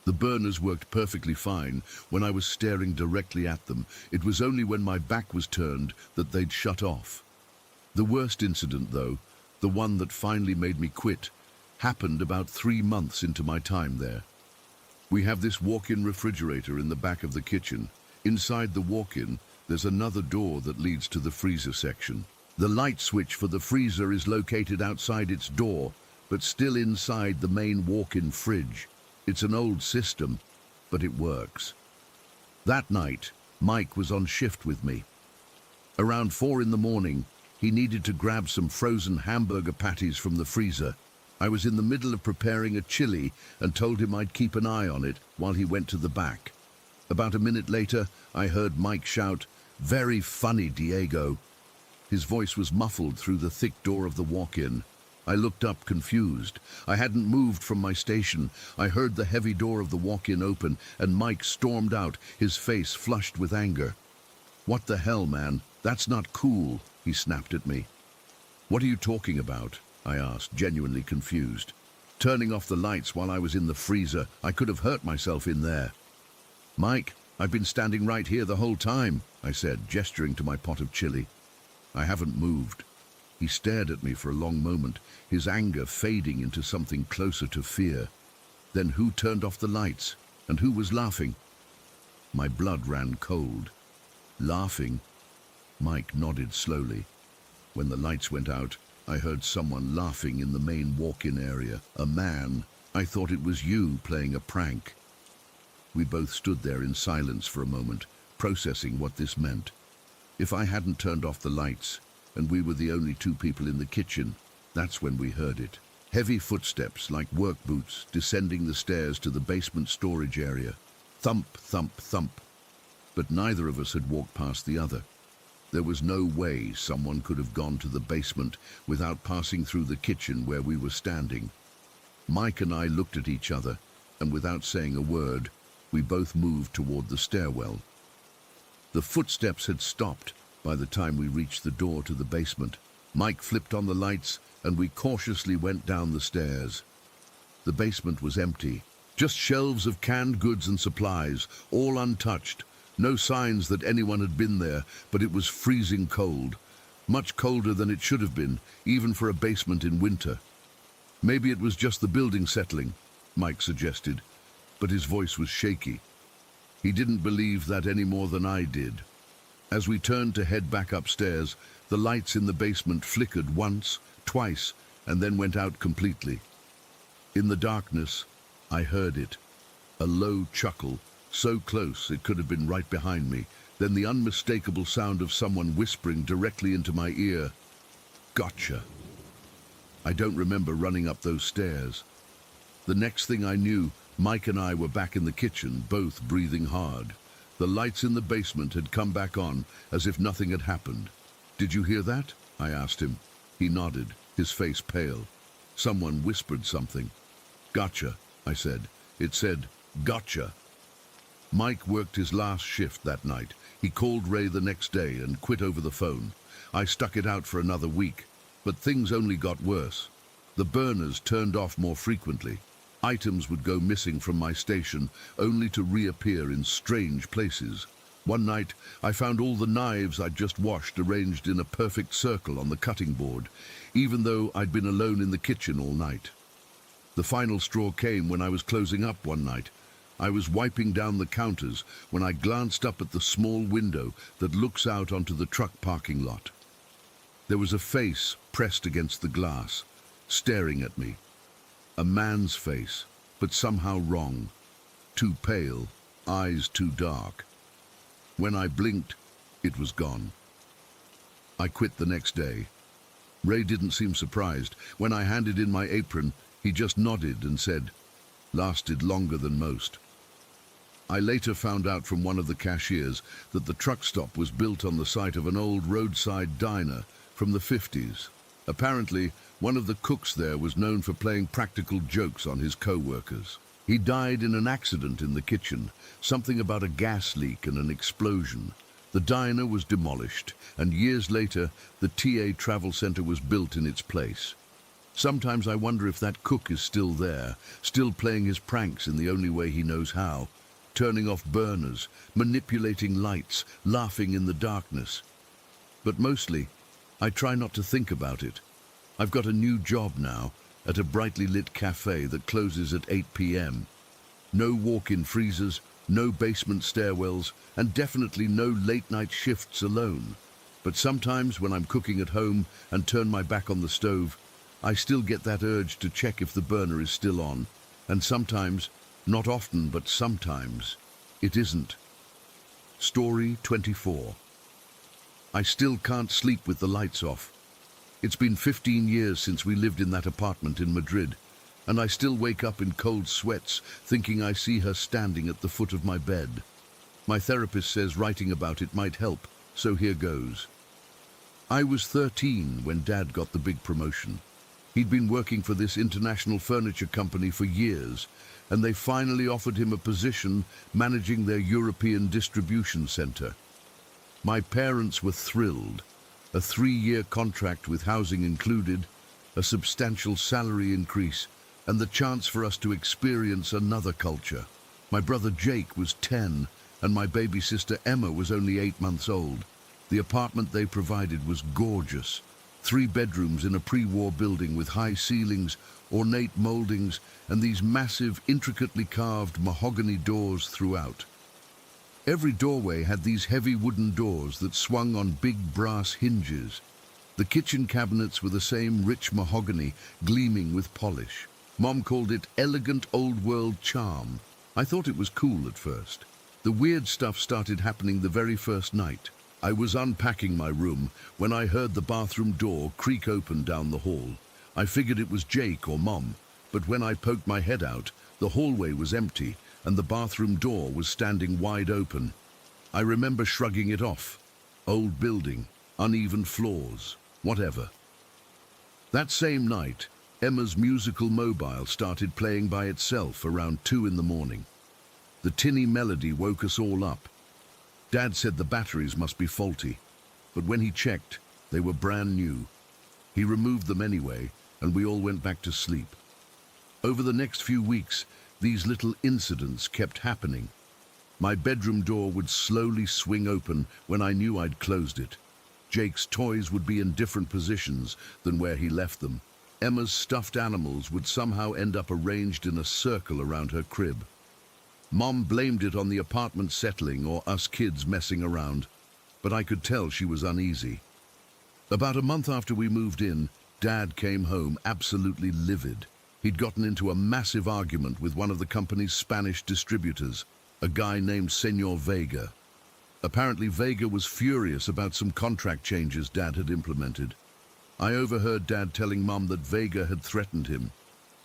The burners worked perfectly fine when I was staring directly at them. It was only when my back was turned that they'd shut off. The worst incident, though, the one that finally made me quit, happened about 3 months into my time there. We have this walk-in refrigerator in the back of the kitchen. Inside the walk-in, there's another door that leads to the freezer section. The light switch for the freezer is located outside its door, but still inside the main walk-in fridge. It's an old system, but it works. That night, Mike was on shift with me. Around 4 in the morning, he needed to grab some frozen hamburger patties from the freezer. I was in the middle of preparing a chili and told him I'd keep an eye on it while he went to the back. About a minute later, I heard Mike shout, "Very funny, Diego." His voice was muffled through the thick door of the walk-in. I looked up, confused. I hadn't moved from my station. I heard the heavy door of the walk-in open, and Mike stormed out, his face flushed with anger. "What the hell, man? That's not cool," he snapped at me. "What are you talking about?" I asked, genuinely confused. "Turning off the lights while I was in the freezer. I could have hurt myself in there." "Mike, I've been standing right here the whole time," I said, gesturing to my pot of chili. "I haven't moved." He stared at me for a long moment, his anger fading into something closer to fear. "Then who turned off the lights? And who was laughing?" My blood ran cold. "Laughing?" Mike nodded slowly. "When the lights went out, I heard someone laughing in the main walk-in area. A man. I thought it was you playing a prank." We both stood there in silence for a moment, processing what this meant. If I hadn't turned off the lights, and we were the only two people in the kitchen, that's when we heard it. Heavy footsteps, like work boots, descending the stairs to the basement storage area. Thump, thump, thump. But neither of us had walked past the other. There was no way someone could have gone to the basement without passing through the kitchen where we were standing. Mike and I looked at each other, and without saying a word, we both moved toward the stairwell. The footsteps had stopped by the time we reached the door to the basement. Mike flipped on the lights, and we cautiously went down the stairs. The basement was empty. Just shelves of canned goods and supplies, all untouched. No signs that anyone had been there, but it was freezing cold. Much colder than it should have been, even for a basement in winter. "Maybe it was just the building settling," Mike suggested, but his voice was shaky. He didn't believe that any more than I did. As we turned to head back upstairs, the lights in the basement flickered once, twice, and then went out completely. In the darkness, I heard it. A low chuckle, so close it could have been right behind me, then the unmistakable sound of someone whispering directly into my ear. "Gotcha." I don't remember running up those stairs. The next thing I knew, Mike and I were back in the kitchen, both breathing hard. The lights in the basement had come back on, as if nothing had happened. "Did you hear that?" I asked him. He nodded, his face pale. Someone whispered something. "Gotcha," I said. It said, "Gotcha." Mike worked his last shift that night. He called Ray the next day and quit over the phone. I stuck it out for another week, but things only got worse. The burners turned off more frequently. Items would go missing from my station, only to reappear in strange places. One night, I found all the knives I'd just washed arranged in a perfect circle on the cutting board, even though I'd been alone in the kitchen all night. The final straw came when I was closing up one night. I was wiping down the counters when I glanced up at the small window that looks out onto the truck parking lot. There was a face pressed against the glass, staring at me. A man's face, but somehow wrong. Too pale, eyes too dark. When I blinked, it was gone. I quit the next day. Ray didn't seem surprised. When I handed in my apron, he just nodded and said, "Lasted longer than most." I later found out from one of the cashiers that the truck stop was built on the site of an old roadside diner from the 50s. Apparently, one of the cooks there was known for playing practical jokes on his co-workers. He died in an accident in the kitchen, something about a gas leak and an explosion. The diner was demolished, and years later, the TA Travel Center was built in its place. Sometimes I wonder if that cook is still there, still playing his pranks in the only way he knows how, turning off burners, manipulating lights, laughing in the darkness. But mostly, I try not to think about it. I've got a new job now, at a brightly lit cafe that closes at 8 p.m. No walk-in freezers, no basement stairwells, and definitely no late-night shifts alone. But sometimes when I'm cooking at home and turn my back on the stove, I still get that urge to check if the burner is still on. And sometimes, not often, but sometimes, it isn't. Story 24. I still can't sleep with the lights off. It's been 15 years since we lived in that apartment in Madrid, and I still wake up in cold sweats thinking I see her standing at the foot of my bed. My therapist says writing about it might help, so here goes. I was 13 when Dad got the big promotion. He'd been working for this international furniture company for years, and they finally offered him a position managing their European distribution center. My parents were thrilled. A 3-year contract with housing included, a substantial salary increase, and the chance for us to experience another culture. My brother Jake was 10, and my baby sister Emma was only 8 months old. The apartment they provided was gorgeous. 3 bedrooms in a pre-war building with high ceilings, ornate moldings, and these massive, intricately carved mahogany doors throughout. Every doorway had these heavy wooden doors that swung on big brass hinges. The kitchen cabinets were the same rich mahogany, gleaming with polish. Mom called it elegant old-world charm. I thought it was cool at first. The weird stuff started happening the very first night. I was unpacking my room when I heard the bathroom door creak open down the hall. I figured it was Jake or Mom, but when I poked my head out, the hallway was empty and the bathroom door was standing wide open. I remember shrugging it off. Old building, uneven floors, whatever. That same night, Emma's musical mobile started playing by itself around 2 in the morning. The tinny melody woke us all up. Dad said the batteries must be faulty, but when he checked, they were brand new. He removed them anyway, and we all went back to sleep. Over the next few weeks, these little incidents kept happening. My bedroom door would slowly swing open when I knew I'd closed it. Jake's toys would be in different positions than where he left them. Emma's stuffed animals would somehow end up arranged in a circle around her crib. Mom blamed it on the apartment settling or us kids messing around, but I could tell she was uneasy. About a month after we moved in, Dad came home absolutely livid. He'd gotten into a massive argument with one of the company's Spanish distributors, a guy named Senor Vega. Apparently Vega was furious about some contract changes Dad had implemented. I overheard Dad telling Mom that Vega had threatened him.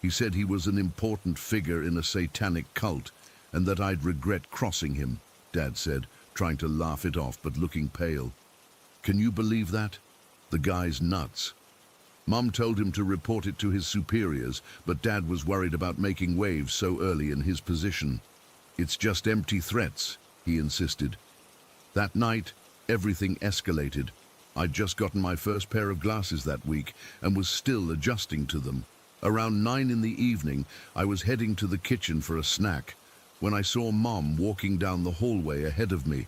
He said he was an important figure in a satanic cult and that I'd regret crossing him, Dad said, trying to laugh it off but looking pale. Can you believe that? The guy's nuts. Mom told him to report it to his superiors, but Dad was worried about making waves so early in his position. It's just empty threats, he insisted. That night, everything escalated. I'd just gotten my first pair of glasses that week and was still adjusting to them. Around 9 in the evening, I was heading to the kitchen for a snack when I saw Mom walking down the hallway ahead of me.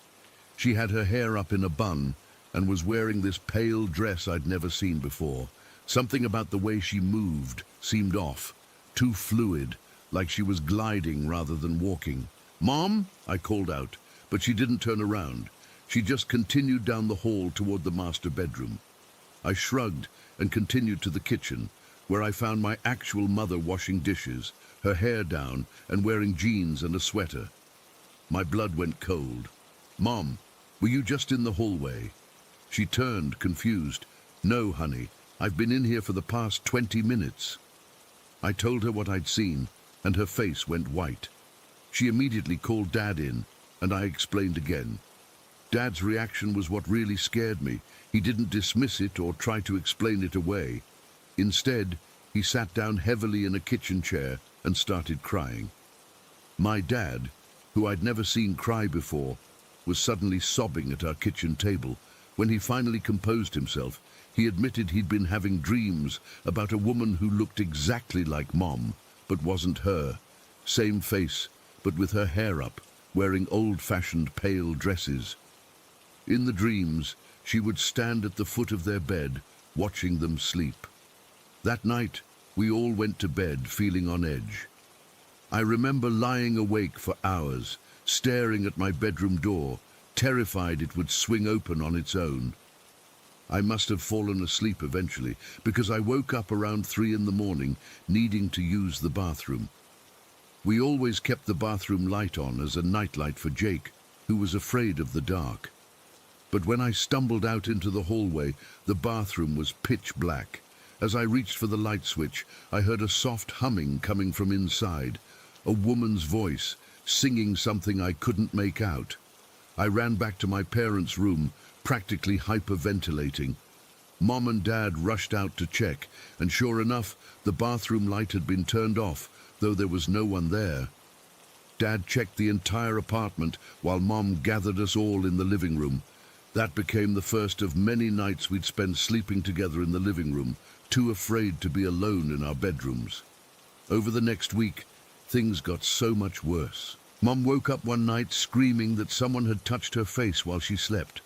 She had her hair up in a bun and was wearing this pale dress I'd never seen before. Something about the way she moved seemed off, too fluid, like she was gliding rather than walking. "Mom," I called out, but she didn't turn around. She just continued down the hall toward the master bedroom. I shrugged and continued to the kitchen, where I found my actual mother washing dishes, her hair down and wearing jeans and a sweater. My blood went cold. "Mom, were you just in the hallway?" She turned, confused. "No, honey. I've been in here for the past 20 minutes. I told her what I'd seen, and her face went white. She immediately called Dad in, and I explained again. Dad's reaction was what really scared me. He didn't dismiss it or try to explain it away. Instead, he sat down heavily in a kitchen chair and started crying. My dad, who I'd never seen cry before, was suddenly sobbing at our kitchen table. When he finally composed himself, he admitted he'd been having dreams about a woman who looked exactly like Mom, but wasn't her. Same face, but with her hair up, wearing old-fashioned pale dresses. In the dreams, she would stand at the foot of their bed, watching them sleep. That night, we all went to bed feeling on edge. I remember lying awake for hours, staring at my bedroom door, terrified it would swing open on its own. I must have fallen asleep eventually, because I woke up around 3 in the morning, needing to use the bathroom. We always kept the bathroom light on as a nightlight for Jake, who was afraid of the dark. But when I stumbled out into the hallway, the bathroom was pitch black. As I reached for the light switch, I heard a soft humming coming from inside, a woman's voice, singing something I couldn't make out. I ran back to my parents' room, practically hyperventilating. Mom and Dad rushed out to check, and sure enough, the bathroom light had been turned off, though there was no one there. Dad checked the entire apartment while Mom gathered us all in the living room. That became the first of many nights we'd spend sleeping together in the living room, too afraid to be alone in our bedrooms. Over the next week, things got so much worse. Mom woke up one night screaming that someone had touched her face while she slept.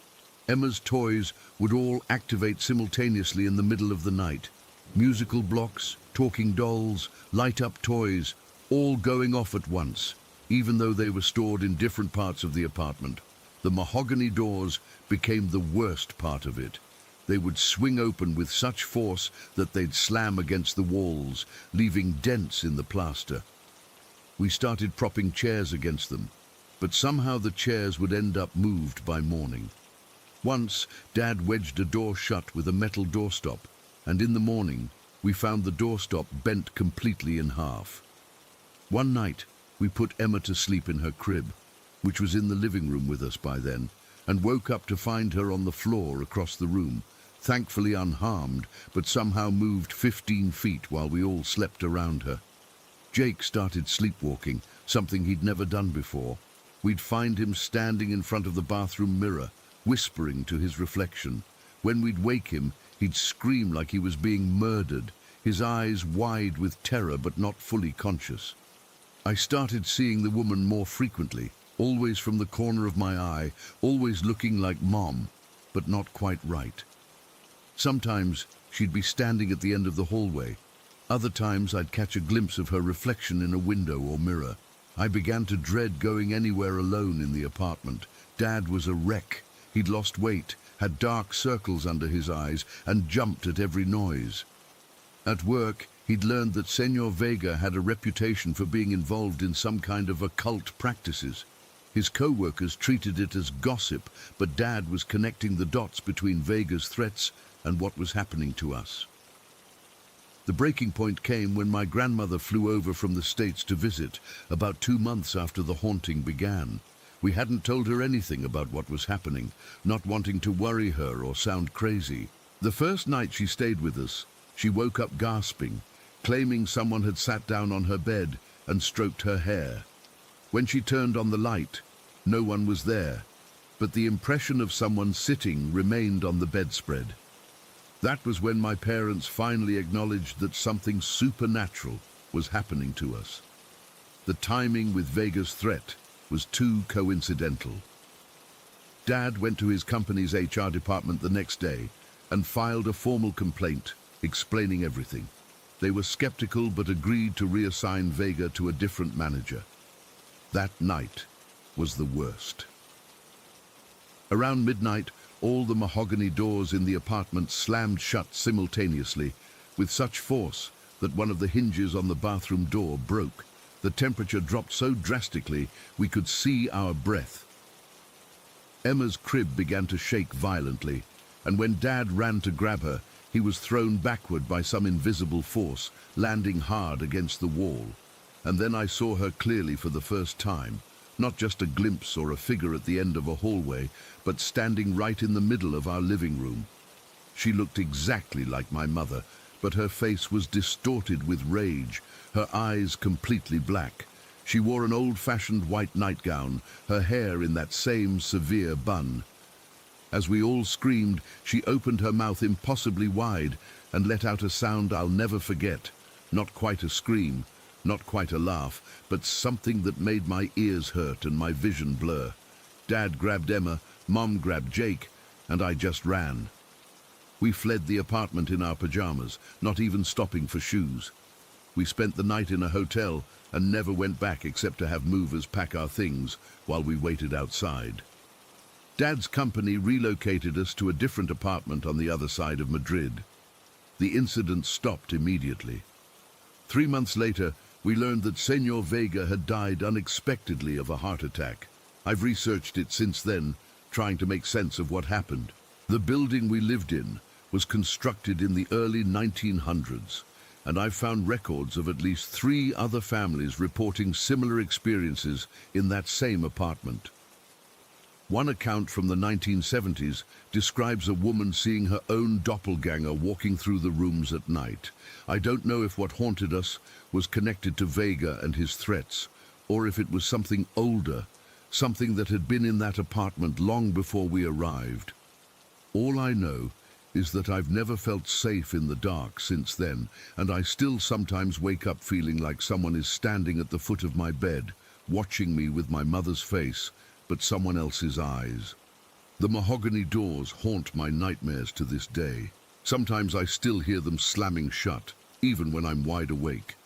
Emma's toys would all activate simultaneously in the middle of the night. Musical blocks, talking dolls, light-up toys, all going off at once, even though they were stored in different parts of the apartment. The mahogany doors became the worst part of it. They would swing open with such force that they'd slam against the walls, leaving dents in the plaster. We started propping chairs against them, but somehow the chairs would end up moved by morning. Once, Dad wedged a door shut with a metal doorstop, and in the morning, we found the doorstop bent completely in half. One night, we put Emma to sleep in her crib, which was in the living room with us by then, and woke up to find her on the floor across the room, thankfully unharmed, but somehow moved 15 feet while we all slept around her. Jake started sleepwalking, something he'd never done before. We'd find him standing in front of the bathroom mirror, whispering to his reflection. When we'd wake him, he'd scream like he was being murdered, his eyes wide with terror but not fully conscious. I started seeing the woman more frequently, always from the corner of my eye, always looking like Mom, but not quite right. Sometimes she'd be standing at the end of the hallway. Other times I'd catch a glimpse of her reflection in a window or mirror. I began to dread going anywhere alone in the apartment. Dad was a wreck. He'd lost weight, had dark circles under his eyes, and jumped at every noise. At work, he'd learned that Senor Vega had a reputation for being involved in some kind of occult practices. His co-workers treated it as gossip, but Dad was connecting the dots between Vega's threats and what was happening to us. The breaking point came when my grandmother flew over from the States to visit, about 2 months after the haunting began. We hadn't told her anything about what was happening, not wanting to worry her or sound crazy. The first night she stayed with us, she woke up gasping, claiming someone had sat down on her bed and stroked her hair. When she turned on the light, no one was there, but the impression of someone sitting remained on the bedspread. That was when my parents finally acknowledged that something supernatural was happening to us. The timing with Vega's threat was too coincidental. Dad went to his company's HR department the next day and filed a formal complaint explaining everything. They were skeptical but agreed to reassign Vega to a different manager. That night was the worst. Around midnight, all the mahogany doors in the apartment slammed shut simultaneously, with such force that one of the hinges on the bathroom door broke. The temperature dropped so drastically we could see our breath. Emma's crib began to shake violently, and when Dad ran to grab her, he was thrown backward by some invisible force, landing hard against the wall. And then I saw her clearly for the first time. Not just a glimpse or a figure at the end of a hallway, but standing right in the middle of our living room. She looked exactly like my mother, but her face was distorted with rage, her eyes completely black. She wore an old-fashioned white nightgown, her hair in that same severe bun. As we all screamed, she opened her mouth impossibly wide and let out a sound I'll never forget. Not quite a scream, not quite a laugh, but something that made my ears hurt and my vision blur. Dad grabbed Emma, Mom grabbed Jake, and I just ran. We fled the apartment in our pajamas, not even stopping for shoes. We spent the night in a hotel and never went back except to have movers pack our things while we waited outside. Dad's company relocated us to a different apartment on the other side of Madrid. The incident stopped immediately. 3 months later, we learned that Senor Vega had died unexpectedly of a heart attack. I've researched it since then, trying to make sense of what happened. The building we lived in was constructed in the early 1900s, and I've found records of at least 3 other families reporting similar experiences in that same apartment. One account from the 1970s describes a woman seeing her own doppelganger walking through the rooms at night. I don't know if what haunted us was connected to Vega and his threats, or if it was something older, something that had been in that apartment long before we arrived. All I know is that I've never felt safe in the dark since then, and I still sometimes wake up feeling like someone is standing at the foot of my bed, watching me with my mother's face, but someone else's eyes. The mahogany doors haunt my nightmares to this day. Sometimes I still hear them slamming shut, even when I'm wide awake.